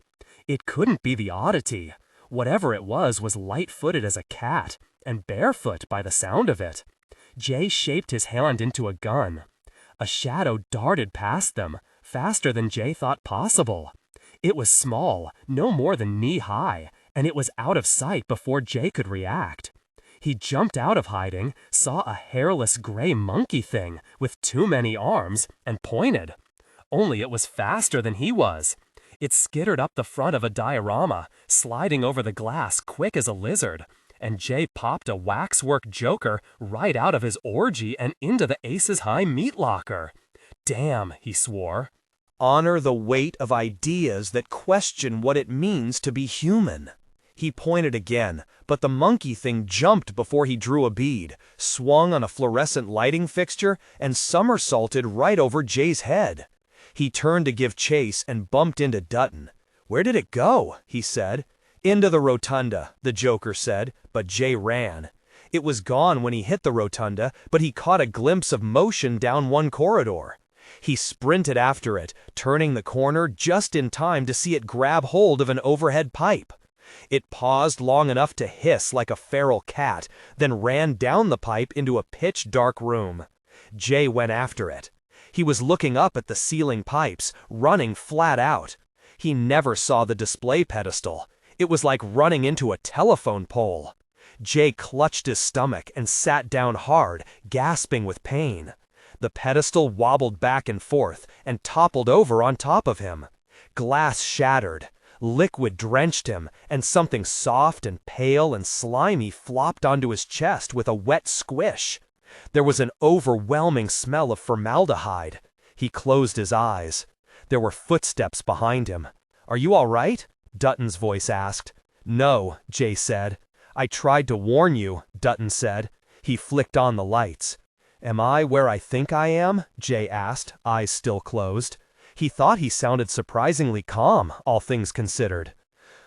It couldn't be the oddity. Whatever it was light-footed as a cat, and barefoot by the sound of it. Jay shaped his hand into a gun. A shadow darted past them, faster than Jay thought possible. It was small, no more than knee-high, and it was out of sight before Jay could react. He jumped out of hiding, saw a hairless gray monkey thing with too many arms, and pointed. Only it was faster than he was. It skittered up the front of a diorama, sliding over the glass quick as a lizard, and Jay popped a waxwork Joker right out of his orgy and into the Aces High meat locker. Damn, he swore. Honor the weight of ideas that question what it means to be human. He pointed again, but the monkey thing jumped before he drew a bead, swung on a fluorescent lighting fixture, and somersaulted right over Jay's head. He turned to give chase and bumped into Dutton. "Where did it go?" he said. "Into the rotunda," the Joker said, but Jay ran. It was gone when he hit the rotunda, but he caught a glimpse of motion down one corridor. He sprinted after it, turning the corner just in time to see it grab hold of an overhead pipe. It paused long enough to hiss like a feral cat, then ran down the pipe into a pitch-dark room. Jay went after it. He was looking up at the ceiling pipes, running flat out. He never saw the display pedestal. It was like running into a telephone pole. Jay clutched his stomach and sat down hard, gasping with pain. The pedestal wobbled back and forth and toppled over on top of him. Glass shattered. Liquid drenched him, and something soft and pale and slimy flopped onto his chest with a wet squish. There was an overwhelming smell of formaldehyde. He closed his eyes. There were footsteps behind him. "Are you all right?" Dutton's voice asked. "No," Jay said. "I tried to warn you," Dutton said. He flicked on the lights. "Am I where I think I am?" Jay asked, eyes still closed. He thought he sounded surprisingly calm, all things considered.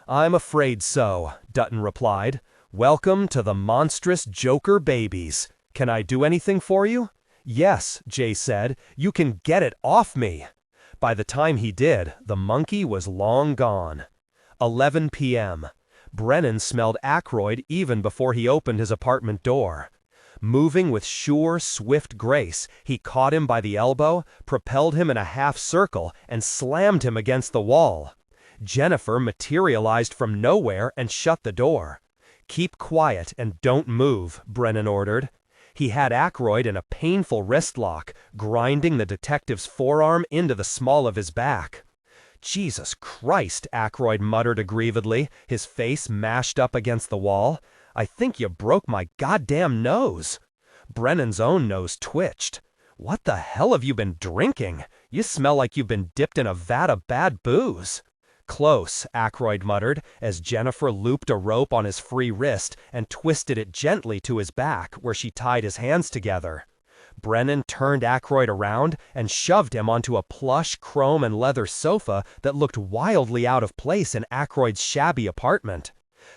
"I'm afraid so," Dutton replied. "Welcome to the monstrous Joker babies. Can I do anything for you?" "Yes," Jay said. "You can get it off me." By the time he did, the monkey was long gone. 11 p.m. Brennan smelled Ackroyd even before he opened his apartment door. Moving with sure, swift grace, he caught him by the elbow, propelled him in a half circle, and slammed him against the wall. Jennifer materialized from nowhere and shut the door. "Keep quiet and don't move," Brennan ordered. He had Ackroyd in a painful wrist lock, grinding the detective's forearm into the small of his back. "Jesus Christ," Ackroyd muttered aggrievedly, his face mashed up against the wall. "I think you broke my goddamn nose." Brennan's own nose twitched. "What the hell have you been drinking? You smell like you've been dipped in a vat of bad booze." "Close," Ackroyd muttered, as Jennifer looped a rope on his free wrist and twisted it gently to his back, where she tied his hands together. Brennan turned Ackroyd around and shoved him onto a plush chrome and leather sofa that looked wildly out of place in Ackroyd's shabby apartment.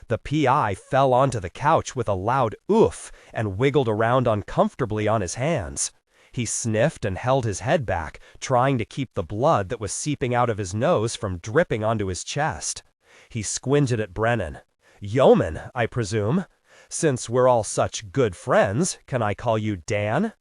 The PI fell onto the couch with a loud oof and wiggled around uncomfortably on his hands. He sniffed and held his head back, trying to keep the blood that was seeping out of his nose from dripping onto his chest. He squinted at Brennan. "Yeoman, I presume? Since we're all such good friends, can I call you Dan?"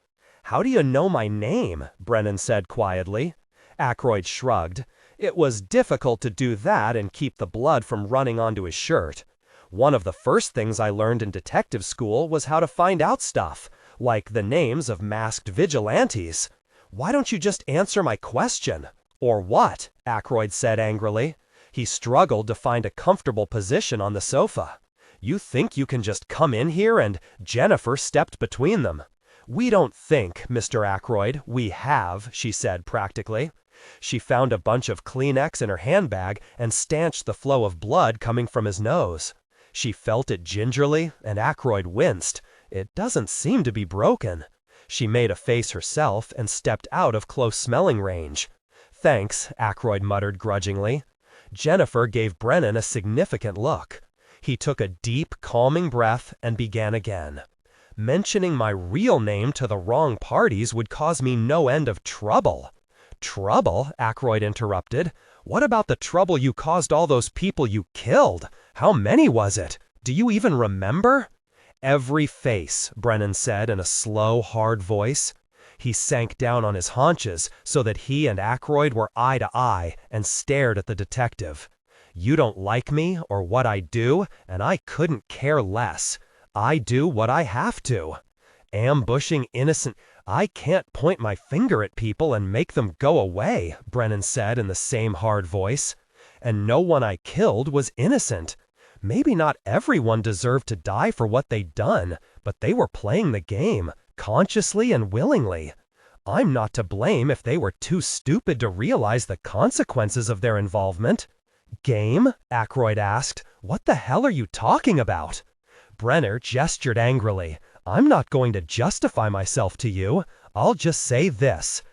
"How do you know my name?" Brennan said quietly. Ackroyd shrugged. It was difficult to do that and keep the blood from running onto his shirt. "One of the first things I learned in detective school was how to find out stuff, like the names of masked vigilantes. Why don't you just answer my question?" "Or what?" Ackroyd said angrily. He struggled to find a comfortable position on the sofa. "You think you can just come in here and—" Jennifer stepped between them. "We don't think, Mr. Ackroyd, we have," she said practically. She found a bunch of Kleenex in her handbag and stanched the flow of blood coming from his nose. She felt it gingerly, and Ackroyd winced. "It doesn't seem to be broken." She made a face herself and stepped out of close smelling range. "Thanks," Ackroyd muttered grudgingly. Jennifer gave Brennan a significant look. He took a deep, calming breath and began again. "Mentioning my real name to the wrong parties would cause me no end of trouble." "Trouble?" Ackroyd interrupted. "What about the trouble you caused all those people you killed? How many was it? Do you even remember?" "Every face," Brennan said in a slow, hard voice. He sank down on his haunches so that he and Ackroyd were eye to eye and stared at the detective. "You don't like me or what I do, and I couldn't care less. I do what I have to. Ambushing innocent—" "I can't point my finger at people and make them go away," Brennan said in the same hard voice. "And no one I killed was innocent. Maybe not everyone deserved to die for what they'd done, but they were playing the game, consciously and willingly. I'm not to blame if they were too stupid to realize the consequences of their involvement. Game? Ackroyd asked. What the hell are you talking about? Brenner gestured angrily. I'm not going to justify myself to you. I'll just say this.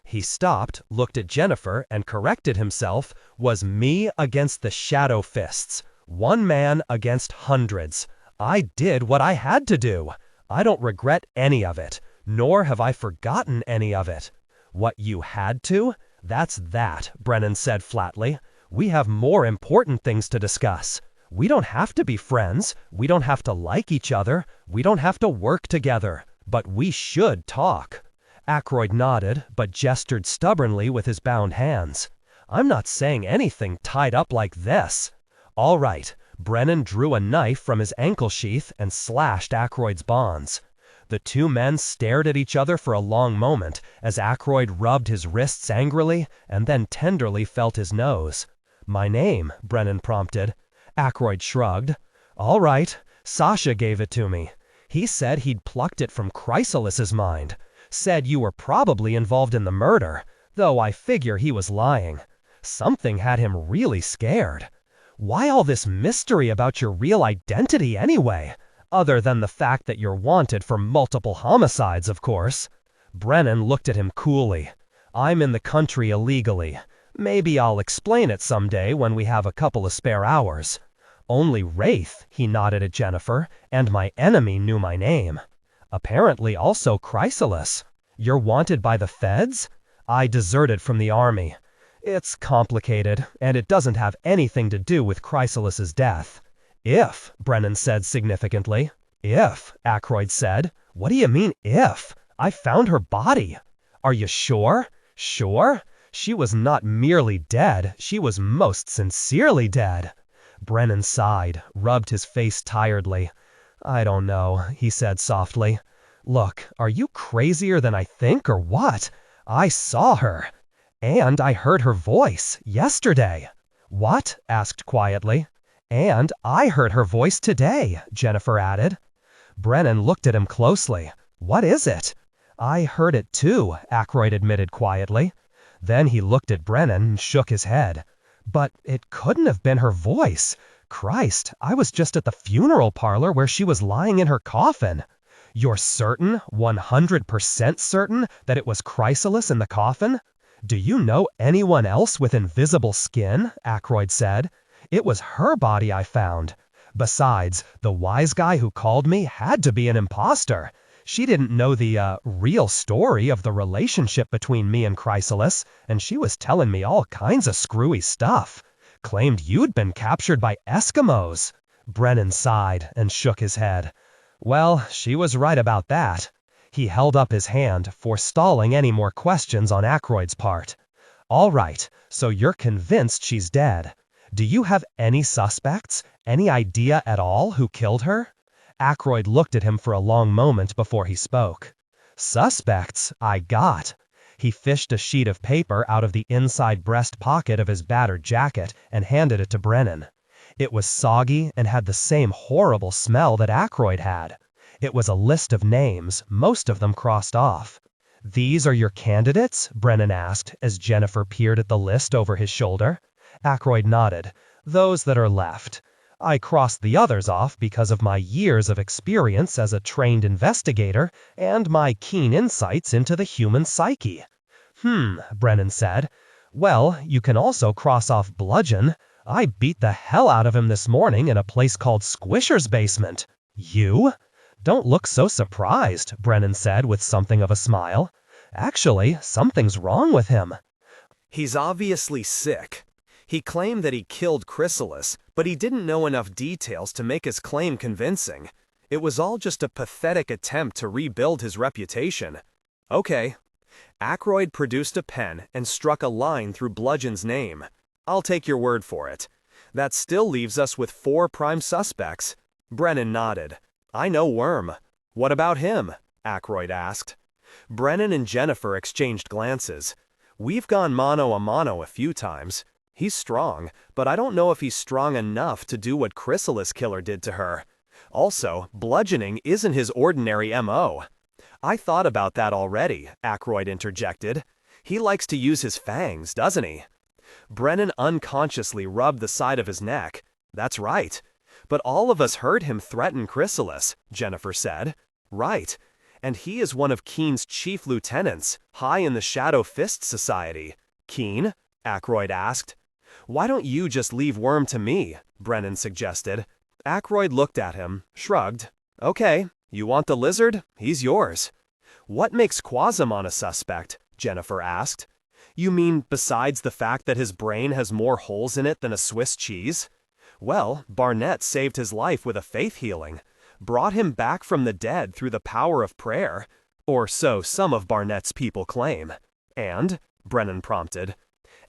He stopped, looked at Jennifer, and corrected himself, was me against the shadow fists. One man against hundreds. I did what I had to do. I don't regret any of it, nor have I forgotten any of it. What you had to? That's that, Brennan said flatly. We have more important things to discuss. We don't have to be friends. We don't have to like each other. We don't have to work together. But we should talk. Ackroyd nodded, but gestured stubbornly with his bound hands. I'm not saying anything tied up like this. All right. Brennan drew a knife from his ankle sheath and slashed Ackroyd's bonds. The two men stared at each other for a long moment as Ackroyd rubbed his wrists angrily and then tenderly felt his nose. My name, Brennan prompted. Ackroyd shrugged. All right. Sasha gave it to me. He said he'd plucked it from Chrysalis's mind. Said you were probably involved in the murder, though I figure he was lying. Something had him really scared. Why all this mystery about your real identity anyway? Other than the fact that you're wanted for multiple homicides, of course. Brennan looked at him coolly. I'm in the country illegally. Maybe I'll explain it someday when we have a couple of spare hours. Only Wraith, he nodded at Jennifer, and my enemy knew my name. Apparently also Chrysalis. You're wanted by the feds? I deserted from the army. It's complicated, and it doesn't have anything to do with Chrysalis's death. If, Brennan said significantly. If, Ackroyd said. What do you mean, if? I found her body. Are you sure? Sure? She was not merely dead, she was most sincerely dead. Brennan sighed, rubbed his face tiredly. I don't know, he said softly. Look, are you crazier than I think or what? I saw her. And I heard her voice yesterday. What? Asked quietly. And I heard her voice today, Jennifer added. Brennan looked at him closely. What is it? I heard it too, Ackroyd admitted quietly. Then he looked at Brennan and shook his head. But it couldn't have been her voice. Christ, I was just at the funeral parlor where she was lying in her coffin. You're certain, 100% certain, that it was Chrysalis in the coffin? Do you know anyone else with invisible skin? Ackroyd said. It was her body I found. Besides, the wise guy who called me had to be an imposter. She didn't know the real story of the relationship between me and Chrysalis, and she was telling me all kinds of screwy stuff. Claimed you'd been captured by Eskimos. Brennan sighed and shook his head. Well, she was right about that. He held up his hand, forestalling any more questions on Ackroyd's part. All right, so you're convinced she's dead. Do you have any suspects? Any idea at all who killed her? Ackroyd looked at him for a long moment before he spoke. Suspects? I got. He fished a sheet of paper out of the inside breast pocket of his battered jacket and handed it to Brennan. It was soggy and had the same horrible smell that Ackroyd had. It was a list of names, most of them crossed off. These are your candidates? Brennan asked as Jennifer peered at the list over his shoulder. Ackroyd nodded. Those that are left. I crossed the others off because of my years of experience as a trained investigator and my keen insights into the human psyche. Brennan said. Well, you can also cross off Bludgeon. I beat the hell out of him this morning in a place called Squisher's basement. You? Don't look so surprised, Brennan said with something of a smile. Actually, something's wrong with him. He's obviously sick. He claimed that he killed Chrysalis, but he didn't know enough details to make his claim convincing. It was all just a pathetic attempt to rebuild his reputation. Okay. Ackroyd produced a pen and struck a line through Bludgeon's name. I'll take your word for it. That still leaves us with 4 prime suspects. Brennan nodded. I know Worm. What about him? Ackroyd asked. Brennan and Jennifer exchanged glances. We've gone mano a mano a few times. He's strong, but I don't know if he's strong enough to do what Chrysalis Killer did to her. Also, bludgeoning isn't his ordinary MO. I thought about that already, Ackroyd interjected. He likes to use his fangs, doesn't he? Brennan unconsciously rubbed the side of his neck. That's right. But all of us heard him threaten Chrysalis, Jennifer said. Right. And he is one of Keen's chief lieutenants, high in the Shadow Fist Society. Keen? Ackroyd asked. Why don't you just leave Worm to me? Brennan suggested. Ackroyd looked at him, shrugged. Okay, you want the lizard? He's yours. What makes Quasimon a suspect? Jennifer asked. You mean besides the fact that his brain has more holes in it than a Swiss cheese? Well, Barnett saved his life with a faith healing, brought him back from the dead through the power of prayer, or so some of Barnett's people claim. And, Brennan prompted,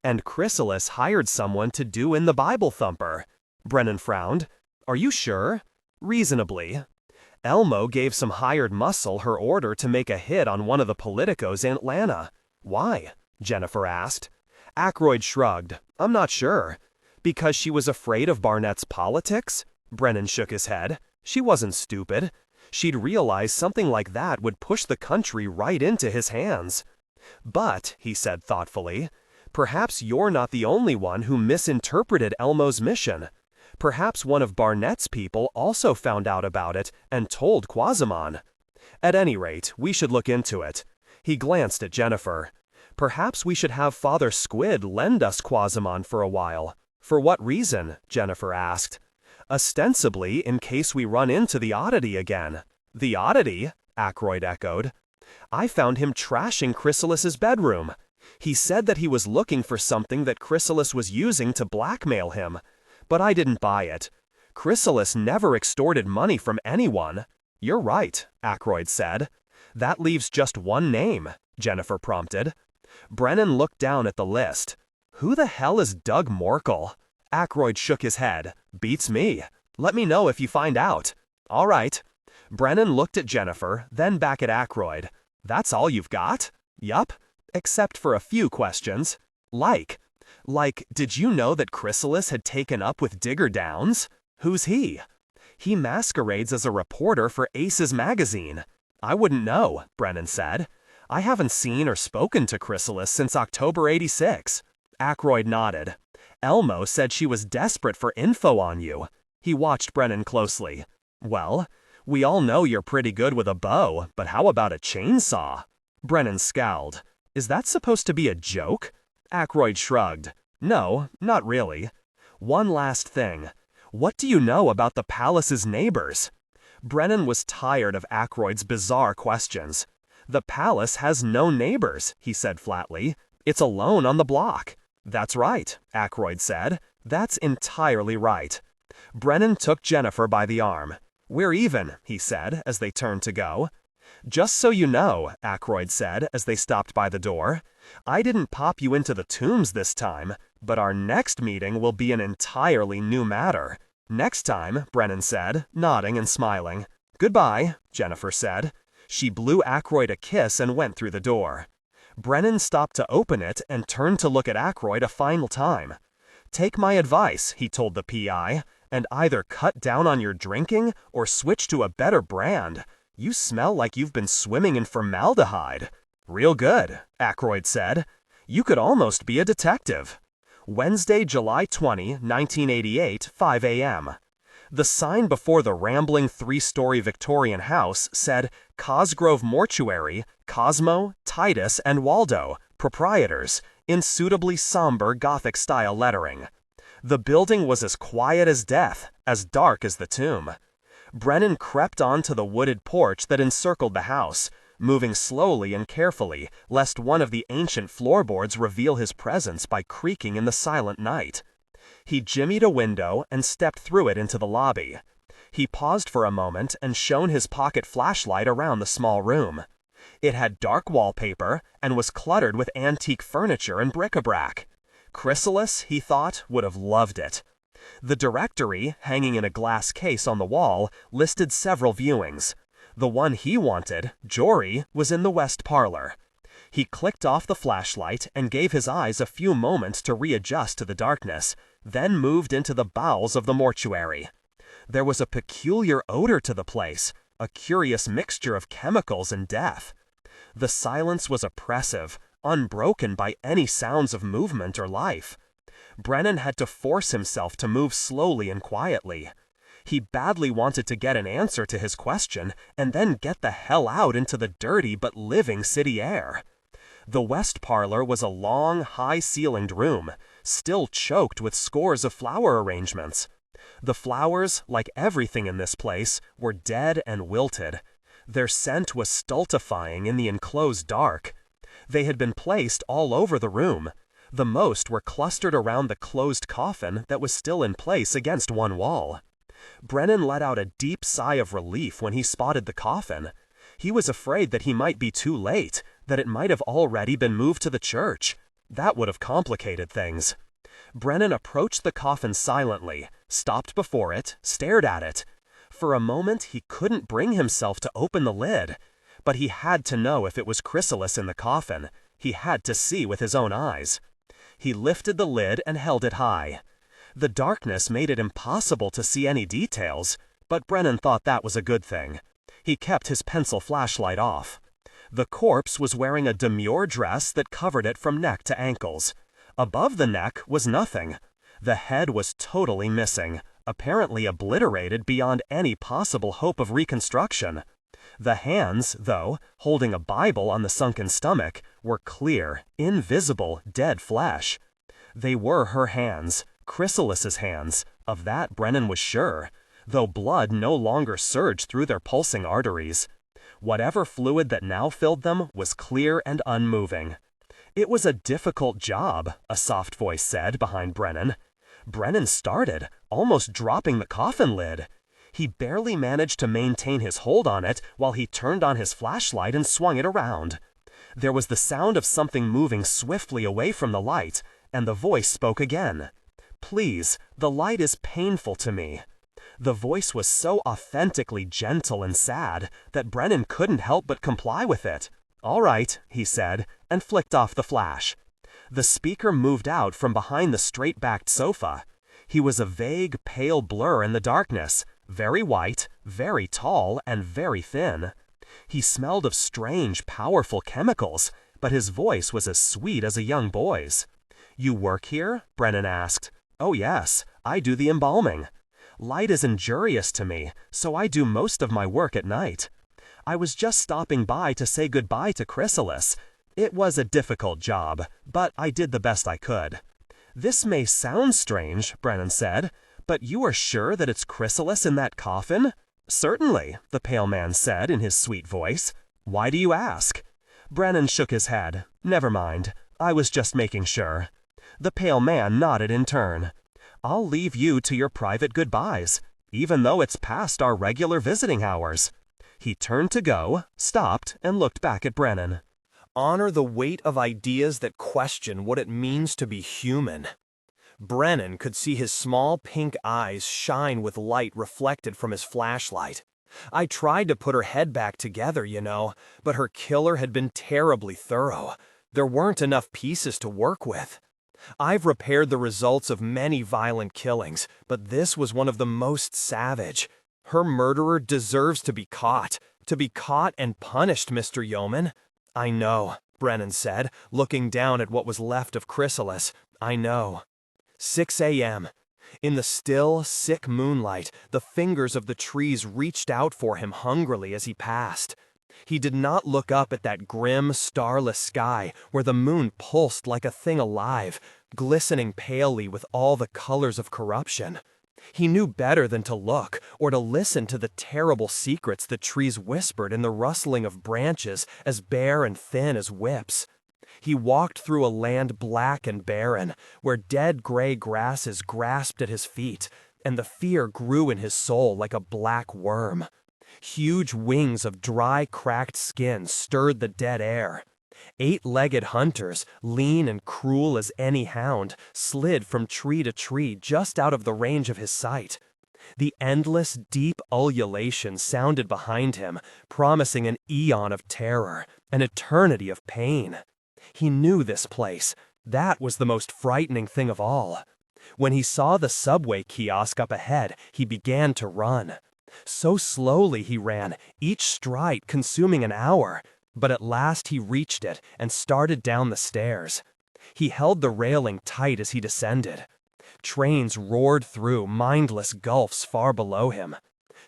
and Chrysalis hired someone to do in the Bible thumper. Brennan frowned. Are you sure? Reasonably. Elmo gave some hired muscle her order to make a hit on one of the politicos in Atlanta. Why? Jennifer asked. Ackroyd shrugged. I'm not sure. Because she was afraid of Barnett's politics? Brennan shook his head. She wasn't stupid. She'd realize something like that would push the country right into his hands. But, he said thoughtfully, perhaps you're not the only one who misinterpreted Elmo's mission. Perhaps one of Barnett's people also found out about it and told Quasimon. At any rate, we should look into it. He glanced at Jennifer. Perhaps we should have Father Squid lend us Quasimon for a while. For what reason? Jennifer asked. Ostensibly in case we run into the oddity again. The oddity? Ackroyd echoed. I found him trashing Chrysalis's bedroom. He said that he was looking for something that Chrysalis was using to blackmail him. But I didn't buy it. Chrysalis never extorted money from anyone. You're right, Ackroyd said. That leaves just one name, Jennifer prompted. Brennan looked down at the list. Who the hell is Doug Morkel? Ackroyd shook his head. Beats me. Let me know if you find out. All right. Brennan looked at Jennifer, then back at Ackroyd. That's all you've got? Yup. Except for a few questions. Like, did you know that Chrysalis had taken up with Digger Downs? Who's he? He masquerades as a reporter for Aces magazine. I wouldn't know, Brennan said. I haven't seen or spoken to Chrysalis since October '86. Ackroyd nodded. Elmo said she was desperate for info on you. He watched Brennan closely. Well, we all know you're pretty good with a bow, but how about a chainsaw? Brennan scowled. Is that supposed to be a joke? Ackroyd shrugged. No, not really. One last thing. What do you know about the palace's neighbors? Brennan was tired of Ackroyd's bizarre questions. The palace has no neighbors, he said flatly. It's alone on the block. That's right, Ackroyd said. That's entirely right. Brennan took Jennifer by the arm. We're even, he said, as they turned to go. Just so you know, Ackroyd said, as they stopped by the door, I didn't pop you into the tombs this time, but our next meeting will be an entirely new matter. Next time, Brennan said, nodding and smiling. Goodbye, Jennifer said. She blew Ackroyd a kiss and went through the door. Brennan stopped to open it and turned to look at Ackroyd a final time. Take my advice, he told the PI, and either cut down on your drinking or switch to a better brand. You smell like you've been swimming in formaldehyde. Real good, Ackroyd said. You could almost be a detective. Wednesday, July 20, 1988, 5 a.m. The sign before the rambling three-story Victorian house said Cosgrove Mortuary, Cosmo, Titus, and Waldo, proprietors, in suitably somber Gothic-style lettering. The building was as quiet as death, as dark as the tomb. Brennan crept onto the wooded porch that encircled the house, moving slowly and carefully, lest one of the ancient floorboards reveal his presence by creaking in the silent night. He jimmied a window and stepped through it into the lobby. He paused for a moment and shone his pocket flashlight around the small room. It had dark wallpaper and was cluttered with antique furniture and bric-a-brac. Chrysalis, he thought, would have loved it. The directory, hanging in a glass case on the wall, listed several viewings. The one he wanted, Jory, was in the west parlor. He clicked off the flashlight and gave his eyes a few moments to readjust to the darkness, then moved into the bowels of the mortuary. There was a peculiar odor to the place, a curious mixture of chemicals and death. The silence was oppressive, unbroken by any sounds of movement or life. Brennan had to force himself to move slowly and quietly. He badly wanted to get an answer to his question and then get the hell out into the dirty but living city air. The west parlor was a long, high-ceilinged room, still choked with scores of flower arrangements. The flowers, like everything in this place, were dead and wilted. Their scent was stultifying in the enclosed dark. They had been placed all over the room. The most were clustered around the closed coffin that was still in place against one wall. Brennan let out a deep sigh of relief when he spotted the coffin. He was afraid that he might be too late, that it might have already been moved to the church. That would have complicated things. Brennan approached the coffin silently, stopped before it, stared at it. For a moment he couldn't bring himself to open the lid, but he had to know if it was Chrysalis in the coffin. He had to see with his own eyes. He lifted the lid and held it high. The darkness made it impossible to see any details, but Brennan thought that was a good thing. He kept his pencil flashlight off. The corpse was wearing a demure dress that covered it from neck to ankles. Above the neck was nothing. The head was totally missing, apparently obliterated beyond any possible hope of reconstruction. The hands, though, holding a Bible on the sunken stomach, were clear, invisible, dead flesh. They were her hands, Chrysalis's hands, of that Brennan was sure, though blood no longer surged through their pulsing arteries. Whatever fluid that now filled them was clear and unmoving. It was a difficult job, a soft voice said behind Brennan. Brennan started, almost dropping the coffin lid. He barely managed to maintain his hold on it while he turned on his flashlight and swung it around. There was the sound of something moving swiftly away from the light, and the voice spoke again. "Please, the light is painful to me." The voice was so authentically gentle and sad that Brennan couldn't help but comply with it. "All right," he said, and flicked off the flash. The speaker moved out from behind the straight-backed sofa. He was a vague, pale blur in the darkness, very white, very tall, and very thin. He smelled of strange, powerful chemicals, but his voice was as sweet as a young boy's. "You work here?" Brennan asked. "Oh yes, I do the embalming. Light is injurious to me, so I do most of my work at night. I was just stopping by to say goodbye to Chrysalis. It was a difficult job, but I did the best I could." "This may sound strange," Brennan said, "but you are sure that it's Chrysalis in that coffin?" "Certainly," the pale man said in his sweet voice. "Why do you ask?" Brennan shook his head. "Never mind. I was just making sure." The pale man nodded in turn. "I'll leave you to your private goodbyes, even though it's past our regular visiting hours." He turned to go, stopped, and looked back at Brennan. Honor the weight of ideas that question what it means to be human. Brennan could see his small pink eyes shine with light reflected from his flashlight. I tried to put her head back together, but her killer had been terribly thorough. There weren't enough pieces to work with. I've repaired the results of many violent killings, but this was one of the most savage. Her murderer deserves to be caught and punished, Mr. Yeoman. "I know," Brennan said, looking down at what was left of Chrysalis. "I know." 6 a.m. In the still, sick moonlight, the fingers of the trees reached out for him hungrily as he passed. He did not look up at that grim, starless sky where the moon pulsed like a thing alive, glistening palely with all the colors of corruption. He knew better than to look or to listen to the terrible secrets the trees whispered in the rustling of branches as bare and thin as whips. He walked through a land black and barren, where dead gray grasses grasped at his feet, and the fear grew in his soul like a black worm. Huge wings of dry, cracked skin stirred the dead air. 8-legged hunters, lean and cruel as any hound, slid from tree to tree just out of the range of his sight. The endless, deep ululation sounded behind him, promising an eon of terror, an eternity of pain. He knew this place. That was the most frightening thing of all. When he saw the subway kiosk up ahead, he began to run. So slowly he ran, each stride consuming an hour, but at last he reached it and started down the stairs. He held the railing tight as he descended. Trains roared through mindless gulfs far below him.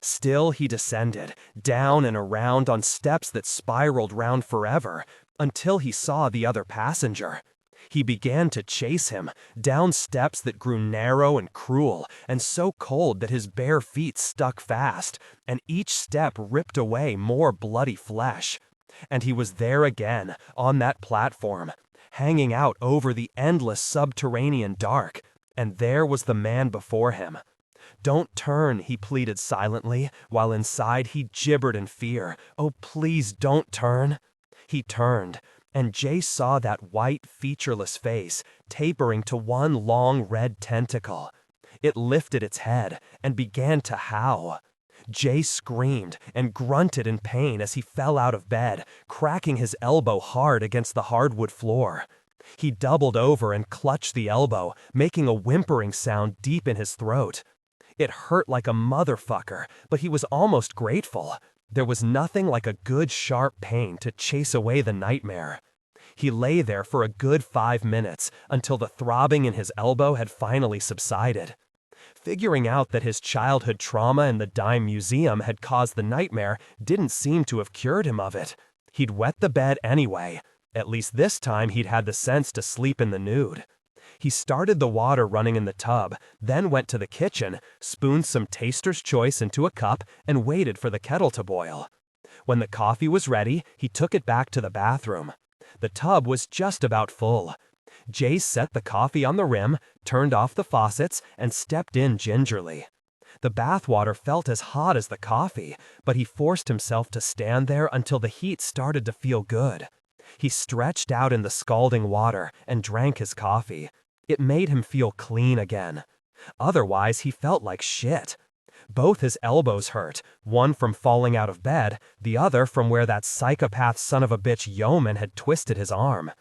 Still he descended, down and around on steps that spiraled round forever, until he saw the other passenger. He began to chase him, down steps that grew narrow and cruel, and so cold that his bare feet stuck fast, and each step ripped away more bloody flesh. And he was there again, on that platform, hanging out over the endless subterranean dark, and there was the man before him. "Don't turn," he pleaded silently, while inside he gibbered in fear. "Oh, please don't turn." He turned, and Jay saw that white, featureless face tapering to one long red tentacle. It lifted its head and began to howl. Jay screamed and grunted in pain as he fell out of bed, cracking his elbow hard against the hardwood floor. He doubled over and clutched the elbow, making a whimpering sound deep in his throat. It hurt like a motherfucker, but he was almost grateful. There was nothing like a good sharp pain to chase away the nightmare. He lay there for a good 5 minutes until the throbbing in his elbow had finally subsided. Figuring out that his childhood trauma in the dime museum had caused the nightmare didn't seem to have cured him of it. He'd wet the bed anyway. At least this time he'd had the sense to sleep in the nude. He started the water running in the tub, then went to the kitchen, spooned some Taster's Choice into a cup, and waited for the kettle to boil. When the coffee was ready, he took it back to the bathroom. The tub was just about full. Jay set the coffee on the rim, turned off the faucets, and stepped in gingerly. The bathwater felt as hot as the coffee, but he forced himself to stand there until the heat started to feel good. He stretched out in the scalding water and drank his coffee. It made him feel clean again. Otherwise, he felt like shit. Both his elbows hurt, one from falling out of bed, the other from where that psychopath son of a bitch Yeoman had twisted his arm.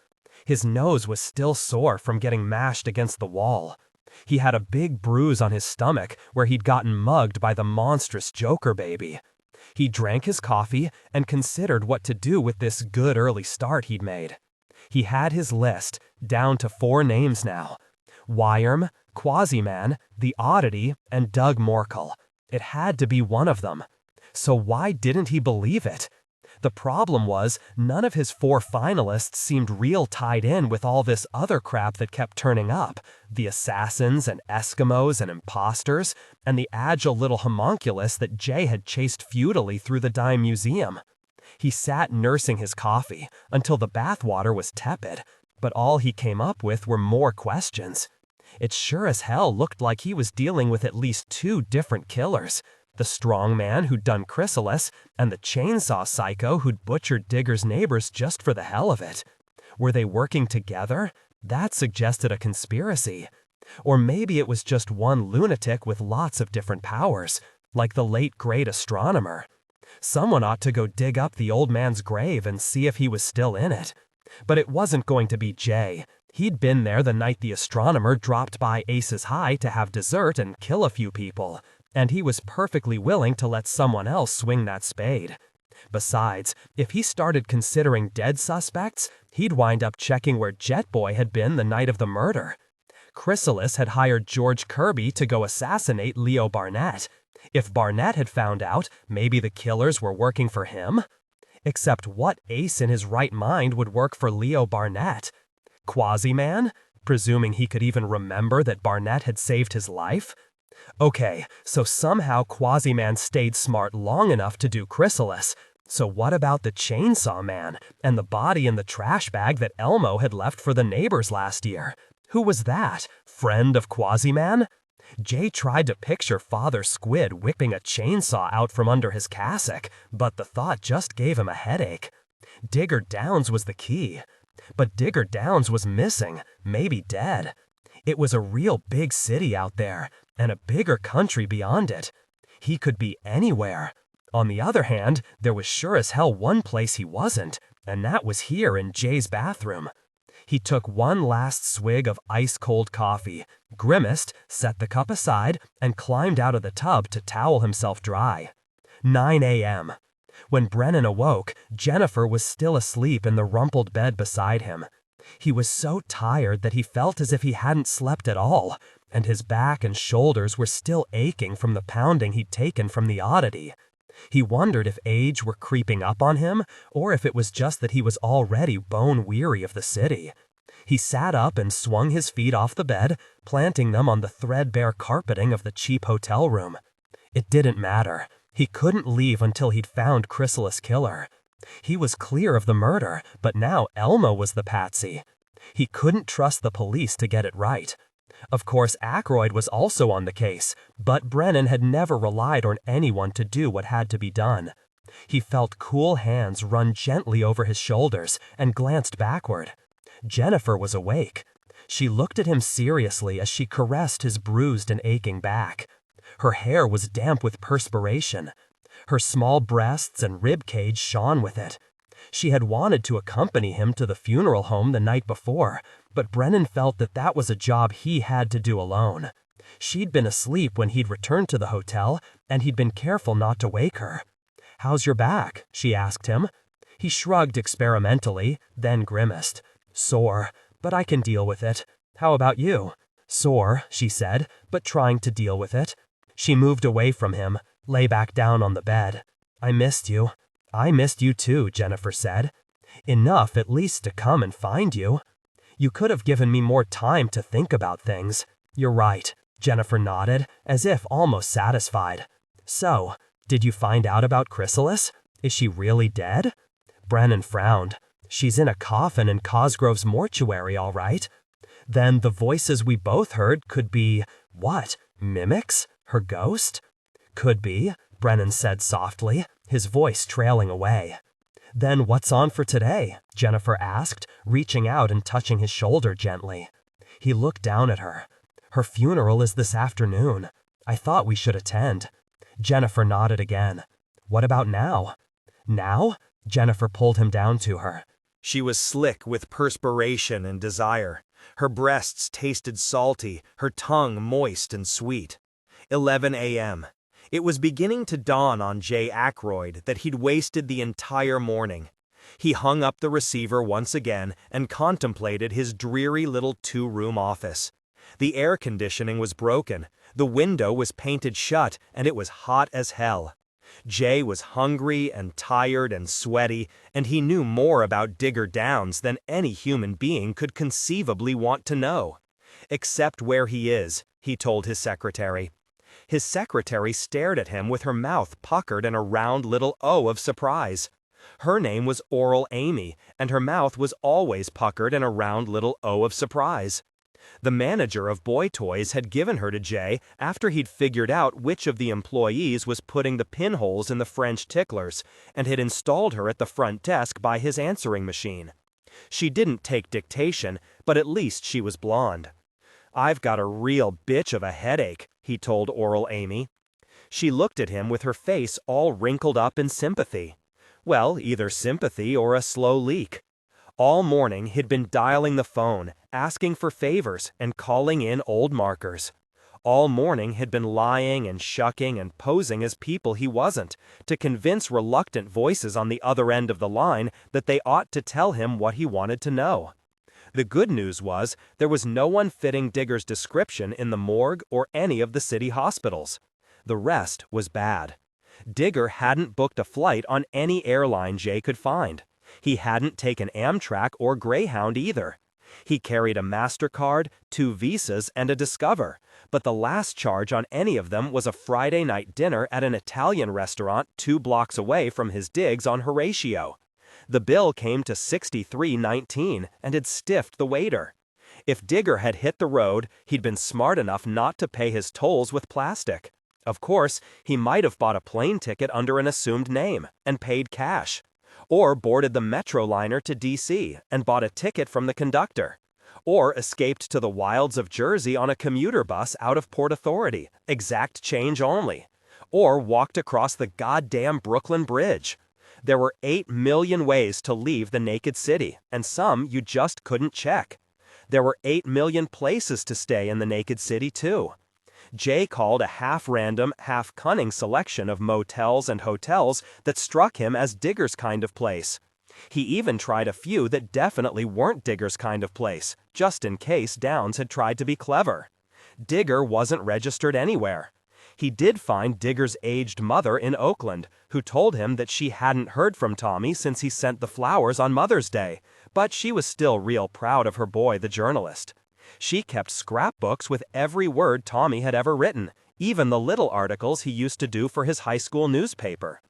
His nose was still sore from getting mashed against the wall. He had a big bruise on his stomach where he'd gotten mugged by the monstrous Joker baby. He drank his coffee and considered what to do with this good early start he'd made. He had his list, down to 4 names now. Wyerm, Quasiman, the Oddity, and Doug Morkel. It had to be one of them. So why didn't he believe it? The problem was, none of his 4 finalists seemed real tied in with all this other crap that kept turning up. The assassins and Eskimos and imposters, and the agile little homunculus that Jay had chased futilely through the dime museum. He sat nursing his coffee until the bathwater was tepid, but all he came up with were more questions. It sure as hell looked like he was dealing with at least 2 different killers. The strong man who'd done Chrysalis, and the chainsaw psycho who'd butchered Digger's neighbors just for the hell of it. Were they working together? That suggested a conspiracy. Or maybe it was just one lunatic with lots of different powers, like the late great astronomer. Someone ought to go dig up the old man's grave and see if he was still in it. But it wasn't going to be Jay. He'd been there the night the astronomer dropped by Aces High to have dessert and kill a few people, and he was perfectly willing to let someone else swing that spade. Besides, if he started considering dead suspects, he'd wind up checking where Jetboy had been the night of the murder. Chrysalis had hired George Kirby to go assassinate Leo Barnett. If Barnett had found out, maybe the killers were working for him? Except what ace in his right mind would work for Leo Barnett? Quasiman? Presuming he could even remember that Barnett had saved his life? Okay, so somehow Quasiman stayed smart long enough to do Chrysalis. So what about the Chainsaw Man and the body in the trash bag that Elmo had left for the neighbors last year? Who was that? Friend of Quasiman? Jay tried to picture Father Squid whipping a chainsaw out from under his cassock, but the thought just gave him a headache. Digger Downs was the key. But Digger Downs was missing, maybe dead. It was a real big city out there, and a bigger country beyond it. He could be anywhere. On the other hand, there was sure as hell one place he wasn't, and that was here in Jay's bathroom. He took one last swig of ice-cold coffee, grimaced, set the cup aside, and climbed out of the tub to towel himself dry. 9 a.m. When Brennan awoke, Jennifer was still asleep in the rumpled bed beside him. He was so tired that he felt as if he hadn't slept at all, and his back and shoulders were still aching from the pounding he'd taken from the oddity. He wondered if age were creeping up on him, or if it was just that he was already bone-weary of the city. He sat up and swung his feet off the bed, planting them on the threadbare carpeting of the cheap hotel room. It didn't matter. He couldn't leave until he'd found Chrysalis' killer. He was clear of the murder, but now Elma was the patsy. He couldn't trust the police to get it right. Of course, Ackroyd was also on the case, but Brennan had never relied on anyone to do what had to be done. He felt cool hands run gently over his shoulders and glanced backward. Jennifer was awake. She looked at him seriously as she caressed his bruised and aching back. Her hair was damp with perspiration. Her small breasts and rib cage shone with it. She had wanted to accompany him to the funeral home the night before, but Brennan felt that that was a job he had to do alone. She'd been asleep when he'd returned to the hotel, and he'd been careful not to wake her. "How's your back?" she asked him. He shrugged experimentally, then grimaced. "Sore, but I can deal with it. How about you?" "Sore," she said, but trying to deal with it. She moved away from him, lay back down on the bed. "I missed you." "I missed you too," Jennifer said. "Enough at least to come and find you." "You could have given me more time to think about things." "You're right," Jennifer nodded, as if almost satisfied. "So, did you find out about Chrysalis? Is she really dead?" Brennan frowned. "She's in a coffin in Cosgrove's mortuary, all right." "Then the voices we both heard could be, what, mimics? Her ghost?" "Could be," Brennan said softly, his voice trailing away. "Then what's on for today?" Jennifer asked, reaching out and touching his shoulder gently. He looked down at her. "Her funeral is this afternoon. I thought we should attend." Jennifer nodded again. "What about now?" "Now?" Jennifer pulled him down to her. She was slick with perspiration and desire. Her breasts tasted salty, her tongue moist and sweet. 11 a.m. It was beginning to dawn on J. Ackroyd that he'd wasted the entire morning. He hung up the receiver once again and contemplated his dreary little two-room office. The air conditioning was broken, the window was painted shut, and it was hot as hell. Jay was hungry and tired and sweaty, and he knew more about Digger Downs than any human being could conceivably want to know. "Except where he is," he told his secretary. His secretary stared at him with her mouth puckered in a round little O of surprise. Her name was Oral Amy, and her mouth was always puckered in a round little O of surprise. The manager of Boy Toys had given her to Jay after he'd figured out which of the employees was putting the pinholes in the French ticklers, and had installed her at the front desk by his answering machine. She didn't take dictation, but at least she was blonde. "I've got a real bitch of a headache," he told Oral Amy. She looked at him with her face all wrinkled up in sympathy. Well, either sympathy or a slow leak. All morning he'd been dialing the phone, asking for favors, and calling in old markers. All morning he'd been lying and shucking and posing as people he wasn't, to convince reluctant voices on the other end of the line that they ought to tell him what he wanted to know. The good news was there was no one fitting Digger's description in the morgue or any of the city hospitals. The rest was bad. Digger hadn't booked a flight on any airline Jay could find. He hadn't taken Amtrak or Greyhound either. He carried a MasterCard, 2 Visas, and a Discover, but the last charge on any of them was a Friday night dinner at an Italian restaurant 2 blocks away from his digs on Horatio. The bill came to $63.19 and had stiffed the waiter. If Digger had hit the road, he'd been smart enough not to pay his tolls with plastic. Of course, he might have bought a plane ticket under an assumed name and paid cash. Or boarded the Metroliner to D.C. and bought a ticket from the conductor. Or escaped to the wilds of Jersey on a commuter bus out of Port Authority, exact change only. Or walked across the goddamn Brooklyn Bridge. There were 8 million ways to leave the naked city, and some you just couldn't check. There were 8 million places to stay in the naked city, too. Jay called a half-random, half-cunning selection of motels and hotels that struck him as Digger's kind of place. He even tried a few that definitely weren't Digger's kind of place, just in case Downs had tried to be clever. Digger wasn't registered anywhere. He did find Digger's aged mother in Oakland, who told him that she hadn't heard from Tommy since he sent the flowers on Mother's Day, but she was still real proud of her boy, the journalist. She kept scrapbooks with every word Tommy had ever written, even the little articles he used to do for his high school newspaper,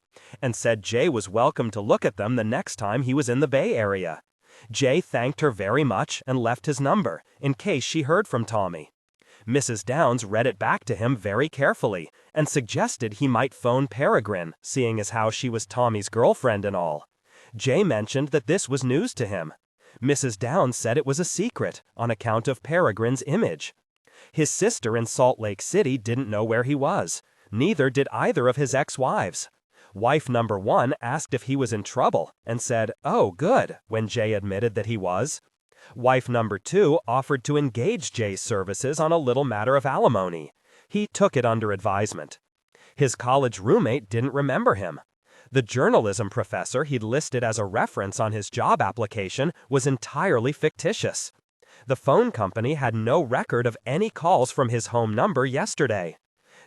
and said Jay was welcome to look at them the next time he was in the Bay Area. Jay thanked her very much and left his number, in case she heard from Tommy. Mrs. Downs read it back to him very carefully, and suggested he might phone Peregrine, seeing as how she was Tommy's girlfriend and all. Jay mentioned that this was news to him. Mrs. Downs said it was a secret, on account of Peregrine's image. His sister in Salt Lake City didn't know where he was. Neither did either of his ex-wives. Wife number 1 asked if he was in trouble, and said, "Oh, good," when Jay admitted that he was. Wife number 2 offered to engage Jay's services on a little matter of alimony. He took it under advisement. His college roommate didn't remember him. The journalism professor he'd listed as a reference on his job application was entirely fictitious. The phone company had no record of any calls from his home number yesterday.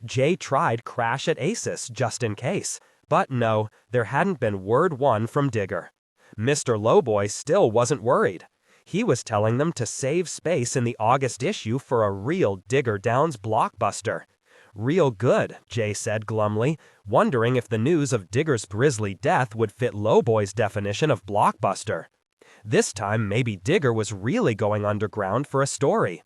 Jay tried Crash at Aces just in case, but no, there hadn't been word one from Digger. Mr. Lowboy still wasn't worried. He was telling them to save space in the August issue for a real Digger Downs blockbuster. Real good, Jay said glumly, wondering if the news of Digger's grisly death would fit Lowboy's definition of blockbuster. This time maybe Digger was really going underground for a story.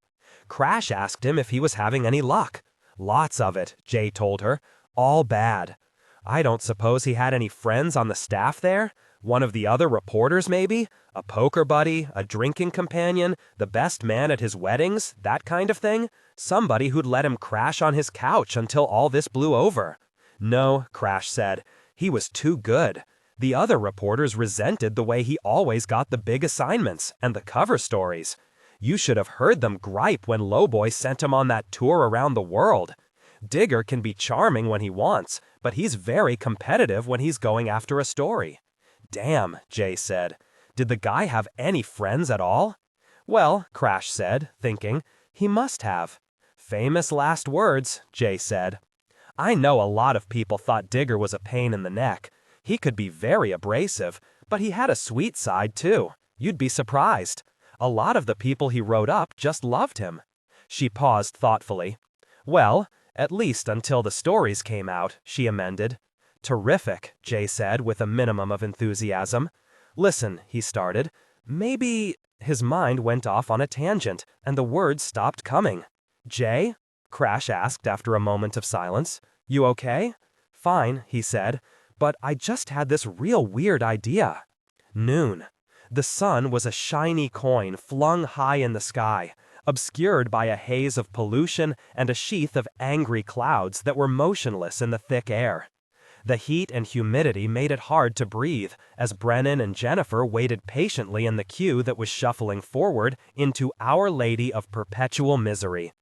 Crash asked him if he was having any luck. Lots of it, Jay told her. All bad. I don't suppose he had any friends on the staff there? One of the other reporters maybe? A poker buddy, a drinking companion, the best man at his weddings, that kind of thing? Somebody who'd let him crash on his couch until all this blew over. No, Crash said. He was too good. The other reporters resented the way he always got the big assignments and the cover stories. You should have heard them gripe when Lowboy sent him on that tour around the world. Digger can be charming when he wants, but he's very competitive when he's going after a story. Damn, Jay said. Did the guy have any friends at all? Well, Crash said, thinking, he must have. Famous last words, Jay said. I know a lot of people thought Digger was a pain in the neck. He could be very abrasive, but he had a sweet side too. You'd be surprised. A lot of the people he wrote up just loved him. She paused thoughtfully. Well, at least until the stories came out, she amended. Terrific, Jay said with a minimum of enthusiasm. Listen, he started. Maybe... His mind went off on a tangent, and the words stopped coming. Jay? Crash asked after a moment of silence. You okay? Fine, he said, but I just had this real weird idea. Noon. The sun was a shiny coin flung high in the sky, obscured by a haze of pollution and a sheath of angry clouds that were motionless in the thick air. The heat and humidity made it hard to breathe as Brennan and Jennifer waited patiently in the queue that was shuffling forward into Our Lady of Perpetual Misery.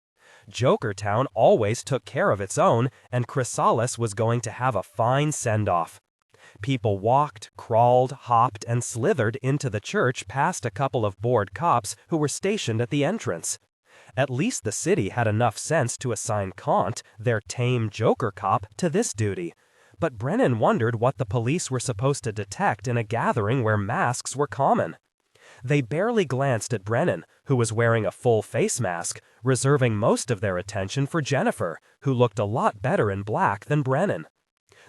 Jokertown always took care of its own, and Chrysalis was going to have a fine send-off. People walked, crawled, hopped, and slithered into the church past a couple of bored cops who were stationed at the entrance. At least the city had enough sense to assign Kant, their tame Joker cop, to this duty. But Brennan wondered what the police were supposed to detect in a gathering where masks were common. They barely glanced at Brennan, who was wearing a full face mask, reserving most of their attention for Jennifer, who looked a lot better in black than Brennan.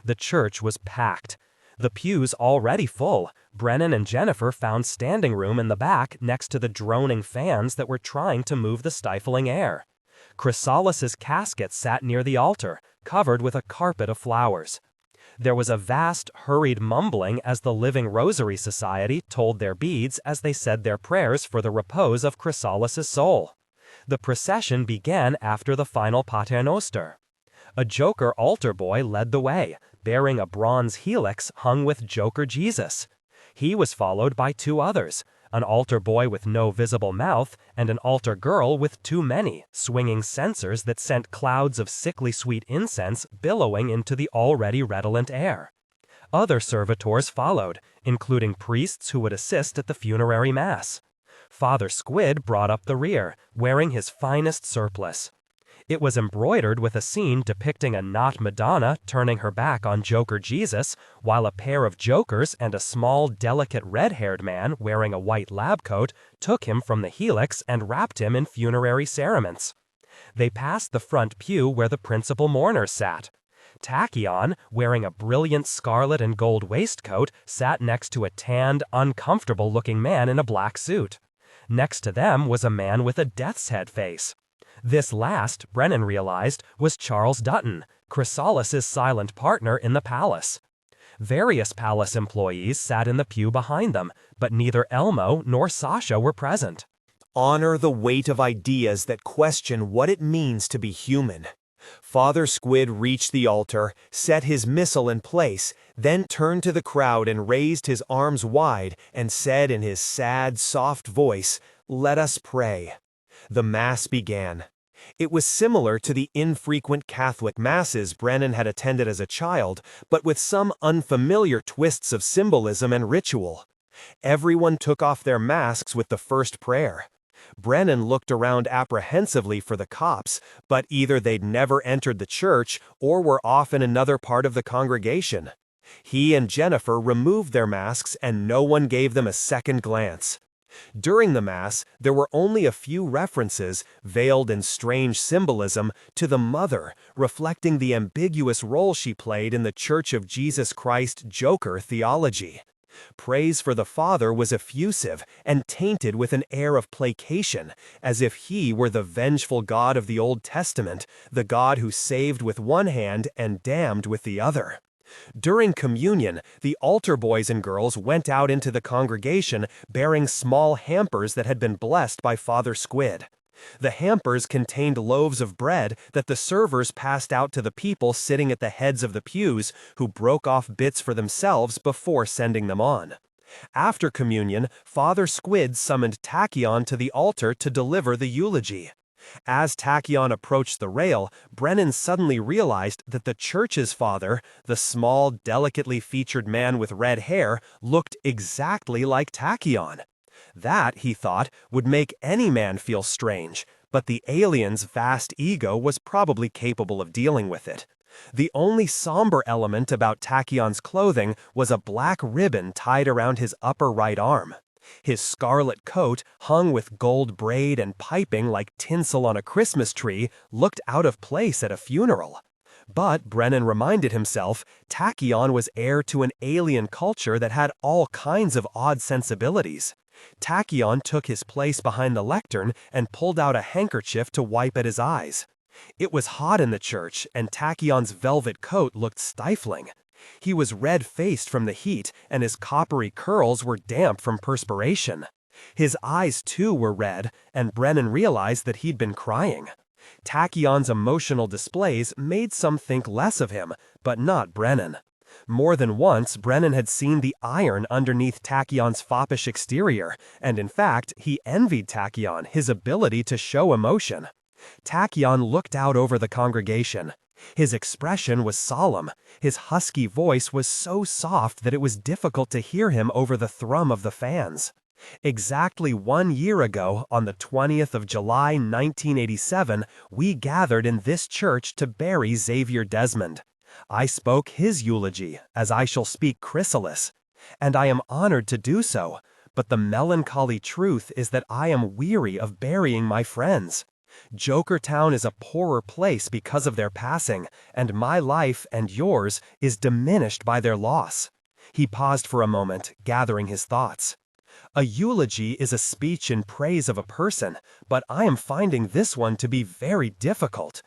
The church was packed. The pews already full, Brennan and Jennifer found standing room in the back next to the droning fans that were trying to move the stifling air. Chrysalis's casket sat near the altar, covered with a carpet of flowers. There was a vast, hurried mumbling as the Living Rosary Society told their beads as they said their prayers for the repose of Chrysalis's soul. The procession began after the final Paternoster. A Joker altar boy led the way, bearing a bronze helix hung with Joker Jesus. He was followed by 2 others, an altar boy with no visible mouth and an altar girl with too many, swinging censers that sent clouds of sickly sweet incense billowing into the already redolent air. Other servitors followed, including priests who would assist at the funerary mass. Father Squid brought up the rear, wearing his finest surplice. It was embroidered with a scene depicting a not Madonna turning her back on Joker Jesus, while a pair of jokers and a small, delicate red-haired man wearing a white lab coat took him from the helix and wrapped him in funerary cerements. They passed the front pew where the principal mourners sat. Tachyon, wearing a brilliant scarlet and gold waistcoat, sat next to a tanned, uncomfortable-looking man in a black suit. Next to them was a man with a death's head face. This last, Brennan realized, was Charles Dutton, Chrysalis' silent partner in the palace. Various palace employees sat in the pew behind them, but neither Elmo nor Sasha were present. Honor the weight of ideas that question what it means to be human. Father Squid reached the altar, set his missal in place, then turned to the crowd and raised his arms wide and said in his sad, soft voice, "Let us pray." The Mass began. It was similar to the infrequent Catholic Masses Brennan had attended as a child, but with some unfamiliar twists of symbolism and ritual. Everyone took off their masks with the first prayer. Brennan looked around apprehensively for the cops, but either they'd never entered the church or were off in another part of the congregation. He and Jennifer removed their masks and no one gave them a second glance. During the Mass, there were only a few references, veiled in strange symbolism, to the Mother, reflecting the ambiguous role she played in the Church of Jesus Christ Joker theology. Praise for the Father was effusive and tainted with an air of placation, as if he were the vengeful God of the Old Testament, the God who saved with one hand and damned with the other. During communion, the altar boys and girls went out into the congregation bearing small hampers that had been blessed by Father Squid. The hampers contained loaves of bread that the servers passed out to the people sitting at the heads of the pews, who broke off bits for themselves before sending them on. After communion, Father Squid summoned Tachyon to the altar to deliver the eulogy. As Tachyon approached the rail, Brennan suddenly realized that the church's father, the small, delicately featured man with red hair, looked exactly like Tachyon. That, he thought, would make any man feel strange, but the alien's vast ego was probably capable of dealing with it. The only somber element about Tachyon's clothing was a black ribbon tied around his upper right arm. His scarlet coat, hung with gold braid and piping like tinsel on a Christmas tree, looked out of place at a funeral. But, Brennan reminded himself, Tachyon was heir to an alien culture that had all kinds of odd sensibilities. Tachyon took his place behind the lectern and pulled out a handkerchief to wipe at his eyes. It was hot in the church, and Tachyon's velvet coat looked stifling. He was red-faced from the heat, and his coppery curls were damp from perspiration. His eyes, too, were red, and Brennan realized that he'd been crying. Tachyon's emotional displays made some think less of him, but not Brennan. More than once, Brennan had seen the iron underneath Tachyon's foppish exterior, and in fact, he envied Tachyon his ability to show emotion. Tachyon looked out over the congregation. His expression was solemn. His husky voice was so soft that it was difficult to hear him over the thrum of the fans. Exactly 1 year ago, on the 20th of July, 1987, we gathered in this church to bury Xavier Desmond. I spoke his eulogy, as I shall speak Chrysalis, and I am honored to do so, but the melancholy truth is that I am weary of burying my friends. Jokertown is a poorer place because of their passing, and my life and yours is diminished by their loss. He paused for a moment, gathering his thoughts. A eulogy is a speech in praise of a person, but I am finding this one to be very difficult.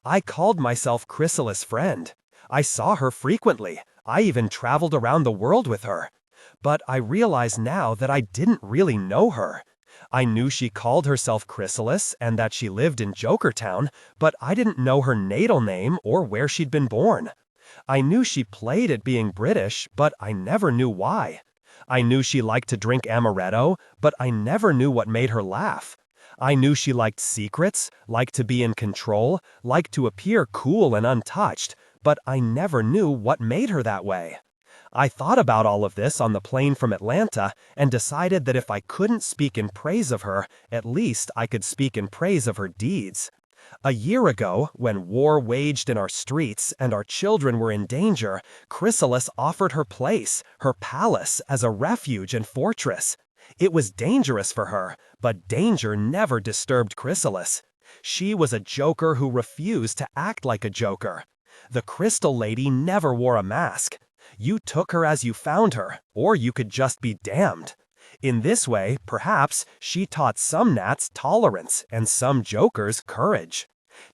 I called myself Chrysalis' friend. I saw her frequently. I even traveled around the world with her. But I realize now that I didn't really know her. I knew she called herself Chrysalis and that she lived in Jokertown, but I didn't know her natal name or where she'd been born. I knew she played at being British, but I never knew why. I knew she liked to drink amaretto, but I never knew what made her laugh. I knew she liked secrets, liked to be in control, liked to appear cool and untouched, but I never knew what made her that way. I thought about all of this on the plane from Atlanta and decided that if I couldn't speak in praise of her, at least I could speak in praise of her deeds. A year ago, when war waged in our streets and our children were in danger, Chrysalis offered her place, her palace, as a refuge and fortress. It was dangerous for her, but danger never disturbed Chrysalis. She was a joker who refused to act like a joker. The Crystal Lady never wore a mask. You took her as you found her, or you could just be damned. In this way, perhaps, she taught some gnats tolerance and some jokers courage.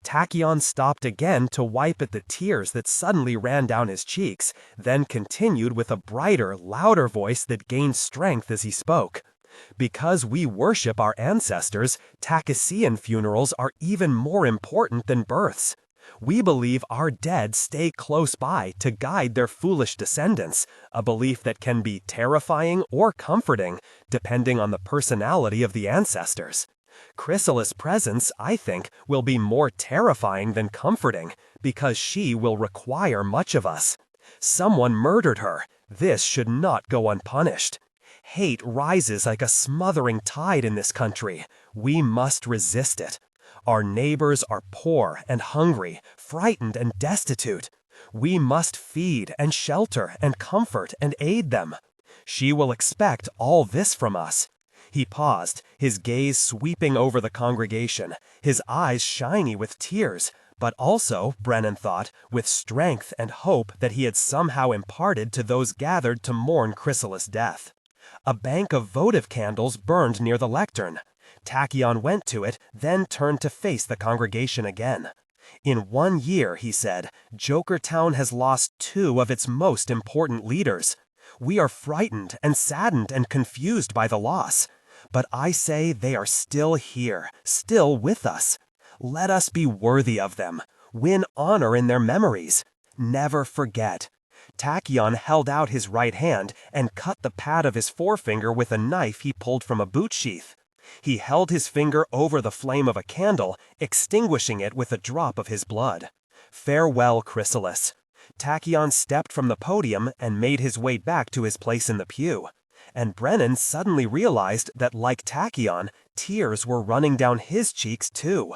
Tachyon stopped again to wipe at the tears that suddenly ran down his cheeks, then continued with a brighter, louder voice that gained strength as he spoke. Because we worship our ancestors, Takasian funerals are even more important than births. We believe our dead stay close by to guide their foolish descendants, a belief that can be terrifying or comforting, depending on the personality of the ancestors. Chrysalis' presence, I think, will be more terrifying than comforting, because she will require much of us. Someone murdered her. This should not go unpunished. Hate rises like a smothering tide in this country. We must resist it. Our neighbors are poor and hungry, frightened and destitute. We must feed and shelter and comfort and aid them. She will expect all this from us. He paused, his gaze sweeping over the congregation, his eyes shiny with tears, but also, Brennan thought, with strength and hope that he had somehow imparted to those gathered to mourn Chrysalis' death. A bank of votive candles burned near the lectern. Tachyon went to it, then turned to face the congregation again. In 1 year, he said, Jokertown has lost 2 of its most important leaders. We are frightened and saddened and confused by the loss. But I say they are still here, still with us. Let us be worthy of them. Win honor in their memories. Never forget. Tachyon held out his right hand and cut the pad of his forefinger with a knife he pulled from a boot sheath. He held his finger over the flame of a candle, extinguishing it with a drop of his blood. Farewell, Chrysalis. Tachyon stepped from the podium and made his way back to his place in the pew. And Brennan suddenly realized that, like Tachyon, tears were running down his cheeks too.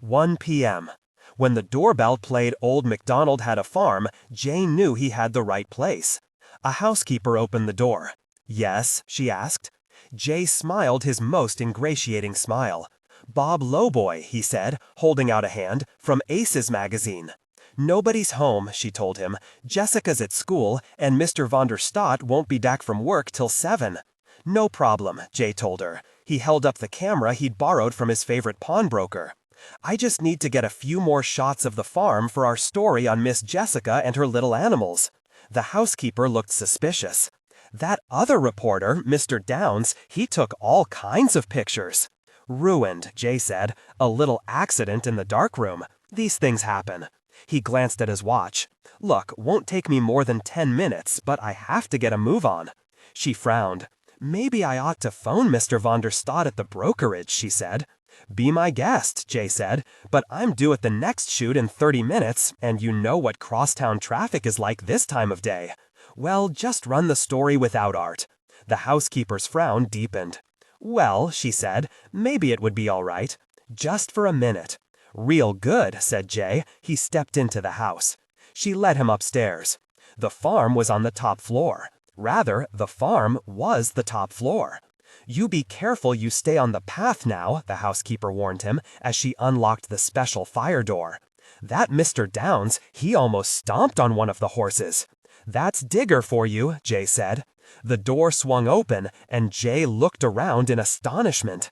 1 p.m. When the doorbell played Old MacDonald Had a Farm, Jay knew he had the right place. A housekeeper opened the door. Yes, she asked. Jay smiled his most ingratiating smile. Bob Lowboy, he said, holding out a hand, from Aces magazine. Nobody's home, she told him. Jessica's at school, and Mr. van der Stott won't be back from work till 7. No problem, Jay told her. He held up the camera he'd borrowed from his favorite pawnbroker. I just need to get a few more shots of the farm for our story on Miss Jessica and her little animals. The housekeeper looked suspicious. That other reporter, Mr. Downs, he took all kinds of pictures. Ruined, Jay said. A little accident in the darkroom. These things happen. He glanced at his watch. Look, won't take me more than 10 minutes, but I have to get a move on. She frowned. Maybe I ought to phone Mr. van der Stott at the brokerage, she said. Be my guest, Jay said, but I'm due at the next shoot in 30 minutes, and you know what crosstown traffic is like this time of day. Well, just run the story without Art. The housekeeper's frown deepened. Well, she said, maybe it would be all right. Just for a minute. Real good, said Jay. He stepped into the house. She led him upstairs. The farm was on the top floor. Rather, the farm was the top floor. You be careful you stay on the path now, the housekeeper warned him as she unlocked the special fire door. That Mr. Downs, he almost stomped on one of the horses. That's Digger for you, Jay said. The door swung open, and Jay looked around in astonishment.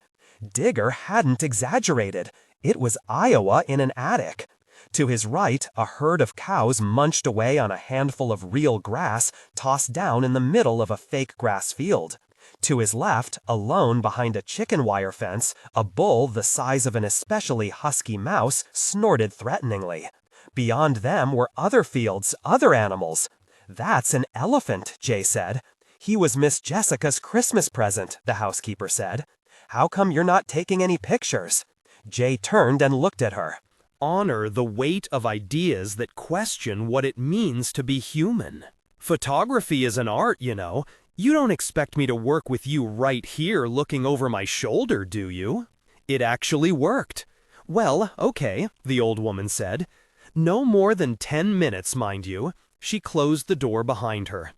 Digger hadn't exaggerated. It was Iowa in an attic. To his right, a herd of cows munched away on a handful of real grass tossed down in the middle of a fake grass field. To his left, alone behind a chicken wire fence, a bull the size of an especially husky mouse snorted threateningly. Beyond them were other fields, other animals. "That's an elephant," Jay said. "He was Miss Jessica's Christmas present," the housekeeper said. "How come you're not taking any pictures?" Jay turned and looked at her. Honor the weight of ideas that question what it means to be human. Photography is an art, you know. You don't expect me to work with you right here looking over my shoulder, do you? It actually worked. Well, okay, the old woman said. No more than 10 minutes, mind you. She closed the door behind her.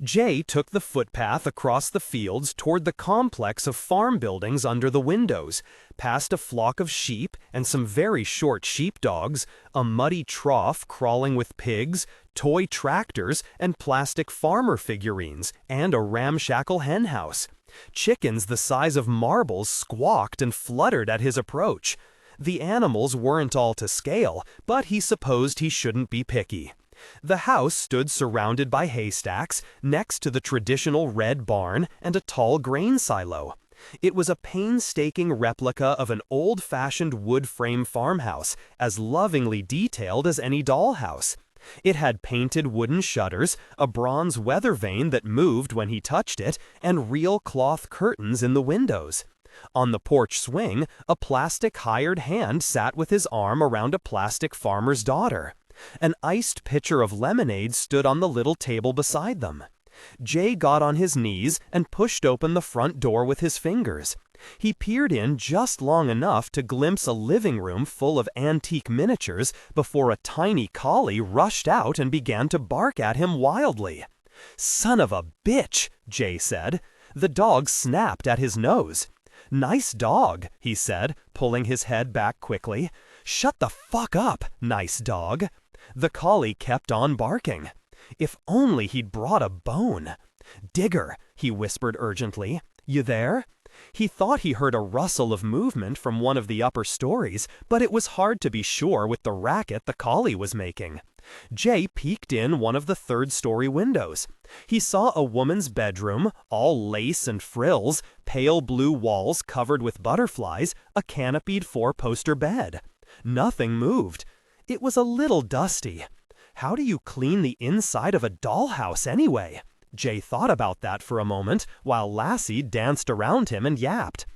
Jay took the footpath across the fields toward the complex of farm buildings under the windows, past a flock of sheep and some very short sheepdogs, a muddy trough crawling with pigs, toy tractors and plastic farmer figurines, and a ramshackle henhouse. Chickens the size of marbles squawked and fluttered at his approach. The animals weren't all to scale, but he supposed he shouldn't be picky. The house stood surrounded by haystacks, next to the traditional red barn and a tall grain silo. It was a painstaking replica of an old-fashioned wood-frame farmhouse, as lovingly detailed as any dollhouse. It had painted wooden shutters, a bronze weather vane that moved when he touched it, and real cloth curtains in the windows. On the porch swing, a plastic hired hand sat with his arm around a plastic farmer's daughter. An iced pitcher of lemonade stood on the little table beside them. Jay got on his knees and pushed open the front door with his fingers. He peered in just long enough to glimpse a living room full of antique miniatures before a tiny collie rushed out and began to bark at him wildly. "Son of a bitch," Jay said. The dog snapped at his nose. "Nice dog," he said, pulling his head back quickly. "Shut the fuck up, nice dog." The collie kept on barking. If only he'd brought a bone. "Digger," he whispered urgently. "You there?" He thought he heard a rustle of movement from one of the upper stories, but it was hard to be sure with the racket the collie was making. Jay peeked in one of the third-story windows. He saw a woman's bedroom, all lace and frills, pale blue walls covered with butterflies, a canopied four-poster bed. Nothing moved. It was a little dusty. How do you clean the inside of a dollhouse anyway? Jay thought about that for a moment, while Lassie danced around him and yapped.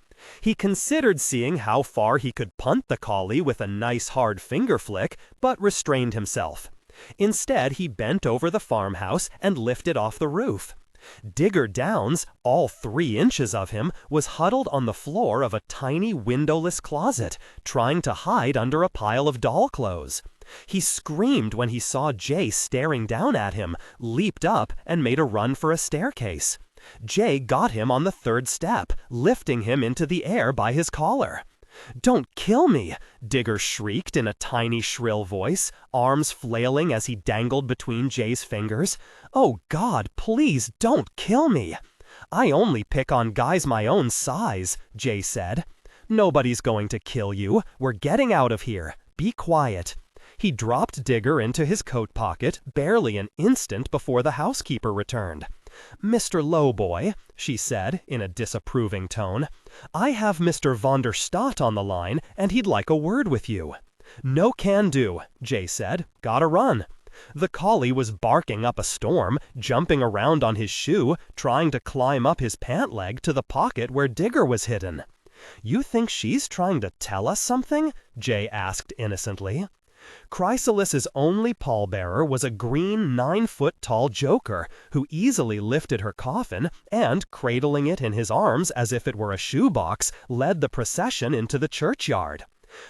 He considered seeing how far he could punt the collie with a nice hard finger flick, but restrained himself. Instead, he bent over the farmhouse and lifted off the roof. Digger Downs, all 3 inches of him, was huddled on the floor of a tiny windowless closet, trying to hide under a pile of doll clothes. He screamed when he saw Jay staring down at him, leaped up, and made a run for a staircase. Jay got him on the 3rd step, lifting him into the air by his collar. "Don't kill me!" Digger shrieked in a tiny shrill voice, arms flailing as he dangled between Jay's fingers. "Oh God, please don't kill me!" "I only pick on guys my own size," Jay said. "Nobody's going to kill you. We're getting out of here. Be quiet." He dropped Digger into his coat pocket barely an instant before the housekeeper returned. "Mr. Lowboy," she said in a disapproving tone, "I have Mr. von der Stadt on the line, and he'd like a word with you." "No can do," Jay said. "Gotta run." The collie was barking up a storm, jumping around on his shoe, trying to climb up his pant leg to the pocket where Digger was hidden. "You think she's trying to tell us something?" Jay asked innocently. Chrysalis's only pallbearer was a green 9-foot-tall joker, who easily lifted her coffin and, cradling it in his arms as if it were a shoebox, led the procession into the churchyard.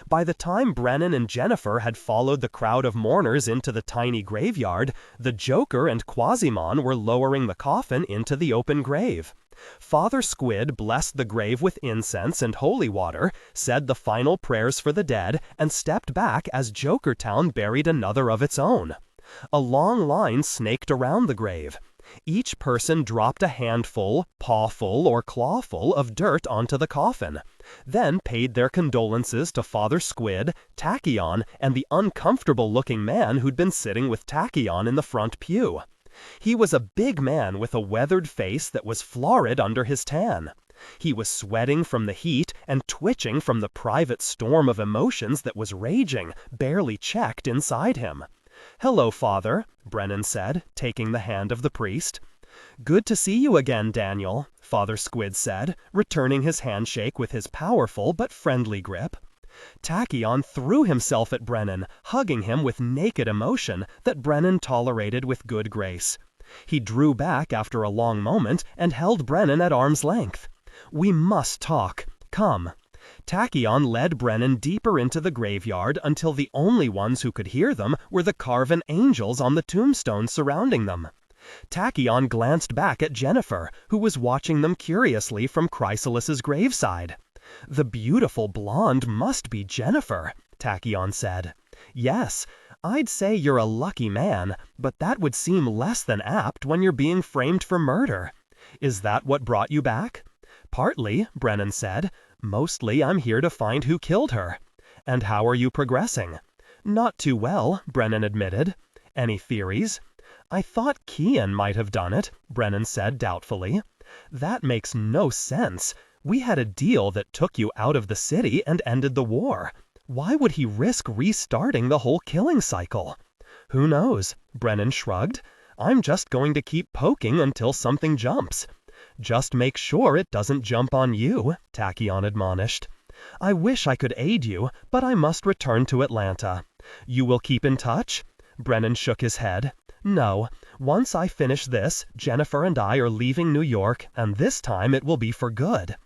By the time Brennan and Jennifer had followed the crowd of mourners into the tiny graveyard, the Joker and Quasimon were lowering the coffin into the open grave. Father Squid blessed the grave with incense and holy water, said the final prayers for the dead, and stepped back as Jokertown buried another of its own. A long line snaked around the grave. Each person dropped a handful, pawful, or clawful of dirt onto the coffin, then paid their condolences to Father Squid, Tachyon, and the uncomfortable-looking man who'd been sitting with Tachyon in the front pew. He was a big man with a weathered face that was florid under his tan. He was sweating from the heat and twitching from the private storm of emotions that was raging, barely checked inside him. "Hello, Father," Brennan said, taking the hand of the priest. "Good to see you again, Daniel," Father Squid said, returning his handshake with his powerful but friendly grip. Tachyon threw himself at Brennan, hugging him with naked emotion that Brennan tolerated with good grace. He drew back after a long moment and held Brennan at arm's length. "We must talk. Come." Tachyon led Brennan deeper into the graveyard until the only ones who could hear them were the carven angels on the tombstones surrounding them. Tachyon glanced back at Jennifer, who was watching them curiously from Chrysalis's graveside. "The beautiful blonde must be Jennifer," Tachyon said. "Yes, I'd say you're a lucky man, but that would seem less than apt when you're being framed for murder. Is that what brought you back?" "Partly," Brennan said. "Mostly I'm here to find who killed her." "And how are you progressing?" "Not too well," Brennan admitted. "Any theories?" "I thought Kian might have done it," Brennan said doubtfully. "That makes no sense. We had a deal that took you out of the city and ended the war. Why would he risk restarting the whole killing cycle?" "Who knows?" Brennan shrugged. "I'm just going to keep poking until something jumps." "Just make sure it doesn't jump on you," Tachyon admonished. "I wish I could aid you, but I must return to Atlanta. You will keep in touch?" Brennan shook his head. "No. Once I finish this, Jennifer and I are leaving New York, and this time it will be for good.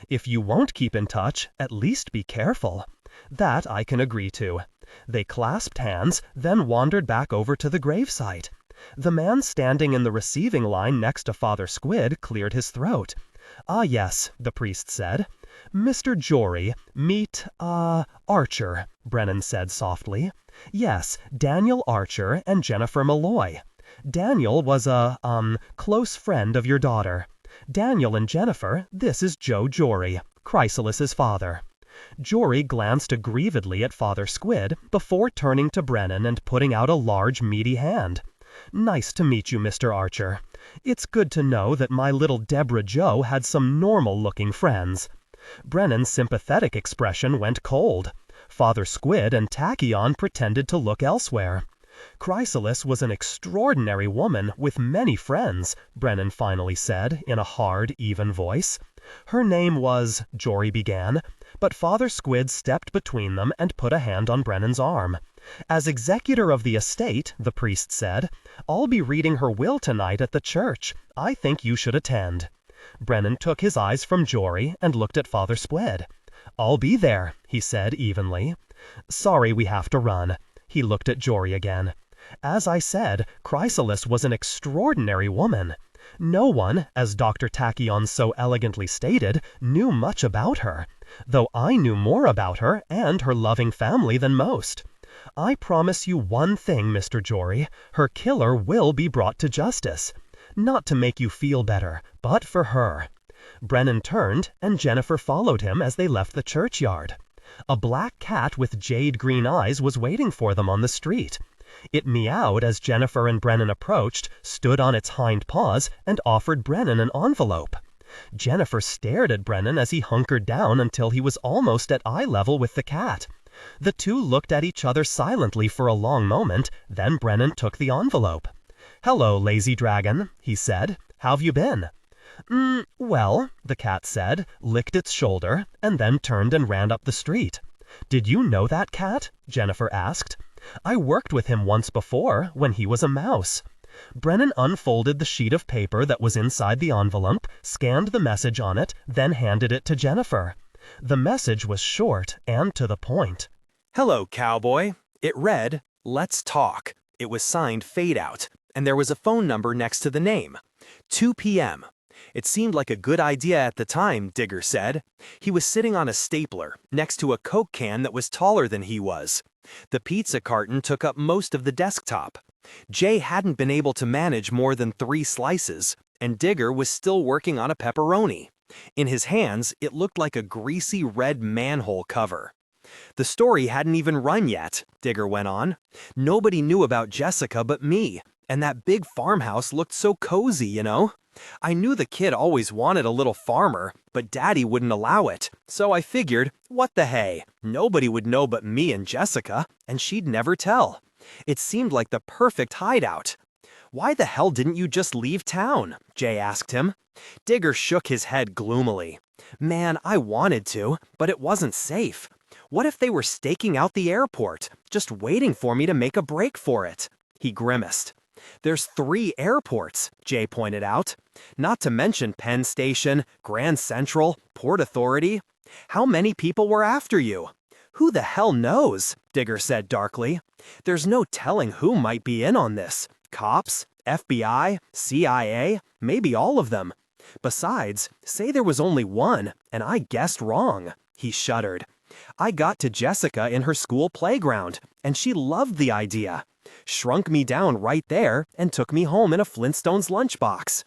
If you won't keep in touch, at least be careful." "That I can agree to." They clasped hands, then wandered back over to the gravesite. The man standing in the receiving line next to Father Squid cleared his throat. "Ah, yes," the priest said. "Mr. Jory, meet, Archer," Brennan said softly. "Yes, Daniel Archer and Jennifer Malloy. Daniel was a, close friend of your daughter. Daniel and Jennifer, this is Joe Jory, Chrysalis's father." Jory glanced aggrievedly at Father Squid before turning to Brennan and putting out a large, meaty hand. "Nice to meet you, Mr. Archer. It's good to know that my little Deborah Joe had some normal-looking friends." Brennan's sympathetic expression went cold. Father Squid and Tachyon pretended to look elsewhere. "Chrysalis was an extraordinary woman with many friends," Brennan finally said in a hard, even voice. "Her name was," Jory began, but Father Squid stepped between them and put a hand on Brennan's arm. "As executor of the estate," the priest said, "I'll be reading her will tonight at the church. I think you should attend." Brennan took his eyes from Jory and looked at Father Squid. "I'll be there," he said evenly. "Sorry we have to run." He looked at Jory again. "As I said, Chrysalis was an extraordinary woman. No one, as Dr. Tachyon so elegantly stated, knew much about her, though I knew more about her and her loving family than most. I promise you one thing, Mr. Jory, her killer will be brought to justice. Not to make you feel better, but for her." Brennan turned, and Jennifer followed him as they left the churchyard. A black cat with jade-green eyes was waiting for them on the street. It meowed as Jennifer and Brennan approached, stood on its hind paws, and offered Brennan an envelope. Jennifer stared at Brennan as he hunkered down until he was almost at eye level with the cat. The two looked at each other silently for a long moment, then Brennan took the envelope. "Hello, lazy dragon," he said. "How've you been?" Well," the cat said, licked its shoulder, and then turned and ran up the street. "Did you know that cat?" Jennifer asked. "I worked with him once before, when he was a mouse." Brennan unfolded the sheet of paper that was inside the envelope, scanned the message on it, then handed it to Jennifer. The message was short and to the point. "Hello, cowboy." It read, "Let's talk." It was signed Fade Out, and there was a phone number next to the name. 2 p.m. It seemed like a good idea at the time, Digger said. He was sitting on a stapler, next to a Coke can that was taller than he was. The pizza carton took up most of the desktop. Jay hadn't been able to manage more than 3 slices, and Digger was still working on a pepperoni. In his hands, it looked like a greasy red manhole cover. "The story hadn't even run yet," Digger went on. "Nobody knew about Jessica but me, and that big farmhouse looked so cozy, you know. I knew the kid always wanted a little farmer, but Daddy wouldn't allow it, so I figured, what the hey, nobody would know but me and Jessica, and she'd never tell. It seemed like the perfect hideout. Why the hell didn't you just leave town? Jay asked him. Digger shook his head gloomily. Man, I wanted to, but it wasn't safe. What if they were staking out the airport, just waiting for me to make a break for it? He grimaced. There's 3 airports, Jay pointed out. Not to mention Penn Station, Grand Central, Port Authority. How many people were after you? Who the hell knows? Digger said darkly. There's no telling who might be in on this. Cops, FBI, CIA, maybe all of them. Besides, say there was only one, and I guessed wrong. He shuddered. I got to Jessica in her school playground, and she loved the idea. Shrunk me down right there and took me home in a Flintstones lunchbox.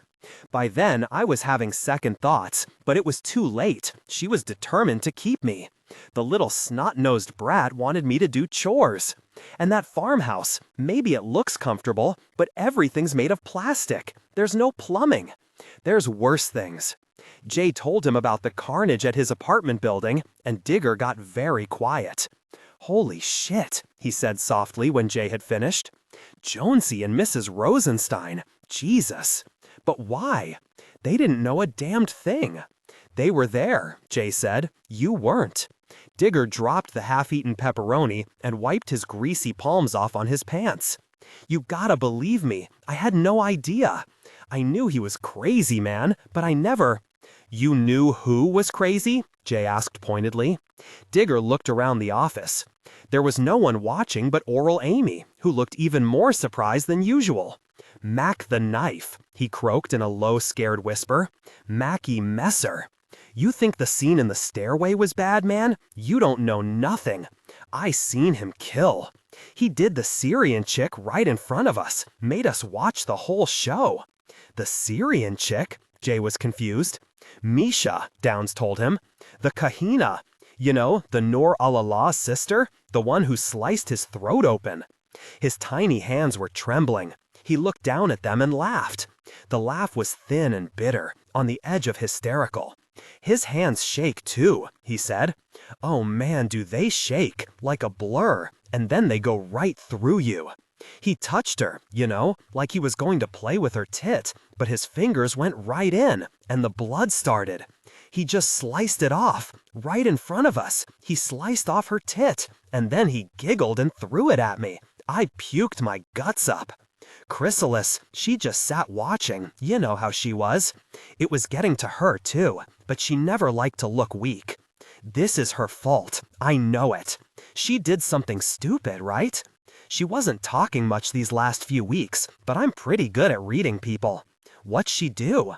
By then, I was having second thoughts, but it was too late. She was determined to keep me. The little snot-nosed brat wanted me to do chores. And that farmhouse, maybe it looks comfortable, but everything's made of plastic. There's no plumbing. There's worse things. Jay told him about the carnage at his apartment building, and Digger got very quiet. Holy shit, he said softly when Jay had finished. Jonesy and Mrs. Rosenstein. Jesus. But why? They didn't know a damned thing. They were there, Jay said. You weren't. Digger dropped the half-eaten pepperoni and wiped his greasy palms off on his pants. You gotta believe me, I had no idea. I knew he was crazy, man, but I never... You knew who was crazy? Jay asked pointedly. Digger looked around the office. There was no one watching but Oral Amy, who looked even more surprised than usual. Mac the knife, he croaked in a low, scared whisper. Mackie Messer. You think the scene in the stairway was bad, man? You don't know nothing. I seen him kill. He did the Syrian chick right in front of us, made us watch the whole show. The Syrian chick? Jay was confused. Misha, Downs told him. The Kahina. You know, the Noor al-Allah's sister, the one who sliced his throat open. His tiny hands were trembling. He looked down at them and laughed. The laugh was thin and bitter, on the edge of hysterical. His hands shake too, he said. Oh man, do they shake, like a blur, and then they go right through you. He touched her, you know, like he was going to play with her tit, but his fingers went right in, and the blood started. He just sliced it off, right in front of us. He sliced off her tit, and then he giggled and threw it at me. I puked my guts up. Chrysalis, she just sat watching, you know how she was. It was getting to her too, but she never liked to look weak. This is her fault, I know it. She did something stupid, right? She wasn't talking much these last few weeks, but I'm pretty good at reading people. What'd she do?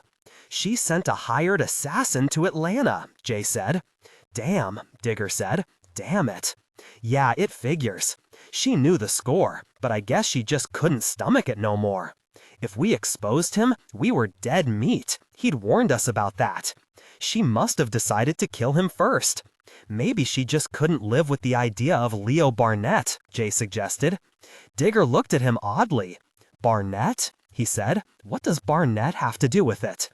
She sent a hired assassin to Atlanta, Jay said. Damn, Digger said. Damn it. Yeah, it figures. She knew the score, but I guess she just couldn't stomach it no more. If we exposed him, we were dead meat. He'd warned us about that. She must have decided to kill him first. Maybe she just couldn't live with the idea of Leo Barnett, Jay suggested. Digger looked at him oddly. Barnett? He said. What does Barnett have to do with it?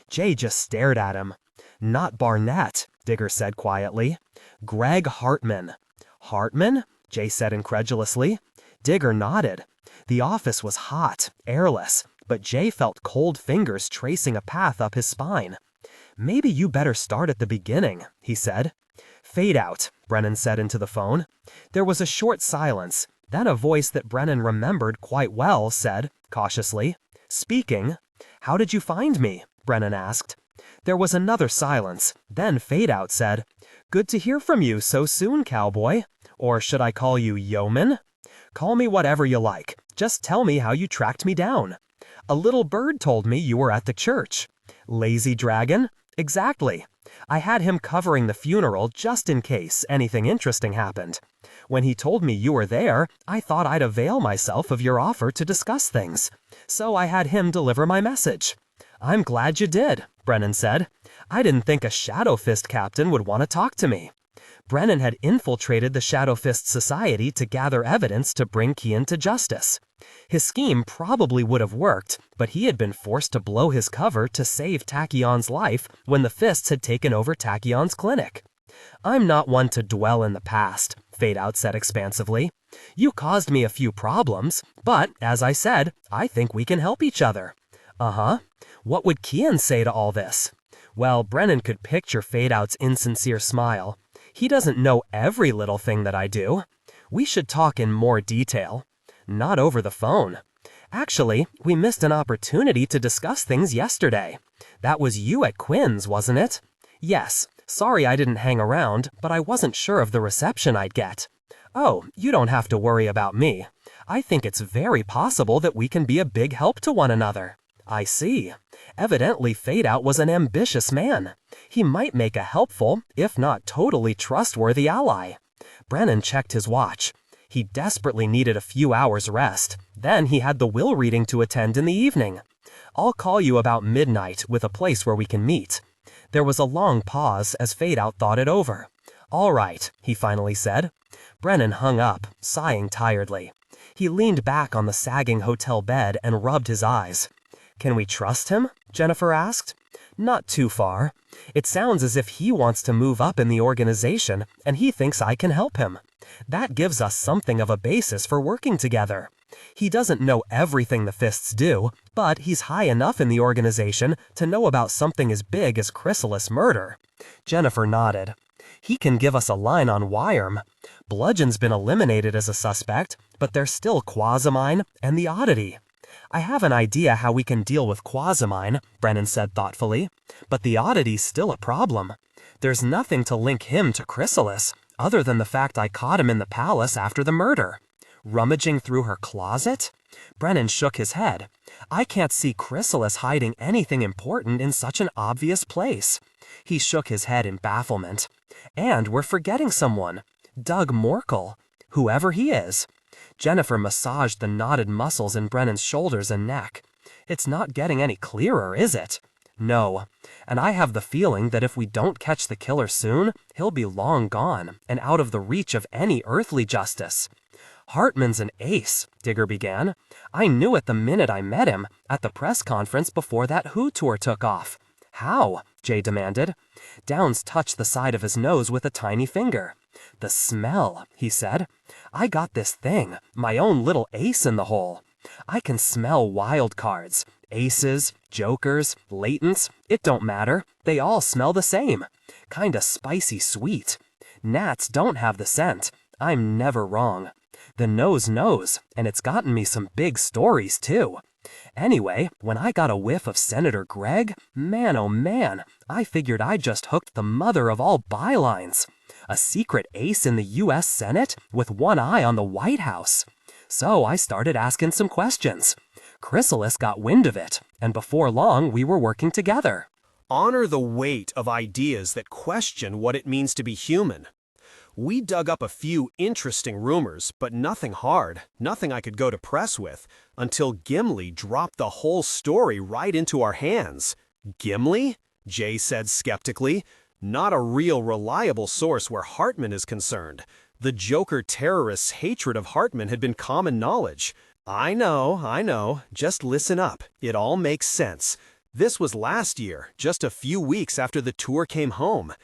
Jay just stared at him. Not Barnett, Digger said quietly. Greg Hartman. Hartman? Jay said incredulously. Digger nodded. The office was hot, airless, but Jay felt cold fingers tracing a path up his spine. Maybe you better start at the beginning, he said. Fade out, Brennan said into the phone. There was a short silence. Then a voice that Brennan remembered quite well said, cautiously, Speaking. How did you find me? Brennan asked. There was another silence. Then Fade Out said, Good to hear from you so soon, cowboy. Or should I call you Yeoman? Call me whatever you like. Just tell me how you tracked me down. A little bird told me you were at the church. Lazy dragon? Exactly. I had him covering the funeral just in case anything interesting happened. When he told me you were there, I thought I'd avail myself of your offer to discuss things. So I had him deliver my message. I'm glad you did, Brennan said. I didn't think a Shadow Fist captain would want to talk to me. Brennan had infiltrated the Shadow Fist Society to gather evidence to bring Kian to justice. His scheme probably would have worked, but he had been forced to blow his cover to save Tachyon's life when the Fists had taken over Tachyon's clinic. "I'm not one to dwell in the past," Fade Out said expansively. "You caused me a few problems, but, as I said, I think we can help each other." "Uh-huh. What would Kian say to all this?" Well, Brennan could picture Fade Out's insincere smile. "He doesn't know every little thing that I do. We should talk in more detail." "Not over the phone." "Actually, we missed an opportunity to discuss things yesterday. That was you at Quinn's, wasn't it?" "Yes. Sorry I didn't hang around, but I wasn't sure of the reception I'd get." "Oh, you don't have to worry about me. I think it's very possible that we can be a big help to one another." "I see. Evidently Fade Out was an ambitious man. He might make a helpful, if not totally trustworthy ally." Brennan checked his watch. He desperately needed a few hours rest. Then he had the will reading to attend in the evening. "I'll call you about midnight with a place where we can meet." There was a long pause as Fade Out thought it over. "All right," he finally said. Brennan hung up, sighing tiredly. He leaned back on the sagging hotel bed and rubbed his eyes. "Can we trust him?" Jennifer asked. "Not too far. It sounds as if he wants to move up in the organization, and he thinks I can help him. That gives us something of a basis for working together. He doesn't know everything the Fists do, but he's high enough in the organization to know about something as big as Chrysalis murder." Jennifer nodded. "He can give us a line on Wyarm. Bludgeon's been eliminated as a suspect, but there's still Quasimine and the Oddity." "I have an idea how we can deal with Quasimine," Brennan said thoughtfully, "but the Oddity's still a problem. There's nothing to link him to Chrysalis, other than the fact I caught him in the palace after the murder." "Rummaging through her closet?" Brennan shook his head. "I can't see Chrysalis hiding anything important in such an obvious place." He shook his head in bafflement. "And we're forgetting someone. Doug Morkel. Whoever he is." Jennifer massaged the knotted muscles in Brennan's shoulders and neck. "It's not getting any clearer, is it?" "No. And I have the feeling that if we don't catch the killer soon, he'll be long gone and out of the reach of any earthly justice." "Hartman's an ace," Digger began. "I knew it the minute I met him, at the press conference before that Who tour took off." "How?" Jay demanded. Downs touched the side of his nose with a tiny finger. "The smell," he said. "I got this thing, my own little ace in the hole. I can smell wild cards, aces, jokers, latents, it don't matter. They all smell the same. Kinda spicy sweet. Gnats don't have the scent. I'm never wrong. The nose knows, and it's gotten me some big stories, too. Anyway, when I got a whiff of Senator Gregg, man oh man, I figured I just hooked the mother of all bylines. A secret ace in the U.S. Senate with one eye on the White House. So I started asking some questions. Chrysalis got wind of it, and before long we were working together." Honor the weight of ideas that question what it means to be human. We dug up a few interesting rumors, but nothing hard, nothing I could go to press with, until Gimli dropped the whole story right into our hands. "Gimli?" Jay said skeptically. "Not a real reliable source where Hartman is concerned. The Joker terrorists' hatred of Hartman had been common knowledge." I know. Just listen up. It all makes sense. This was last year, just a few weeks after the tour came home.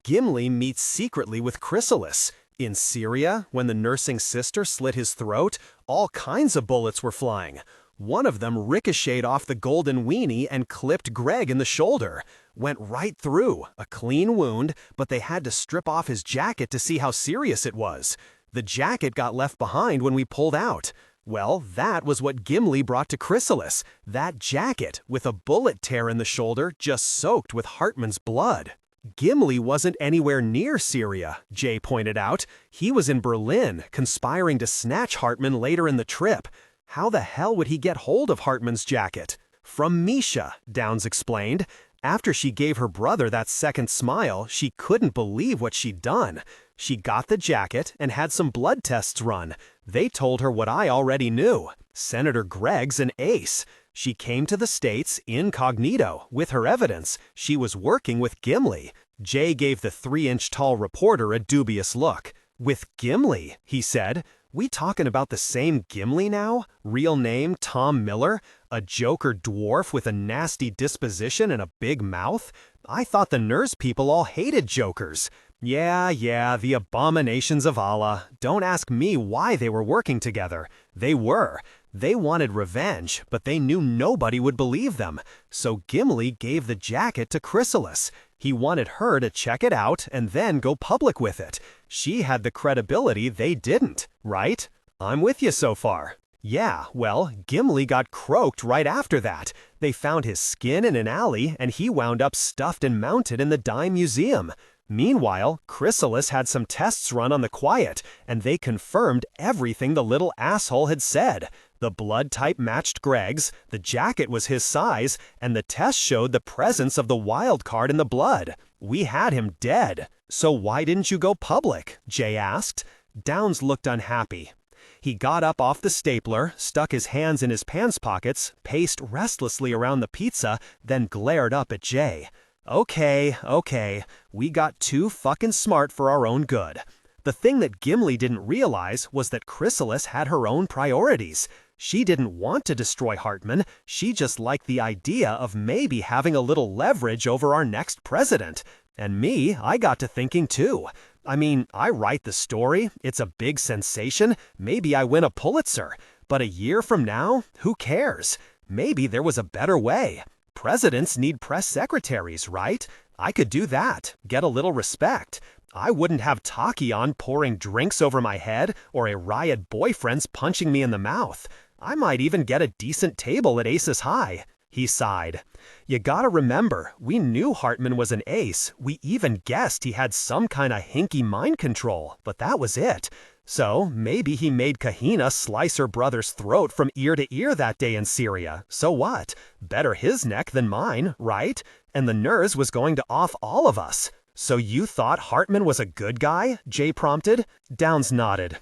Gimli meets secretly with Chrysalis. In Syria, when the nursing sister slit his throat, all kinds of bullets were flying. One of them ricocheted off the golden weenie and clipped Greg in the shoulder. Went right through, a clean wound, but they had to strip off his jacket to see how serious it was. The jacket got left behind when we pulled out. Well, that was what Gimli brought to Chrysalis. That jacket, with a bullet tear in the shoulder just soaked with Hartman's blood. Gimli wasn't anywhere near Syria, Jay pointed out. He was in Berlin, conspiring to snatch Hartman later in the trip. How the hell would he get hold of Hartman's jacket? From Misha, Downs explained. After she gave her brother that second smile, she couldn't believe what she'd done. She got the jacket and had some blood tests run. They told her what I already knew. Senator Gregg's an ace. She came to the States incognito with her evidence. She was working with Gimli. Jay gave the 3-inch-tall reporter a dubious look. "With Gimli," he said. "We talking about the same Gimli now? Real name Tom Miller? A Joker dwarf with a nasty disposition and a big mouth? I thought the nurse people all hated Jokers." Yeah, the abominations of Allah. Don't ask me why they were working together. They were. They wanted revenge, but they knew nobody would believe them. So Gimli gave the jacket to Chrysalis. He wanted her to check it out and then go public with it. She had the credibility they didn't, right? I'm with you so far. Yeah, well, Gimli got croaked right after that. They found his skin in an alley, and he wound up stuffed and mounted in the Dime Museum. Meanwhile, Chrysalis had some tests run on the quiet, and they confirmed everything the little asshole had said. The blood type matched Greg's, the jacket was his size, and the test showed the presence of the wild card in the blood. We had him dead. So why didn't you go public? Jay asked. Downs looked unhappy. He got up off the stapler, stuck his hands in his pants pockets, paced restlessly around the pizza, then glared up at Jay. Okay, we got too fucking smart for our own good. The thing that Gimli didn't realize was that Chrysalis had her own priorities. She didn't want to destroy Hartman, she just liked the idea of maybe having a little leverage over our next president. And me, I got to thinking too. I mean, I write the story, it's a big sensation, maybe I win a Pulitzer. But a year from now, who cares? Maybe there was a better way. Presidents need press secretaries, right? I could do that, get a little respect. I wouldn't have Taki pouring drinks over my head or a riot boyfriend's punching me in the mouth. I might even get a decent table at Aces High. He sighed. You gotta remember, we knew Hartman was an ace. We even guessed he had some kind of hinky mind control, but that was it. So maybe he made Kahina slice her brother's throat from ear to ear that day in Syria. So what? Better his neck than mine, right? And the nurse was going to off all of us. So you thought Hartman was a good guy? Jay prompted. Downs nodded.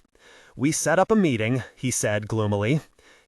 We set up a meeting, he said gloomily.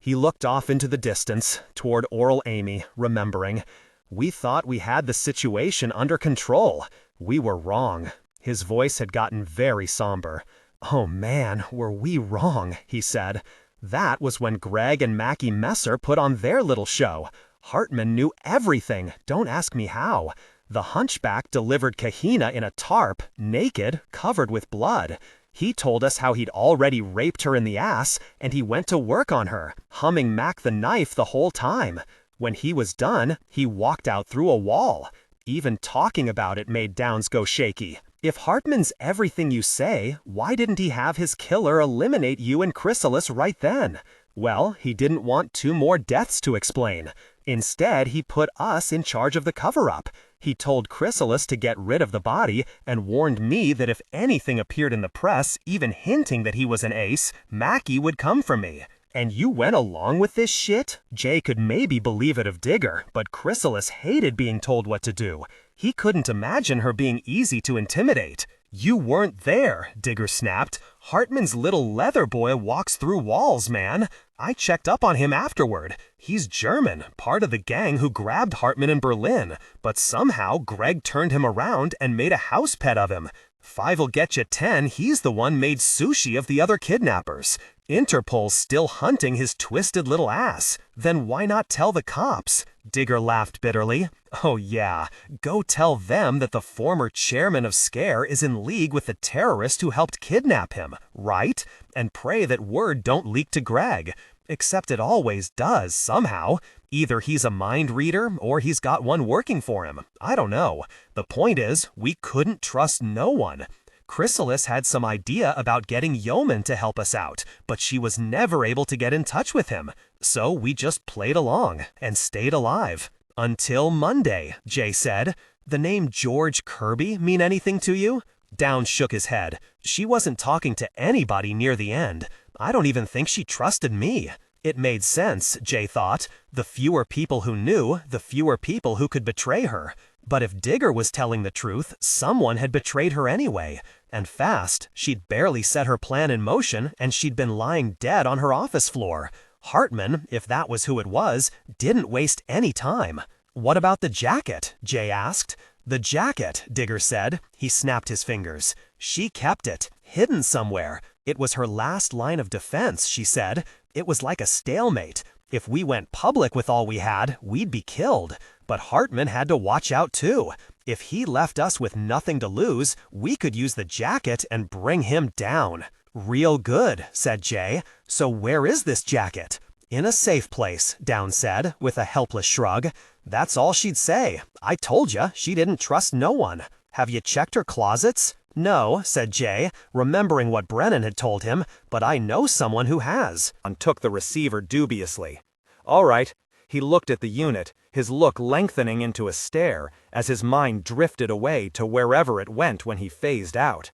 He looked off into the distance, toward Oral Amy, remembering. We thought we had the situation under control. We were wrong. His voice had gotten very somber. Oh man, were we wrong, he said. That was when Greg and Mackie Messer put on their little show. Hartman knew everything, don't ask me how. The hunchback delivered Kahina in a tarp, naked, covered with blood. He told us how he'd already raped her in the ass, and he went to work on her, humming Mac the Knife the whole time. When he was done, he walked out through a wall. Even talking about it made Downs go shaky. If Hartman's everything you say, why didn't he have his killer eliminate you and Chrysalis right then? Well, he didn't want 2 more deaths to explain. Instead, he put us in charge of the cover-up. He told Chrysalis to get rid of the body and warned me that if anything appeared in the press, even hinting that he was an ace, Mackie would come for me. And you went along with this shit? Jay could maybe believe it of Digger, but Chrysalis hated being told what to do. He couldn't imagine her being easy to intimidate. You weren't there, Digger snapped. Hartman's little leather boy walks through walls, man. I checked up on him afterward. He's German, part of the gang who grabbed Hartman in Berlin, but somehow Greg turned him around and made a house pet of him. 5'll get you 10, he's the one made sushi of the other kidnappers. Interpol's still hunting his twisted little ass. Then why not tell the cops? Digger laughed bitterly. Oh yeah, go tell them that the former chairman of Scare is in league with the terrorist who helped kidnap him, right? And pray that word don't leak to Greg. Except it always does, somehow. Either he's a mind reader, or he's got one working for him. I don't know. The point is, we couldn't trust no one. Chrysalis had some idea about getting Yeoman to help us out, but she was never able to get in touch with him. So we just played along, and stayed alive. Until Monday, Jay said. The name George Kirby mean anything to you? Downs shook his head. She wasn't talking to anybody near the end. I don't even think she trusted me. It made sense, Jay thought. The fewer people who knew, the fewer people who could betray her. But if Digger was telling the truth, someone had betrayed her anyway. And fast, she'd barely set her plan in motion, and she'd been lying dead on her office floor. Hartman, if that was who it was, didn't waste any time. What about the jacket? Jay asked. "The jacket," Digger said. He snapped his fingers. "She kept it, hidden somewhere. It was her last line of defense," she said. "It was like a stalemate. If we went public with all we had, we'd be killed. But Hartman had to watch out too. If he left us with nothing to lose, we could use the jacket and bring him down." "Real good," said Jay. "So where is this jacket?" "In a safe place," Down said, with a helpless shrug. "That's all she'd say. I told you, she didn't trust no one. Have you checked her closets?" "No," said Jay, remembering what Brennan had told him, "but I know someone who has." And took the receiver dubiously. "All right." He looked at the unit, his look lengthening into a stare as his mind drifted away to wherever it went when he phased out.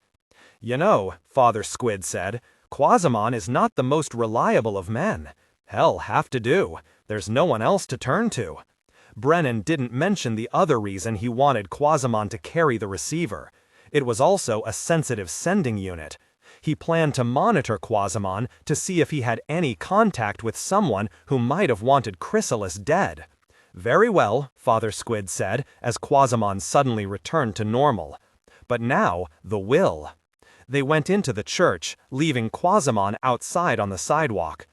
"You know," Father Squid said, "Quasimon is not the most reliable of men. Hell, have to do. There's no one else to turn to." Brennan didn't mention the other reason he wanted Quasimon to carry the receiver. It was also a sensitive sending unit. He planned to monitor Quasimon to see if he had any contact with someone who might have wanted Chrysalis dead. "Very well," Father Squid said, as Quasimon suddenly returned to normal. "But now, the will." They went into the church, leaving Quasimon outside on the sidewalk.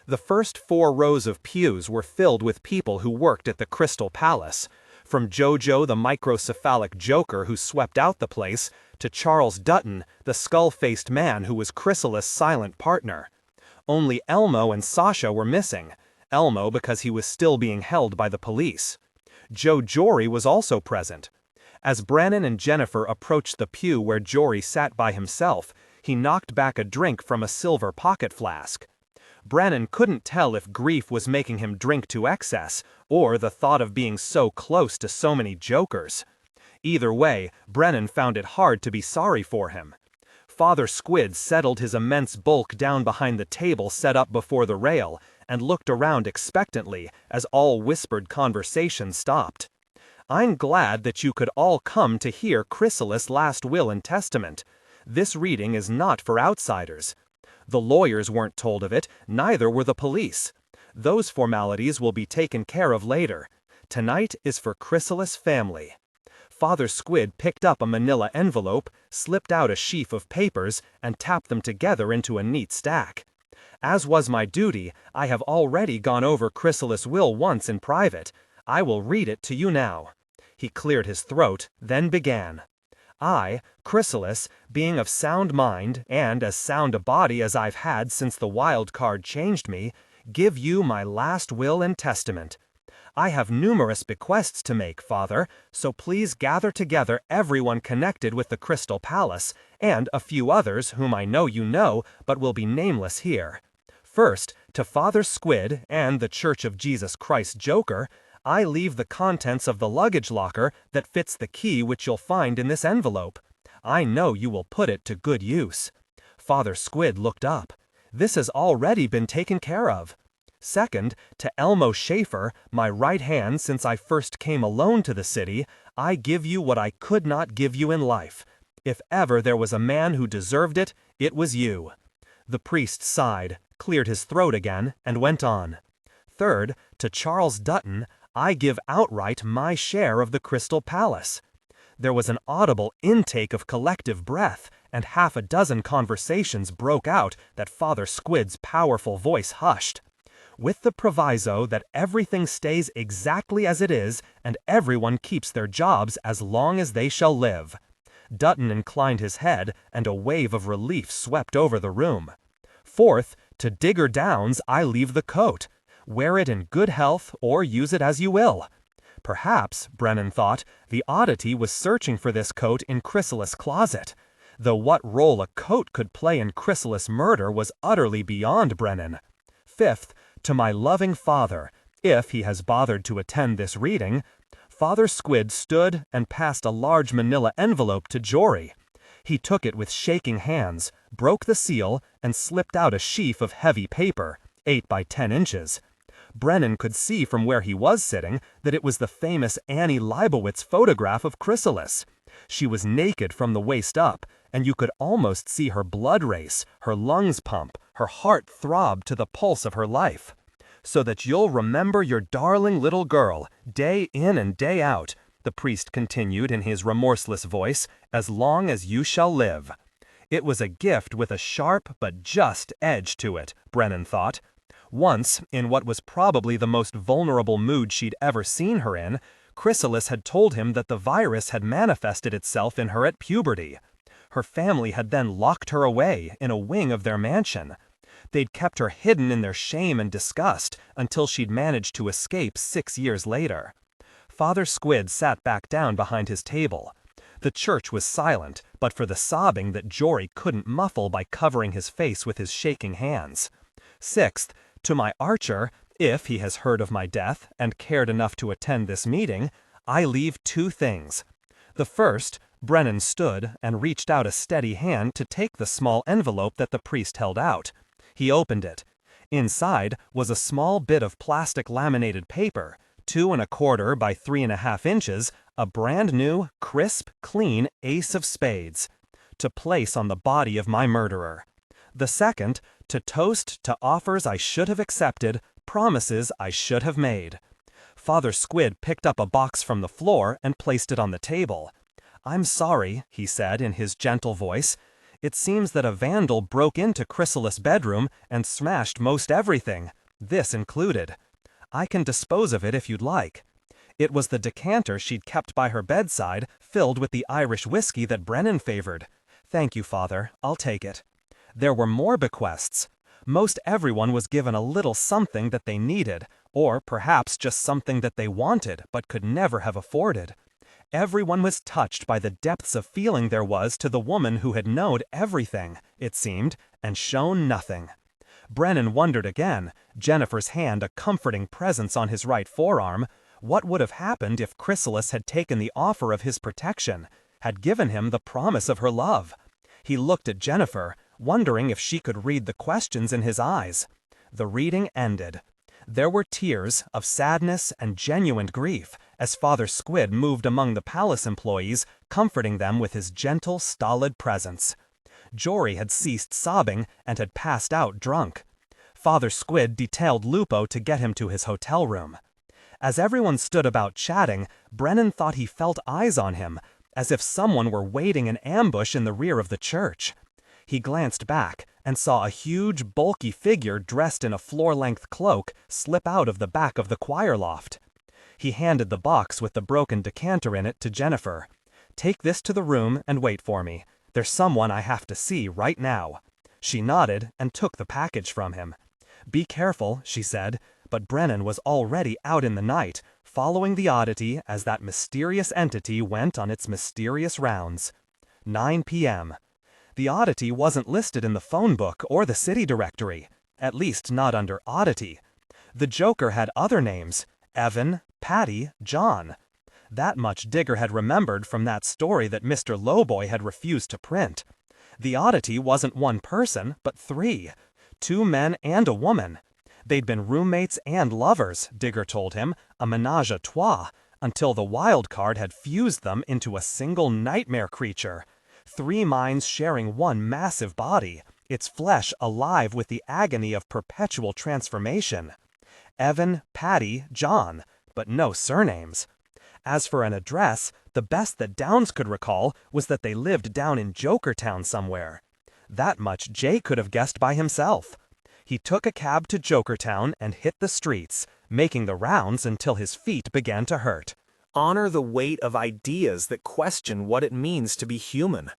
The first 4 rows of pews were filled with people who worked at the Crystal Palace. From Jojo the microcephalic joker who swept out the place, to Charles Dutton, the skull-faced man who was Chrysalis' silent partner. Only Elmo and Sasha were missing, Elmo because he was still being held by the police. Joe Jory was also present. As Brennan and Jennifer approached the pew where Jory sat by himself, he knocked back a drink from a silver pocket flask. Brennan couldn't tell if grief was making him drink to excess, or the thought of being so close to so many jokers. Either way, Brennan found it hard to be sorry for him. Father Squid settled his immense bulk down behind the table set up before the rail, and looked around expectantly as all whispered conversation stopped. "I'm glad that you could all come to hear Chrysalis' last will and testament. This reading is not for outsiders. The lawyers weren't told of it, neither were the police. Those formalities will be taken care of later. Tonight is for Chrysalis' family." Father Squid picked up a manila envelope, slipped out a sheaf of papers, and tapped them together into a neat stack. "As was my duty, I have already gone over Chrysalis' will once in private. I will read it to you now." He cleared his throat, then began. "I, Chrysalis, being of sound mind, and as sound a body as I've had since the wild card changed me, give you my last will and testament. I have numerous bequests to make, Father, so please gather together everyone connected with the Crystal Palace, and a few others whom I know you know, but will be nameless here. First, to Father Squid and the Church of Jesus Christ Joker, I leave the contents of the luggage locker that fits the key which you'll find in this envelope. I know you will put it to good use." Father Squid looked up. "This has already been taken care of. Second, to Elmo Schaefer, my right hand since I first came alone to the city, I give you what I could not give you in life. If ever there was a man who deserved it, it was you." The priest sighed, cleared his throat again, and went on. "Third, to Charles Dutton, I give outright my share of the Crystal Palace." There was an audible intake of collective breath, and 6 conversations broke out that Father Squid's powerful voice hushed. "With the proviso that everything stays exactly as it is, and everyone keeps their jobs as long as they shall live." Dutton inclined his head, and a wave of relief swept over the room. "Fourth, to Digger Downs I leave the coat. Wear it in good health, or use it as you will." Perhaps, Brennan thought, the oddity was searching for this coat in Chrysalis' closet. Though what role a coat could play in Chrysalis' murder was utterly beyond Brennan. Fifth, to my loving father, if he has bothered to attend this reading. Father Squid stood and passed a large manila envelope to Jory. He took it with shaking hands, broke the seal, and slipped out a sheaf of heavy paper, 8 by 10 inches. Brennan could see from where he was sitting that it was the famous Annie Leibowitz photograph of Chrysalis. She was naked from the waist up, and you could almost see her blood race, her lungs pump, her heart throb to the pulse of her life. "So that you'll remember your darling little girl, day in and day out. the priest continued in his remorseless voice, as long as you shall live. It was a gift with a sharp but just edge to it, Brennan thought. Once, in what was probably the most vulnerable mood she'd ever seen her in, Chrysalis had told him that the virus had manifested itself in her at puberty. Her family had then locked her away in a wing of their mansion. They'd kept her hidden in their shame and disgust until she'd managed to escape 6 years later. Father Squid sat back down behind his table. The church was silent, but for the sobbing that Jory couldn't muffle by covering his face with his shaking hands. Sixth, to my Archer, if he has heard of my death and cared enough to attend this meeting, I leave 2 things. The first, Brennan stood and reached out a steady hand to take the small envelope that the priest held out. He opened it. Inside was a small bit of plastic laminated paper, 2 1/4 by 3 1/2 inches, a brand new, crisp, clean ace of spades, to place on the body of my murderer. The second, to toast to offers I should have accepted, promises I should have made. Father Squid picked up a box from the floor and placed it on the table. I'm sorry, he said in his gentle voice. It seems that a vandal broke into Chrysalis' bedroom and smashed most everything, this included. I can dispose of it if you'd like. It was the decanter she'd kept by her bedside, filled with the Irish whiskey that Brennan favored. Thank you, Father, I'll take it. There were more bequests. Most everyone was given a little something that they needed, or perhaps just something that they wanted but could never have afforded. Everyone was touched by the depths of feeling there was to the woman who had known everything, it seemed, and shown nothing. Brennan wondered again, Jennifer's hand a comforting presence on his right forearm, what would have happened if Chrysalis had taken the offer of his protection, had given him the promise of her love. He looked at Jennifer, wondering if she could read the questions in his eyes. The reading ended. There were tears of sadness and genuine grief as Father Squid moved among the palace employees, comforting them with his gentle, stolid presence. Jory had ceased sobbing and had passed out drunk. Father Squid detailed Lupo to get him to his hotel room. As everyone stood about chatting, Brennan thought he felt eyes on him, as if someone were waiting in ambush in the rear of the church. He glanced back and saw a huge, bulky figure dressed in a floor-length cloak slip out of the back of the choir loft. He handed the box with the broken decanter in it to Jennifer. Take this to the room and wait for me. There's someone I have to see right now. She nodded and took the package from him. Be careful, she said, but Brennan was already out in the night, following the oddity as that mysterious entity went on its mysterious rounds. 9 p.m. The oddity wasn't listed in the phone book or the city directory, at least not under oddity. The Joker had other names, Evan, Patty, John. That much Digger had remembered from that story that Mr. Lowboy had refused to print. The oddity wasn't one person, but 3. 2 men and a woman. They'd been roommates and lovers, Digger told him, a ménage à trois, until the wild card had fused them into a single nightmare creature. 3 minds sharing one massive body, its flesh alive with the agony of perpetual transformation. Evan, Patty, John, but no surnames. As for an address, the best that Downs could recall was that they lived down in Jokertown somewhere. That much Jay could have guessed by himself. He took a cab to Jokertown and hit the streets, making the rounds until his feet began to hurt. Honor the weight of ideas that question what it means to be human.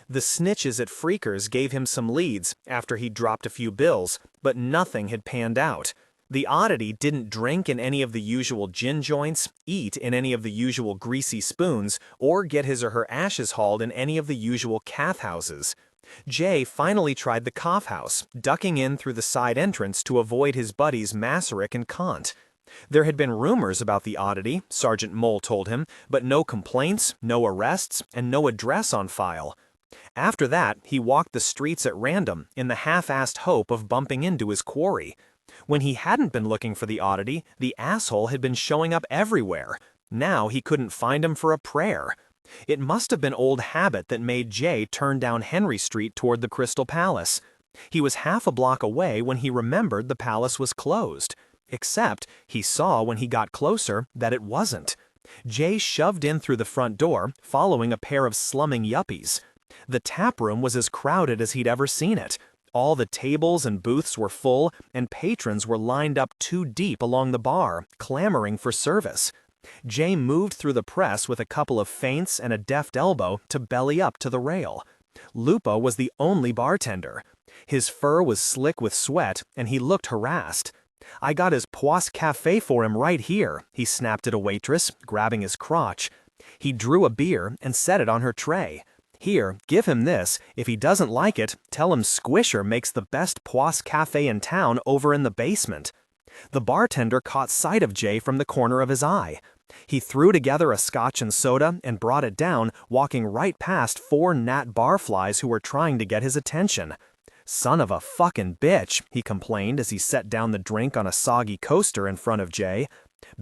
The snitches at Freakers gave him some leads after he dropped a few bills, but nothing had panned out. The oddity didn't drink in any of the usual gin joints, eat in any of the usual greasy spoons, or get his or her ashes hauled in any of the usual cath houses. Jay finally tried the cough house, ducking in through the side entrance to avoid his buddies Masaryk and Kant. There had been rumors about the oddity, Sergeant Mole told him, but no complaints, no arrests, and no address on file. After that, he walked the streets at random in the half-assed hope of bumping into his quarry. When he hadn't been looking for the oddity, the asshole had been showing up everywhere. Now he couldn't find him for a prayer. It must have been old habit that made Jay turn down Henry Street toward the Crystal Palace. He was half a block away when he remembered the palace was closed. Except, he saw when he got closer that it wasn't. Jay shoved in through the front door, following a pair of slumming yuppies. The tap room was as crowded as he'd ever seen it. All the tables and booths were full, and patrons were lined up too deep along the bar, clamoring for service. Jay moved through the press with a couple of feints and a deft elbow to belly up to the rail. Lupo was the only bartender. His fur was slick with sweat, and he looked harassed. "I got his poisse café for him right here," he snapped at a waitress, grabbing his crotch. He drew a beer and set it on her tray. "Here, give him this. If he doesn't like it, tell him Squisher makes the best poisse café in town over in the basement." The bartender caught sight of Jay from the corner of his eye. He threw together a scotch and soda and brought it down, walking right past 4 gnat barflies who were trying to get his attention. "Son of a fucking bitch," he complained as he set down the drink on a soggy coaster in front of Jay.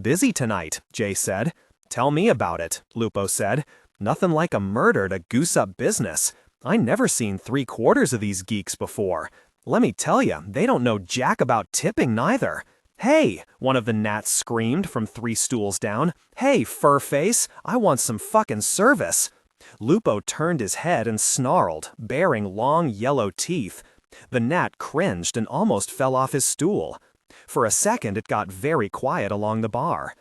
"Busy tonight," Jay said. "Tell me about it," Lupo said. "Nothing like a murder to goose up business. I never seen 3/4 of these geeks before. Let me tell you, they don't know jack about tipping neither." "Hey!" one of the gnats screamed from 3 stools down. "Hey, furface, I want some fucking service." Lupo turned his head and snarled, baring long yellow teeth. The gnat cringed and almost fell off his stool. For a second it got very quiet along the bar.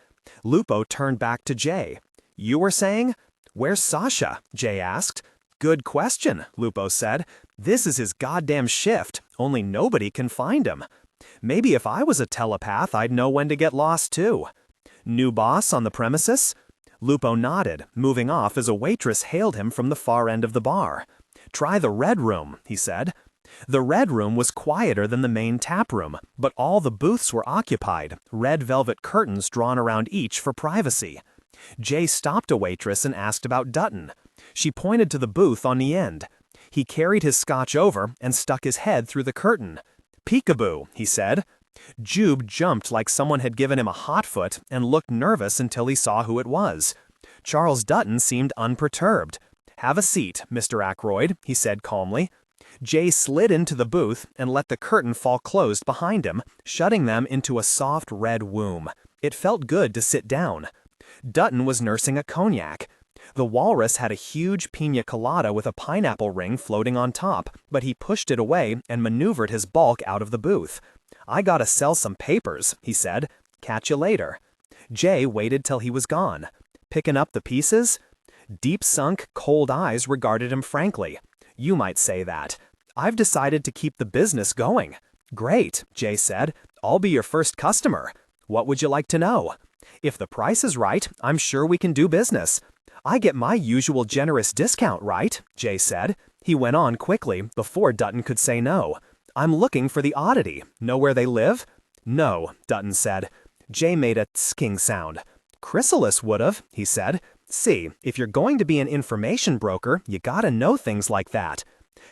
Lupo turned back to Jay. "You were saying?" "Where's Sasha?" Jay asked. "Good question," Lupo said. "This is his goddamn shift, only nobody can find him. Maybe if I was a telepath, I'd know when to get lost too." "New boss on the premises?" Lupo nodded, moving off as a waitress hailed him from the far end of the bar. "Try the red room," he said. The red room was quieter than the main tap room, but all the booths were occupied, red velvet curtains drawn around each for privacy. Jay stopped a waitress and asked about Dutton. She pointed to the booth on the end. He carried his scotch over and stuck his head through the curtain. "Peekaboo," he said. Jube jumped like someone had given him a hot foot and looked nervous until he saw who it was. Charles Dutton seemed unperturbed. "Have a seat, Mr. Ackroyd," he said calmly. Jay slid into the booth and let the curtain fall closed behind him, shutting them into a soft red womb. It felt good to sit down. Dutton was nursing a cognac. The walrus had a huge pina colada with a pineapple ring floating on top, but he pushed it away and maneuvered his bulk out of the booth. "I gotta sell some papers," he said. "Catch you later." Jay waited till he was gone. "Picking up the pieces?" Deep-sunk, cold eyes regarded him frankly. "You might say that. I've decided to keep the business going." "Great," Jay said. "I'll be your first customer. What would you like to know?" "If the price is right, I'm sure we can do business." "I get my usual generous discount, right?" Jay said. He went on quickly before Dutton could say no. "I'm looking for the oddity. Know where they live?" "No," Dutton said. Jay made a tsking sound. "Chrysalis would've," he said. "See, if you're going to be an information broker, you gotta know things like that."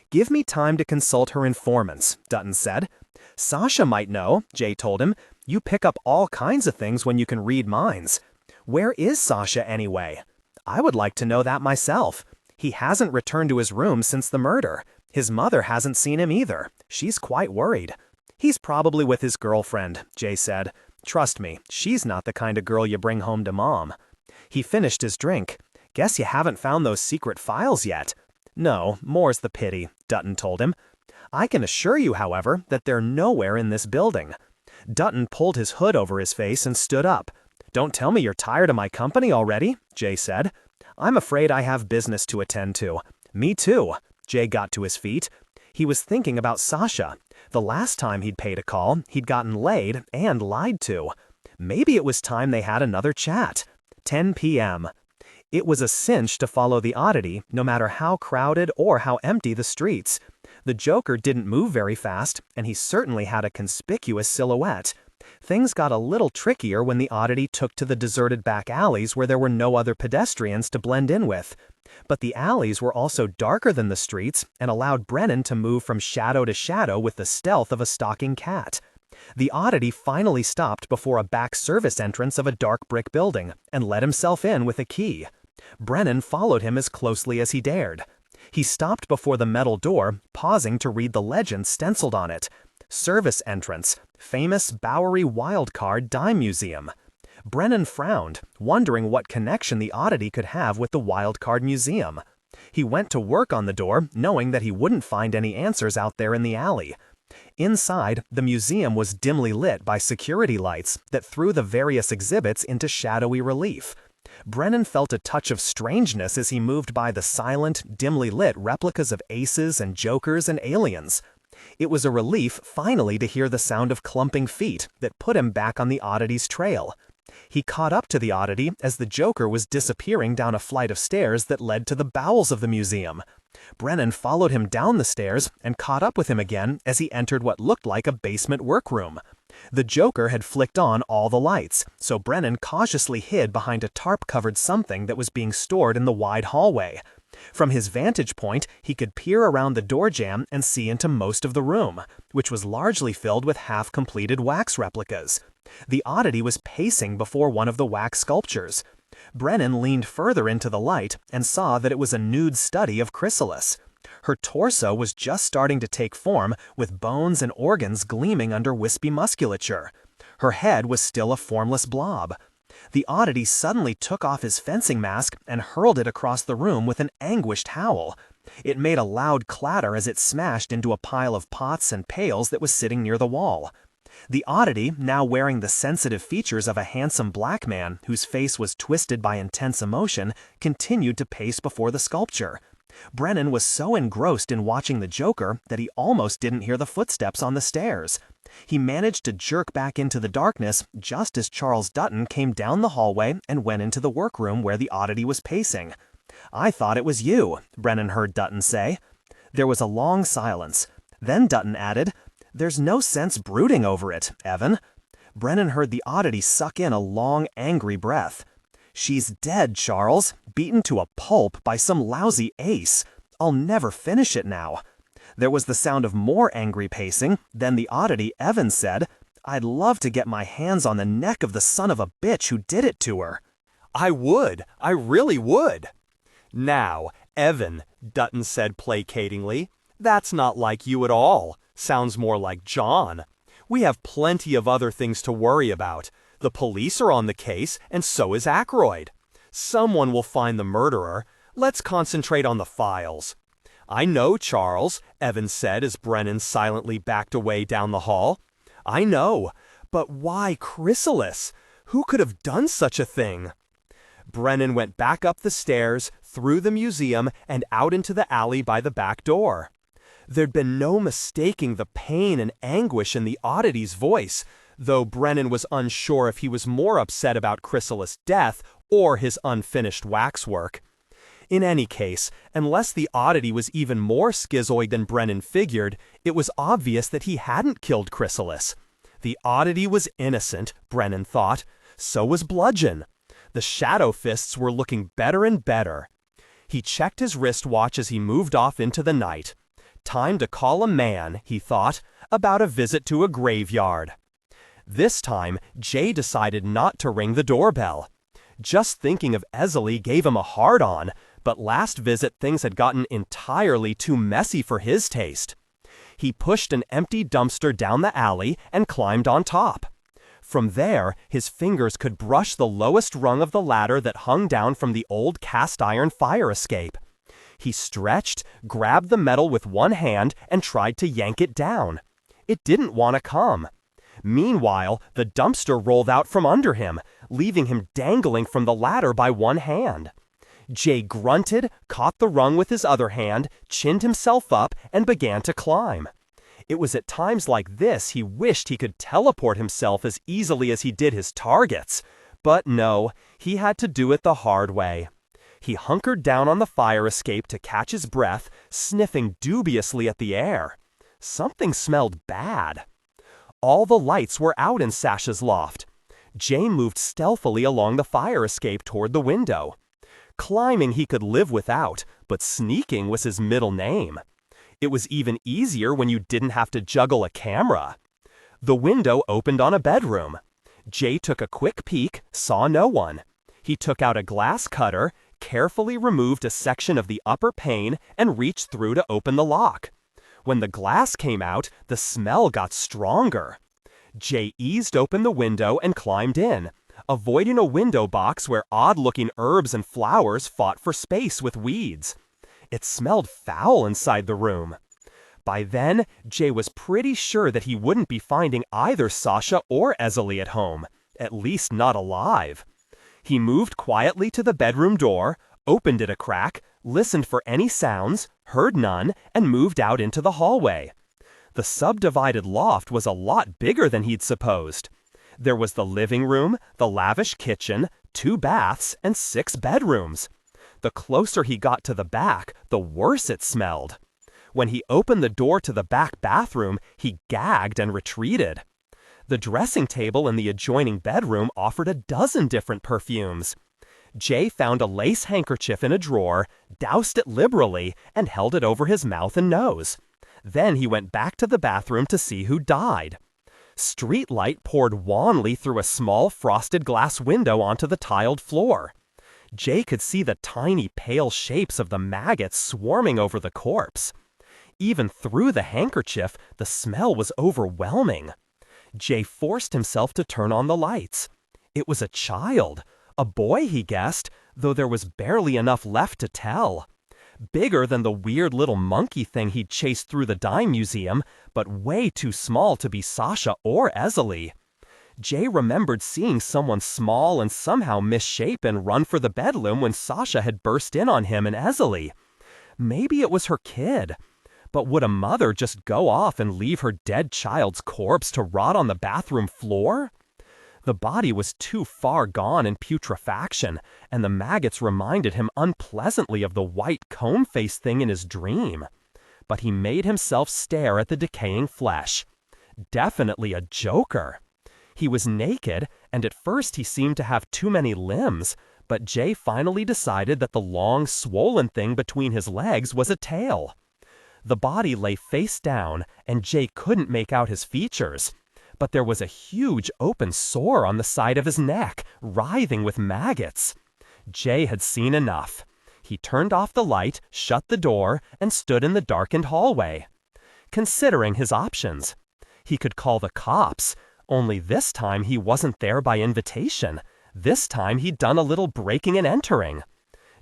"Give me time to consult her informants," Dutton said. "Sasha might know," Jay told him. "You pick up all kinds of things when you can read minds." "Where is Sasha anyway?" "I would like to know that myself. He hasn't returned to his room since the murder. His mother hasn't seen him either. She's quite worried." "He's probably with his girlfriend," Jay said. "Trust me, she's not the kind of girl you bring home to Mom." He finished his drink. "Guess you haven't found those secret files yet." "No, more's the pity," Dutton told him. "I can assure you, however, that they're nowhere in this building." Dutton pulled his hood over his face and stood up. "Don't tell me you're tired of my company already," Jay said. "I'm afraid I have business to attend to." "Me too." Jay got to his feet. He was thinking about Sasha. The last time he'd paid a call, he'd gotten laid and lied to. Maybe it was time they had another chat. 10 p.m. It was a cinch to follow the oddity, no matter how crowded or how empty the streets. The Joker didn't move very fast, and he certainly had a conspicuous silhouette. Things got a little trickier when the oddity took to the deserted back alleys where there were no other pedestrians to blend in with. But the alleys were also darker than the streets and allowed Brennan to move from shadow to shadow with the stealth of a stalking cat. The oddity finally stopped before a back service entrance of a dark brick building and let himself in with a key. Brennan followed him as closely as he dared. He stopped before the metal door, pausing to read the legend stenciled on it. Service entrance, famous Bowery Wildcard Dime Museum. Brennan frowned, wondering what connection the oddity could have with the Wildcard Museum. He went to work on the door, knowing that he wouldn't find any answers out there in the alley. Inside, the museum was dimly lit by security lights that threw the various exhibits into shadowy relief. Brennan felt a touch of strangeness as he moved by the silent, dimly lit replicas of aces and jokers and aliens. It was a relief finally to hear the sound of clumping feet that put him back on the oddity's trail. He caught up to the oddity as the Joker was disappearing down a flight of stairs that led to the bowels of the museum. Brennan followed him down the stairs and caught up with him again as he entered what looked like a basement workroom. The Joker had flicked on all the lights, so Brennan cautiously hid behind a tarp-covered something that was being stored in the wide hallway. From his vantage point, he could peer around the door jamb and see into most of the room, which was largely filled with half-completed wax replicas. The oddity was pacing before one of the wax sculptures. Brennan leaned further into the light and saw that it was a nude study of Chrysalis. Her torso was just starting to take form, with bones and organs gleaming under wispy musculature. Her head was still a formless blob. The oddity suddenly took off his fencing mask and hurled it across the room with an anguished howl. It made a loud clatter as it smashed into a pile of pots and pails that was sitting near the wall. The oddity, now wearing the sensitive features of a handsome black man whose face was twisted by intense emotion, continued to pace before the sculpture. Brennan was so engrossed in watching the Joker that he almost didn't hear the footsteps on the stairs. He managed to jerk back into the darkness just as Charles Dutton came down the hallway and went into the workroom where the oddity was pacing. "I thought it was you," Brennan heard Dutton say. There was a long silence. Then Dutton added, "There's no sense brooding over it, Evan." Brennan heard the oddity suck in a long, angry breath. "She's dead, Charles, beaten to a pulp by some lousy ace. I'll never finish it now." There was the sound of more angry pacing. Then the oddity, Evan, said, "I'd love to get my hands on the neck of the son of a bitch who did it to her." I really would. Now, Evan, Dutton said placatingly, that's not like you at all. Sounds more like John. We have plenty of other things to worry about. The police are on the case, and so is Ackroyd. Someone will find the murderer. Let's concentrate on the files. I know, Charles, Evan said as Brennan silently backed away down the hall. I know, but why Chrysalis? Who could have done such a thing? Brennan went back up the stairs, through the museum, and out into the alley by the back door. There'd been no mistaking the pain and anguish in the oddity's voice, though Brennan was unsure if he was more upset about Chrysalis' death or his unfinished waxwork. In any case, unless the oddity was even more schizoid than Brennan figured, it was obvious that he hadn't killed Chrysalis. The oddity was innocent, Brennan thought. So was Bludgeon. The shadow fists were looking better and better. He checked his wristwatch as he moved off into the night. Time to call a man, he thought, about a visit to a graveyard. This time, Jay decided not to ring the doorbell. Just thinking of Esley gave him a hard-on, but last visit things had gotten entirely too messy for his taste. He pushed an empty dumpster down the alley and climbed on top. From there, his fingers could brush the lowest rung of the ladder that hung down from the old cast-iron fire escape. He stretched, grabbed the metal with one hand, and tried to yank it down. It didn't want to come. Meanwhile, the dumpster rolled out from under him, leaving him dangling from the ladder by one hand. Jay grunted, caught the rung with his other hand, chinned himself up, and began to climb. It was at times like this he wished he could teleport himself as easily as he did his targets. But no, he had to do it the hard way. He hunkered down on the fire escape to catch his breath, sniffing dubiously at the air. Something smelled bad. All the lights were out in Sasha's loft. Jay moved stealthily along the fire escape toward the window. Climbing he could live without, but sneaking was his middle name. It was even easier when you didn't have to juggle a camera. The window opened on a bedroom. Jay took a quick peek, saw no one. He took out a glass cutter, carefully removed a section of the upper pane, and reached through to open the lock. When the glass came out, the smell got stronger. Jay eased open the window and climbed in. avoiding a window box where odd-looking herbs and flowers fought for space with weeds. It smelled foul inside the room. By then, Jay was pretty sure that he wouldn't be finding either Sasha or Esley at home, at least not alive. He moved quietly to the bedroom door, opened it a crack, listened for any sounds, heard none, and moved out into the hallway. The subdivided loft was a lot bigger than he'd supposed. There was the living room, the lavish kitchen, 2 baths, and 6 bedrooms. The closer he got to the back, the worse it smelled. When he opened the door to the back bathroom, he gagged and retreated. The dressing table in the adjoining bedroom offered a dozen different perfumes. Jay found a lace handkerchief in a drawer, doused it liberally, and held it over his mouth and nose. Then he went back to the bathroom to see who died. Street light poured wanly through a small frosted glass window onto the tiled floor. Jay could see the tiny pale shapes of the maggots swarming over the corpse. Even through the handkerchief, the smell was overwhelming. Jay forced himself to turn on the lights. It was a child, a boy, he guessed, though there was barely enough left to tell. Bigger than the weird little monkey thing he'd chased through the dime museum, but way too small to be Sasha or Esley. Jay remembered seeing someone small and somehow misshapen run for the bedroom when Sasha had burst in on him and Esley. Maybe it was her kid. But would a mother just go off and leave her dead child's corpse to rot on the bathroom floor? The body was too far gone in putrefaction, and the maggots reminded him unpleasantly of the white comb-faced thing in his dream. But he made himself stare at the decaying flesh. Definitely a Joker. He was naked, and at first he seemed to have too many limbs, but Jay finally decided that the long, swollen thing between his legs was a tail. The body lay face down, and Jay couldn't make out his features. But there was a huge open sore on the side of his neck, writhing with maggots. Jay had seen enough. He turned off the light, shut the door, and stood in the darkened hallway. Considering his options. He could call the cops, only this time he wasn't there by invitation. This time he'd done a little breaking and entering.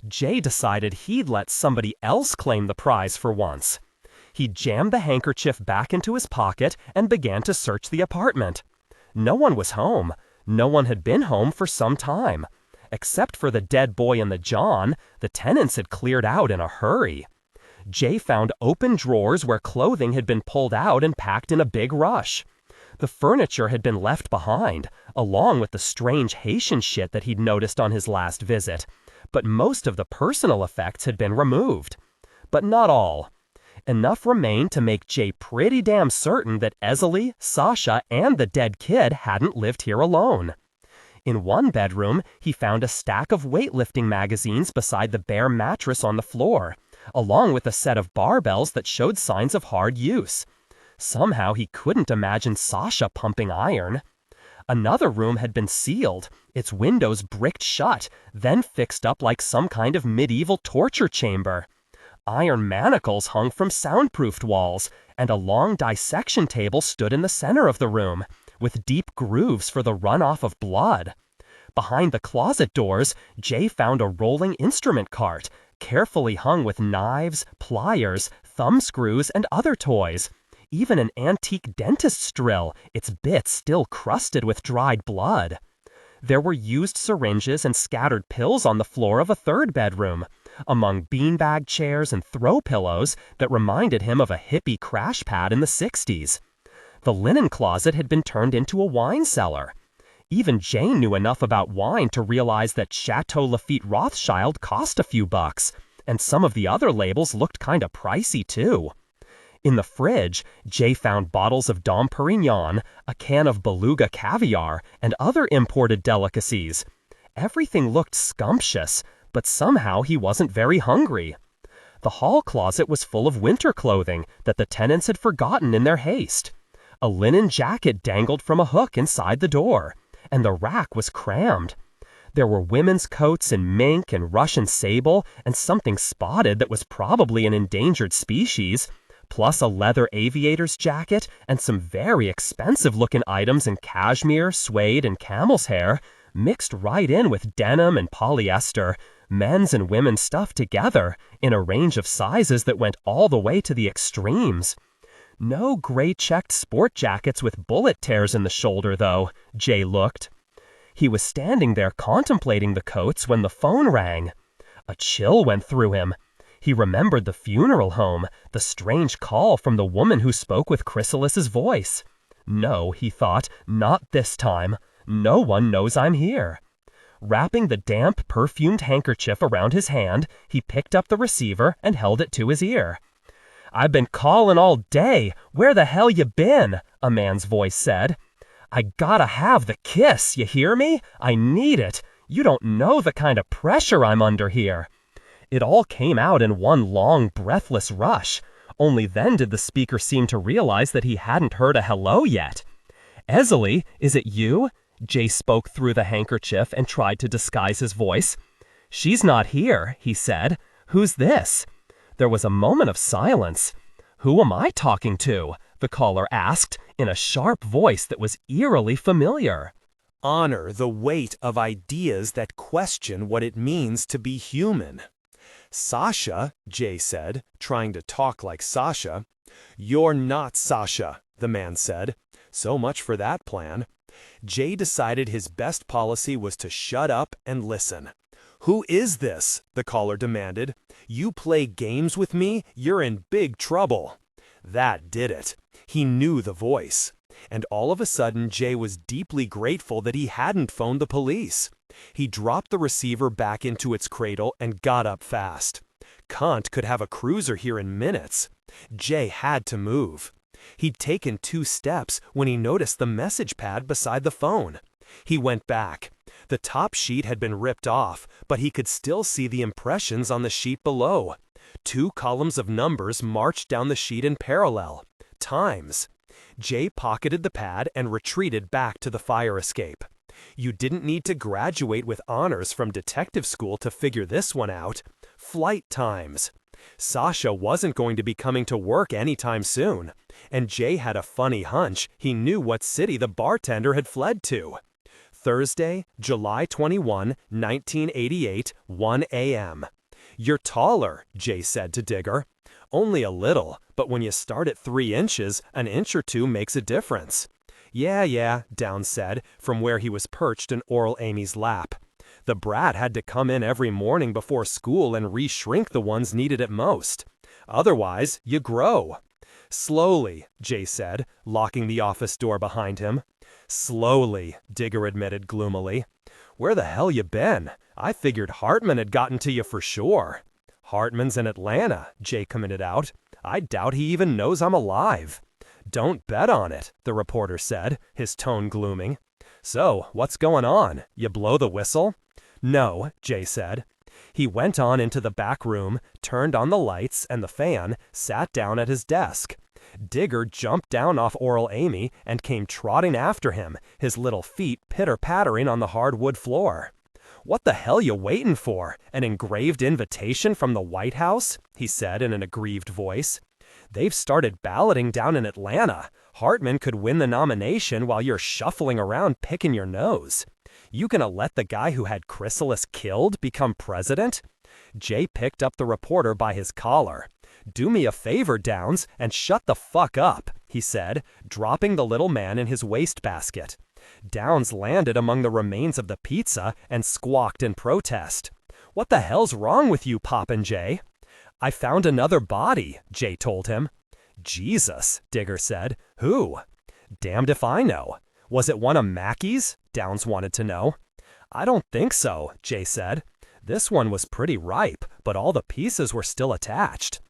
Jay decided he'd let somebody else claim the prize for once. He jammed the handkerchief back into his pocket and began to search the apartment. No one was home. No one had been home for some time. Except for the dead boy and the John, the tenants had cleared out in a hurry. Jay found open drawers where clothing had been pulled out and packed in a big rush. The furniture had been left behind, along with the strange Haitian shit that he'd noticed on his last visit. But most of the personal effects had been removed. But not all. Enough remained to make Jay pretty damn certain that Esley, Sasha, and the dead kid hadn't lived here alone. In one bedroom, he found a stack of weightlifting magazines beside the bare mattress on the floor, along with a set of barbells that showed signs of hard use. Somehow he couldn't imagine Sasha pumping iron. Another room had been sealed, its windows bricked shut, then fixed up like some kind of medieval torture chamber. Iron manacles hung from soundproofed walls, and a long dissection table stood in the center of the room, with deep grooves for the runoff of blood. Behind the closet doors, Jay found a rolling instrument cart, carefully hung with knives, pliers, thumb screws, and other toys. Even an antique dentist's drill, its bits still crusted with dried blood. There were used syringes and scattered pills on the floor of a third bedroom, among beanbag chairs and throw pillows that reminded him of a hippie crash pad in the 60s. The linen closet had been turned into a wine cellar. Even Jane knew enough about wine to realize that Chateau Lafite Rothschild cost a few bucks, and some of the other labels looked kinda pricey too. In the fridge, Jay found bottles of Dom Perignon, a can of beluga caviar, and other imported delicacies. Everything looked scrumptious, but somehow he wasn't very hungry. The hall closet was full of winter clothing that the tenants had forgotten in their haste. A linen jacket dangled from a hook inside the door, and the rack was crammed. There were women's coats in mink and Russian sable, and something spotted that was probably an endangered species, plus a leather aviator's jacket and some very expensive-looking items in cashmere, suede, and camel's hair, mixed right in with denim and polyester, men's and women's stuff together, in a range of sizes that went all the way to the extremes. No gray checked sport jackets with bullet tears in the shoulder, though. Jay looked. He was standing there contemplating the coats when the phone rang. A chill went through him. He remembered the funeral home, the strange call from the woman who spoke with Chrysalis's voice. No, he thought, not this time. No one knows I'm here. Wrapping the damp, perfumed handkerchief around his hand, he picked up the receiver and held it to his ear. "I've been calling all day. Where the hell you been?" a man's voice said. "I gotta have the kiss, you hear me? I need it. You don't know the kind of pressure I'm under here." It all came out in one long, breathless rush. Only then did the speaker seem to realize that he hadn't heard a hello yet. "Esley, is it you?" Jay spoke through the handkerchief and tried to disguise his voice. "She's not here," he said. "Who's this?" There was a moment of silence. "Who am I talking to?" the caller asked, in a sharp voice that was eerily familiar. Honor the weight of ideas that question what it means to be human. Sasha, Jay said, trying to talk like Sasha. "You're not Sasha," the man said. So much for that plan. Jay decided his best policy was to shut up and listen. "Who is this?" the caller demanded. "You play games with me, you're in big trouble." That did it. He knew the voice. And all of a sudden, Jay was deeply grateful that he hadn't phoned the police. He dropped the receiver back into its cradle and got up fast. Kant could have a cruiser here in minutes. Jay had to move. He'd taken 2 steps when he noticed the message pad beside the phone. He went back. The top sheet had been ripped off, but he could still see the impressions on the sheet below. 2 columns of numbers marched down the sheet in parallel. Times. Jay pocketed the pad and retreated back to the fire escape. You didn't need to graduate with honors from detective school to figure this one out. Flight times. Sasha wasn't going to be coming to work anytime soon, and Jay had a funny hunch he knew what city the bartender had fled to. Thursday, July 21, 1988, 1 a.m. "You're taller," Jay said to Digger. "Only a little, but when you start at 3 inches, an inch or 2 makes a difference." Yeah, Downs said, from where he was perched in Oral Amy's lap. The brat had to come in every morning before school and re-shrink the ones needed at most. Otherwise, you grow. "Slowly," Jay said, locking the office door behind him. "Slowly," Digger admitted gloomily. "Where the hell you been? I figured Hartman had gotten to you for sure." "Hartman's in Atlanta," Jay commented out. "I doubt he even knows I'm alive." "Don't bet on it," the reporter said, his tone glooming. "So, what's going on? You blow the whistle?" "No," Jay said. He went on into the back room, turned on the lights and the fan, sat down at his desk. Digger jumped down off Oral Amy and came trotting after him, his little feet pitter-pattering on the hardwood floor. "What the hell you waiting for? An engraved invitation from the White House?" he said in an aggrieved voice. "They've started balloting down in Atlanta. Hartman could win the nomination while you're shuffling around picking your nose. You gonna let the guy who had Chrysalis killed become president?" Jay picked up the reporter by his collar. "Do me a favor, Downs, and shut the fuck up," he said, dropping the little man in his wastebasket. Downs landed among the remains of the pizza and squawked in protest. "What the hell's wrong with you, Poppin' Jay?" "I found another body," Jay told him. "Jesus," Digger said. "Who?" "Damned if I know. Was it one of Mackey's?" Downs wanted to know. "I don't think so," Jay said. "This one was pretty ripe, but all the pieces were still attached."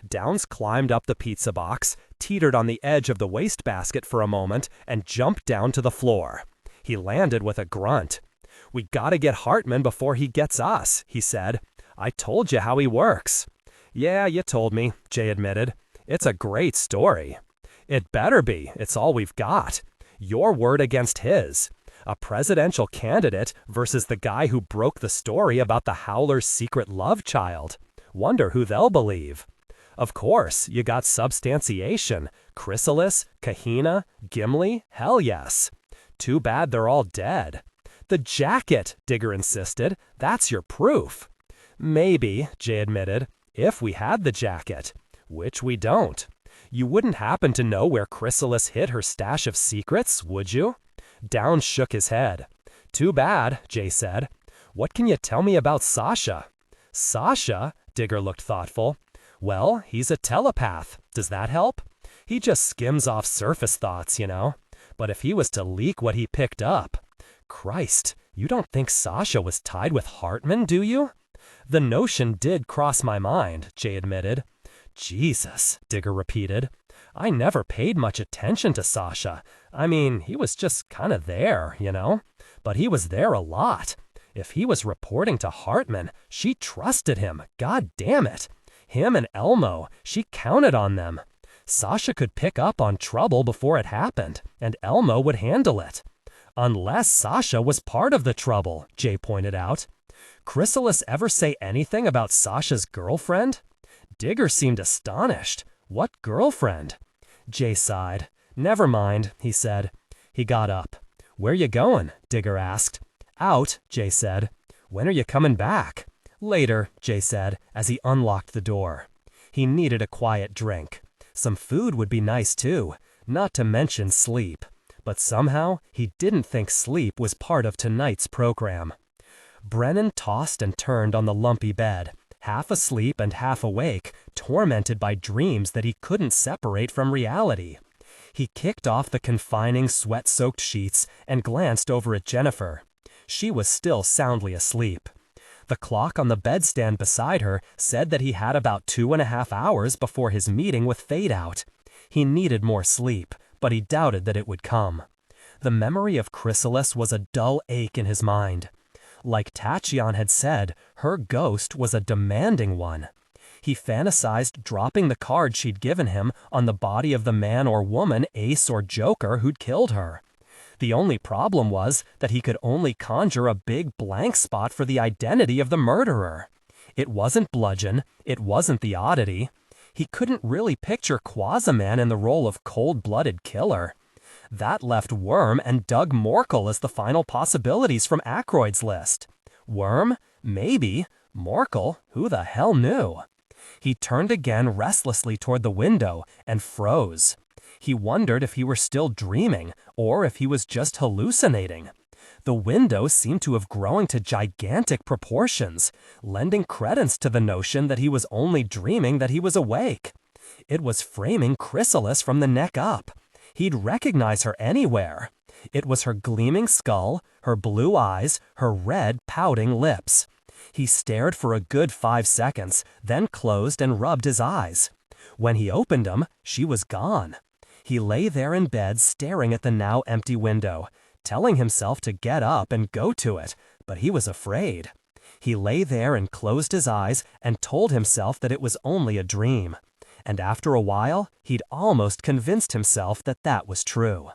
Downs climbed up the pizza box, teetered on the edge of the wastebasket for a moment, and jumped down to the floor. He landed with a grunt. "We gotta get Hartman before he gets us," he said. "I told you how he works." "Yeah, you told me," Jay admitted. "It's a great story." "It better be. It's all we've got. Your word against his. A presidential candidate versus the guy who broke the story about the Howler's secret love child. Wonder who they'll believe. Of course, you got substantiation. Chrysalis, Kahina, Gimli, hell yes. Too bad they're all dead. The jacket, Digger insisted. That's your proof. Maybe, Jay admitted, if we had the jacket. Which we don't. You wouldn't happen to know where Chrysalis hid her stash of secrets, would you? Downs shook his head. Too bad, Jay said. What can you tell me about Sasha? Sasha? Digger looked thoughtful. Well, he's a telepath. Does that help? He just skims off surface thoughts, you know. But if he was to leak what he picked up... Christ, you don't think Sasha was tied with Hartman, do you? The notion did cross my mind, Jay admitted. Jesus, Digger repeated. I never paid much attention to Sasha. I mean, he was just kind of there, you know? But he was there a lot. If he was reporting to Hartman, she trusted him, god damn it. Him and Elmo, she counted on them. Sasha could pick up on trouble before it happened, and Elmo would handle it. Unless Sasha was part of the trouble, Jay pointed out. Chrysalis ever say anything about Sasha's girlfriend? Digger seemed astonished. What girlfriend? Jay sighed. Never mind, he said. He got up. Where you going? Digger asked. Out, Jay said. When are you coming back? Later, Jay said, as he unlocked the door. He needed a quiet drink. Some food would be nice too, not to mention sleep. But somehow, he didn't think sleep was part of tonight's program. Brennan tossed and turned on the lumpy bed, half asleep and half awake, tormented by dreams that he couldn't separate from reality. He kicked off the confining, sweat-soaked sheets and glanced over at Jennifer. She was still soundly asleep. The clock on the bedstand beside her said that he had about 2.5 hours before his meeting with Fade Out. He needed more sleep, but he doubted that it would come. The memory of Chrysalis was a dull ache in his mind. Like Tachyon had said, her ghost was a demanding one. He fantasized dropping the card she'd given him on the body of the man or woman, ace or joker, who'd killed her. The only problem was that he could only conjure a big blank spot for the identity of the murderer. It wasn't Bludgeon, it wasn't the Oddity. He couldn't really picture Quasiman in the role of cold-blooded killer. That left Worm and Doug Morkel as the final possibilities from Ackroyd's list. Worm? Maybe. Morkel? Who the hell knew? He turned again restlessly toward the window and froze. He wondered if he were still dreaming, or if he was just hallucinating. The window seemed to have grown to gigantic proportions, lending credence to the notion that he was only dreaming that he was awake. It was framing Chrysalis from the neck up. He'd recognize her anywhere. It was her gleaming skull, her blue eyes, her red, pouting lips. He stared for a good 5 seconds, then closed and rubbed his eyes. When he opened them, she was gone. He lay there in bed staring at the now empty window, telling himself to get up and go to it, but he was afraid. He lay there and closed his eyes and told himself that it was only a dream. And after a while, he'd almost convinced himself that that was true.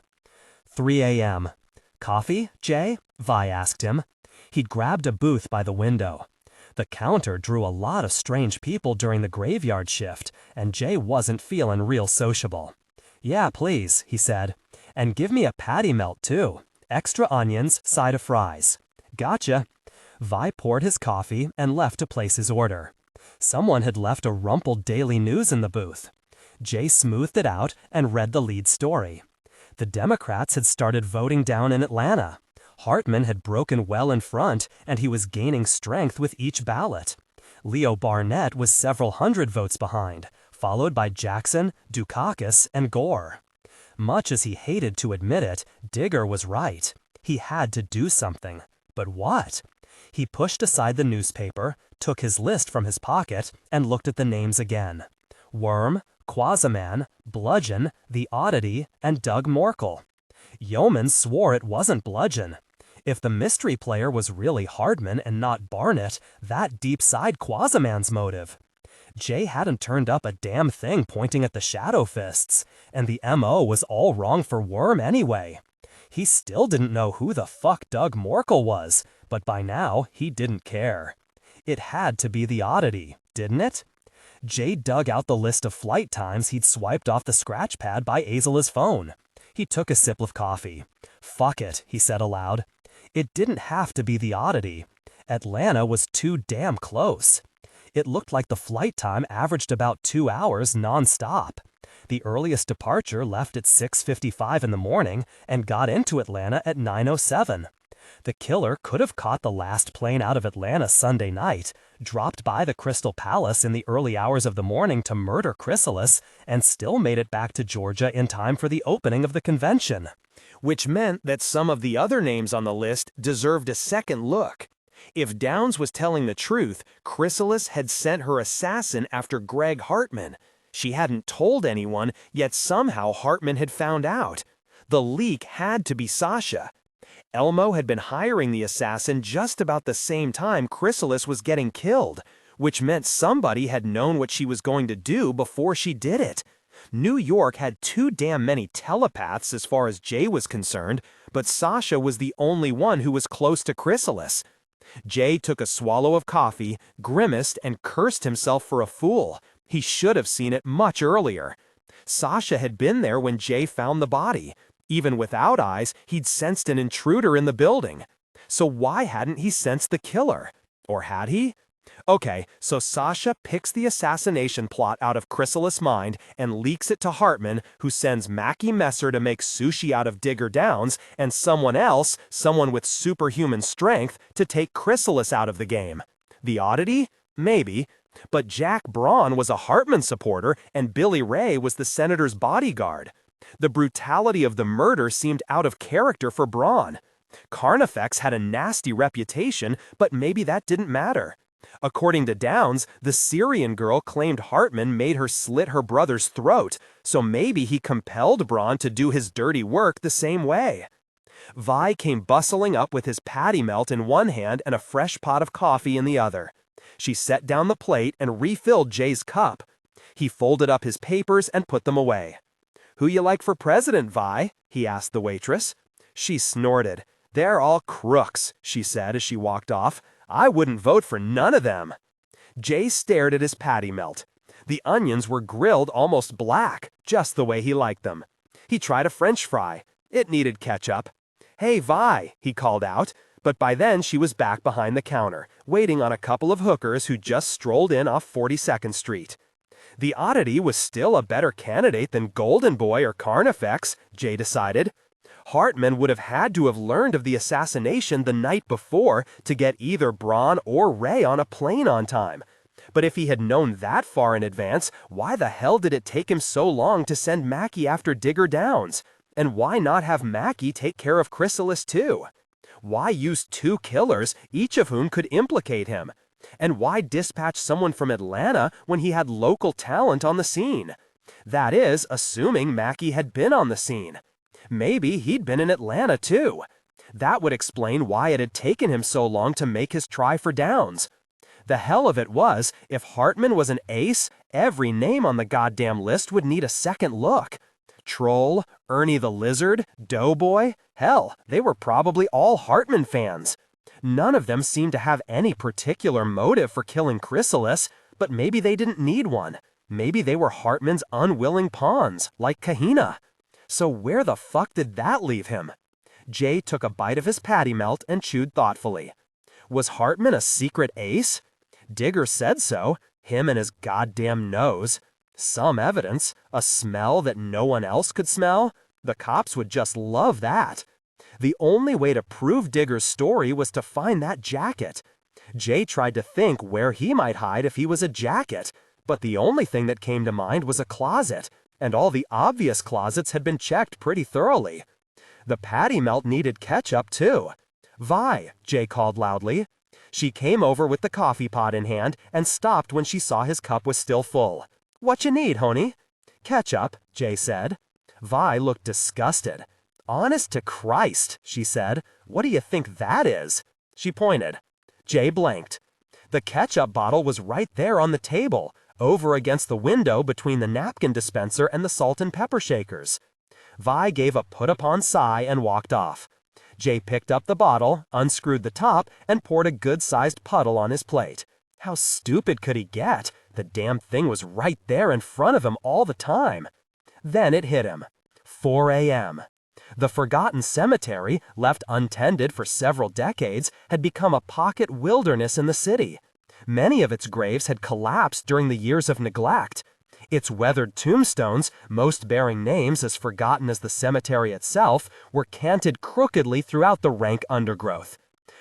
3 a.m. Coffee, Jay? Vi asked him. He'd grabbed a booth by the window. The counter drew a lot of strange people during the graveyard shift, and Jay wasn't feeling real sociable. Yeah, please, he said. And give me a patty melt, too. Extra onions, side of fries. Gotcha. Vi poured his coffee and left to place his order. Someone had left a rumpled Daily News in the booth. Jay smoothed it out and read the lead story. The Democrats had started voting down in Atlanta. Hartman had broken well in front, and he was gaining strength with each ballot. Leo Barnett was several hundred votes behind, followed by Jackson, Dukakis, and Gore. Much as he hated to admit it, Digger was right. He had to do something. But what? He pushed aside the newspaper, took his list from his pocket, and looked at the names again. Worm, Quasiman, Bludgeon, the Oddity, and Doug Morkel. Yeoman swore it wasn't Bludgeon. If the mystery player was really Hardman and not Barnett, that deep-side Quasiman's motive. Jay hadn't turned up a damn thing pointing at the Shadow Fists, and the M.O. was all wrong for Worm anyway. He still didn't know who the fuck Doug Morkel was, but by now, he didn't care. It had to be the Oddity, didn't it? Jay dug out the list of flight times he'd swiped off the scratch pad by Azela's phone. He took a sip of coffee. Fuck it, he said aloud. It didn't have to be the oddity. Atlanta was too damn close. It looked like the flight time averaged about 2 hours non-stop. The earliest departure left at 6:55 in the morning and got into Atlanta at 9:07. The killer could have caught the last plane out of Atlanta Sunday night, dropped by the Crystal Palace in the early hours of the morning to murder Chrysalis, and still made it back to Georgia in time for the opening of the convention. Which meant that some of the other names on the list deserved a second look. If Downs was telling the truth, Chrysalis had sent her assassin after Greg Hartman. She hadn't told anyone, yet somehow Hartman had found out. The leak had to be Sasha. Elmo had been hiring the assassin just about the same time Chrysalis was getting killed, which meant somebody had known what she was going to do before she did it. New York had too damn many telepaths as far as Jay was concerned, but Sasha was the only one who was close to Chrysalis. Jay took a swallow of coffee, grimaced, and cursed himself for a fool. He should have seen it much earlier. Sasha had been there when Jay found the body. Even without eyes, he'd sensed an intruder in the building. So why hadn't he sensed the killer? Or had he? Okay, so Sasha picks the assassination plot out of Chrysalis' mind and leaks it to Hartman, who sends Mackie Messer to make sushi out of Digger Downs, and someone else, someone with superhuman strength, to take Chrysalis out of the game. The oddity? Maybe. But Jack Braun was a Hartman supporter, and Billy Ray was the senator's bodyguard. The brutality of the murder seemed out of character for Braun. Carnifex had a nasty reputation, but maybe that didn't matter. According to Downs, the Syrian girl claimed Hartman made her slit her brother's throat, so maybe he compelled Braun to do his dirty work the same way. Vi came bustling up with his patty melt in one hand and a fresh pot of coffee in the other. She set down the plate and refilled Jay's cup. He folded up his papers and put them away. "Who you like for president, Vi?" he asked the waitress. She snorted. "They're all crooks," she said as she walked off. "I wouldn't vote for none of them." Jay stared at his patty melt. The onions were grilled almost black, just the way he liked them. He tried a French fry. It needed ketchup. "Hey, Vi," he called out, but by then she was back behind the counter, waiting on a couple of hookers who just strolled in off 42nd Street. The oddity was still a better candidate than Golden Boy or Carnifex, Jay decided. Hartman would have had to have learned of the assassination the night before to get either Braun or Ray on a plane on time. But if he had known that far in advance, why the hell did it take him so long to send Mackie after Digger Downs? And why not have Mackie take care of Chrysalis too? Why use two killers, each of whom could implicate him? And why dispatch someone from Atlanta when he had local talent on the scene? That is, assuming Mackie had been on the scene. Maybe he'd been in Atlanta too. That would explain why it had taken him so long to make his try for Downs. The hell of it was, if Hartman was an ace, every name on the goddamn list would need a second look. Troll, Ernie the Lizard, Doughboy, hell, they were probably all Hartman fans. None of them seemed to have any particular motive for killing Chrysalis, but maybe they didn't need one. Maybe they were Hartman's unwilling pawns, like Kahina. So where the fuck did that leave him? Jay took a bite of his patty melt and chewed thoughtfully. Was Hartman a secret ace? Digger said so, him and his goddamn nose. Some evidence, a smell that no one else could smell. The cops would just love that. The only way to prove Digger's story was to find that jacket. Jay tried to think where he might hide if he was a jacket, but the only thing that came to mind was a closet, and all the obvious closets had been checked pretty thoroughly. The patty melt needed ketchup, too. "Vi," Jay called loudly. She came over with the coffee pot in hand and stopped when she saw his cup was still full. "What you need, honey?" "Ketchup," Jay said. Vi looked disgusted. "Honest to Christ," she said. "What do you think that is?" She pointed. Jay blanked. The ketchup bottle was right there on the table, over against the window between the napkin dispenser and the salt and pepper shakers. Vi gave a put-upon sigh and walked off. Jay picked up the bottle, unscrewed the top, and poured a good-sized puddle on his plate. How stupid could he get? The damn thing was right there in front of him all the time. Then it hit him. 4 a.m. The forgotten cemetery, left untended for several decades, had become a pocket wilderness in the city. Many of its graves had collapsed during the years of neglect. Its weathered tombstones, most bearing names as forgotten as the cemetery itself, were canted crookedly throughout the rank undergrowth.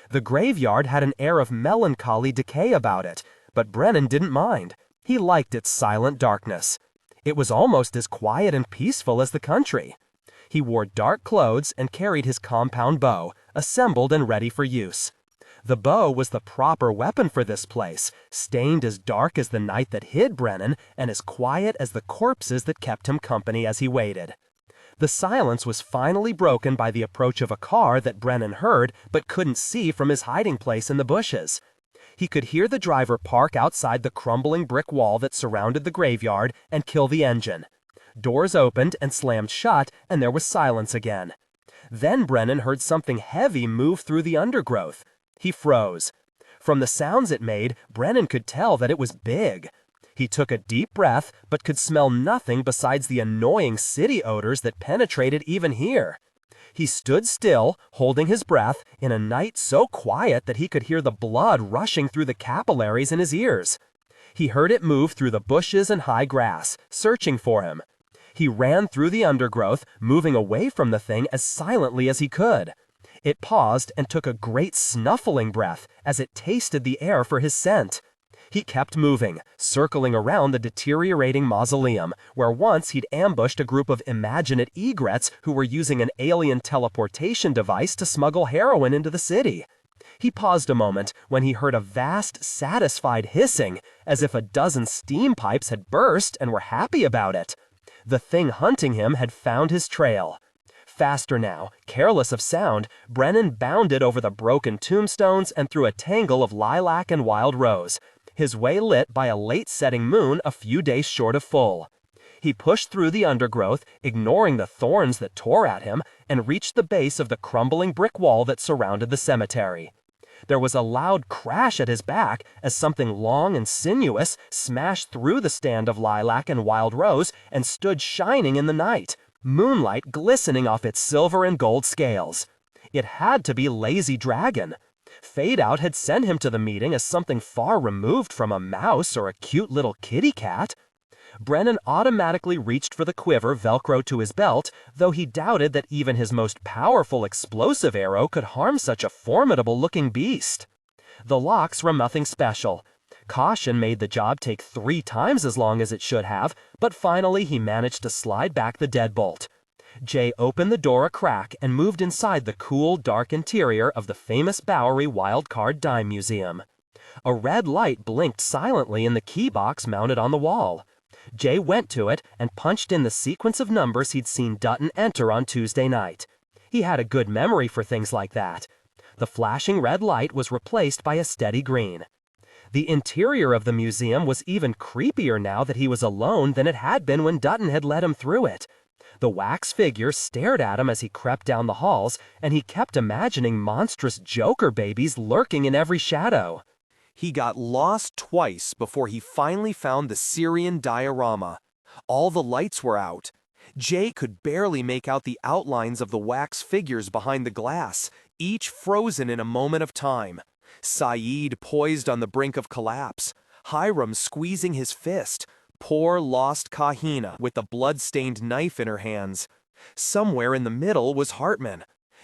The graveyard had an air of melancholy decay about it, but Brennan didn't mind. He liked its silent darkness. It was almost as quiet and peaceful as the country. He wore dark clothes and carried his compound bow, assembled and ready for use. The bow was the proper weapon for this place, stained as dark as the night that hid Brennan and as quiet as the corpses that kept him company as he waited. The silence was finally broken by the approach of a car that Brennan heard but couldn't see from his hiding place in the bushes. He could hear the driver park outside the crumbling brick wall that surrounded the graveyard and kill the engine. Doors opened and slammed shut, and there was silence again. Then Brennan heard something heavy move through the undergrowth. He froze. From the sounds it made, Brennan could tell that it was big. He took a deep breath, but could smell nothing besides the annoying city odors that penetrated even here. He stood still, holding his breath, in a night so quiet that he could hear the blood rushing through the capillaries in his ears. He heard it move through the bushes and high grass, searching for him. He ran through the undergrowth, moving away from the thing as silently as he could. It paused and took a great snuffling breath as it tasted the air for his scent. He kept moving, circling around the deteriorating mausoleum, where once he'd ambushed a group of imaginate egrets who were using an alien teleportation device to smuggle heroin into the city. He paused a moment when he heard a vast, satisfied hissing, as if a dozen steam pipes had burst and were happy about it. The thing hunting him had found his trail. Faster now, careless of sound, Brennan bounded over the broken tombstones and through a tangle of lilac and wild rose, his way lit by a late-setting moon a few days short of full. He pushed through the undergrowth, ignoring the thorns that tore at him, and reached the base of the crumbling brick wall that surrounded the cemetery. There was a loud crash at his back as something long and sinuous smashed through the stand of lilac and wild rose and stood shining in the night, moonlight glistening off its silver and gold scales. It had to be Lazy Dragon. Fade Out had sent him to the meeting as something far removed from a mouse or a cute little kitty cat. Brennan automatically reached for the quiver velcroed to his belt, though he doubted that even his most powerful explosive arrow could harm such a formidable-looking beast. The locks were nothing special. Caution made the job take 3 times as long as it should have, but finally he managed to slide back the deadbolt. Jay opened the door a crack and moved inside the cool, dark interior of the famous Bowery Wildcard Dime Museum. A red light blinked silently in the key box mounted on the wall. Jay went to it and punched in the sequence of numbers he'd seen Dutton enter on Tuesday night. He had a good memory for things like that. The flashing red light was replaced by a steady green. The interior of the museum was even creepier now that he was alone than it had been when Dutton had led him through it. The wax figure stared at him as he crept down the halls, and he kept imagining monstrous Joker babies lurking in every shadow. He got lost twice before he finally found the Syrian diorama. All the lights were out. Jay could barely make out the outlines of the wax figures behind the glass, each frozen in a moment of time. Saeed poised on the brink of collapse, Hiram squeezing his fist, poor lost Kahina with the blood-stained knife in her hands. Somewhere in the middle was Hartman.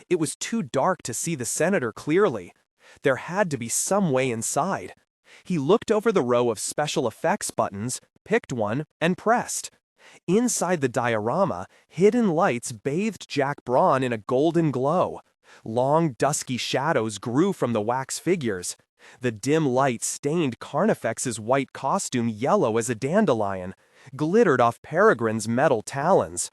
It was too dark to see the senator clearly. There had to be some way inside. He looked over the row of special effects buttons, picked one, and pressed. Inside the diorama, hidden lights bathed Jack Braun in a golden glow. Long, dusky shadows grew from the wax figures. The dim light stained Carnifex's white costume yellow as a dandelion, glittered off Peregrine's metal talons.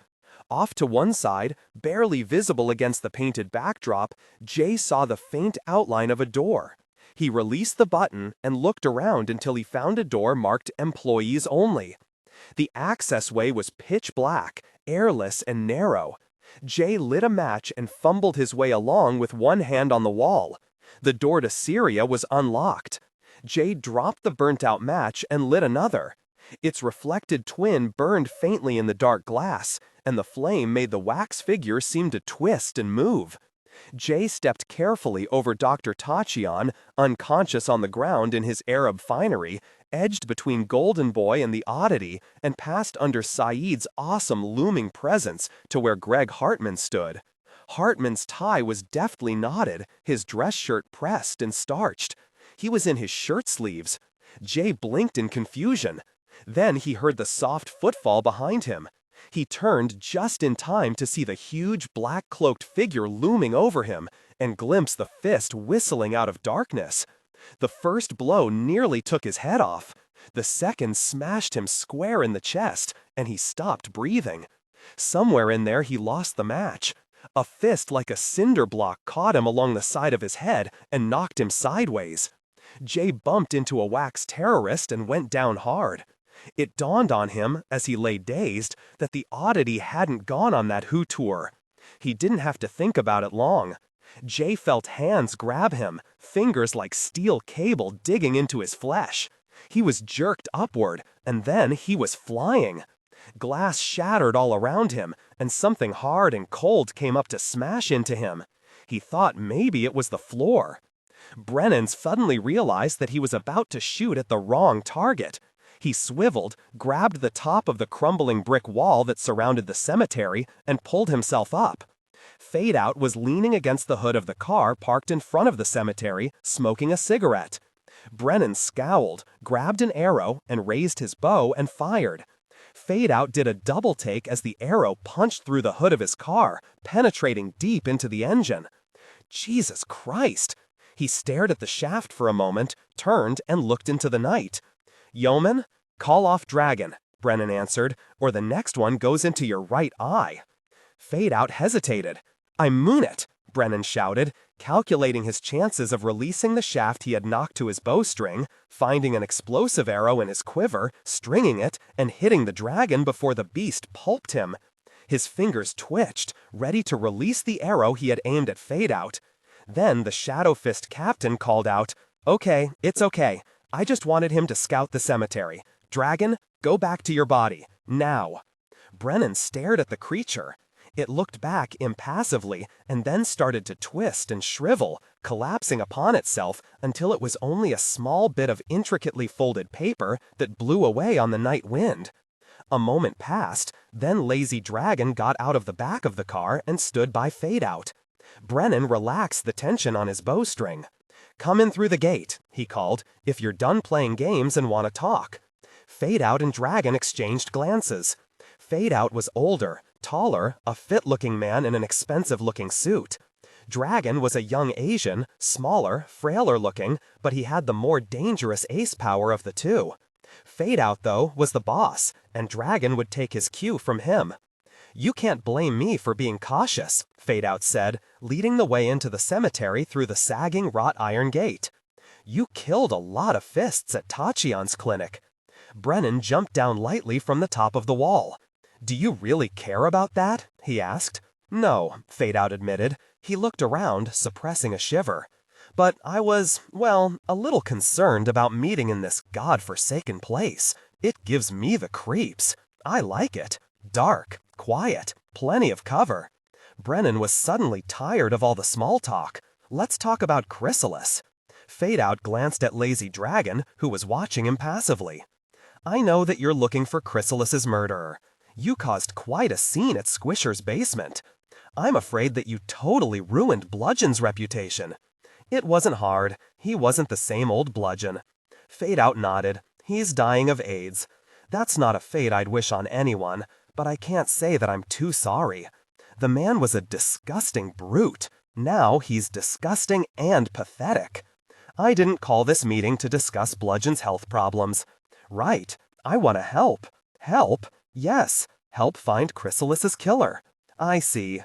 Off to one side, barely visible against the painted backdrop, Jay saw the faint outline of a door. He released the button and looked around until he found a door marked Employees Only. The accessway was pitch black, airless, and narrow. Jay lit a match and fumbled his way along with one hand on the wall. The door to Syria was unlocked. Jay dropped the burnt-out match and lit another. Its reflected twin burned faintly in the dark glass, and the flame made the wax figure seem to twist and move. Jay stepped carefully over Dr. Tachion, unconscious on the ground in his Arab finery, edged between Golden Boy and the oddity, and passed under Saeed's awesome looming presence to where Greg Hartman stood. Hartman's tie was deftly knotted, his dress shirt pressed and starched. He was in his shirt sleeves. Jay blinked in confusion. Then he heard the soft footfall behind him. He turned just in time to see the huge black-cloaked figure looming over him and glimpse the fist whistling out of darkness. The first blow nearly took his head off. The second smashed him square in the chest, and he stopped breathing. Somewhere in there he lost the match. A fist like a cinder block caught him along the side of his head and knocked him sideways. Jay bumped into a wax terrorist and went down hard. It dawned on him, as he lay dazed, that the oddity hadn't gone on that Who tour. He didn't have to think about it long. Jay felt hands grab him, fingers like steel cable digging into his flesh. He was jerked upward, and then he was flying. Glass shattered all around him, and something hard and cold came up to smash into him. He thought maybe it was the floor. Brennan suddenly realized that he was about to shoot at the wrong target. He swiveled, grabbed the top of the crumbling brick wall that surrounded the cemetery, and pulled himself up. Fade Out was leaning against the hood of the car parked in front of the cemetery, smoking a cigarette. Brennan scowled, grabbed an arrow, and raised his bow and fired. Fade Out did a double take as the arrow punched through the hood of his car, penetrating deep into the engine. Jesus Christ! He stared at the shaft for a moment, turned, and looked into the night. "Yeoman, call off Dragon," Brennan answered, "or the next one goes into your right eye." Fade Out hesitated. "I moon it," Brennan shouted, calculating his chances of releasing the shaft he had knocked to his bowstring, finding an explosive arrow in his quiver, stringing it, and hitting the dragon before the beast pulped him. His fingers twitched, ready to release the arrow he had aimed at Fade Out. Then the Shadow Fist captain called out, "Okay, it's okay. I just wanted him to scout the cemetery. Dragon, go back to your body. Now." Brennan stared at the creature. It looked back impassively and then started to twist and shrivel, collapsing upon itself until it was only a small bit of intricately folded paper that blew away on the night wind. A moment passed, then Lazy Dragon got out of the back of the car and stood by Fade Out. Brennan relaxed the tension on his bowstring. "Come in through the gate," he called, "if you're done playing games and want to talk." Fade Out and Dragon exchanged glances. Fade Out was older, taller, a fit-looking man in an expensive-looking suit. Dragon was a young Asian, smaller, frailer-looking, but he had the more dangerous ace power of the two. Fade Out, though, was the boss, and Dragon would take his cue from him. "You can't blame me for being cautious," Fade Out said, leading the way into the cemetery through the sagging wrought iron gate. "You killed a lot of fists at Tachion's clinic." Brennan jumped down lightly from the top of the wall. "Do you really care about that?" he asked. "No," Fade Out admitted. He looked around, suppressing a shiver. "But I was, well, a little concerned about meeting in this god-forsaken place. It gives me the creeps. I like it. Dark, quiet, plenty of cover." Brennan was suddenly tired of all the small talk. "Let's talk about Chrysalis." Fade Out glanced at Lazy Dragon, who was watching him passively. "I know that you're looking for Chrysalis's murderer. You caused quite a scene at Squisher's basement. I'm afraid that you totally ruined Bludgeon's reputation." "It wasn't hard. He wasn't the same old Bludgeon." Fade Out nodded. "He's dying of AIDS. That's not a fate I'd wish on anyone, but I can't say that I'm too sorry. The man was a disgusting brute. Now he's disgusting and pathetic. I didn't call this meeting to discuss Bludgeon's health problems." "Right. I want to help." "Help? Yes. Help find Chrysalis's killer." "I see."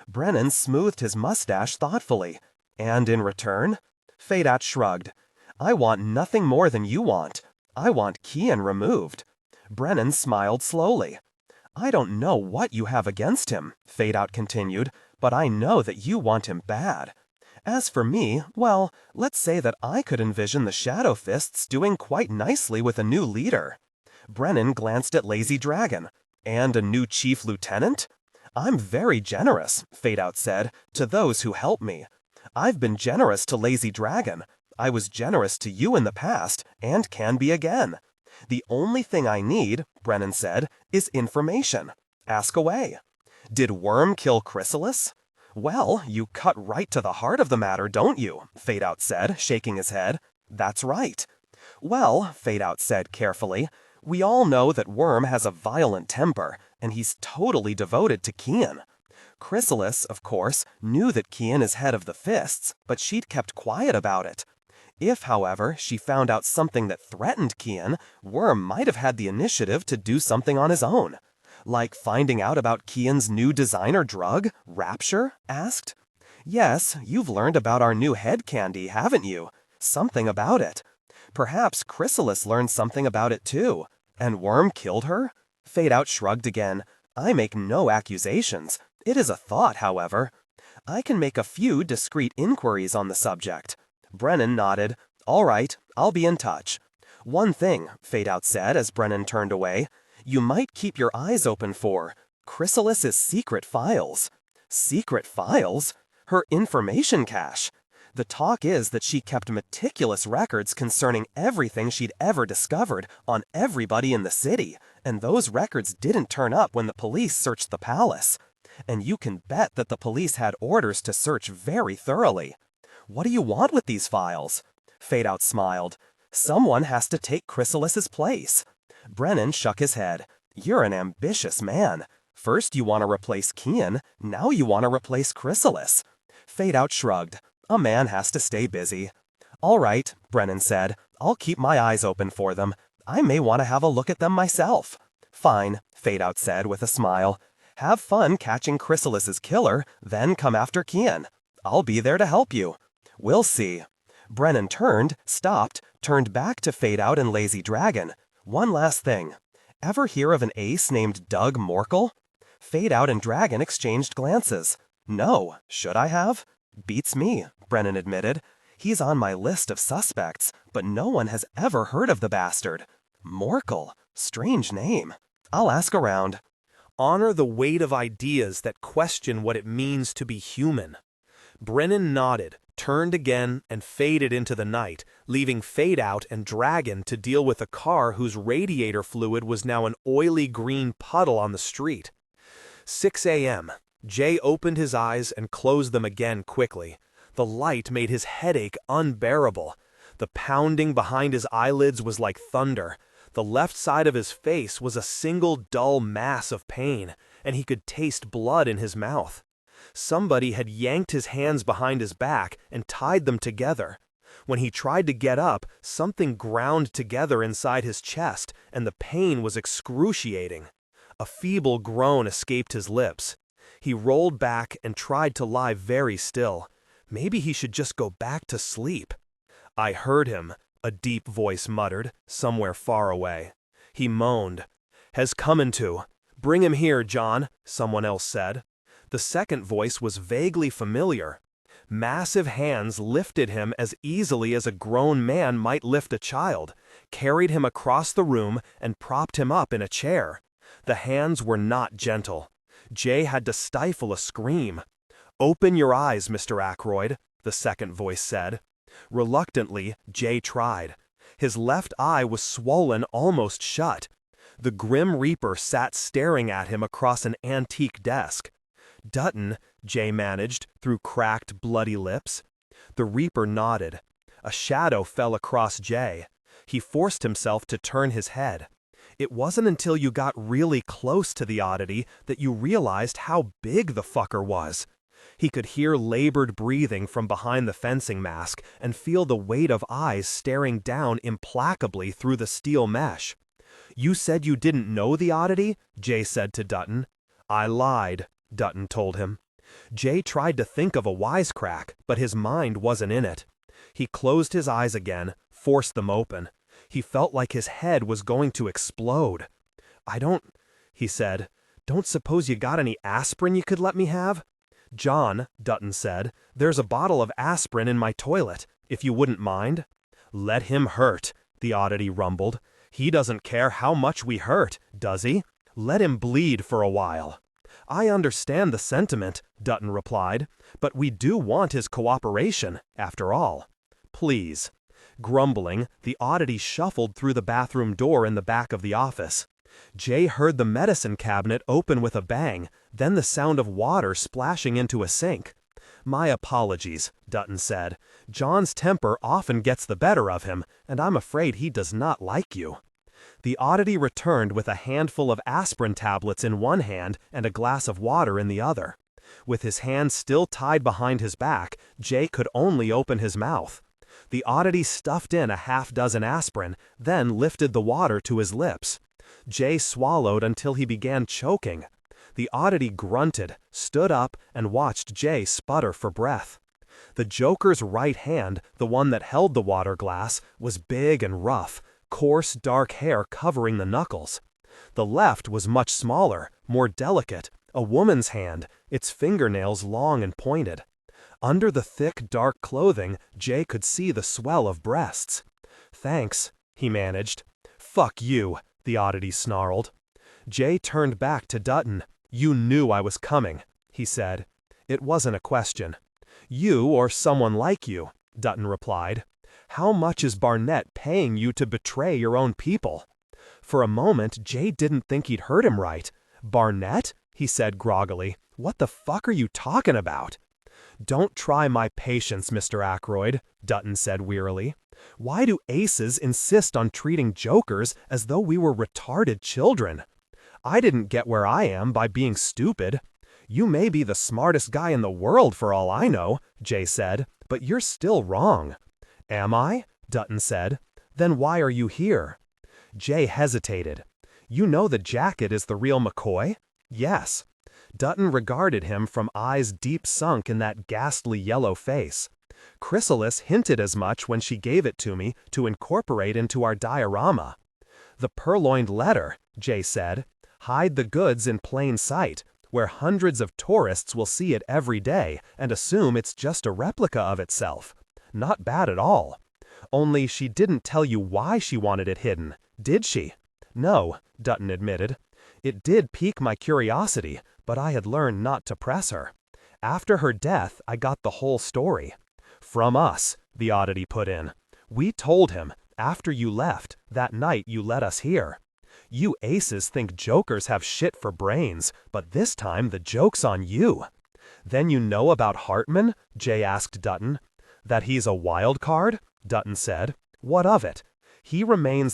Brennan smoothed his mustache thoughtfully. "And in return?" Fade Out shrugged. "I want nothing more than you want. I want Kian removed." Brennan smiled slowly. "I don't know what you have against him," Fade Out continued, "but I know that you want him bad. As for me, well, let's say that I could envision the Shadow Fists doing quite nicely with a new leader." Brennan glanced at Lazy Dragon. And a new chief lieutenant? I'm very generous, Fade Out said, to those who help me. I've been generous to Lazy Dragon. I was generous to you in the past, and can be again. The only thing I need, Brennan said, is information. Ask away. Did Worm kill Chrysalis? Well, you cut right to the heart of the matter, don't you? Fade Out said, shaking his head. That's right. Well, Fade Out said carefully, we all know that Worm has a violent temper, and he's totally devoted to Kian. Chrysalis, of course, knew that Kian is head of the Fists, but she'd kept quiet about it. If, however, she found out something that threatened Kian, Worm might have had the initiative to do something on his own. Like finding out about Kian's new designer drug, Rapture? Asked. Yes, you've learned about our new head candy, haven't you? Something about it. Perhaps Chrysalis learned something about it too. And Worm killed her? Fade Out shrugged again. I make no accusations. It is a thought, however. I can make a few discreet inquiries on the subject. Brennan nodded. All right, I'll be in touch. One thing, Fade Out said as Brennan turned away. You might keep your eyes open for Chrysalis's secret files. Secret files? Her information cache. The talk is that she kept meticulous records concerning everything she'd ever discovered on everybody in the city, and those records didn't turn up when the police searched the palace. And you can bet that the police had orders to search very thoroughly. What do you want with these files? Fade Out smiled. Someone has to take Chrysalis's place. Brennan shook his head. You're an ambitious man. First you want to replace Kian, now you want to replace Chrysalis. Fade Out shrugged. A man has to stay busy. All right, Brennan said. I'll keep my eyes open for them. I may want to have a look at them myself. Fine, Fade Out said with a smile. Have fun catching Chrysalis's killer, then come after Kian. I'll be there to help you. We'll see. Brennan stopped, turned back to Fade Out and Lazy Dragon. One last thing. Ever hear of an ace named Doug Morkel? Fade Out and Dragon exchanged glances. No, should I have? Beats me, Brennan admitted. He's on my list of suspects, but no one has ever heard of the bastard. Morkel, strange name. I'll ask around. Honor the weight of ideas that question what it means to be human. Brennan nodded, turned again, and faded into the night, leaving Fade Out and Dragon to deal with a car whose radiator fluid was now an oily green puddle on the street. 6 a.m. Jay opened his eyes and closed them again quickly. The light made his headache unbearable. The pounding behind his eyelids was like thunder. The left side of his face was a single dull mass of pain, and he could taste blood in his mouth. Somebody had yanked his hands behind his back and tied them together. When he tried to get up, something ground together inside his chest, and the pain was excruciating. A feeble groan escaped his lips. He rolled back and tried to lie very still. Maybe he should just go back to sleep. I heard him, a deep voice muttered, somewhere far away. He moaned. Has comin' to. Bring him here, John, someone else said. The second voice was vaguely familiar. Massive hands lifted him as easily as a grown man might lift a child, carried him across the room, and propped him up in a chair. The hands were not gentle. Jay had to stifle a scream. "Open your eyes, Mr. Ackroyd," the second voice said. Reluctantly, Jay tried. His left eye was swollen almost shut. The Grim Reaper sat staring at him across an antique desk. "Dutton," Jay managed, through cracked, bloody lips. The Reaper nodded. A shadow fell across Jay. He forced himself to turn his head. It wasn't until you got really close to the oddity that you realized how big the fucker was. He could hear labored breathing from behind the fencing mask and feel the weight of eyes staring down implacably through the steel mesh. "You said you didn't know the oddity?" Jay said to Dutton. "I lied," Dutton told him. Jay tried to think of a wisecrack, but his mind wasn't in it. He closed his eyes again, forced them open. He felt like his head was going to explode. He said, "Don't suppose you got any aspirin you could let me have?" "John," Dutton said, "there's a bottle of aspirin in my toilet, if you wouldn't mind." "Let him hurt," the oddity rumbled. He doesn't care how much we hurt, does he? Let him bleed for a while. I understand the sentiment, Dutton replied, but we do want his cooperation, after all. Please. Grumbling, the oddity shuffled through the bathroom door in the back of the office. Jay heard the medicine cabinet open with a bang, then the sound of water splashing into a sink. My apologies, Dutton said. John's temper often gets the better of him, and I'm afraid he does not like you. The oddity returned with a handful of aspirin tablets in one hand and a glass of water in the other. With his hand still tied behind his back, Jay could only open his mouth. The oddity stuffed in a half-dozen aspirin, then lifted the water to his lips. Jay swallowed until he began choking. The oddity grunted, stood up, and watched Jay sputter for breath. The Joker's right hand, the one that held the water glass, was big and rough, coarse dark hair covering the knuckles. The left was much smaller, more delicate, a woman's hand, its fingernails long and pointed. Under the thick dark clothing, Jay could see the swell of breasts. Thanks, he managed. Fuck you, the oddity snarled. Jay turned back to Dutton. You knew I was coming, he said. It wasn't a question. You or someone like you, Dutton replied. How much is Barnett paying you to betray your own people? For a moment, Jay didn't think he'd heard him right. Barnett? He said groggily. What the fuck are you talking about? Don't try my patience, Mr. Ackroyd, Dutton said wearily. Why do aces insist on treating jokers as though we were retarded children? I didn't get where I am by being stupid. You may be the smartest guy in the world for all I know, Jay said, but you're still wrong. Am I? Dutton said. Then why are you here? Jay hesitated. You know the jacket is the real McCoy? Yes. Dutton regarded him from eyes deep sunk in that ghastly yellow face. Chrysalis hinted as much when she gave it to me to incorporate into our diorama. The purloined letter, Jay said. Hide the goods in plain sight, where hundreds of tourists will see it every day and assume it's just a replica of itself. Not bad at all. Only she didn't tell you why she wanted it hidden, did she? No, Dutton admitted. It did pique my curiosity, but I had learned not to press her. After her death, I got the whole story. From us, the oddity put in. We told him, after you left, that night you let us hear. You aces think jokers have shit for brains, but this time the joke's on you. Then you know about Hartman? Jay asked Dutton. That he's a wild card? Dutton said. What of it? He remains